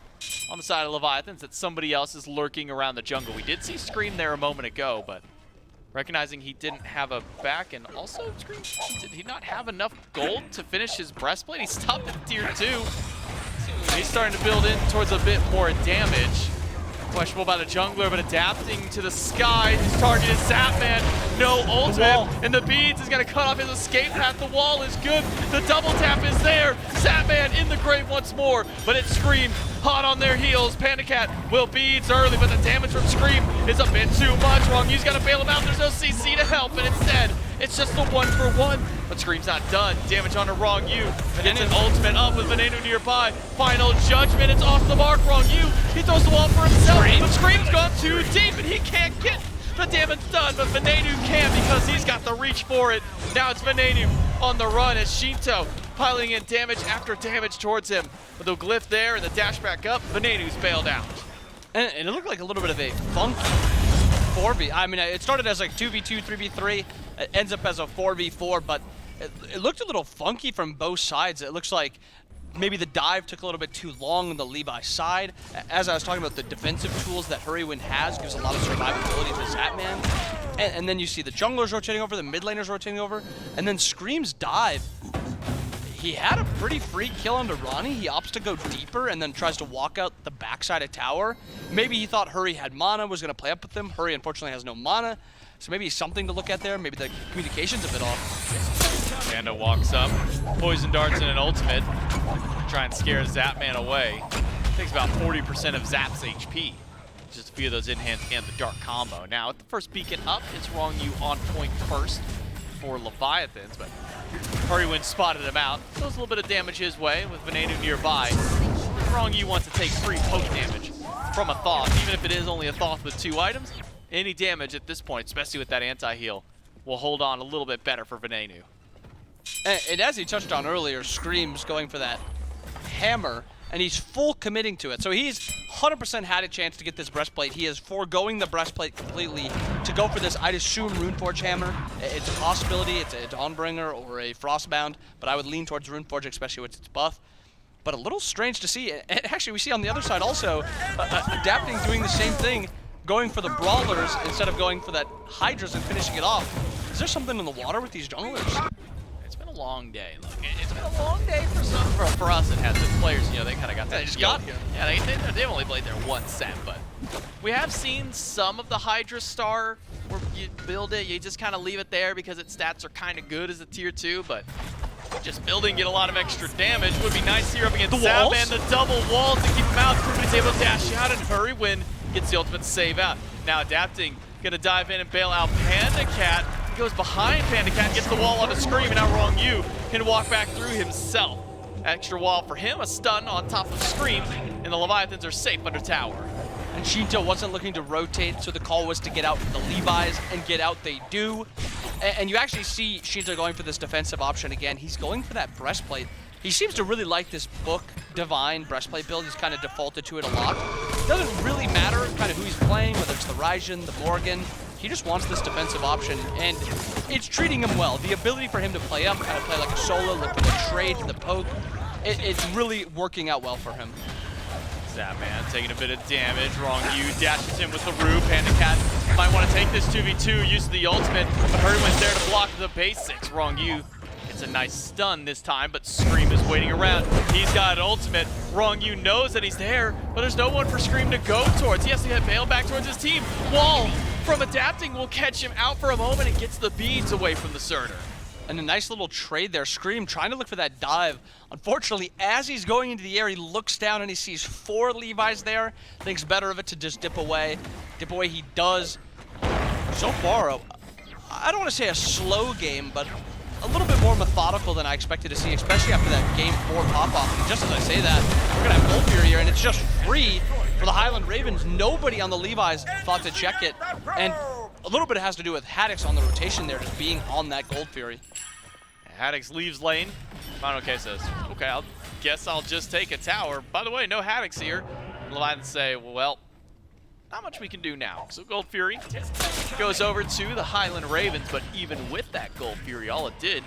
Speaker 7: on the side of Leviathans that somebody else is lurking around the jungle. We did see Scream there a moment ago, but recognizing he didn't have a back, and also Scream, did he not have enough gold to finish his breastplate? He stopped at tier 2. He's starting to build in towards a bit more damage. Questionable about a jungler, but Adapting to the sky. His target is Zapman. No ultimate, and the beads is going to cut off his escape path. The wall is good. The double tap is there. Zapman in the grave once more, but it's Scream hot on their heels. Panda Cat will beads early, but the damage from Scream is a bit too much. Wrong U's got to bail him out. There's no CC to help, and instead, it's just the 1-for-1. But Scream's not done. Damage on the Wrong U. It's an ultimate up with Veneno nearby. Final judgment. It's off the mark. Wrong U. He throws the wall for himself. But Scream's gone too deep, and he can't get the damage done. But Veneno can, because he's got the reach for it. Now it's Veneno on the run as Shinto piling in damage after damage towards him. With the glyph there and the dash back up, Veneno's bailed out.
Speaker 8: And it looked like a little bit of a funky 4v. I mean, it started as like 2v2, 3v3. It ends up as a 4v4, but it looked a little funky from both sides. It looks like maybe the dive took a little bit too long on the Levi side. As I was talking about, the defensive tools that Hurrywin has gives a lot of survivability to Zapman. And then you see the junglers rotating over, the mid laners rotating over, and then Scream's dive. He had a pretty free kill onto Ronnie. He opts to go deeper and then tries to walk out the backside of tower. Maybe he thought Hurry had mana, was going to play up with him. Hurry unfortunately has no mana, so maybe something to look at there. Maybe the communication's a bit off.
Speaker 7: Panda walks up, poison darts and an ultimate. Try and scare Zapman away. Takes about 40% of Zap's HP. Just a few of those in-hands and the dark combo. Now with the first beacon up, it's Wrong U on point first for Leviathans, but Hurrywin spotted him out. Throws a little bit of damage his way with Veneno nearby. Wrong U wants to take free poke damage from a Thoth, even if it is only a Thoth with 2 items. Any damage at this point, especially with that anti-heal, will hold on a little bit better for Veneno.
Speaker 8: And as he touched on earlier, Scream's going for that hammer, and he's full committing to it. So he's 100% had a chance to get this breastplate. He is foregoing the breastplate completely to go for this, I'd assume, Runeforge hammer. It's a possibility. It's a Dawnbringer or a Frostbound, but I would lean towards Runeforge, especially with its buff. But a little strange to see. And actually, we see on the other side also, Adapting doing the same thing, going for the Brawlers instead of going for that Hydras and finishing it off. Is there something in the water with these junglers?
Speaker 7: It's been a long day. Look, it's been a long day for some. For us, it has. The players, you know, they kind of got that.
Speaker 8: They just got here.
Speaker 7: Yeah, they've only played there one set, but we have seen some of the Hydra Star where you build it, you just kind of leave it there because its stats are kind of good as a tier 2, but just building, get a lot of extra damage. Would be nice here up against Zapman. The double walls to keep him out. He's able to dash out and Hurrywin gets the ultimate save out. Now Adapting, gonna dive in and bail out Panda Cat. He goes behind Panda Cat, gets the wall on a Scream, and now Wrong U can walk back through himself. Extra wall for him, a stun on top of Scream, and the Leviathans are safe under tower.
Speaker 8: And Shinto wasn't looking to rotate, so the call was to get out the Levi's, and get out they do. And you actually see Shinto going for this defensive option again. He's going for that breastplate. He seems to really like this Book Divine breastplate build. He's kind of defaulted to it a lot. It doesn't really matter kind of who he's playing, whether it's the Raijin, the Morgan. He just wants this defensive option, and it's treating him well. The ability for him to play up, kind of play like a solo, look for the trade, the poke, it's really working out well for him.
Speaker 7: Zapman taking a bit of damage. Wrong you dashes in with the Rue. Panda Cat might want to take this 2v2, use the ultimate, but Hurrywin's there to block the basics. Wrong you. It's a nice stun this time, but Scream is waiting around. He's got an ultimate. Wrong you knows that he's there, but there's no one for Scream to go towards. He has to get bail back towards his team. Wall from Adapting will catch him out for a moment and gets the beads away from the Surtur.
Speaker 8: And a nice little trade there. Scream trying to look for that dive. Unfortunately, as he's going into the air, he looks down and he sees 4 Levi's there. Thinks better of it to just dip away. Dip away he does. So far, I don't want to say a slow game, but a little bit more methodical than I expected to see, especially after that Game 4 pop-off. And just as I say that, we're going to have Gold Fury here, and it's just free for the Highland Ravens. Nobody on the Levi's thought to check it. And a little bit has to do with Haddix on the rotation there, just being on that Gold Fury.
Speaker 7: Haddix leaves lane. Final K says, okay, I guess I'll just take a tower. By the way, no Haddix here. Leviathans say, well, not much we can do now. So Gold Fury goes over to the Highland Ravens, but even with that Gold Fury, all it did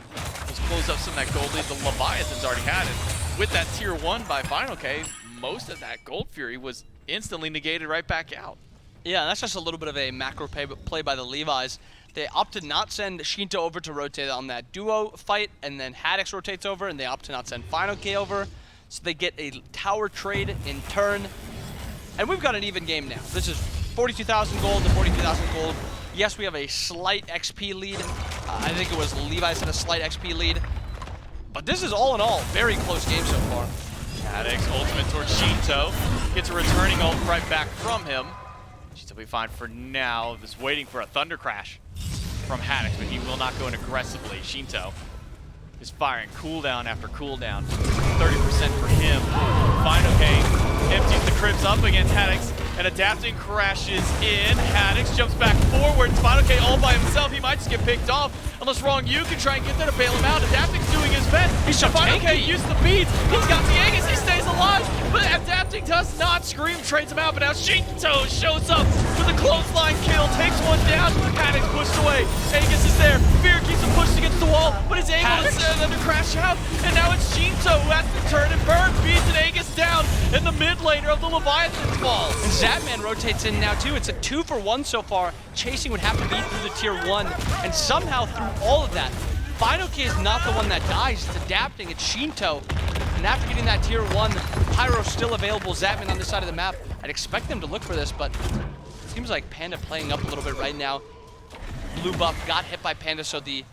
Speaker 7: was close up some of that gold lead the Leviathans already had it. With that tier 1 by Final K, most of that Gold Fury was instantly negated right back out.
Speaker 8: Yeah, that's just a little bit of a macro play by the Levi's. They opted not send Shinto over to rotate on that duo fight, and then Haddix rotates over, and they opt to not send Final K over. So they get a tower trade in turn. And we've got an even game now. This is 42,000 gold to 42,000 gold. Yes, we have a slight XP lead. I think it was Levi's had a slight XP lead. But this is all in all, very close game so far.
Speaker 7: Haddix ultimate towards Shinto. Gets a returning ult right back from him. Shinto will be fine for now. Just waiting for a Thunder Crash from Haddix, but he will not go in aggressively. Shinto is firing cooldown after cooldown. 30% for him. Final K empties the cribs up against Haddix, and Adapting crashes in. Haddix jumps back forward. Final K all by himself. He might just get picked off. Unless Wrong You can try and get there to bail him out. Adapting's doing his best.
Speaker 8: He's so
Speaker 7: Final K
Speaker 8: tanky.
Speaker 7: used the beads. He's got the Aegis. He stays alive. But Adapting does not. Scream trades him out. But now Shinto shows up with a clothesline kill. Takes one down. Haddix pushed away. Aegis is there. Fear keeps him pushed against the wall. But is able to crash out. And now it's Shinto who has to turn and burn. Beats an Aegis down. And the mid laner of the Leviathans falls.
Speaker 8: And Zapman rotates in now too. It's a 2-for-1 so far. Chasing would have to be through the tier 1. And somehow through all of that, Final K is not the one that dies. It's Adapting. It's Shinto. And after getting that tier 1, Pyro's still available. Zapman on this side of the map. I'd expect them to look for this, but it seems like Panda playing up a little bit right now. Blue buff got hit by Panda, so the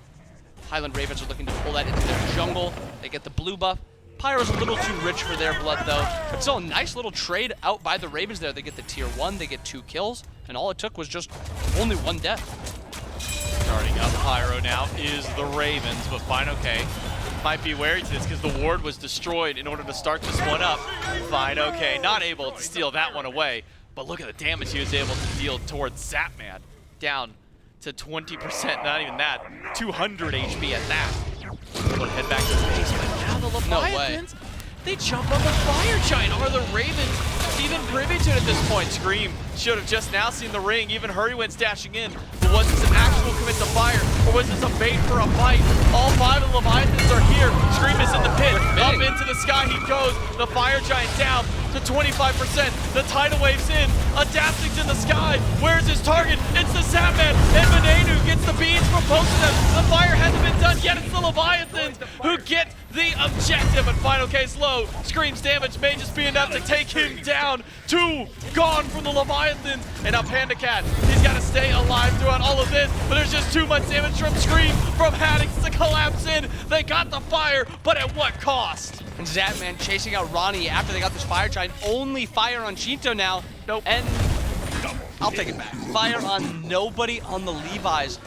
Speaker 8: Highland Ravens are looking to pull that into their jungle. They get the blue buff. Pyro's a little too rich for their blood, though. But still a nice little trade out by the Ravens there. They get the tier 1, they get 2 kills, and all it took was just only 1 death.
Speaker 7: Starting up Pyro now is the Ravens, but Final K might be wary to this because the ward was destroyed in order to start this one up. Final K not able to steal that one away, but look at the damage he was able to deal towards Zapman. Down to 20%, not even that, 200 HP at that. We'll head back to the base, but now the Leviathans, they jump up a Fire Giant. Are the Ravens even privy to it at this point? Scream should have just now seen the ring. Even Hurrywin's dashing in. But was this an actual commit to fire, or was this a bait for a fight? All 5 of the Leviathans are here. Scream is in the pit. Up into the sky he goes. The Fire Giant down to 25%. The tidal wave's in. Adapting's in the sky. Where's his target? It's the Zapman. And Venenu gets the beams from both of them. The fire hasn't been done yet. It's the Leviathans who get the objective. And Final K's low. Scream's damage may just be enough to take him down. 2 gone from the Leviathans. And now Panda Cat, he's got to stay alive throughout all of this. But there's just too much damage from Scream, from Haddix to collapse in. They got the fire, but at what cost?
Speaker 8: And Zapman chasing out Ronnie after they got this Fire Giant. Only fire on Shinto now.
Speaker 7: Nope.
Speaker 8: And I'll take it back. Fire on nobody on the Levi's.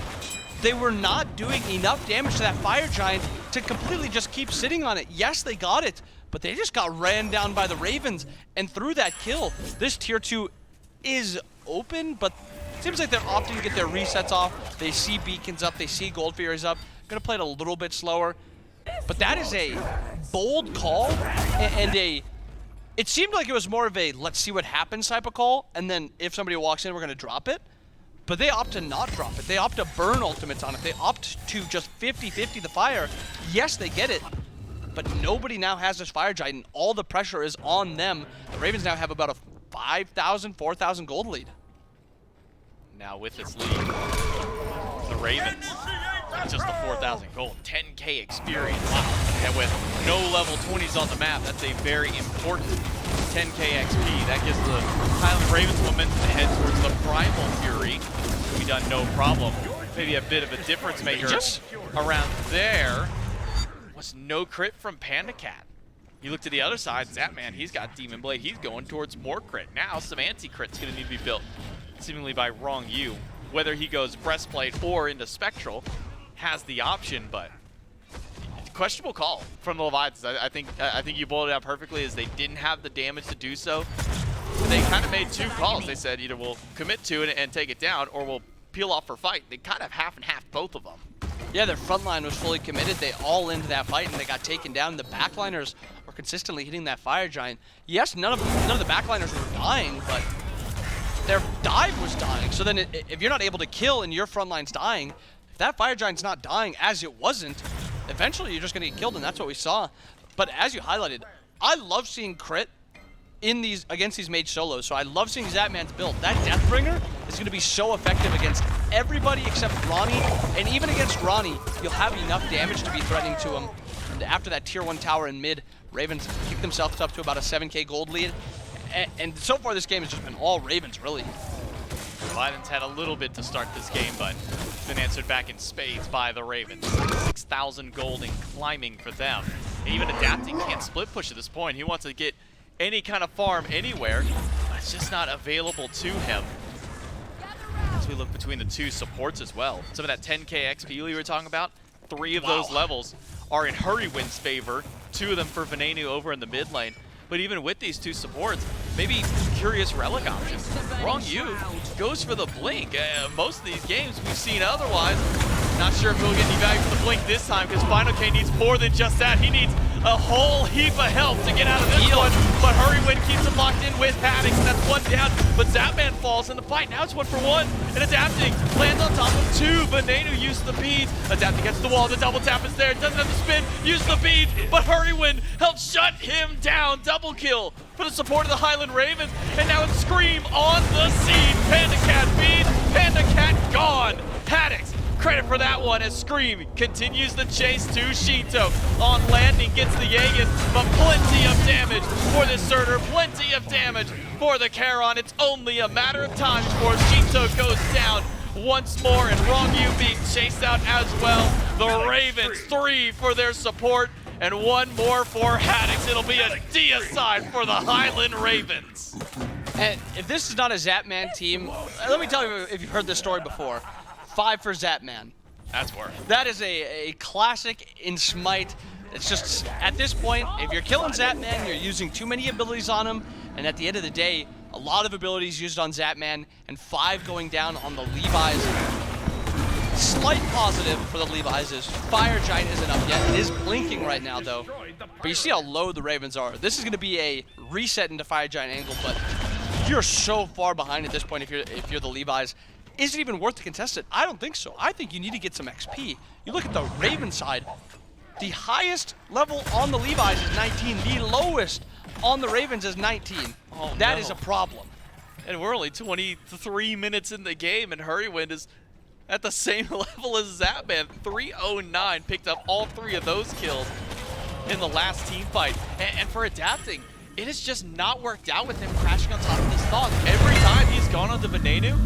Speaker 8: They were not doing enough damage to that Fire Giant to completely just keep sitting on it. Yes, they got it, but they just got ran down by the Ravens. And through that kill, this tier 2 is open, but it seems like they're opting to get their resets off. They see beacons up, they see Gold Furies up. Gonna play it a little bit slower. But that is a bold call and a it seemed like it was more of a let's see what happens type of call, and then if somebody walks in, we're going to drop it. But they opt to not drop it. They opt to burn ultimates on it. They opt to just 50-50 the fire. Yes, they get it, but nobody now has this fire giant, and all the pressure is on them. The Ravens now have about a 5,000, 4,000 gold lead.
Speaker 7: Now with this lead, the Ravens, just the 4,000 gold, 10K experience. Wow. And with no level 20s on the map, that's a very important 10K XP. That gives the Highland Ravens momentum to head towards the Primal Fury. We done no problem. Maybe a bit of a difference maker around there was no crit from Panda Cat. You look to the other side, Zapman, he's got Demon Blade. He's going towards more crit. Now some anti-crit's going to need to be built, seemingly by Wrong You. Whether he goes Breastplate or into Spectral, has the option, but questionable call from the Leviathans. I think you boiled it out perfectly, as they didn't have the damage to do so. They kind of made two calls. They said either we'll commit to it and take it down, or we'll peel off for fight. They kind of half and half both of them.
Speaker 8: Yeah, their front line was fully committed. They all into that fight, and they got taken down. The backliners were consistently hitting that fire giant. Yes, none of the backliners were dying, but their dive was dying. So then if you're not able to kill and your front line's dying, if that fire giant's not dying, as it wasn't, eventually you're just going to get killed, and that's what we saw. But as you highlighted, I love seeing crit in these against these mage solos. So I love seeing Zapman's build. That Deathbringer is going to be so effective against everybody except Ronnie, and even against Ronnie, you'll have enough damage to be threatening to him. And after that tier 1 tower in mid, Ravens kick themselves up to about a 7K gold lead. And so far this game has just been all Ravens, really.
Speaker 7: Leviathans had a little bit to start this game, but been answered back in spades by the Ravens. 6,000 gold and climbing for them. And even Adapting can't split push at this point. He wants to get any kind of farm anywhere, but it's just not available to him. As we look between the two supports as well. Some of that 10K XP we were talking about, 3 of those levels are in Hurrywin's favor, 2 of them for Venenu over in the mid lane. But even with these 2 supports, maybe curious relic options. Wrong You goes for the blink. Most of these games we've seen otherwise. Not sure if he'll get any value from the blink this time, because Final K needs more than just that. He needs a whole heap of help to get out of this one. But Hurrywin keeps him locked in with Haddix, and that's 1 down. But Zapman falls in the fight. Now it's 1 for 1. And Adapting lands on top of 2. Venenu uses the beads. Adapting gets the wall. The double tap is there. Doesn't have to spin. Use the beads. But Hurrywin helps shut him down. Double kill for the support of the Highland Ravens. And now it's Scream on the scene. Panda Cat beads. Panda Cat gone. Haddix, credit for that one, as Scream continues the chase to Shinto. On landing, gets the Jaeger, but plenty of damage for this Surtur, plenty of damage for the Charon. It's only a matter of time before Shinto goes down once more, and Wrong You being chased out as well. The Ravens, 3 for their support, and 1 more for Haddix. It'll be a deicide for the Highland Ravens.
Speaker 8: And if this is not a Zapman team, let me tell you if you've heard this story before. 5 for Zapman.
Speaker 7: That's worth.
Speaker 8: That is a classic in Smite. It's just, at this point, if you're killing Zapman, you're using too many abilities on him, and at the end of the day, a lot of abilities used on Zapman, and 5 going down on the Levi's. Slight positive for the Levi's is Fire Giant isn't up yet. It is blinking right now, though. But you see how low the Ravens are. This is going to be a reset into Fire Giant angle, but you're so far behind at this point if you're the Levi's. Is it even worth to contest it? I don't think so. I think you need to get some XP. You look at the Raven side. The highest level on the Levi's is 19. The lowest on the Ravens is 19.
Speaker 7: Oh,
Speaker 8: that
Speaker 7: no.
Speaker 8: is a problem.
Speaker 7: And we're only 23 minutes in the game, and Hurrywin is at the same level as Zapman. 309, picked up all 3 of those kills in the last team fight. And for Adapting, it has just not worked out with him crashing on top of this Thog. Every time he's gone onto Venenu,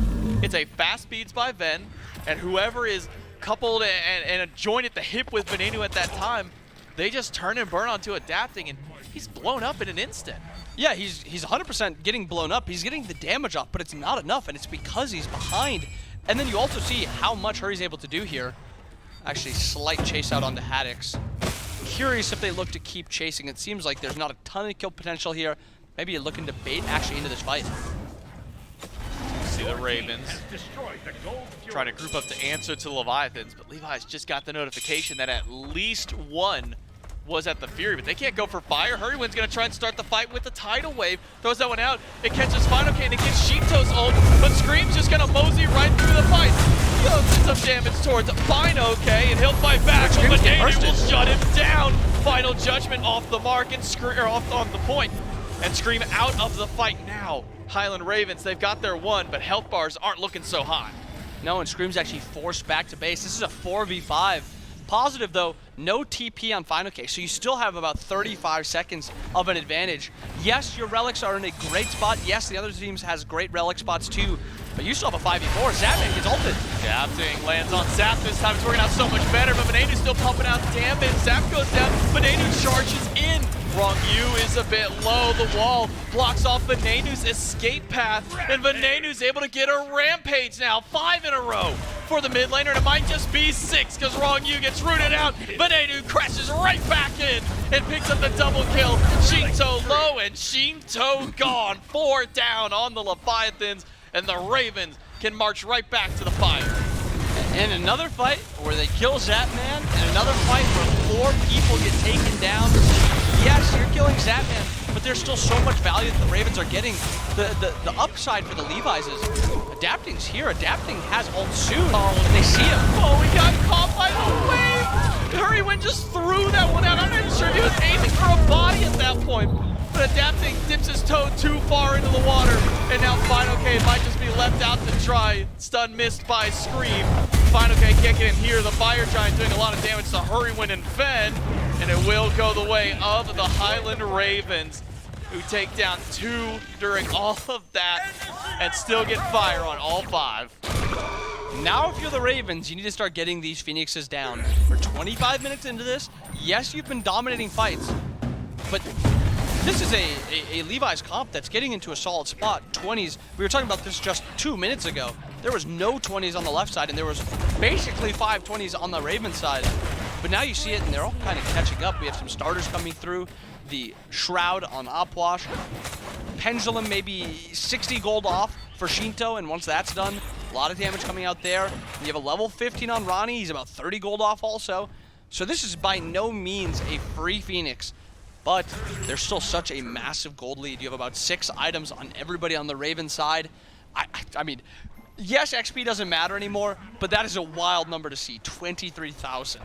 Speaker 7: it's a fast beats by Ven, and whoever is coupled and joined at the hip with Venenu at that time, they just turn and burn onto Adapting, and he's blown up in an instant.
Speaker 8: Yeah, he's 100% getting blown up. He's getting the damage off, but it's not enough, and it's because he's behind. And then you also see how much Hurry's able to do here. Actually, slight chase out onto Haddix. Curious if they look to keep chasing. It seems like there's not a ton of kill potential here. Maybe you're looking to bait actually into this fight.
Speaker 7: See the Ravens try to group up to answer to Leviathans, but Levi's just got the notification that at least 1 was at the Fury, but they can't go for fire. Hurrywin's gonna try and start the fight with the tidal wave. Throws that one out. It catches Final K and it gets Shinto's ult, but Scream's just gonna mosey right through the fight. He does some damage towards Final K, and he'll fight back, but Nadu will shut him down. Final Judgment off the mark and off on the point, and Scream out of the fight now. Highland Ravens, they've got their one, but health bars aren't looking so high.
Speaker 8: No, and Scream's actually forced back to base. This is a 4v5. Positive though, no TP on Final K, so you still have about 35 seconds of an advantage. Yes, your relics are in a great spot. Yes, the other teams has great relic spots too, but you still have a 5v4. Zapman gets ulted.
Speaker 7: Adapting lands on Zap this time. It's working out so much better, but Venenu's still pumping out damage. Zap goes down, Venenu charges in. Wrong U is a bit low. The wall blocks off Venenu's escape path, and Venenu's able to get a rampage now. 5 in a row for the mid laner, and it might just be 6 because Wrong U gets rooted out. Venenu crashes right back in and picks up the double kill. Shinto low and Shinto gone. 4 down on the Leviathans, and the Ravens can march right back to the fire.
Speaker 8: And another fight where they kill Zapman, and another fight where 4 people get taken down. Yes, you're killing Zapman, but there's still so much value that the Ravens are getting. The upside for the Levi's is Adapting's here. Adapting has ult soon. Oh, they see him.
Speaker 7: Oh, he got caught by the wave. Hurrywin just threw that one out. I'm not even sure if he was aiming for a body at that point. But Adapting dips his toe too far into the water, and now Final K might just be left out to dry. Stun missed by Scream. Final K can't get in here. The Fire Giant doing a lot of damage to Hurrywin and Fen, and it will go the way of the Highland Ravens, who take down 2 during all of that and still get fire on all 5.
Speaker 8: Now if you're the Ravens, you need to start getting these Phoenixes down. For 25 minutes into this, yes, you've been dominating fights, but this is a Levi's comp that's getting into a solid spot. 20s, we were talking about this just 2 minutes ago. There was no 20s on the left side, and there was basically 5 20s on the Ravens side. But now you see it, and they're all kind of catching up. We have some starters coming through. The Shroud on Opwash. Pendulum maybe 60 gold off for Shinto, and once that's done, a lot of damage coming out there. You have a level 15 on Ronnie. He's about 30 gold off also. So this is by no means a free Phoenix, but there's still such a massive gold lead. You have about 6 items on everybody on the Raven side. I mean, yes, XP doesn't matter anymore, but that is a wild number to see, 23,000.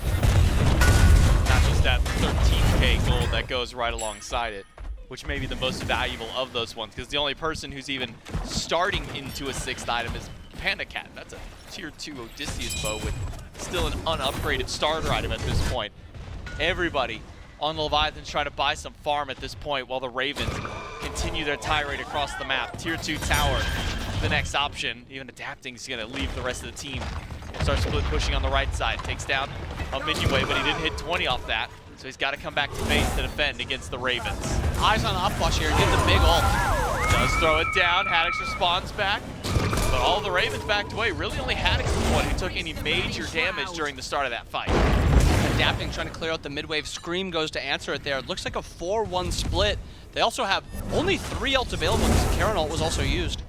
Speaker 7: Not just that 13k gold that goes right alongside it, which may be the most valuable of those ones, because the only person who's even starting into a 6th item is Panda Cat. That's a tier 2 Odysseus bow with still an unupgraded starter item at this point. Everybody on the Leviathans trying to buy some farm at this point, while the Ravens continue their tirade across the map. Tier 2 tower, the next option. Even Adapting is going to leave the rest of the team. Starts split pushing on the right side. Takes down a Minuet, but he didn't hit 20 off that. So he's got to come back to base to defend against the Ravens.
Speaker 8: Eyes on Opwash here, get the big ult.
Speaker 7: Does throw it down. Haddix responds back. But all the Ravens backed away. Really only Haddix is the one who took any major damage during the start of that fight.
Speaker 8: Adapting, trying to clear out the mid-wave. Scream goes to answer it there. It looks like a 4-1 split. They also have only 3 ults available because Karen ult was also used.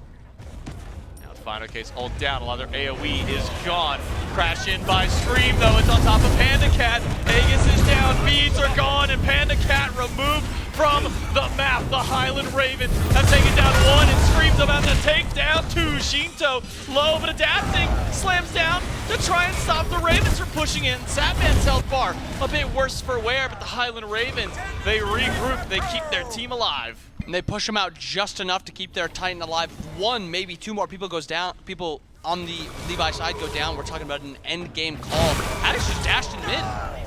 Speaker 7: Now the Final Case ult down. A lot of their AoE is gone. Crash in by Scream, though. It's on top of Panda Cat. Aegis is down. Beads are gone, and Panda Cat removed from the map. The Highland Ravens have taken down 1, and Scream's about to take down 2. Shinto low, but Adapting slams down to try and stop the Ravens from pushing in. Zapman's health bar a bit worse for wear, but the Highland Ravens, they regroup, they keep their team alive.
Speaker 8: And they push them out just enough to keep their Titan alive. 1, maybe 2 more people goes down. People on the Levi side go down. We're talking about an end game call. Haddix just dashed in mid.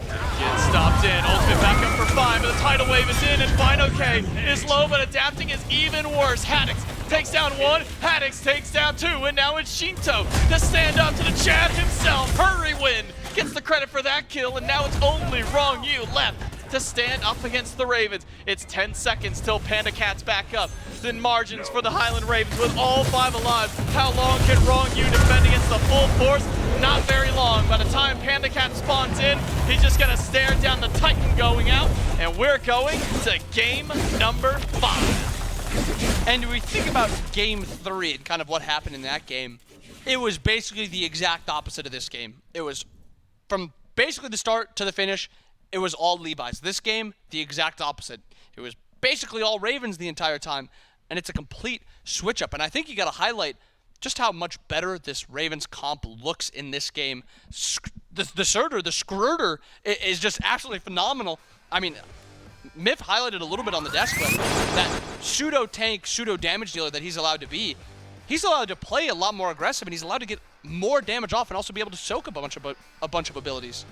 Speaker 7: Gets stopped in. Ultimate back up for 5, but the tidal wave is in, and Final K is low, but Adapting is even worse. Haddix takes down 1, Haddix takes down 2, and now it's Shinto to stand up to the Chad himself. Hurrywin gets the credit for that kill, and now it's only Wrong U left to stand up against the Ravens. It's 10 seconds till Panda Cat's back up. Thin margins for the Highland Ravens with all 5 alive. How long can Wrong U defend against the full force? Not very long. By the time Panda Cat spawns in, he's just gonna stare down the Titan going out, and we're going to game number 5.
Speaker 8: And we think about game 3 and kind of what happened in that game. It was basically the exact opposite of this game. It was from basically the start to the finish, it was all Levi's. This game, the exact opposite. It was basically all Ravens the entire time, and it's a complete switch up. And I think you got to highlight just how much better this Ravens comp looks in this game. The Scrurter is just absolutely phenomenal. I mean, Miff highlighted a little bit on the desk, but that pseudo tank, pseudo damage dealer that he's allowed to be, he's allowed to play a lot more aggressive, and he's allowed to get more damage off and also be able to soak a bunch of abilities.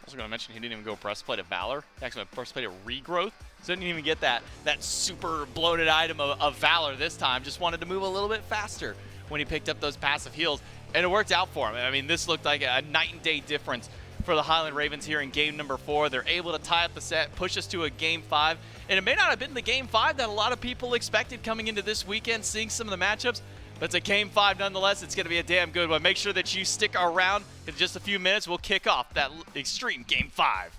Speaker 7: I was going to mention he didn't even go breastplate of Valor. He actually went breastplate of Regrowth. So didn't even get that super bloated item of Valor this time. Just wanted to move a little bit faster when he picked up those passive heals. And it worked out for him. I mean, this looked like a night and day difference for the Highland Ravens here in game number 4. They're able to tie up the set, push us to a game 5. And it may not have been the game 5 that a lot of people expected coming into this weekend, seeing some of the matchups. But it's a game 5 nonetheless. It's going to be a damn good one. Make sure that you stick around. In just a few minutes, we'll kick off that extreme game 5.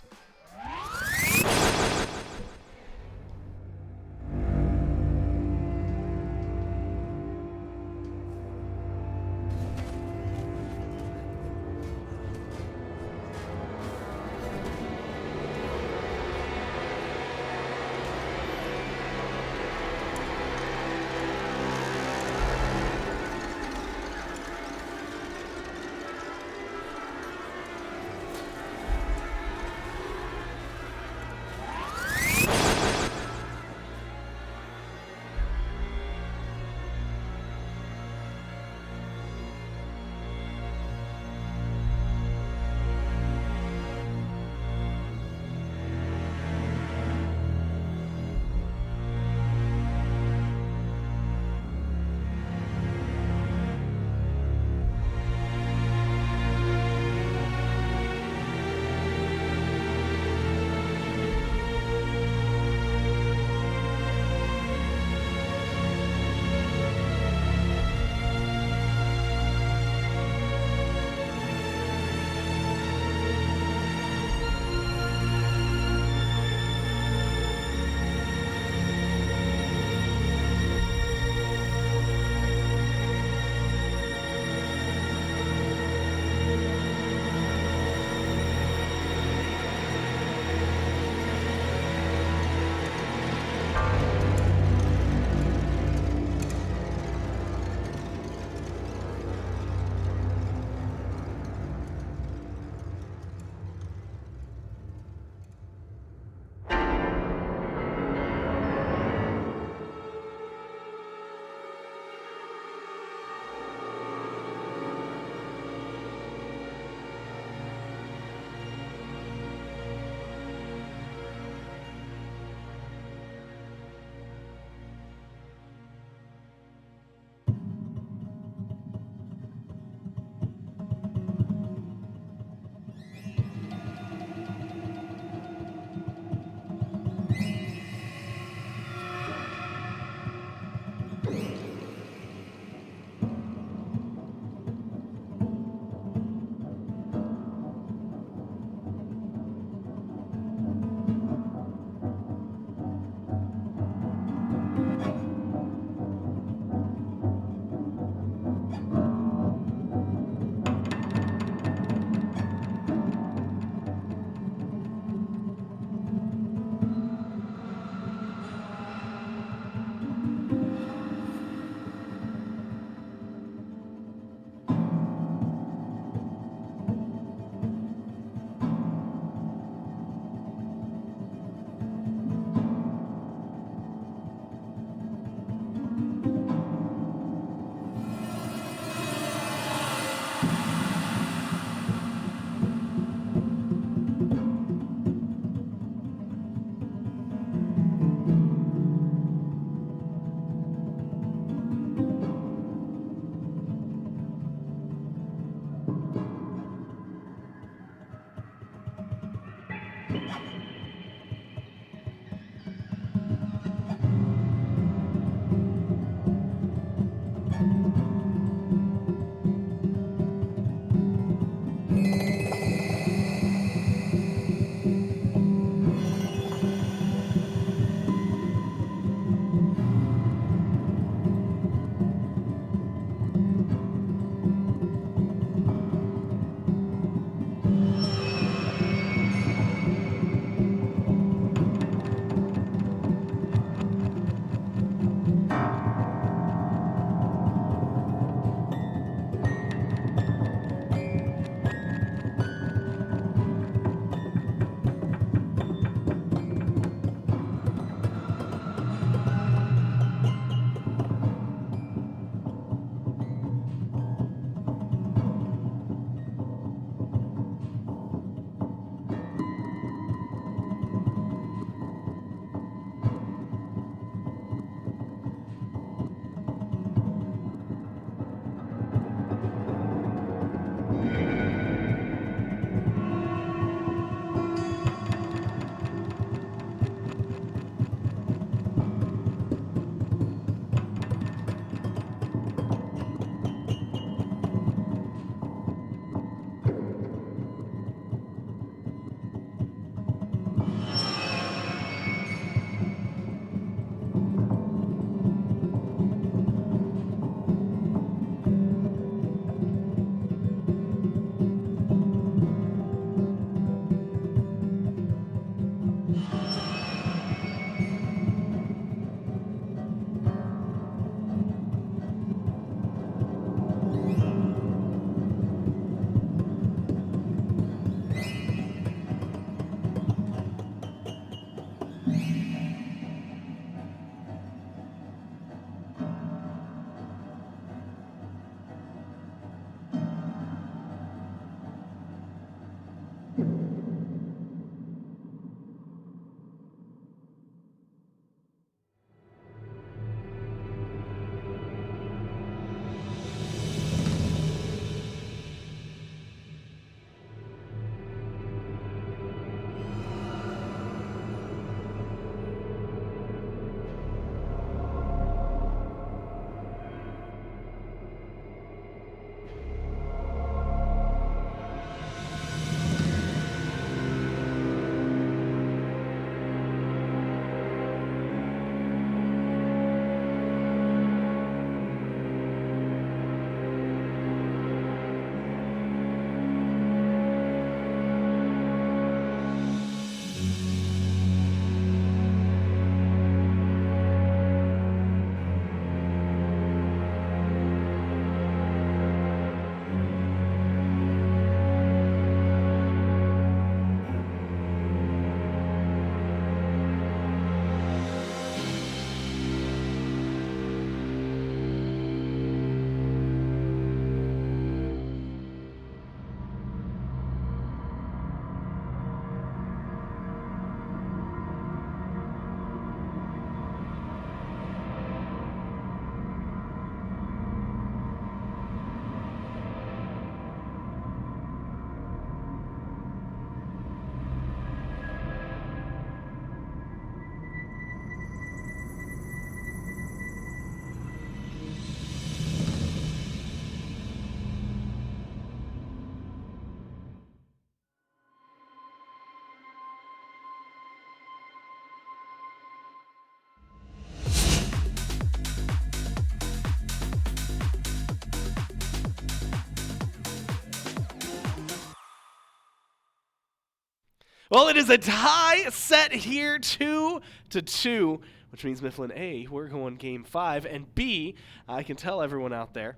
Speaker 1: Well, it is a tie set here 2-2, which means Mifflin A, we're going game 5, and B, I can tell everyone out there,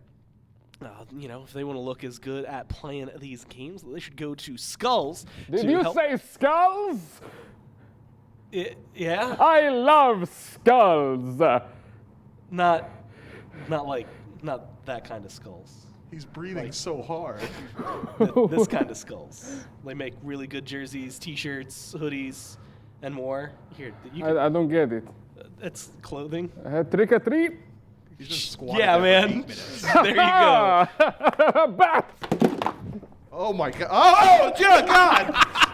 Speaker 1: if they want to look as good at playing these games, they should go to Skulls.
Speaker 11: Did you say Skulls?
Speaker 1: Yeah?
Speaker 11: I love Skulls.
Speaker 1: Not that kind of Skulls.
Speaker 4: He's breathing so hard.
Speaker 1: This kind of Skulls. They make really good jerseys, T-shirts, hoodies, and more. Here, you can,
Speaker 11: I don't get it.
Speaker 1: it's clothing.
Speaker 11: Trick or treat?
Speaker 4: He's just squatting
Speaker 1: Yeah,
Speaker 4: there for
Speaker 1: man.
Speaker 4: 8 minutes.
Speaker 1: There you go.
Speaker 11: Bat!
Speaker 4: Oh my god. Oh, dear god.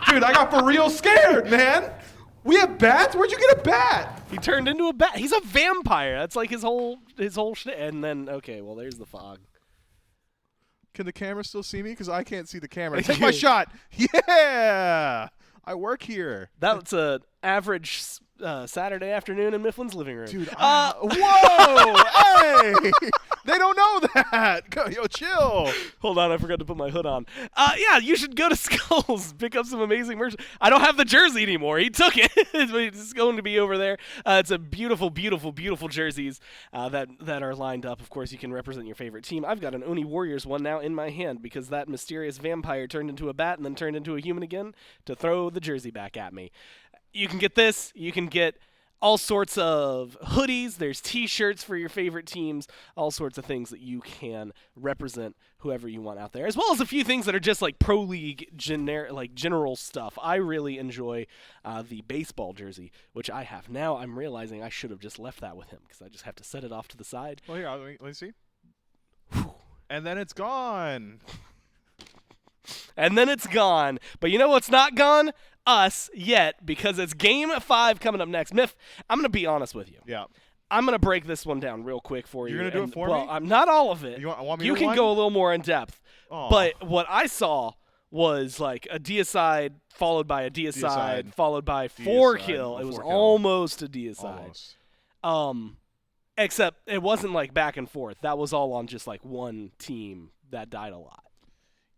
Speaker 4: Dude, I got for real scared, man. We have bats? Where'd you get a bat?
Speaker 1: He turned into a bat. He's a vampire. That's like his whole shit. And then, okay, well, there's the fog.
Speaker 4: Can the camera still see me? Because I can't see the camera. Take my shot. Yeah. I work here.
Speaker 1: That's an average Saturday afternoon in Mifflin's living room.
Speaker 4: Dude, whoa! Hey! They don't know that. Go, yo, chill.
Speaker 1: Hold on, I forgot to put my hood on. Yeah, you should go to Skulls, pick up some amazing merch. I don't have the jersey anymore. He took it. It's going to be over there. It's a beautiful, beautiful, beautiful jerseys that are lined up. Of course, you can represent your favorite team. I've got an Oni Warriors one now in my hand because that mysterious vampire turned into a bat and then turned into a human again to throw the jersey back at me. You can get this. You can get all sorts of hoodies. There's T-shirts for your favorite teams. All sorts of things that you can represent whoever you want out there, as well as a few things that are just like pro league general stuff. I really enjoy the baseball jersey, which I have now. I'm realizing I should have just left that with him because I just have to set it off to the side.
Speaker 4: Well, here, let me see. And then it's gone.
Speaker 1: and then it's gone. But you know what's not gone? Us yet, because it's Game 5 coming up next. Myth, I'm going to be honest with you.
Speaker 4: Yeah.
Speaker 1: I'm going to break this one down real quick for you.
Speaker 4: You're going to do it for
Speaker 1: well,
Speaker 4: me?
Speaker 1: I'm not all of it.
Speaker 4: You want me
Speaker 1: You
Speaker 4: to
Speaker 1: can
Speaker 4: one?
Speaker 1: go a little more in depth.
Speaker 4: Aw.
Speaker 1: But what I saw was like a deicide followed by a deicide followed by 4-kill. It was
Speaker 4: 4-kill.
Speaker 1: almost a deicide.
Speaker 4: Almost.
Speaker 1: Except it wasn't like back and forth. That was all on just like one team that died a lot.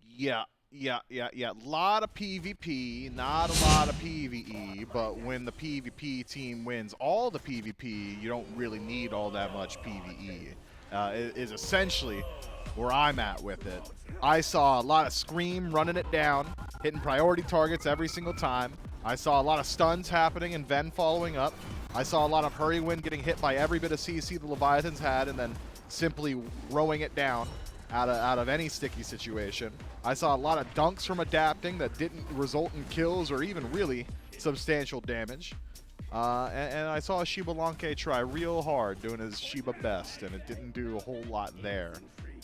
Speaker 4: Yeah. Lot of PvP, not a lot of PvE, but when the PvP team wins all the PvP, you don't really need all that much PvE. Is essentially where I'm at with it. I saw a lot of Scream running it down, hitting priority targets every single time. I saw a lot of stuns happening and Ven following up. I saw a lot of Hurrywin getting hit by every bit of CC the Leviathans had and then simply rowing it down out of any sticky situation. I saw a lot of dunks from adapting that didn't result in kills or even really substantial damage. And I saw Shiba Lanke try real hard doing his Shiba best, and it didn't do a whole lot there.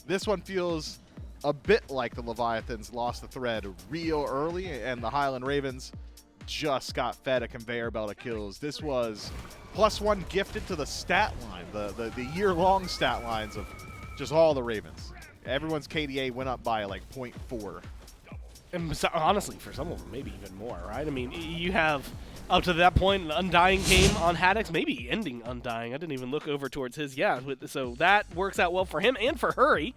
Speaker 4: This one feels a bit like the Leviathans lost the thread real early, and the Highland Ravens just got fed a conveyor belt of kills. This was +1 gifted to the stat line, the year-long stat lines of just all the Ravens. Everyone's KDA went up by like 0.4.
Speaker 1: And so, honestly, for some of them, maybe even more, right? I mean, you have up to that point an Undying game on Haddix, maybe ending Undying. I didn't even look over towards his. Yeah, so that works out well for him and for Hurry,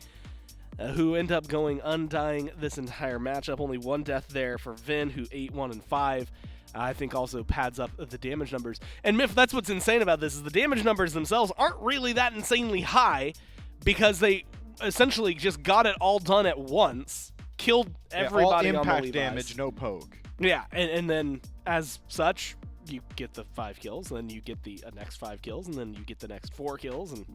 Speaker 1: who end up going Undying this entire matchup. Only one death there for Vin, who 8-1 and 5. I think also pads up the damage numbers. And Miff, that's what's insane about this is the damage numbers themselves aren't really that insanely high because they essentially just got it all done at once, killed everybody
Speaker 4: all
Speaker 1: on the
Speaker 4: impact
Speaker 1: Levi's.
Speaker 4: damage, no poke.
Speaker 1: Yeah, and then as such, you get the 5 kills, then you get the next 5 kills, and then you get the next 4 kills, and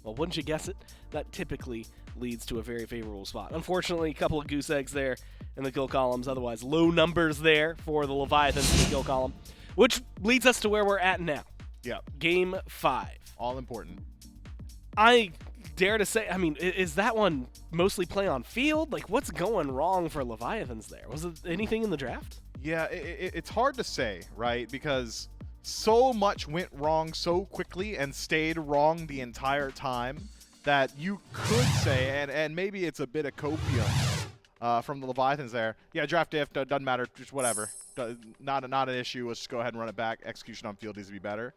Speaker 1: well, wouldn't you guess it? That typically leads to a very favorable spot. Unfortunately, a couple of goose eggs there in the kill columns. Otherwise, low numbers there for the Leviathans in the kill column, which leads us to where we're at now.
Speaker 4: Yep.
Speaker 1: Game 5.
Speaker 4: All important.
Speaker 1: I dare to say, I mean, is that one mostly play on field? Like, what's going wrong for Leviathans there? Was it anything in the draft?
Speaker 4: Yeah, it's hard to say, right? Because so much went wrong so quickly and stayed wrong the entire time that you could say, and maybe it's a bit of copium from the Leviathans there. Yeah, draft diff, doesn't matter, just whatever. Not an issue, let's just go ahead and run it back. Execution on field needs to be better.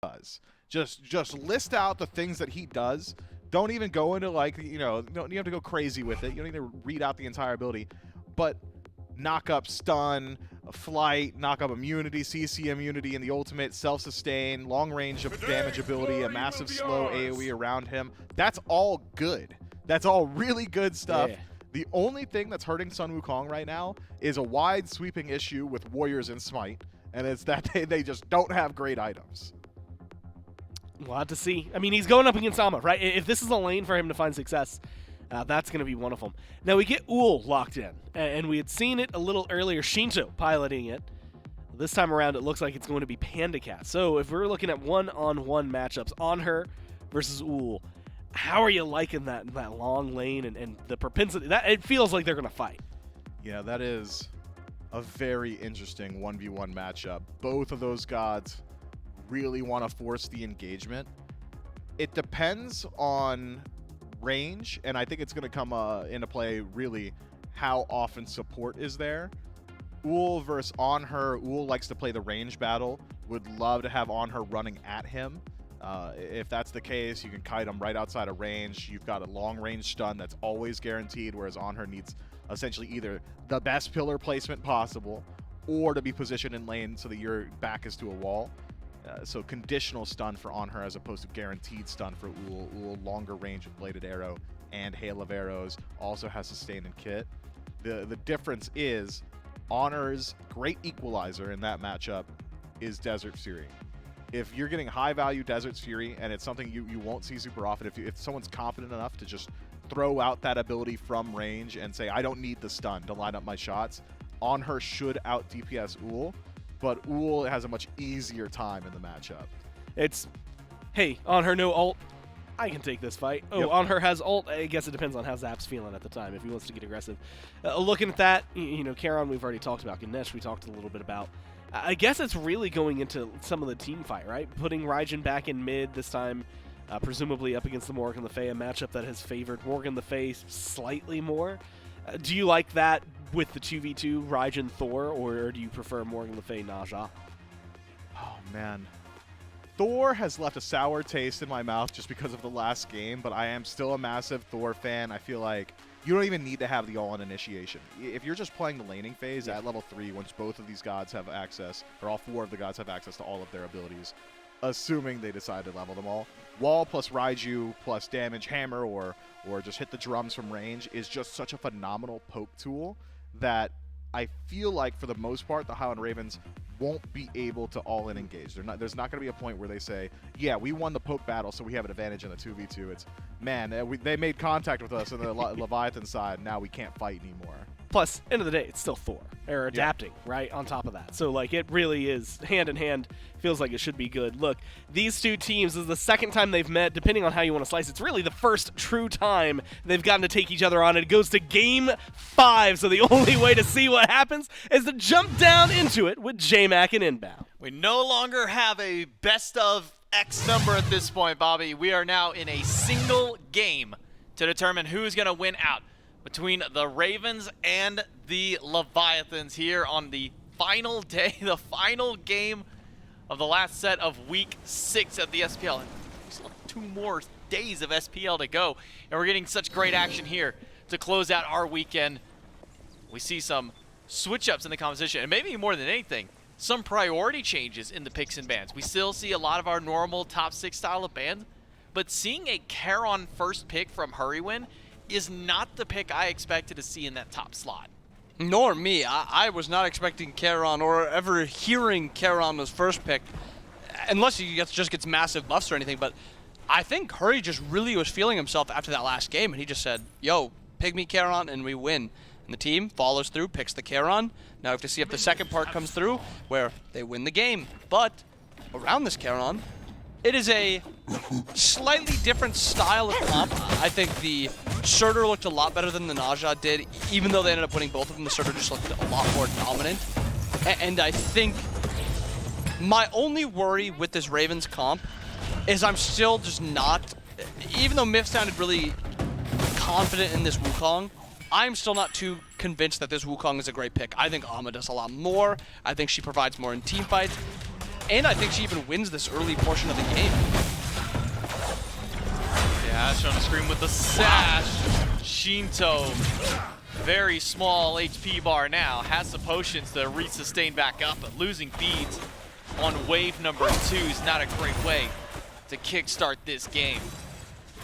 Speaker 4: does. Just list out the things that he does. Don't even go into like, you don't have to go crazy with it. You don't need to read out the entire ability, but knock up stun, flight, knock up immunity, CC immunity, and the ultimate self-sustain, long range of damage ability, a massive slow AoE around him. That's all good. That's all really good stuff.
Speaker 1: Yeah.
Speaker 4: The only thing that's hurting Sun Wukong right now is a wide sweeping issue with Warriors in Smite, and it's that they just don't have great items.
Speaker 1: We'll have to see. I mean, he's going up against Ama, right? If this is a lane for him to find success, that's going to be one of them. Now, we get Ull locked in, and we had seen it a little earlier, Shinto piloting it. This time around, it looks like it's going to be Panda Cat. So if we're looking at one-on-one matchups on her versus Ull, how are you liking that long lane and the propensity? It feels like they're going to fight.
Speaker 4: Yeah, that is a very interesting 1v1 matchup. Both of those gods really want to force the engagement. It depends on range, and I think it's going to come into play really how often support is there. Ull versus On Her. Ull likes to play the range battle. Would love to have On Her running at him. If that's the case, you can kite him right outside of range. You've got a long range stun that's always guaranteed, whereas On Her needs essentially either the best pillar placement possible or to be positioned in lane so that your back is to a wall. So conditional stun for On Her as opposed to guaranteed stun for Ull. Ull longer range with Bladed Arrow and Hail of Arrows, also has Sustain and Kit. The difference is Honor's great equalizer in that matchup is Desert Fury. If you're getting high value Desert Fury, and it's something you won't see super often, if someone's confident enough to just throw out that ability from range and say, I don't need the stun to line up my shots, On Her should out DPS Ull, but Ull has a much easier time in the matchup.
Speaker 1: It's, hey, On Her no ult, I can take this fight. Oh,
Speaker 4: Yep.
Speaker 1: On Her has ult. I guess it depends on how Zap's feeling at the time, if he wants to get aggressive. Looking at that, Charon we've already talked about. Ganesh we talked a little bit about. I guess it's really going into some of the team fight, right? Putting Raijin back in mid this time, presumably up against the Morgan Le Fay, a matchup that has favored Morgan Le Fay slightly more. Do you like that with the 2v2 Raijin Thor, or do you prefer Morgan Le Fay Naja?
Speaker 4: Oh, man. Thor has left a sour taste in my mouth just because of the last game, but I am still a massive Thor fan. I feel like you don't even need to have the all-in initiation. If you're just playing the laning phase at level 3, once both of these gods have access, or all 4 of the gods have access to all of their abilities, assuming they decide to level them all, Wall plus Raiju plus damage hammer or just hit the drums from range is just such a phenomenal poke tool that I feel like for the most part the Highland Ravens won't be able to all-in engage. There's not going to be a point where they say, yeah, we won the poke battle, so we have an advantage in the 2v2. It's, man, they made contact with us on the Leviathan side, now we can't fight anymore.
Speaker 1: Plus, end of the day, it's still Thor. They're adapting, right, on top of that. So, like, it really is hand in hand. Feels like it should be good. Look, these two teams, this is the second time they've met, depending on how you want to slice. It's really the first true time they've gotten to take each other on. It goes to Game 5, so the only way to see what happens is to jump down into it with J-Mac and Inbound.
Speaker 7: We no longer have a best of X number at this point, Bobby. We are now in a single game to determine who's going to win out between the Ravens and the Leviathans here on the final day, the final game of the last set of Week 6 of the SPL. And still 2 more days of SPL to go, and we're getting such great action here to close out our weekend. We see some switch-ups in the composition, and maybe more than anything, some priority changes in the picks and bans. We still see a lot of our normal top 6 style of bans, but seeing a Charon first pick from Hurrywin is not the pick I expected to see in that top slot.
Speaker 8: Nor me. I was not expecting Charon or ever hearing Charon was first picked, unless he just gets massive buffs or anything. But I think Hurry just really was feeling himself after that last game, and he just said, yo, pick me Charon and we win. And the team follows through, picks the Charon. Now we have to see if the second part comes through, where they win the game. But around this Charon, it is a slightly different style of comp. I think the Surtur looked a lot better than the Naja did, even though they ended up winning both of them. The Surtur just looked a lot more dominant. And I think my only worry with this Ravens comp is I'm still just not, even though Myth sounded really confident in this Wukong, I'm still not too convinced that this Wukong is a great pick. I think Ama does a lot more. I think she provides more in team fights. And I think she even wins this early portion of the game.
Speaker 7: Yeah, Ash on the screen with the sash. Shinto, very small HP bar now, has the potions to resustain back up, but losing feeds on wave number 2 is not a great way to kickstart this game.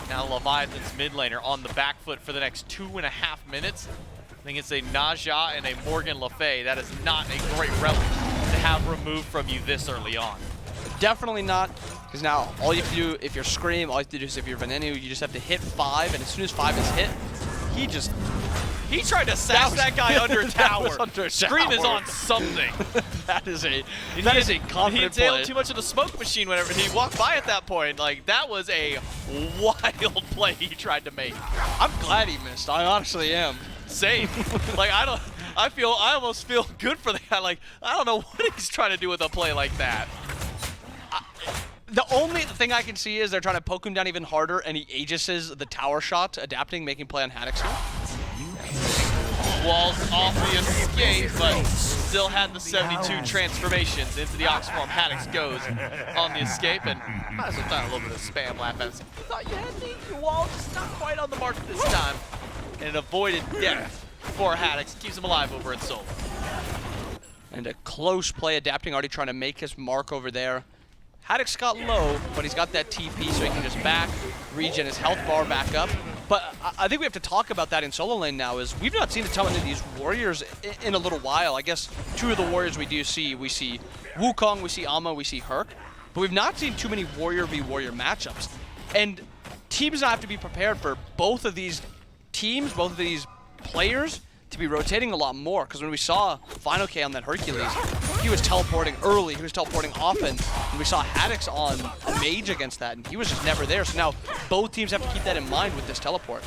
Speaker 7: Now Leviathan's mid laner on the back foot for the next 2.5 minutes. I think it's a Naja and a Morgan Le Fay. That is not a great relic to have removed from you this early on.
Speaker 8: Definitely not, because now all you have to do, if you're Scream, all you have to do is if you're Venenu, you just have to hit 5, and as soon as 5 is hit,
Speaker 7: He tried to sash that guy under a tower.
Speaker 8: Under
Speaker 7: Scream is on something.
Speaker 8: that is a
Speaker 7: He
Speaker 8: confident
Speaker 7: inhaled
Speaker 8: play.
Speaker 7: too much of the smoke machine whenever he walked by at that point. Like, that was a wild play he tried to make.
Speaker 8: I'm glad he missed. I honestly am.
Speaker 7: Same. Like, I almost feel good for the guy. Like, I don't know what he's trying to do with a play like that.
Speaker 8: The only thing I can see is they're trying to poke him down even harder, and he aegises the tower shot, adapting, making play on Haddix here.
Speaker 7: Walls off the escape, but still had the 72 transformations into the Oxform. Haddix goes on the escape, and might as well throw a little bit of spam laugh at him. Thought you had me, your wall just not quite on the mark this time. And it avoided death for Haddix, keeps him alive over at Soul.
Speaker 8: And a close play, adapting, already trying to make his mark over there. Haddix got low, but he's got that TP, so he can just back, regen his health bar back up. But I think we have to talk about that in solo lane now, is we've not seen a ton of these warriors in a little while. I guess 2 of the warriors we do see, we see Wukong, we see Amma, we see Herc, but we've not seen too many warrior v warrior matchups. And teams have to be prepared for both of these teams, both of these players, to be rotating a lot more, because when we saw Final K on that Hercules, he was teleporting early, he was teleporting often, and we saw Haddix on a mage against that, and he was just never there. So now both teams have to keep that in mind with this teleport.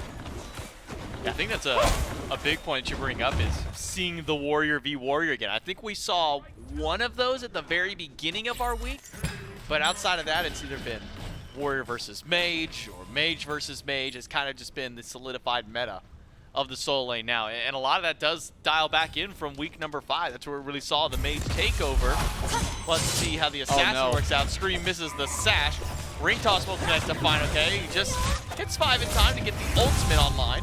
Speaker 7: Yeah, I think that's a big point that you bring up, is seeing the warrior v warrior again. I think we saw one of those at the very beginning of our week, but outside of that, it's either been warrior versus mage or mage versus mage. It's kind of just been the solidified meta of the solo lane now, and a lot of that does dial back in from week number 5. That's where we really saw the mage takeover. Let's see how the assassin works out. Scream misses the sash. Ring toss will connect to Final K. He just hits 5 in time to get the ultimate online.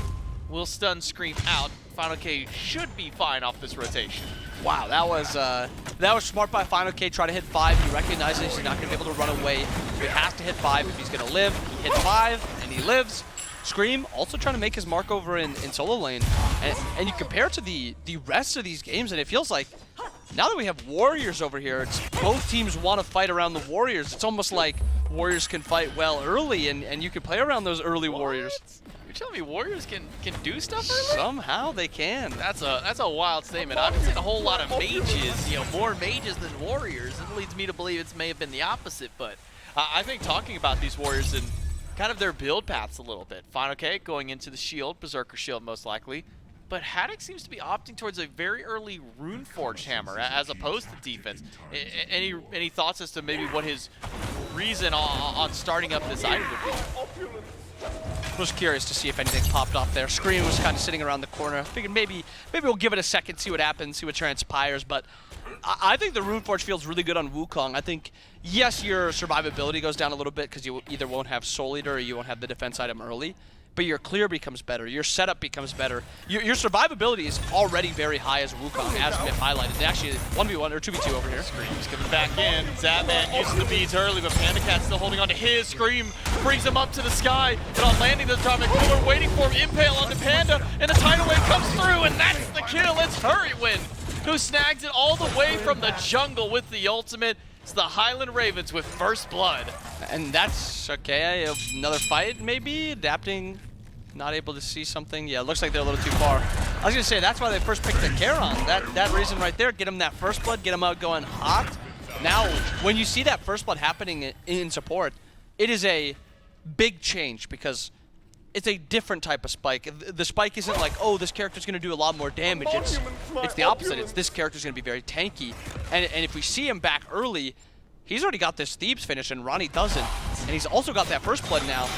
Speaker 7: Will stun Scream out. Final K should be fine off this rotation.
Speaker 8: Wow, that was smart by Final K. Try to hit 5. He recognizes he's not going to be able to run away. So he has to hit 5 if he's going to live. He hit 5 and he lives. Scream also trying to make his mark over in solo lane. And you compare it to the rest of these games, and it feels like now that we have warriors over here, it's both teams want to fight around the warriors. It's almost like warriors can fight well early, and you can play around those early warriors.
Speaker 7: You're telling me warriors can do stuff early?
Speaker 8: Somehow they can.
Speaker 7: That's a wild statement. I've seen a whole lot of mages, more mages than warriors. It leads me to believe it may have been the opposite, but I think talking about these warriors and kind of their build paths a little bit. Final K going into the shield, Berserker shield most likely, but Haddix seems to be opting towards a very early Runeforged hammer as opposed to defense. Any thoughts as to maybe what his reason on starting up this item would be?
Speaker 8: Was curious to see if anything popped off there. Scream was kind of sitting around the corner. Figured maybe we'll give it a second, see what happens, see what transpires. But I think the Runeforge feels really good on Wukong. I think, yes, your survivability goes down a little bit because you either won't have Soul Eater or you won't have the defense item early. But your clear becomes better, your setup becomes better. Your survivability is already very high as Wukong, as Miff highlighted. They actually 1v1 or 2v2 over here.
Speaker 7: Scream's coming back in. Zapman uses the beads early, but Panda Cat's still holding on to his. Scream brings him up to the sky, and on landing the atomic cooler, waiting for him, impale onto Panda, and the tidal wave comes through, and that's the kill. It's Hurrywin who snags it all the way from the jungle with the ultimate. It's the Highland Ravens with first blood.
Speaker 8: And that's okay. Another fight, maybe? Adapting, not able to see something. Yeah, it looks like they're a little too far. I was going to say, that's why they first picked the Charon. That reason right there, get him that first blood, get him out going hot. Now, when you see that first blood happening in support, it is a big change because it's a different type of spike. The spike isn't like, oh, this character's going to do a lot more damage. It's the opposite. It's this character's going to be very tanky. And if we see him back early, he's already got this Thebes finish, and Ronnie doesn't. And he's also got that first blood now.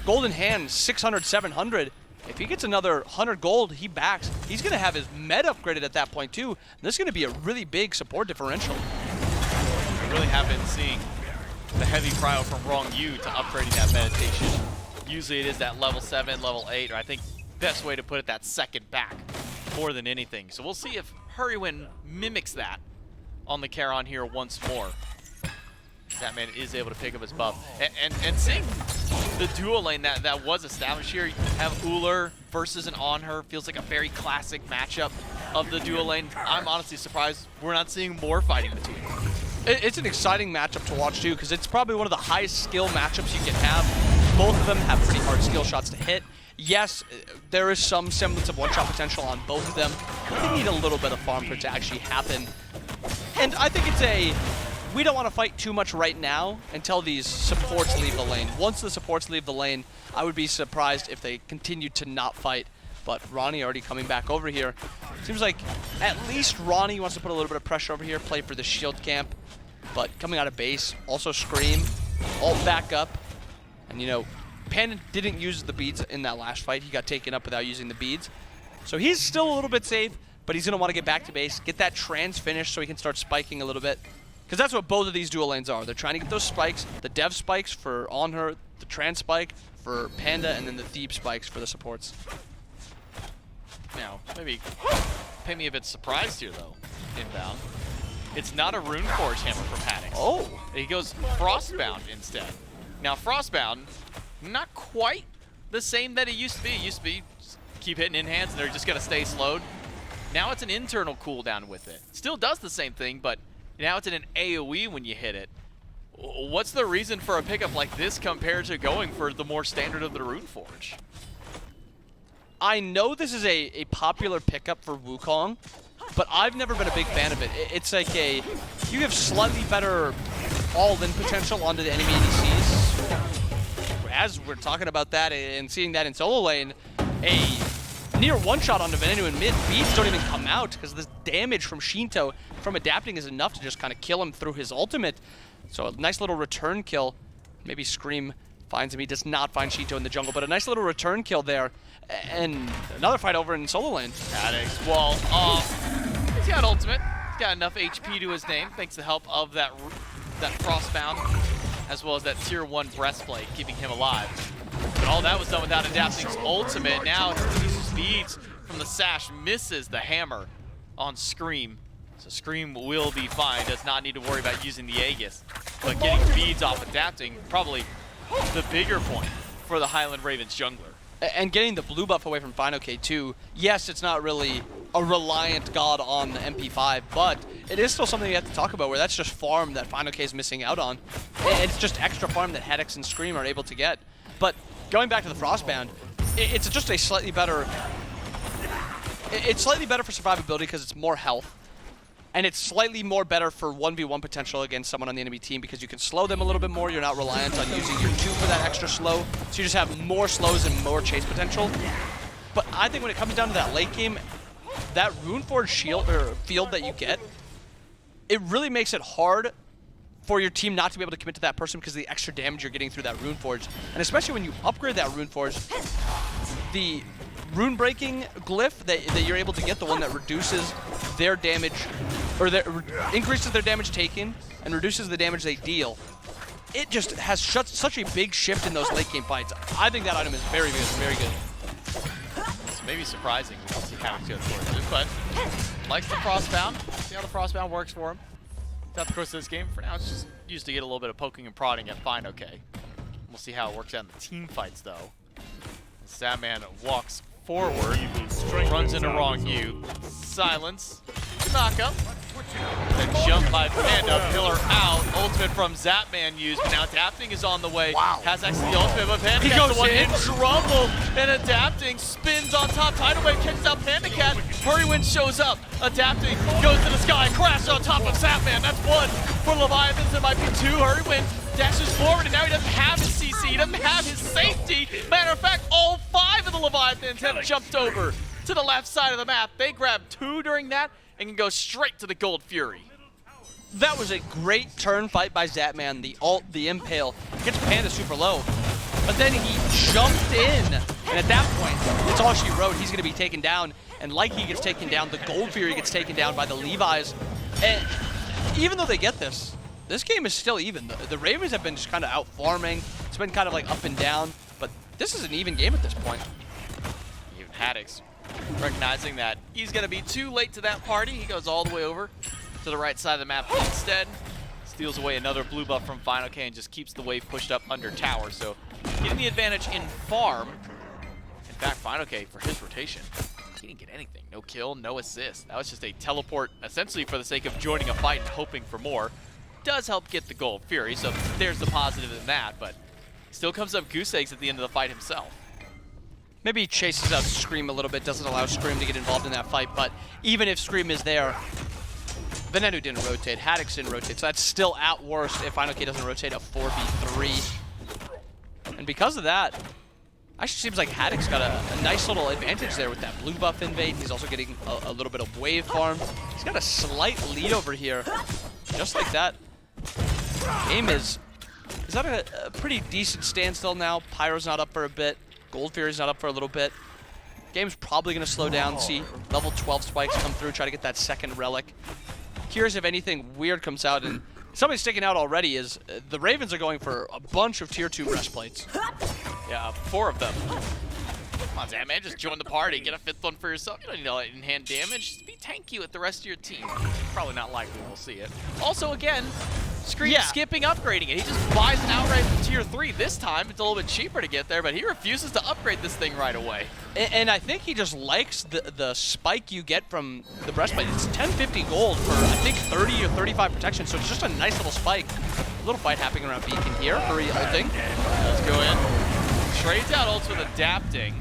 Speaker 8: Golden hand, 600, 700. If he gets another 100 gold, he backs. He's going to have his med upgraded at that point, too. And this is going to be a really big support differential.
Speaker 7: We really have been seeing the heavy cryo from Wrong U to upgrading that meditation. Usually it is that level 7, level 8, or I think best way to put it, that second back more than anything. So we'll see if Hurrywin mimics that on the Charon here once more. Zapman is able to pick up his buff. And seeing the duo lane that was established here, you have Uller versus an On Her, feels like a very classic matchup of the duo lane. I'm honestly surprised we're not seeing more fighting between them.
Speaker 8: It's an exciting matchup to watch too, because it's probably one of the highest skill matchups you can have. Both of them have pretty hard skill shots to hit. Yes, there is some semblance of one-shot potential on both of them, but they need a little bit of farm for it to actually happen. And I think it's we don't want to fight too much right now until these supports leave the lane. Once the supports leave the lane, I would be surprised if they continued to not fight. But Ronnie already coming back over here. Seems like at least Ronnie wants to put a little bit of pressure over here, play for the shield camp. But coming out of base, also Scream, ult back up. And you know, Panda didn't use the beads in that last fight. He got taken up without using the beads. So he's still a little bit safe, but he's gonna want to get back to base, get that trans finished so he can start spiking a little bit. Because that's what both of these dual lanes are. They're trying to get those spikes, the dev spikes for On Her, the trans spike for Panda, and then the Thebe spikes for the supports.
Speaker 7: Now, maybe paint me a bit surprised here though, inbound. It's not a Runeforge hammer for Paddock.
Speaker 8: Oh!
Speaker 7: He goes Frostbound instead. Now Frostbound, not quite the same that it used to be. It used to be just keep hitting in hands and they're just gonna stay slowed. Now it's an internal cooldown with it. Still does the same thing, but now it's in an AoE when you hit it. What's the reason for a pickup like this compared to going for the more standard of the Runeforge?
Speaker 8: I know this is a popular pickup for Wukong, but I've never been a big fan of it. It's like you have slightly better all-in potential onto the enemy ADCs. As we're talking about that and seeing that in solo lane, a near one-shot onto Venenu in mid, beads don't even come out because the damage from Shinto from adapting is enough to just kind of kill him through his ultimate. So a nice little return kill. Maybe Scream finds him. He does not find Shinto in the jungle, but a nice little return kill there. And another fight over in solo lane.
Speaker 7: Addicts wall off. He's got ultimate. He's got enough HP to his name thanks to the help of that Frostbound, as well as that tier 1 breastplate keeping him alive. But all that was done without adapting his ultimate. Now he speeds from the sash, misses the hammer on Scream. So Scream will be fine, does not need to worry about using the Aegis. But getting beads off adapting, probably the bigger point for the Highland Ravens jungler.
Speaker 8: And getting the blue buff away from FinoK too. Yes, it's not really a reliant god on the MP5, but it is still something you have to talk about where that's just farm that FinoK is missing out on. It's just extra farm that Haddix and Scream are able to get. But going back to the Frostbound, it's just a slightly better... It's slightly better for survivability because it's more health. And it's slightly more better for 1v1 potential against someone on the enemy team because you can slow them a little bit more. You're not reliant on using your 2 for that extra slow. So you just have more slows and more chase potential. But I think when it comes down to that late game, that Runeforge shield or field that you get, it really makes it hard for your team not to be able to commit to that person because of the extra damage you're getting through that Runeforge. And especially when you upgrade that Runeforge, the rune breaking glyph that you're able to get, the one that reduces their damage, or that increases their damage taken and reduces the damage they deal, it just has such a big shift in those late game fights. I think that item is very good, very good.
Speaker 7: It's maybe surprising we don't see Haddix go towards it, but likes the Frostbound. See how the Frostbound works for him throughout the course of this game. For now, it's just used to get a little bit of poking and prodding at FinoK. We'll see how it works out in the team fights, though. Zapman walks forward, runs into Wrong U. Silence. Knock-up. The jump by Panda, pillar out. Ultimate from Zapman used, but now adapting is on the way. Wow. Has actually the ultimate, but Panda Cat's the one in trouble. And adapting spins on top. Tidal Wave kicks out Panda Cat. Hurrywin shows up. Adapting goes to the sky, crashes on top of Zapman. That's 1 for Leviathans. It might be 2. Hurrywin dashes forward, and now he doesn't have his CC. He doesn't have his safety. Matter of fact, all 5 of the Leviathans have jumped over to the left side of the map. They grab 2 during that and can go straight to the Gold Fury.
Speaker 8: That was a great turn fight by Zapman. The ult, the impale, gets Panda super low. But then he jumped in, and at that point, it's all she wrote. He's going to be taken down, and like he gets taken down, the Gold Fury gets taken down by the Levi's. And even though they get this, this game is still even. The Ravens have been just kind of out farming. It's been kind of like up and down, but this is an even game at this point.
Speaker 7: Even Haddix recognizing that he's going to be too late to that party. He goes all the way over to the right side of the map instead. Steals away another blue buff from Final K and just keeps the wave pushed up under tower. So getting the advantage in farm. In fact, Final K, for his rotation, he didn't get anything. No kill, no assist. That was just a teleport, essentially for the sake of joining a fight and hoping for more. Does help get the gold Fury, so there's the positive in that, but still comes up goose eggs at the end of the fight himself.
Speaker 8: Maybe he chases out Scream a little bit, doesn't allow Scream to get involved in that fight, but even if Scream is there, Venenu didn't rotate, Haddix didn't rotate, so that's still at worst if Final K doesn't rotate a 4v3. And because of that, actually seems like Haddix got a nice little advantage there with that blue buff invade. He's also getting a little bit of wave farm. He's got a slight lead over here, just like that. Game is at a pretty decent standstill now. Pyro's not up for a bit. Gold Fury's not up for a little bit. Game's probably going to slow down, see level 12 spikes come through, try to get that second relic. Curious if anything weird comes out, and something sticking out already is the Ravens are going for a bunch of tier 2 breastplates.
Speaker 7: Yeah, 4 of them. Come on, Zapman, just join the party. Get a 5th one for yourself. You don't need all that in-hand damage. Just be tanky with the rest of your team. Probably not likely we'll see it. Also, again, Scream skipping upgrading it. He just buys an outright from tier 3. This time, it's a little bit cheaper to get there, but he refuses to upgrade this thing right away.
Speaker 8: And I think he just likes the spike you get from the breastplate. It's 1050 gold for, I think, 30 or 35 protection, so it's just a nice little spike. A little fight happening around Beacon here. Hurry ulting.
Speaker 7: Let's go in. Trades out ults with adapting,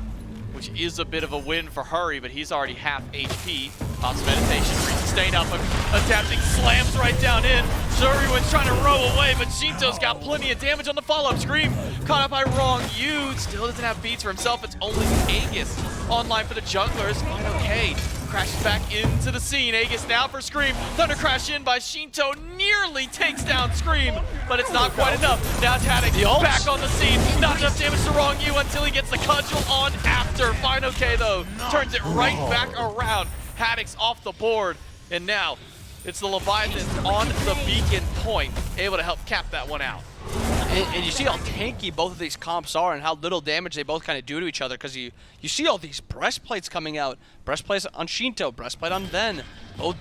Speaker 7: which is a bit of a win for Hurry, but he's already half HP. Pops meditation, sustain up, adapting slams right down in. Hurrywin's trying to row away, but Shinto's got plenty of damage on the follow-up. Scream caught up by Wrong You. Still doesn't have beats for himself. It's only Aegis online for the junglers. Okay, crashes back into the scene. Aegis now for Scream. Thunder crash in by Shinto nearly takes down Scream, but it's not quite enough. Now it's Haddix back on the scene. Not enough damage to Wrong You until he gets the cudgel on after. Final K though turns it right back around. Haddix off the board, and now it's the Leviathans on the beacon point, able to help cap that one out.
Speaker 8: And you see how tanky both of these comps are and how little damage they both kind of do to each other, because you see all these breastplates coming out. Breastplates on Shinto, breastplate on Ven. Both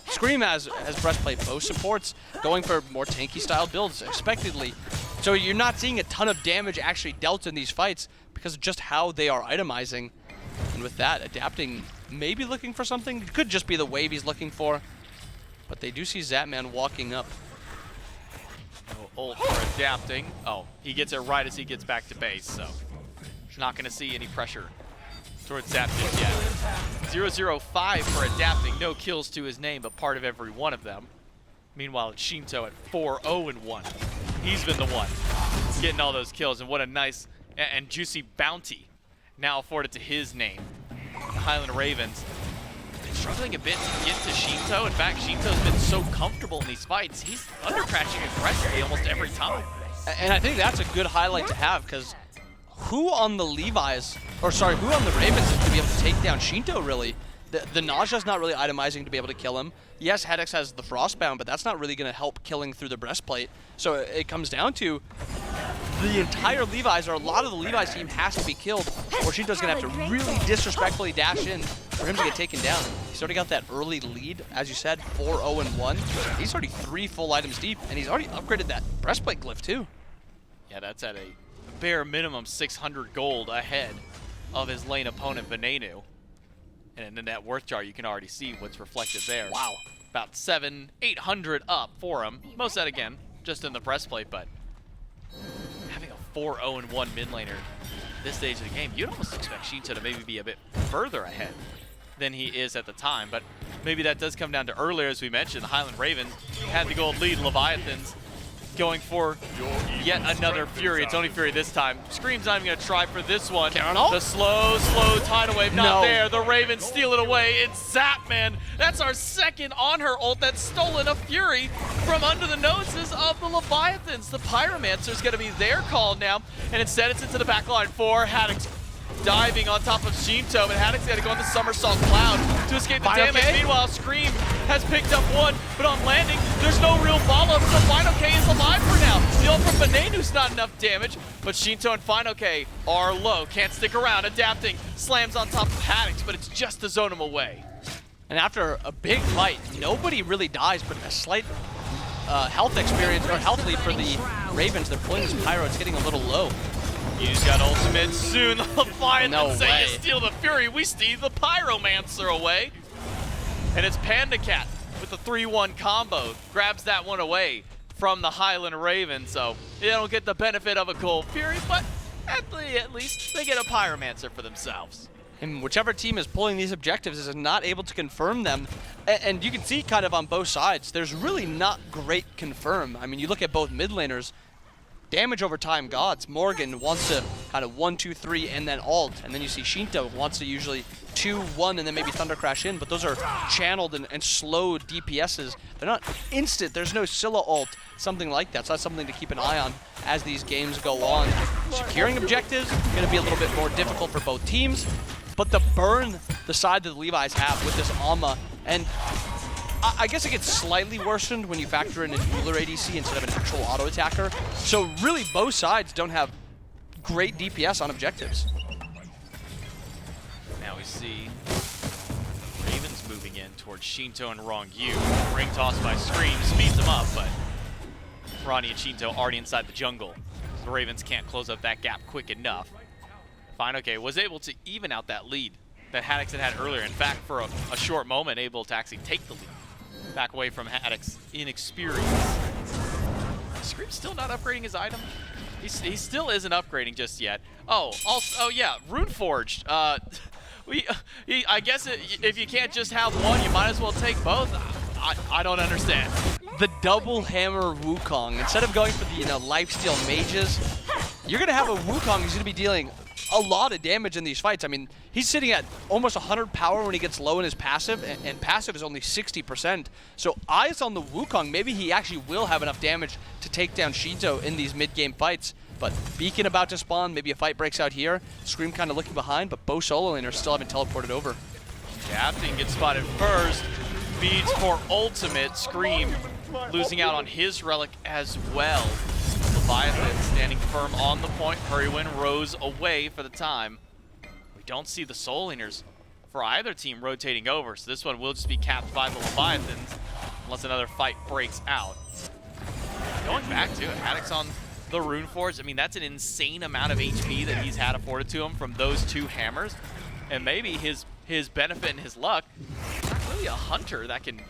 Speaker 8: Scream has breastplate, both supports going for more tanky style builds, expectedly. So you're not seeing a ton of damage actually dealt in these fights because of just how they are itemizing. And with that, adapting, maybe looking for something. It could just be the wave he's looking for. But they do see Zapman walking up.
Speaker 7: No ult for adapting. Oh, he gets it right as he gets back to base, so not going to see any pressure towards Zap just yet. 0-0-5 for adapting. No kills to his name, but part of every one of them. Meanwhile, it's Shinto at 4-0-1. He's been the one getting all those kills, and what a nice and juicy bounty now afforded to his name. The Highland Ravens struggling a bit to get to Shinto. In fact, Shinto's been so comfortable in these fights, he's under-crashing aggressively almost every time.
Speaker 8: And I think that's a good highlight to have, because who on the Ravens is going to be able to take down Shinto, really? The Nausea's not really itemizing to be able to kill him. Yes, Haddix has the Frostbound, but that's not really going to help killing through the breastplate. So it comes down to the entire Levi's, or a lot of the Levi's team has to be killed, or Shinto's going to have to really disrespectfully dash in for him to get taken down. He's already got that early lead, as you said, 4-0-1. He's already 3 full items deep, and he's already upgraded that breastplate glyph too.
Speaker 7: Yeah, that's at a bare minimum 600 gold ahead of his lane opponent, Venenu. And in the net worth chart, you can already see what's reflected there.
Speaker 8: Wow.
Speaker 7: About 700-800 up for him. Most of that, again, just in the breastplate, but having a 4-0-1 mid laner this stage of the game, you'd almost expect Shinto to maybe be a bit further ahead than he is at the time. But maybe that does come down to earlier, as we mentioned, the Highland Ravens had the gold lead. Leviathans going for yet another Fury. It's only Fury this time. Scream's not even going to try for this one. The slow tidal wave not there. The Ravens steal it away. It's Zapman. That's our second on her ult that's stolen a Fury from under the noses of the Leviathans. The Pyromancer's going to be their call now, and instead it's into the back line for Haddix. diving on top of Shinto, but Haddock's got to go on the somersault cloud to escape the
Speaker 8: Final
Speaker 7: damage.
Speaker 8: K?
Speaker 7: Meanwhile, Scream has picked up one, but on landing, there's no real follow-up, so Final K is alive for now. Steal from Benenu's not enough damage, but Shinto and Final K are low, can't stick around, adapting, slams on top of Haddock's, but it's just to zone him away.
Speaker 8: And after a big fight, nobody really dies, but a slight health experience, or health lead for the Ravens. They're pulling this Pyro, it's getting a little low.
Speaker 7: He's got ultimate soon. The Leviathans
Speaker 8: No
Speaker 7: say
Speaker 8: way.
Speaker 7: you steal the Fury. We steal the Pyromancer away. And it's Panda Cat with the 3-1 combo. Grabs that one away from the Highland Raven. So they don't get the benefit of a Cold Fury, but at least they get a Pyromancer for themselves.
Speaker 8: And whichever team is pulling these objectives is not able to confirm them. And you can see kind of on both sides, there's really not great confirm. I mean, you look at both mid laners, damage over time gods. Morgan wants to kind of 1, 2, 3, and then ult. And then you see Shinto wants to usually 2, 1, and then maybe Thunder Crash in. But those are channeled and slow DPSs. They're not instant. There's no Scylla ult, something like that. So that's something to keep an eye on as these games go on. Securing objectives going to be a little bit more difficult for both teams. But the burn the side that the Levi's have with this Alma, and I guess it gets slightly worsened when you factor in a healer ADC instead of an actual auto attacker. So really both sides don't have great DPS on objectives.
Speaker 7: Now we see Ravens moving in towards Shinto and Rongyu. Ring toss by Scream speeds them up, but Ronnie and Shinto already inside the jungle. The Ravens can't close up that gap quick enough. Final K was able to even out that lead that Haddock's had earlier. In fact, for a short moment, able to actually take the lead. Back away from Haddock's inexperience. Scream's still not upgrading his item. He still isn't upgrading just yet. Oh, also, oh yeah, Runeforged. I guess if you can't just have one, you might as well take both. I don't understand.
Speaker 8: The double hammer Wukong, instead of going for the lifesteal mages, you're gonna have a Wukong who's gonna be dealing a lot of damage in these fights. I mean, he's sitting at almost 100 power when he gets low in his passive, and passive is only 60%. So eyes on the Wukong, maybe he actually will have enough damage to take down Shinto in these mid-game fights. But Beacon about to spawn, maybe a fight breaks out here. Scream kind of looking behind, but both solo laners still haven't teleported over.
Speaker 7: Captain gets spotted first, beats for ultimate. Scream losing out on his relic as well. Leviathan standing firm on the point. Hurrywin rose away for the time. We don't see the soul laners for either team rotating over, so this one will just be capped by the Leviathans unless another fight breaks out. Going back to it, Haddock's on the Runeforge. I mean, that's an insane amount of HP that he's had afforded to him from those 2 hammers. And maybe his benefit and his luck, not really a hunter that can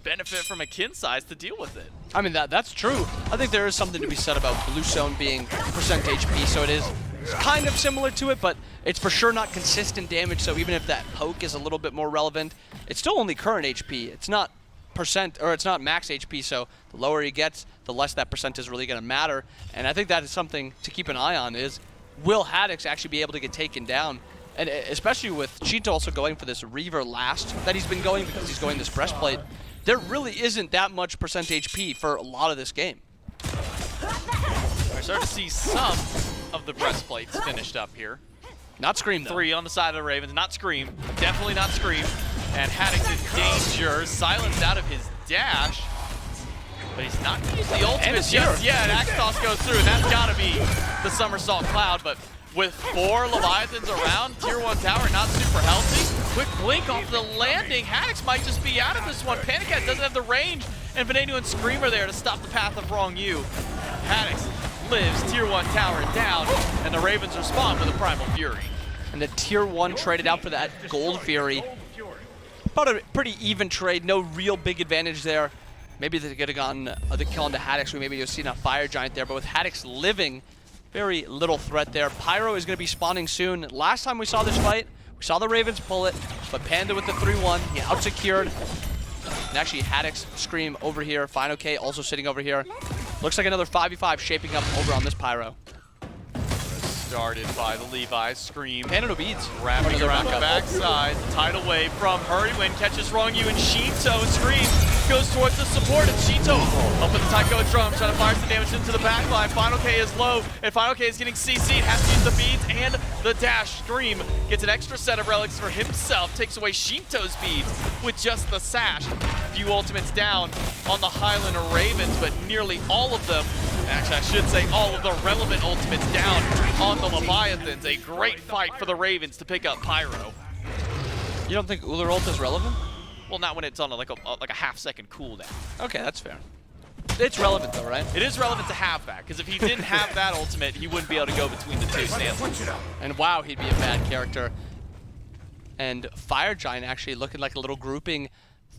Speaker 7: benefit from a kin size to deal with it.
Speaker 8: I mean, that's true. I think there is something to be said about Blue Zone being percent HP, so it is kind of similar to it, but it's for sure not consistent damage, so even if that poke is a little bit more relevant, it's still only current HP. It's not percent, or it's not max HP, so the lower he gets, the less that percent is really going to matter. And I think that is something to keep an eye on, is will Haddock's actually be able to get taken down? And especially with Shinto also going for this Reaver last that he's been going because he's going this breastplate, there really isn't that much percent HP for a lot of this game.
Speaker 7: We're starting to see some of the breastplates finished up here.
Speaker 8: Not Scream, though.
Speaker 7: 3 on the side of the Ravens. Not Scream. Definitely not Scream. And Haddock's in danger. Silenced out of his dash. But he's not going to use the ultimate just yet. Axe toss goes through, and that's got to be the somersault cloud. But with 4 Leviathans around, tier 1 tower not super healthy. Quick blink off the landing. Haddock's might just be out of this one. Panda Cat doesn't have the range, and Venenu and Scream are there to stop the path of Rongyu. Haddock's lives tier 1 tower down, and the Ravens respond with a Primal Fury.
Speaker 8: And the tier 1 traded out for that Gold Fury. About a pretty even trade, no real big advantage there. Maybe they could have gotten the kill onto Haddock's. We maybe have seen a Fire Giant there, but with Haddock's living, very little threat there. Pyro is going to be spawning soon. Last time we saw this fight, we saw the Ravens pull it, but Panda with the 3-1, he out-secured. And actually, Haddock's Scream over here. Final K also sitting over here. Looks like another 5v5 shaping up over on this Pyro.
Speaker 7: Started by the Levi. Scream.
Speaker 8: Panda no beads.
Speaker 7: Wrapping around the backside. Tidal wave from Hurrywin. Catches Rongyu and Shinto. Scream goes towards the support. And Shinto up with the Taiko drum. Trying to fire some damage into the backline. Final K is low. And Final K is getting CC'd. Has to use the beads and the dash. Scream gets an extra set of relics for himself, takes away Shinto's beads with just the sash. Few ultimates down on the Highland Ravens, but nearly all of them, actually I should say all of the relevant ultimates down on the Leviathans. A great fight for the Ravens to pick up Pyro.
Speaker 8: You don't think Uller ult is relevant?
Speaker 7: Well, not when it's on like a half-second cooldown.
Speaker 8: Okay, that's fair. It's relevant though, right?
Speaker 7: It is relevant to have that, because if he didn't have that ultimate, he wouldn't be able to go between the two stances.
Speaker 8: And wow, he'd be a bad character. And Fire Giant actually looking like a little grouping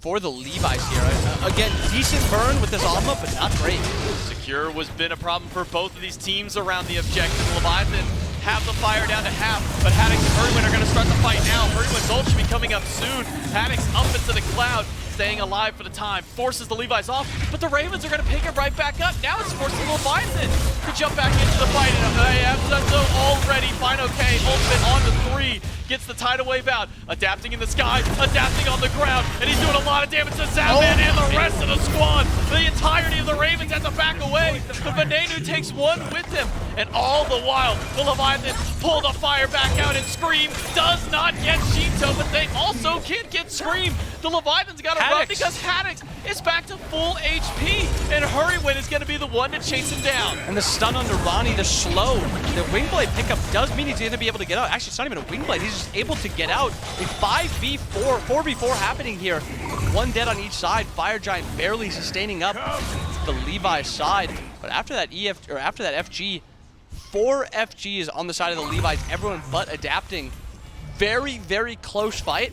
Speaker 8: for the Levi's here. Again, decent burn with this Alma, but not great.
Speaker 7: Secure was been a problem for both of these teams around the objective. Leviathan have the fire down to half, but Haddix and Hurrywin are going to start the fight now. Hurrywin's ult should be coming up soon. Haddix up into the cloud, staying alive for the time, forces the Levi's off, but the Ravens are going to pick it right back up. Now it's forcing Leviathan to jump back into the fight, and they have done so already. Fine, okay, ultimate on the 3, gets the tidal wave out, adapting in the sky, adapting on the ground, and he's doing a lot of damage to Zapman and the rest of the squad. The entirety of the Ravens has to back away, but Venenu takes one with him, and all the while, the Leviathan pull the fire back out, and Scream does not get Shinto, but they also can't get Scream. The Leviathan's got to run because Haddix is back to full HP, and Hurrywin is going to be the one to chase him down.
Speaker 8: And the stun on Nirvani, the slow, the Wingblade pickup does mean he's going to be able to get out. Actually, it's not even a Wingblade, he's just able to get out. A 5v4, 4v4 happening here. One dead on each side, Fire Giant barely sustaining up the Levi's side. But after that FG, 4 FGs on the side of the Levi's, everyone but adapting. Very, very close fight.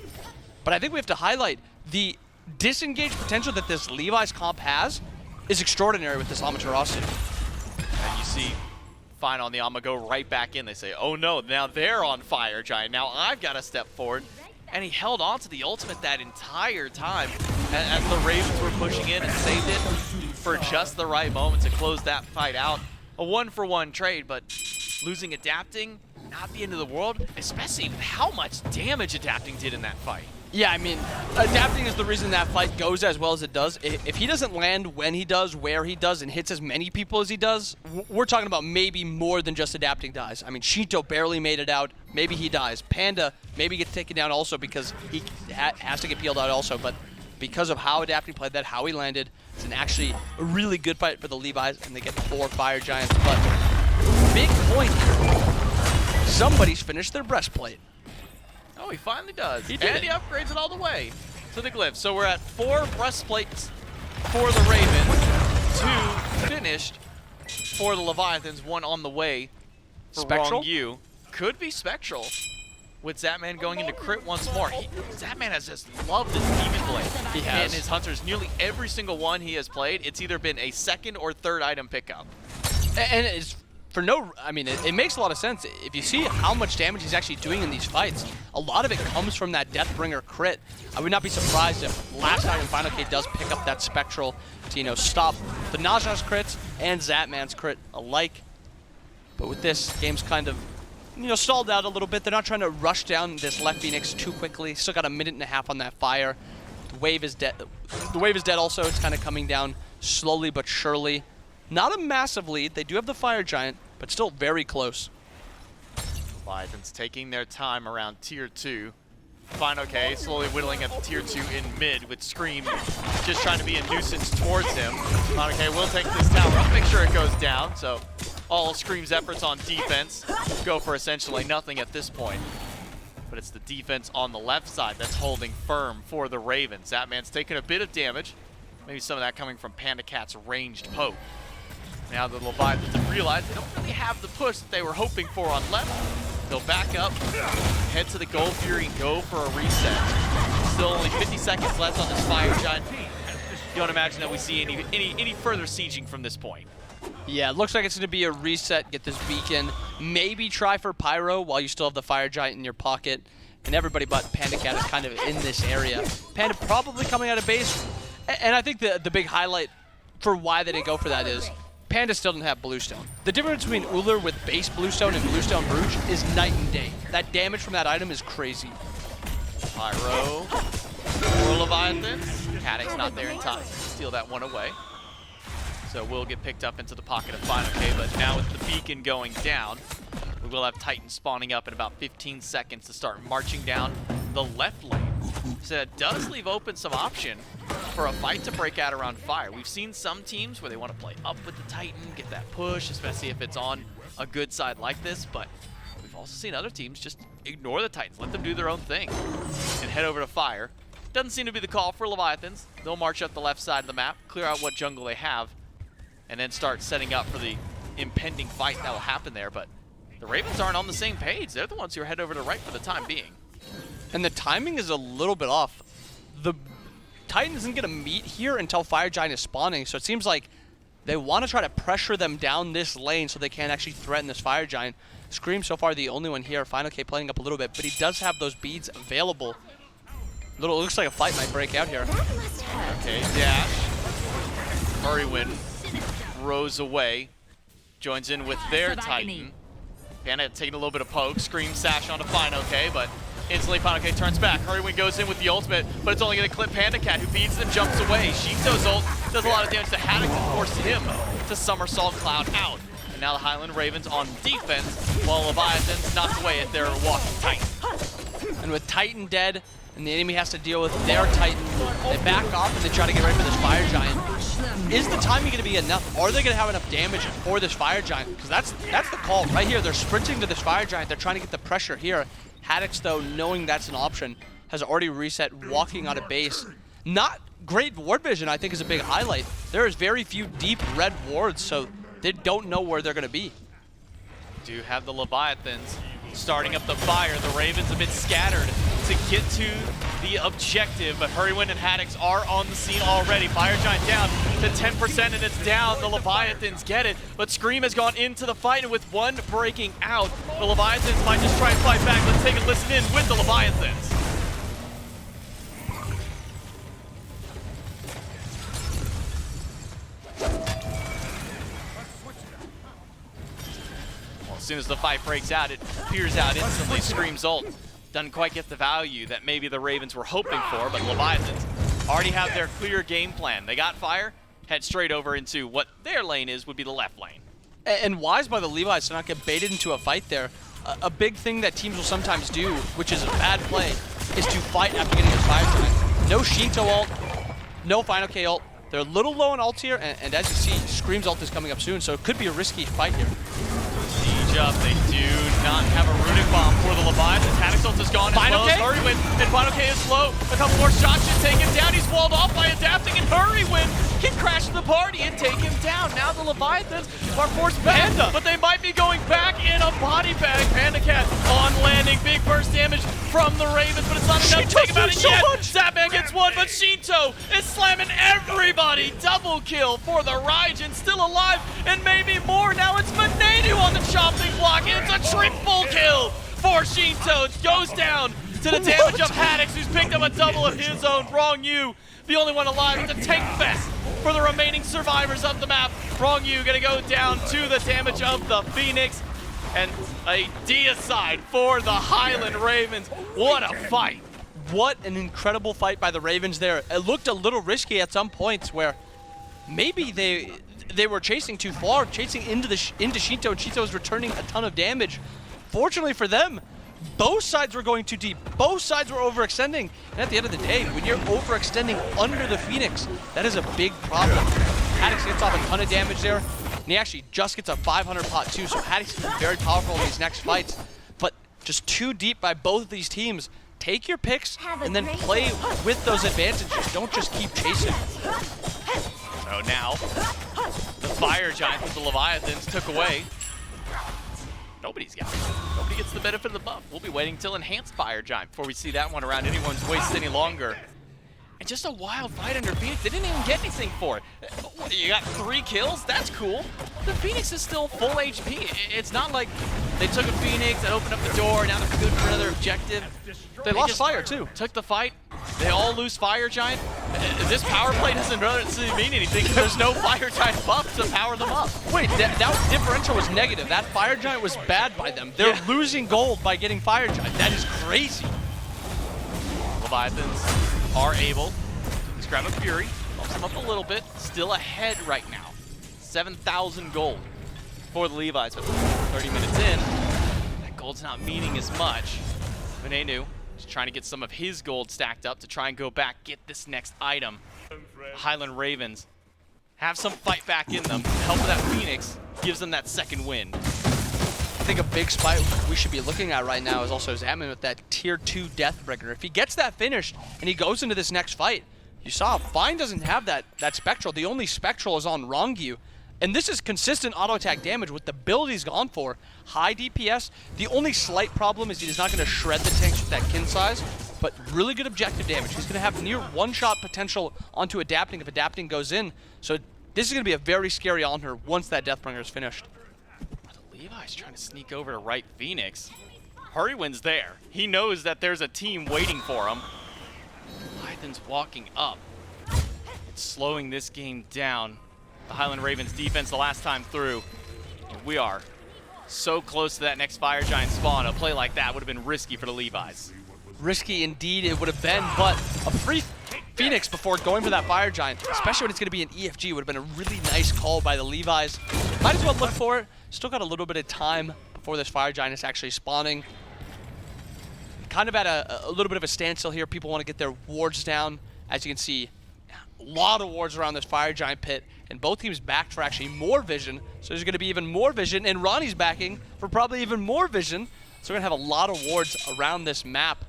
Speaker 8: But I think we have to highlight the disengage potential that this Levi's comp has is extraordinary with this Amaterasu.
Speaker 7: And you see Fine on the Alma go right back in. They say, oh no, now they're on Fire Giant. Now I've got to step forward. And he held on to the ultimate that entire time as the Ravens were pushing in and saved it for just the right moment to close that fight out. A 1-for-1 trade, but losing Adapting, not the end of the world, especially with how much damage Adapting did in that fight.
Speaker 8: Yeah, I mean, Adapting is the reason that fight goes as well as it does. If he doesn't land when he does, where he does, and hits as many people as he does, we're talking about maybe more than just Adapting dies. I mean, Shinto barely made it out. Maybe he dies. Panda maybe gets taken down also because he has to get peeled out also, but because of how Adapting played that, how he landed, it's actually a really good fight for the Levi's, and they get 4 Fire Giants. But big point here. Somebody's finished their breastplate.
Speaker 7: Oh, he finally does.
Speaker 8: He did.
Speaker 7: And he upgrades it all the way to the glyph. So we're at 4 breastplates for the Ravens, 2 finished for the Leviathans, 1 on the way for
Speaker 8: Spectral?
Speaker 7: Wrong You. Could be Spectral with Zapman going into crit once more. Zapman has just loved his Demon Blade.
Speaker 8: He has.
Speaker 7: And his Hunters, nearly every single one he has played, it's either been a 2nd or 3rd item pickup.
Speaker 8: And it's for no, I mean, it makes a lot of sense. If you see how much damage he's actually doing in these fights, a lot of it comes from that Deathbringer crit. I would not be surprised if last time when Final K does pick up that Spectral to, you know, stop the Naja's crits and Zapman's crit alike. But with this, game's kind of, you know, stalled out a little bit. They're not trying to rush down this left Phoenix too quickly. Still got a 1.5 on that fire. The wave is dead. The wave is dead also. It's kind of coming down slowly but surely. Not a massive lead. They do have the Fire Giant, but still very close.
Speaker 7: Leviathans taking their time around tier 2. Fine, okay, slowly whittling at the tier 2 in mid with Scream just trying to be a nuisance towards him. Fine, okay, we'll take this tower up, make sure it goes down. So all Scream's efforts on defense go for essentially nothing at this point. But it's the defense on the left side that's holding firm for the Ravens. Zapman's taking a bit of damage. Maybe some of that coming from Panda Cat's ranged poke. Now the Leviathans have realized they don't really have the push that they were hoping for on left. They'll back up, head to the Gold Fury, and go for a reset. Still only 50 seconds left on this Fire Giant. You don't imagine that we see any further sieging from this point.
Speaker 8: Yeah, it looks like it's going to be a reset, get this beacon. Maybe try for Pyro while you still have the Fire Giant in your pocket. And everybody but Panda Cat is kind of in this area. Panda probably coming out of base. And I think the big highlight for why they didn't go for that is Panda still didn't have Bluestone. The difference between Uller with base Bluestone and Bluestone Bruges is night and day. That damage from that item is crazy.
Speaker 7: Pyro for Leviathan. Haddix not there in time to steal that one away. So will get picked up into the pocket of Final K, but now with the beacon going down, We will have Titan spawning up in about 15 seconds to start marching down the left lane. So that does leave open some option for a fight to break out around fire. We've seen some teams where they want to play up with the Titan, get that push, especially if it's on a good side like this, but we've also seen other teams just ignore the Titans, let them do their own thing, and head over to fire. Doesn't seem to be the call for Leviathans. They'll march up the left side of the map, clear out what jungle they have, and then start setting up for the impending fight that will happen there, but the Ravens aren't on the same page. They're the ones who are head over to right for the time being.
Speaker 8: And the timing is a little bit off. The Titan isn't going to meet here until Fire Giant is spawning, so it seems like they want to try to pressure them down this lane so they can't actually threaten this Fire Giant. Scream so far the only one here. Final K playing up a little bit, but he does have those beads available. Looks like a fight might break out here.
Speaker 7: Okay, dash. Hurrywin throws away. Joins in with their Titan. Panda taking a little bit of poke. Scream sash onto Final K, but instantly Final K turns back. Hurrywin goes in with the ultimate, but it's only going to clip Panda Cat, who beats and jumps away. Shinto's ult does a lot of damage to Haddock and force him to somersault Cloud out. And now the Highland Ravens on defense, while Leviathans knocked away at their walking Titan.
Speaker 8: And with Titan dead, and the enemy has to deal with their Titan, they back off and they try to get ready for this Fire Giant. Is the timing going to be enough? Are they going to have enough damage for this Fire Giant? Because that's the call right here. They're sprinting to this Fire Giant. They're trying to get the pressure here. Haddox, though, knowing that's an option, has already reset, walking out of base. Not great ward vision, I think, is a big highlight. There is very few deep red wards, so they don't know where they're going to be.
Speaker 7: Do have the Leviathans starting up the fire. The Ravens a bit scattered to get to the objective, but Hurrywin and Haddox are on the scene already. Fire Giant down to 10% and it's down. The Leviathans get it, but Scream has gone into the fight, and with one breaking out, the Leviathans might just try and fight back. Let's take a listen in with the Leviathans. As soon as the fight breaks out, it peers out instantly. Scream's ult doesn't quite get the value that maybe the Ravens were hoping for, but Leviathans already have their clear game plan. They got fire, head straight over into what their lane is, would be the left lane.
Speaker 8: And wise by the Levi's to not get baited into a fight there. A big thing that teams will sometimes do, which is a bad play, is to fight after getting a Fire Giant. No Shinto ult, no Final K ult. They're a little low on ult here, and as you see, Scream's ult is coming up soon, so it could be a risky fight here.
Speaker 7: Siege up, they do not have a runic bomb for the Leviathans. Haddox ult is gone as well as Hurrywin, and Final K is low. A couple more shots should take him down. He's walled off by adapting, and Hurrywin can crash the party and take him down. Now the Leviathans are forced back, but they might be going back in a body bag. Panda Cat on landing, big burst damage from the Ravens, but it's not enough to take him out yet. Zapman gets one, but Shinto is slamming everybody. Double kill for the Raijin, still alive, and maybe more. Now it's Manadu on the chopping block, and it's a triple kill for Shinto. It goes down to the damage of Haddox, who's picked up a double of his own. Wrong you, the only one alive. It's a tank fest for the remaining survivors of the map. Wrong you gonna go down to the damage of the Phoenix, and a deicide for the Highland Ravens. What a fight.
Speaker 8: What an incredible fight by the Ravens there. It looked a little risky at some points where maybe they were chasing too far, chasing into Shinto, and Shinto was returning a ton of damage. Fortunately for them, both sides were going too deep. Both sides were overextending. And at the end of the day, when you're overextending under the Phoenix, that is a big problem. Haddox gets off a ton of damage there, and he actually just gets a 500 pot too, so Haddox is very powerful in these next fights. But just too deep by both of these teams. Take your picks and then play with those advantages. Don't just keep chasing.
Speaker 7: So now, the Fire Giant that the Leviathans took away. Nobody's got it. Nobody gets the benefit of the buff. We'll be waiting till Enhanced Fire Giant before we see that one around anyone's waist any longer. And just a wild fight under Phoenix. They didn't even get anything for it. What, you got 3 kills? That's cool. The Phoenix is still full HP. It's not like they took a Phoenix and opened up the door, now they're good for another objective.
Speaker 8: They lost fire too.
Speaker 7: Took the fight. They all lose Fire Giant. This power play doesn't really mean anything because there's no Fire Giant buff to power them up.
Speaker 8: Wait, that differential was negative. That Fire Giant was bad by them. They're losing gold by getting Fire Giant. That is crazy.
Speaker 7: Leviathans are able to grab a Fury, bumps them up a little bit, still ahead right now. 7,000 gold for the Levi's, but 30 minutes in, gold's not meaning as much. Venenu is trying to get some of his gold stacked up to try and go back, get this next item. Highland Ravens have some fight back in them. The help of that Phoenix gives them that second win.
Speaker 8: I think a big spike we should be looking at right now is also Zapman with that tier 2 Deathbringer. If he gets that finished and he goes into this next fight, you saw Fine doesn't have that Spectral. The only Spectral is on Rongyu. And this is consistent auto attack damage with the build he's gone for. High DPS. The only slight problem is he's not going to shred the tanks with that kin size, but really good objective damage. He's going to have near one-shot potential onto Adapting if Adapting goes in. So this is going to be a very scary on-her once that Deathbringer is finished.
Speaker 7: Levi's trying to sneak over to right Phoenix. Hurrywin's there. He knows that there's a team waiting for him. Leviathan's walking up. It's slowing this game down. The Highland Ravens defense the last time through. And we are so close to that next Fire Giant spawn. A play like that would have been risky for the Levi's.
Speaker 8: Risky indeed it would have been, but a free Phoenix before going for that Fire Giant, especially when it's going to be an EFG, would have been a really nice call by the Levi's. Might as well look for it. Still got a little bit of time before this Fire Giant is actually spawning. Kind of at a little bit of a standstill here. People want to get their wards down. As you can see, a lot of wards around this Fire Giant pit, and both teams backed for actually more vision. So there's going to be even more vision, and Ronnie's backing for probably even more vision. So we're going to have a lot of wards around this map,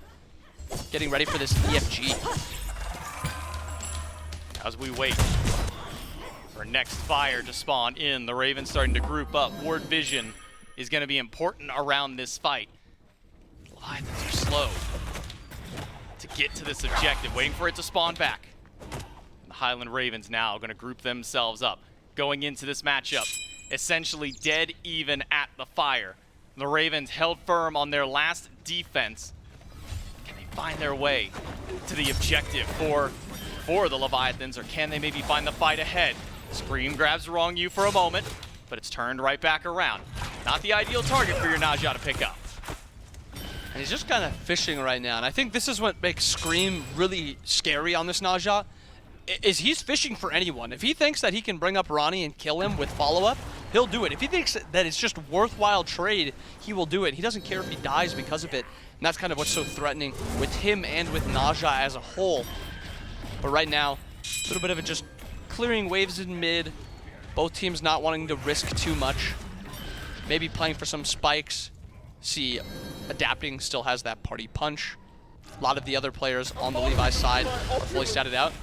Speaker 8: getting ready for this EFG.
Speaker 7: As we wait for next fire to spawn in, the Ravens starting to group up. Ward vision is going to be important around this fight. Leviathans are slow to get to this objective, waiting for it to spawn back. The Highland Ravens now going to group themselves up, going into this matchup, essentially dead even at the fire. The Ravens held firm on their last defense. Can they find their way to the objective for the Leviathans, or can they maybe find the fight ahead? Scream grabs Rongyu for a moment, but it's turned right back around. Not the ideal target for your Naja to pick up.
Speaker 8: And he's just kind of fishing right now. And I think this is what makes Scream really scary on this Naja, is he's fishing for anyone. If he thinks that he can bring up Ronnie and kill him with follow-up, he'll do it. If he thinks that it's just worthwhile trade, he will do it. He doesn't care if he dies because of it. And that's kind of what's so threatening with him and with Naja as a whole. But right now, a little bit of it just clearing waves in mid. Both teams not wanting to risk too much. Maybe playing for some spikes. See, Adapting still has that party punch. A lot of the other players on the Levi's side are fully statted out.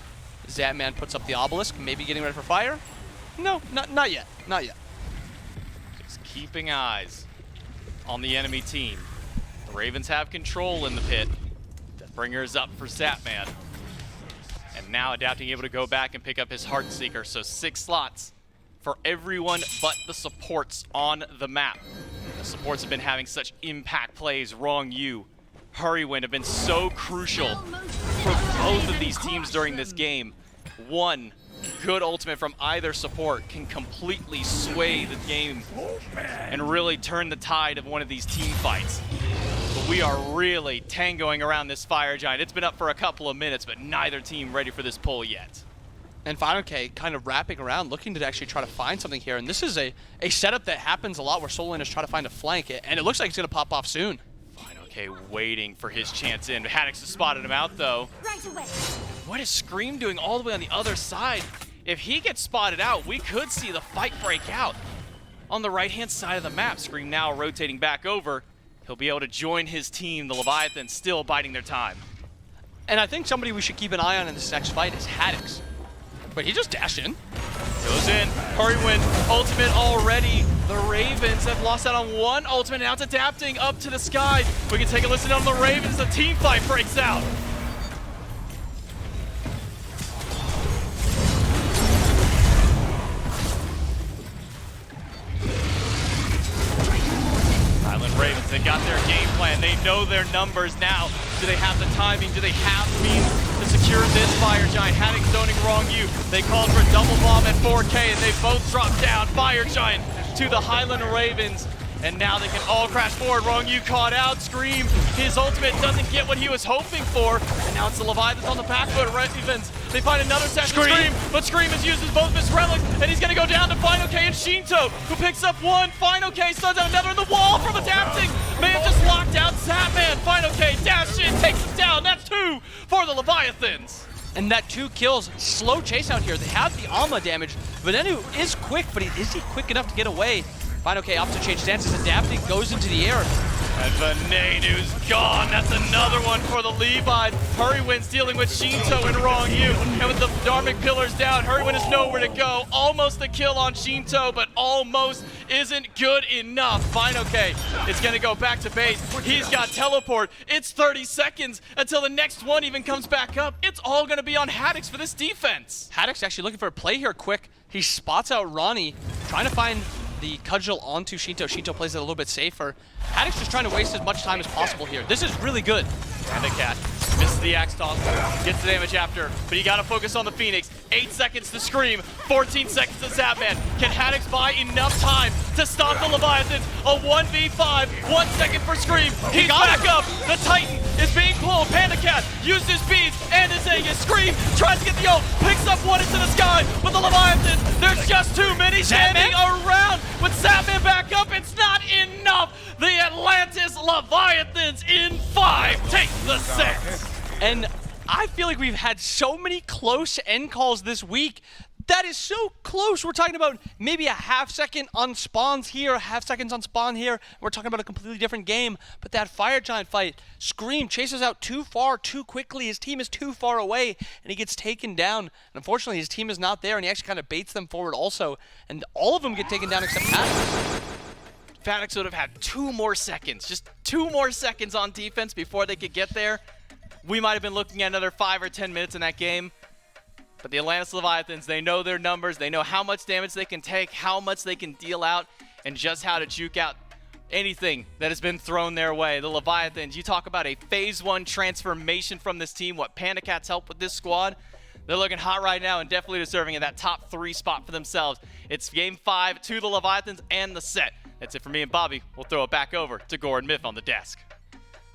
Speaker 8: Zapman puts up the obelisk, maybe getting ready for fire. No, not yet, not yet.
Speaker 7: Just keeping eyes on the enemy team. The Ravens have control in the pit. Deathbringer's up for Zapman. And now Adapting able to go back and pick up his Heartseeker. So 6 slots for everyone but the supports on the map. The supports have been having such impact plays. Rongyu, Hurrywin have been so crucial for both of these teams during this game. One good ultimate from either support can completely sway the game and really turn the tide of one of these team fights. But we are really tangoing around this Fire Giant. It's been up for a couple of minutes, but neither team ready for this pull yet.
Speaker 8: And Final K kind of wrapping around, looking to actually try to find something here. And this is a setup that happens a lot where Soul is trying to find a flank, and it looks like it's going to pop off soon.
Speaker 7: Final K waiting for his chance in. Haddix has spotted him out, though.
Speaker 10: Right away.
Speaker 7: What is Scream doing all the way on the other side? If he gets spotted out, we could see the fight break out on the right-hand side of the map. Scream now rotating back over. He'll be able to join his team, the Leviathans, still biding their time.
Speaker 8: And I think somebody we should keep an eye on in this next fight is Haddix. But he just dashed in.
Speaker 7: Goes in. Hurrywin, ultimate already. The Ravens have lost out on one ultimate. Now it's Adapting up to the sky. We can take a listen on the Ravens. The team fight breaks out. Highland Ravens, they got their game plan. They know their numbers now. Do they have the timing? Do they have means to secure this Fire Giant? Haddix zoning Rongyu. They called for double bomb at 4K, and they both dropped down. Fire Giant to the Highland Ravens. And now they can all crash forward. Wrong you caught out. Scream, his ultimate doesn't get what he was hoping for. And now it's the Leviathans on the back foot. Ravens, they find another session. Scream, but Scream uses both of his relics, and he's going to go down to Final K and Shinto, who picks up one. Final K stuns out another in the wall from adapting. May have just locked out Zapman. Final K dash in, takes him down. That's 2 for the Leviathans.
Speaker 8: And that 2 kills, slow chase out here. They have the Alma damage. Venenu is quick, but is he quick enough to get away? Final K opts to change stances, adapting, goes into the air.
Speaker 7: And Venenu's gone. That's another one for the Levi. Hurrywin's dealing with Shinto and Wrong You. And with the Dharmic pillars down, Hurrywin has nowhere to go. Almost a kill on Shinto, but almost isn't good enough. Final K is going to go back to base. He's got teleport. It's 30 seconds until the next one even comes back up. It's all going to be on Haddix for this defense.
Speaker 8: Haddix actually looking for a play here quick. He spots out Ronnie, trying to find the cudgel onto Shinto. Shinto plays it a little bit safer. Haddix just trying to waste as much time as possible here. This is really good.
Speaker 7: And the cat misses the axe toss, gets the damage after, but you gotta focus on the Phoenix. 8 seconds to Scream, 14 seconds to Zapman. Can Haddix buy enough time to stop the Leviathans? A 1v5, 1 second for Scream. He's back up. The Titan is being pulled. Panda Cat used his beads and his Aegis. Scream tries to get the ult, picks up one into the sky, but the Leviathans, there's just too many standing around. With Zapman back up, it's not enough. The Atlantis Leviathans in 5 take the set.
Speaker 8: And I feel like we've had so many close end calls this week. That is so close. We're talking about maybe a half second on spawns here, half seconds on spawn here. We're talking about a completely different game. But that Fire Giant fight, Scream chases out too far, too quickly. His team is too far away, and he gets taken down. And unfortunately, his team is not there, and he actually kind of baits them forward also. And all of them get taken down except Haddix.
Speaker 7: Haddix would have had 2 more seconds, just 2 more seconds on defense before they could get there. We might have been looking at another 5 or 10 minutes in that game. But the Atlantis Leviathans, they know their numbers. They know how much damage they can take, how much they can deal out, and just how to juke out anything that has been thrown their way. The Leviathans, you talk about a phase 1 transformation from this team, what Panda Cat's helped with this squad. They're looking hot right now and definitely deserving of that top 3 spot for themselves. It's game 5 to the Leviathans and the set. That's it for me and Bobby. We'll throw it back over to Gore and Myth on the desk.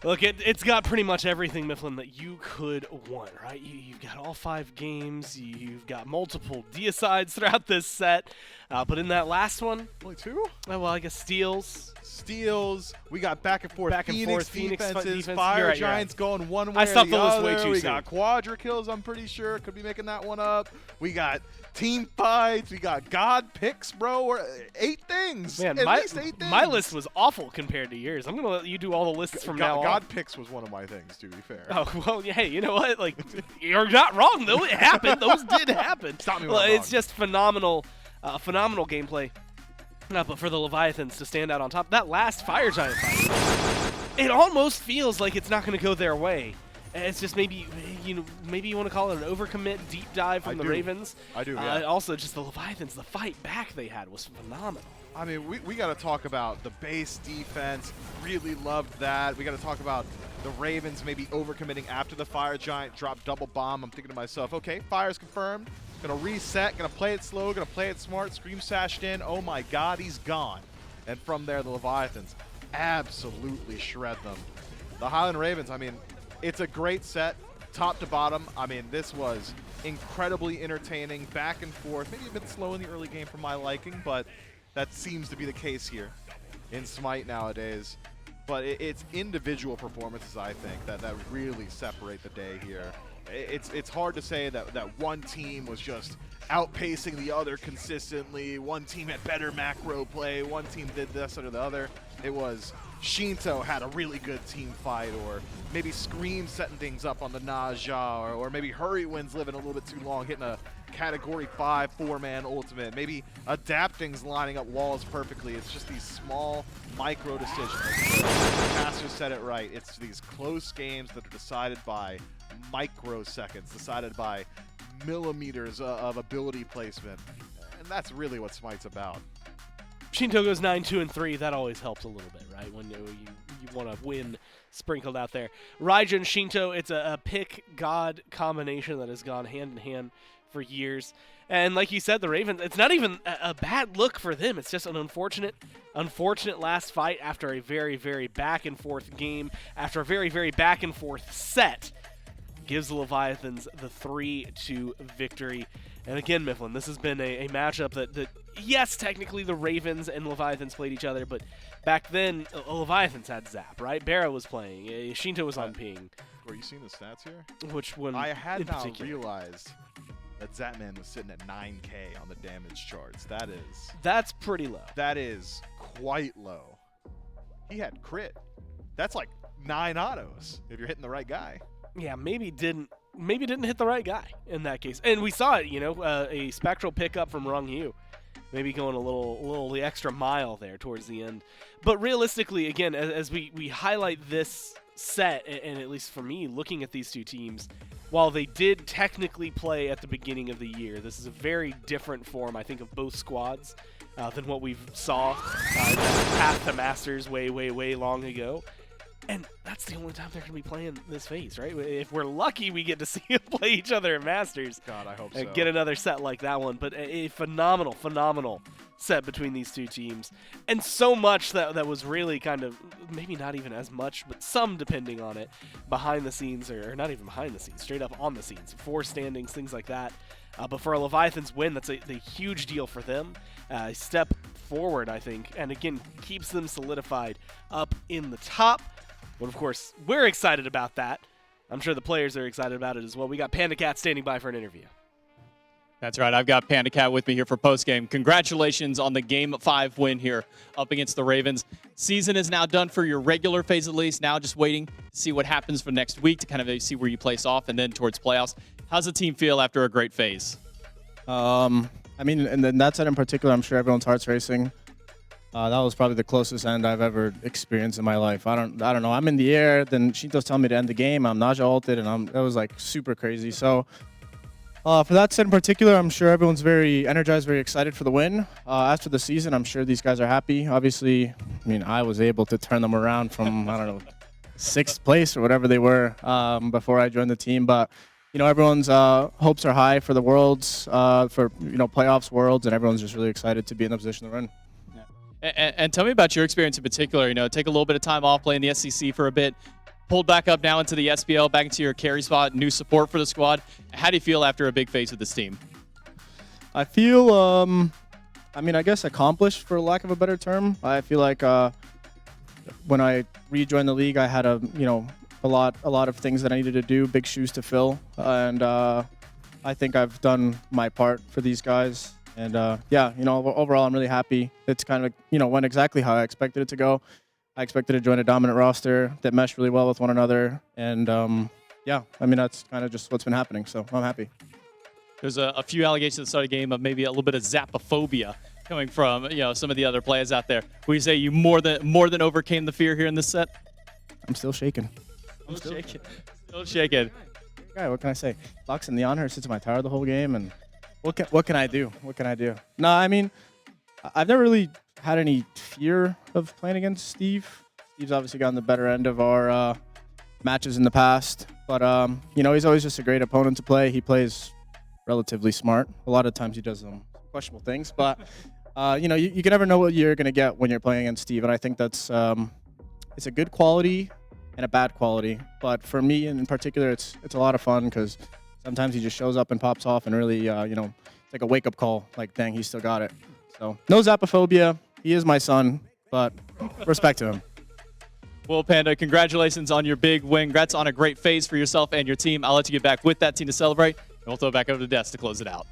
Speaker 1: Look, it's got pretty much everything, Mifflin, that you could want, right? You've got all 5 games. You've got multiple deicides throughout this set. But in that last one...
Speaker 4: Only 2?
Speaker 1: Well, I guess steals.
Speaker 4: We got back and forth. Phoenix defenses. Fire
Speaker 1: You're
Speaker 4: Giants going one way
Speaker 1: I stopped
Speaker 4: or the
Speaker 1: the list
Speaker 4: other.
Speaker 1: way too
Speaker 4: We
Speaker 1: soon.
Speaker 4: got quadra kills, I'm pretty sure. Could be making that one up. We got team fights. We got God picks, bro. 8 things.
Speaker 1: Man,
Speaker 4: At least 8 things.
Speaker 1: my list was awful compared to yours. I'm going to let you do all the lists from now on.
Speaker 4: God picks was one of my things, to be fair.
Speaker 1: Oh, well, hey, you know what? Like, you're not wrong, though. It happened. Those did happen.
Speaker 4: Stop me when
Speaker 1: Well,
Speaker 4: I'm
Speaker 1: it's
Speaker 4: wrong.
Speaker 1: just phenomenal gameplay. But for the Leviathans to stand out on top, that last Fire Giant fight, it almost feels like it's not going to go their way. It's just maybe you want to call it an overcommit deep dive from the Ravens.
Speaker 4: I do, yeah.
Speaker 1: Also, just the Leviathans, the fight back they had was phenomenal.
Speaker 4: I mean, we got to talk about the base defense. Really loved that. We got to talk about the Ravens maybe overcommitting after the Fire Giant dropped double bomb. I'm thinking to myself, okay, fire's confirmed. Gonna reset, gonna play it slow, gonna play it smart. Scream sashed in. Oh my God, he's gone. And from there, the Leviathans absolutely shred them. The Highland Ravens, I mean, it's a great set, top to bottom. I mean, this was incredibly entertaining, back and forth. Maybe a bit slow in the early game for my liking, but that seems to be the case here in Smite nowadays. But it's individual performances, I think, that really separate the day here. It's hard to say that one team was just outpacing the other consistently. One team had better macro play. One team did this or the other. It was Shinto had a really good team fight, or maybe Scream setting things up on the Naja, or maybe Hurrywin's living a little bit too long, hitting a Category 5 4-man ultimate. Maybe Adapting's lining up walls perfectly. It's just these small micro decisions. Pastor said it right. It's these close games that are decided by microseconds, decided by millimeters of ability placement. And that's really what Smite's about.
Speaker 1: Shinto goes 9-2-3. That always helps a little bit, right? When you want to win sprinkled out there. Raijin, Shinto, it's a pick-god combination that has gone hand in hand for years. And like you said, the Ravens, it's not even a bad look for them. It's just an unfortunate last fight after a very, very back-and-forth game, after a very, very back-and-forth set. Gives the Leviathans the 3-2 victory. And again, Mifflin, this has been a matchup that, yes, technically the Ravens and Leviathans played each other, but back then, Leviathans had Zap, right? Barra was playing. Shinto was on ping.
Speaker 4: Were you seeing the stats here?
Speaker 1: Which one?
Speaker 4: I had
Speaker 1: in
Speaker 4: not
Speaker 1: particular?
Speaker 4: realized that Zapman was sitting at 9K on the damage charts.
Speaker 1: That's pretty low.
Speaker 4: That is quite low. He had crit. That's like 9 autos if you're hitting the right guy.
Speaker 1: Yeah, maybe didn't hit the right guy in that case. And we saw it, a spectral pickup from Rung Yu. Maybe going a little the extra mile there towards the end. But realistically, again, as we highlight this set, and at least for me, looking at these two teams, while they did technically play at the beginning of the year, this is a very different form, I think, of both squads than what we saw Path to Masters way, way, way long ago. And that's the only time they're going to be playing this phase, right? If we're lucky, we get to see them play each other at Masters.
Speaker 4: God, I hope so.
Speaker 1: And get another set like that one. But a phenomenal, phenomenal set between these two teams. And so much that was really kind of, maybe not even as much, but some depending on it, behind the scenes, or not even behind the scenes, straight up on the scenes. 4 standings, things like that. But for a Leviathans win, that's a huge deal for them. A step forward, I think. And again, keeps them solidified up in the top. But of course, we're excited about that. I'm sure the players are excited about it as well. We got Panda Cat standing by for an interview.
Speaker 5: That's right. I've got Panda Cat with me here for postgame. Congratulations on the Game 5 win here up against the Ravens. Season is now done for your regular phase at least. Now just waiting to see what happens for next week to kind of see where you place off and then towards playoffs. How's the team feel after a great phase?
Speaker 12: I mean, and then that set in particular, I'm sure everyone's heart's racing. That was probably the closest end I've ever experienced in my life. I don't know. I'm in the air, then Shinto's telling me to end the game. I'm nausea ulted, and that was like super crazy. So for that set in particular, I'm sure everyone's very energized, very excited for the win. As for the season, I'm sure these guys are happy. Obviously, I mean, I was able to turn them around from, I don't know, 6th place or whatever they were before I joined the team. But, everyone's hopes are high for the Worlds, for, playoffs, Worlds, and everyone's just really excited to be in the position to win.
Speaker 5: And tell me about your experience in particular. Take a little bit of time off playing the SEC for a bit, pulled back up now into the SPL, back into your carry spot, new support for the squad. How do you feel after a big phase with this team?
Speaker 12: I feel, I guess accomplished for lack of a better term. I feel like when I rejoined the league, I had a lot of things that I needed to do, big shoes to fill, and I think I've done my part for these guys. And overall, I'm really happy. It's kind of, went exactly how I expected it to go. I expected to join a dominant roster that meshed really well with one another. And that's kind of just what's been happening. So I'm happy.
Speaker 5: There's a few allegations at the start of the game of maybe a little bit of zapophobia coming from, some of the other players out there. Will you say you more than overcame the fear here in this set?
Speaker 12: I'm still shaking.
Speaker 5: Still shaking.
Speaker 12: Guy, what can I say? Locks in the honor, sits in my tower the whole game, and what can I do? No, I mean, I've never really had any fear of playing against Steve. Steve's obviously gotten the better end of our matches in the past, but he's always just a great opponent to play. He plays relatively smart. A lot of times he does some questionable things, but you can never know what you're gonna get when you're playing against Steve, and I think that's it's a good quality and a bad quality. But for me in particular, it's a lot of fun because sometimes he just shows up and pops off and really, it's like a wake-up call. Like, dang, he still got it. So, no zapophobia. He is my son, but respect to him.
Speaker 5: Well, Panda, congratulations on your big win. Congrats on a great phase for yourself and your team. I'll let you get back with that team to celebrate, and we'll throw it back over to the desk to close it out.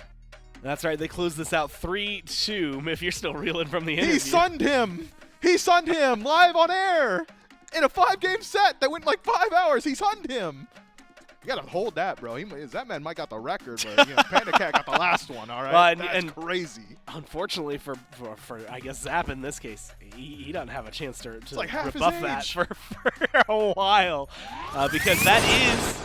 Speaker 1: That's right. They close this out 3-2. If you're still reeling from the interview.
Speaker 4: He sunned him live on air in a 5-game set that went like 5 hours. He sunned him. You gotta hold that, bro. That man might got the record, but Panda Cat got the last one. All right, that's crazy.
Speaker 1: Unfortunately for I guess Zap in this case, he doesn't have a chance to
Speaker 4: like
Speaker 1: rebuff that for a while, because that is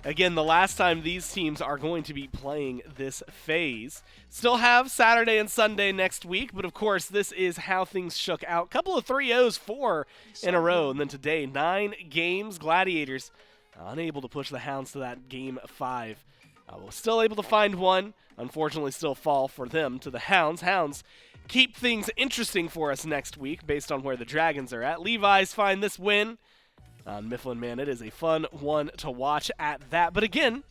Speaker 1: again the last time these teams are going to be playing this phase. Still have Saturday and Sunday next week, but of course this is how things shook out. Couple of 3-0s, 4 in a row, and then today 9 games. Gladiators unable to push the Hounds to that Game 5. We're still able to find one. unfortunately still fall for them to the Hounds. Hounds keep things interesting for us next week based on where the Dragons are at. Levi's find this win on Mifflin, man. It is a fun one to watch at that. But again,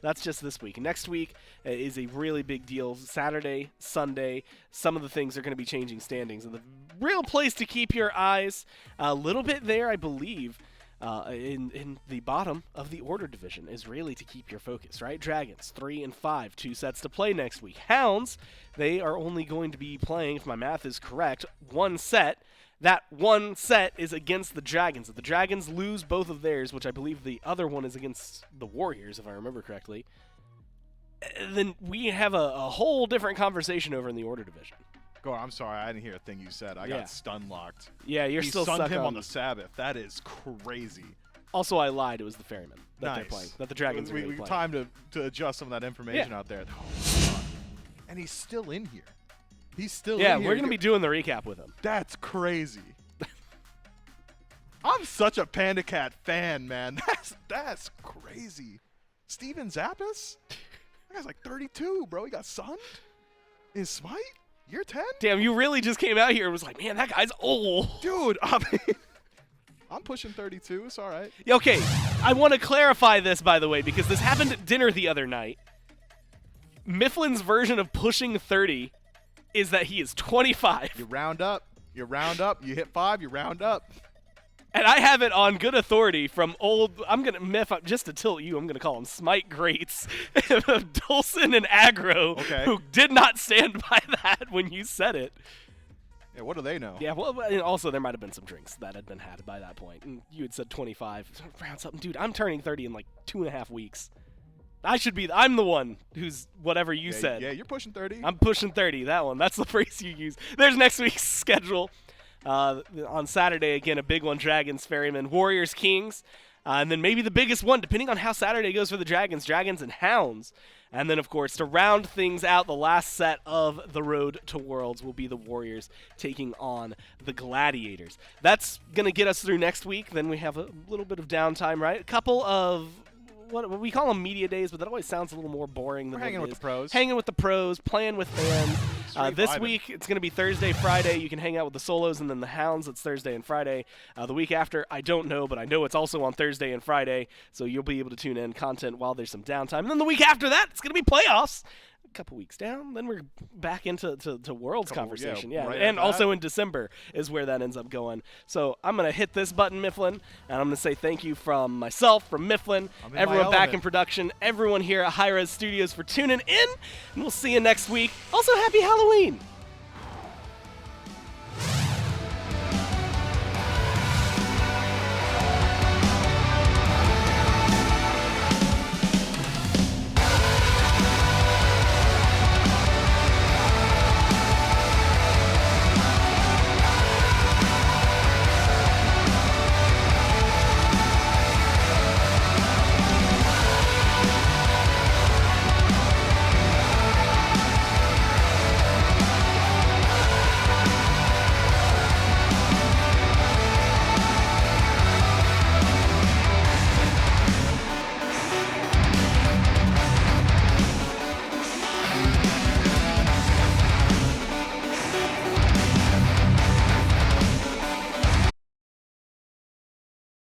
Speaker 1: that's just this week. Next week is a really big deal. Saturday, Sunday, some of the things are going to be changing standings. And the real place to keep your eyes a little bit there, I believe, in the bottom of the order division is really to keep your focus, right? Dragons, 3 and 5, 2 sets to play next week. Hounds, they are only going to be playing, if my math is correct, 1 set. That 1 set is against the Dragons. If the Dragons lose both of theirs, which I believe the other one is against the Warriors, if I remember correctly, then we have a whole different conversation over in the order division.
Speaker 4: Go on, I'm sorry, I didn't hear a thing you said. I got stun locked.
Speaker 1: Yeah, you're
Speaker 4: he
Speaker 1: still
Speaker 4: stunned
Speaker 1: stuck
Speaker 4: him on the Sabbath. That is crazy.
Speaker 1: Also, I lied. It was the Ferryman that they're
Speaker 4: Nice.
Speaker 1: playing, that the Dragons are
Speaker 4: we
Speaker 1: playing.
Speaker 4: time to adjust some of that information out there. Oh, God. And he's still in here. He's still in here.
Speaker 1: Yeah, we're going to be doing the recap with him.
Speaker 4: That's crazy. I'm such a Panda Cat fan, man. That's crazy. Steven Zappas? That guy's like 32, bro. He got sunned in Smite? Year 10?
Speaker 1: Damn, you really just came out here and was like, man, that guy's old.
Speaker 4: Dude, I mean, I'm pushing 32. It's all right.
Speaker 1: Okay, I want to clarify this, by the way, because this happened at dinner the other night. Mifflin's version of pushing 30 is that he is 25.
Speaker 4: You round up. You round up. You hit 5. You round up.
Speaker 1: And I have it on good authority from old, I'm going to, Miff, just to tilt you, I'm going to call them Smite greats, Dulcin and Aggro, who did not stand by that when you said it.
Speaker 4: Yeah, what do they know?
Speaker 1: Yeah, well, and also there might have been some drinks that had been had by that point. And you had said 25. Round something. Dude, I'm turning 30 in like 2.5 weeks. I'm the one who's whatever you said.
Speaker 4: Yeah, you're pushing 30.
Speaker 1: I'm pushing 30, that one. That's the phrase you use. There's next week's schedule. On Saturday, again, a big one, Dragons, Ferryman, Warriors, Kings. And then maybe the biggest one, depending on how Saturday goes for the Dragons, Dragons and Hounds. And then, of course, to round things out, the last set of the Road to Worlds will be the Warriors taking on the Gladiators. That's going to get us through next week. Then we have a little bit of downtime, right? A couple of what we call them media days, but that always sounds a little more boring than
Speaker 4: hanging with the pros.
Speaker 1: Hanging with the pros, playing with fans. This week, it's going to be Thursday, Friday. You can hang out with the Solos and then the Hounds. It's Thursday and Friday. The week after, I don't know, but I know it's also on Thursday and Friday, so you'll be able to tune in content while there's some downtime. And then the week after that, it's going to be playoffs. A couple weeks down, then we're back into Worlds conversation. Yeah,
Speaker 4: right
Speaker 1: and also in December is where that ends up going. So I'm going to hit this button, Mifflin, and I'm going to say thank you from myself, from Mifflin, everyone back in production, everyone here at Hi-Res Studios for tuning in, and we'll see you next week. Also, happy Halloween!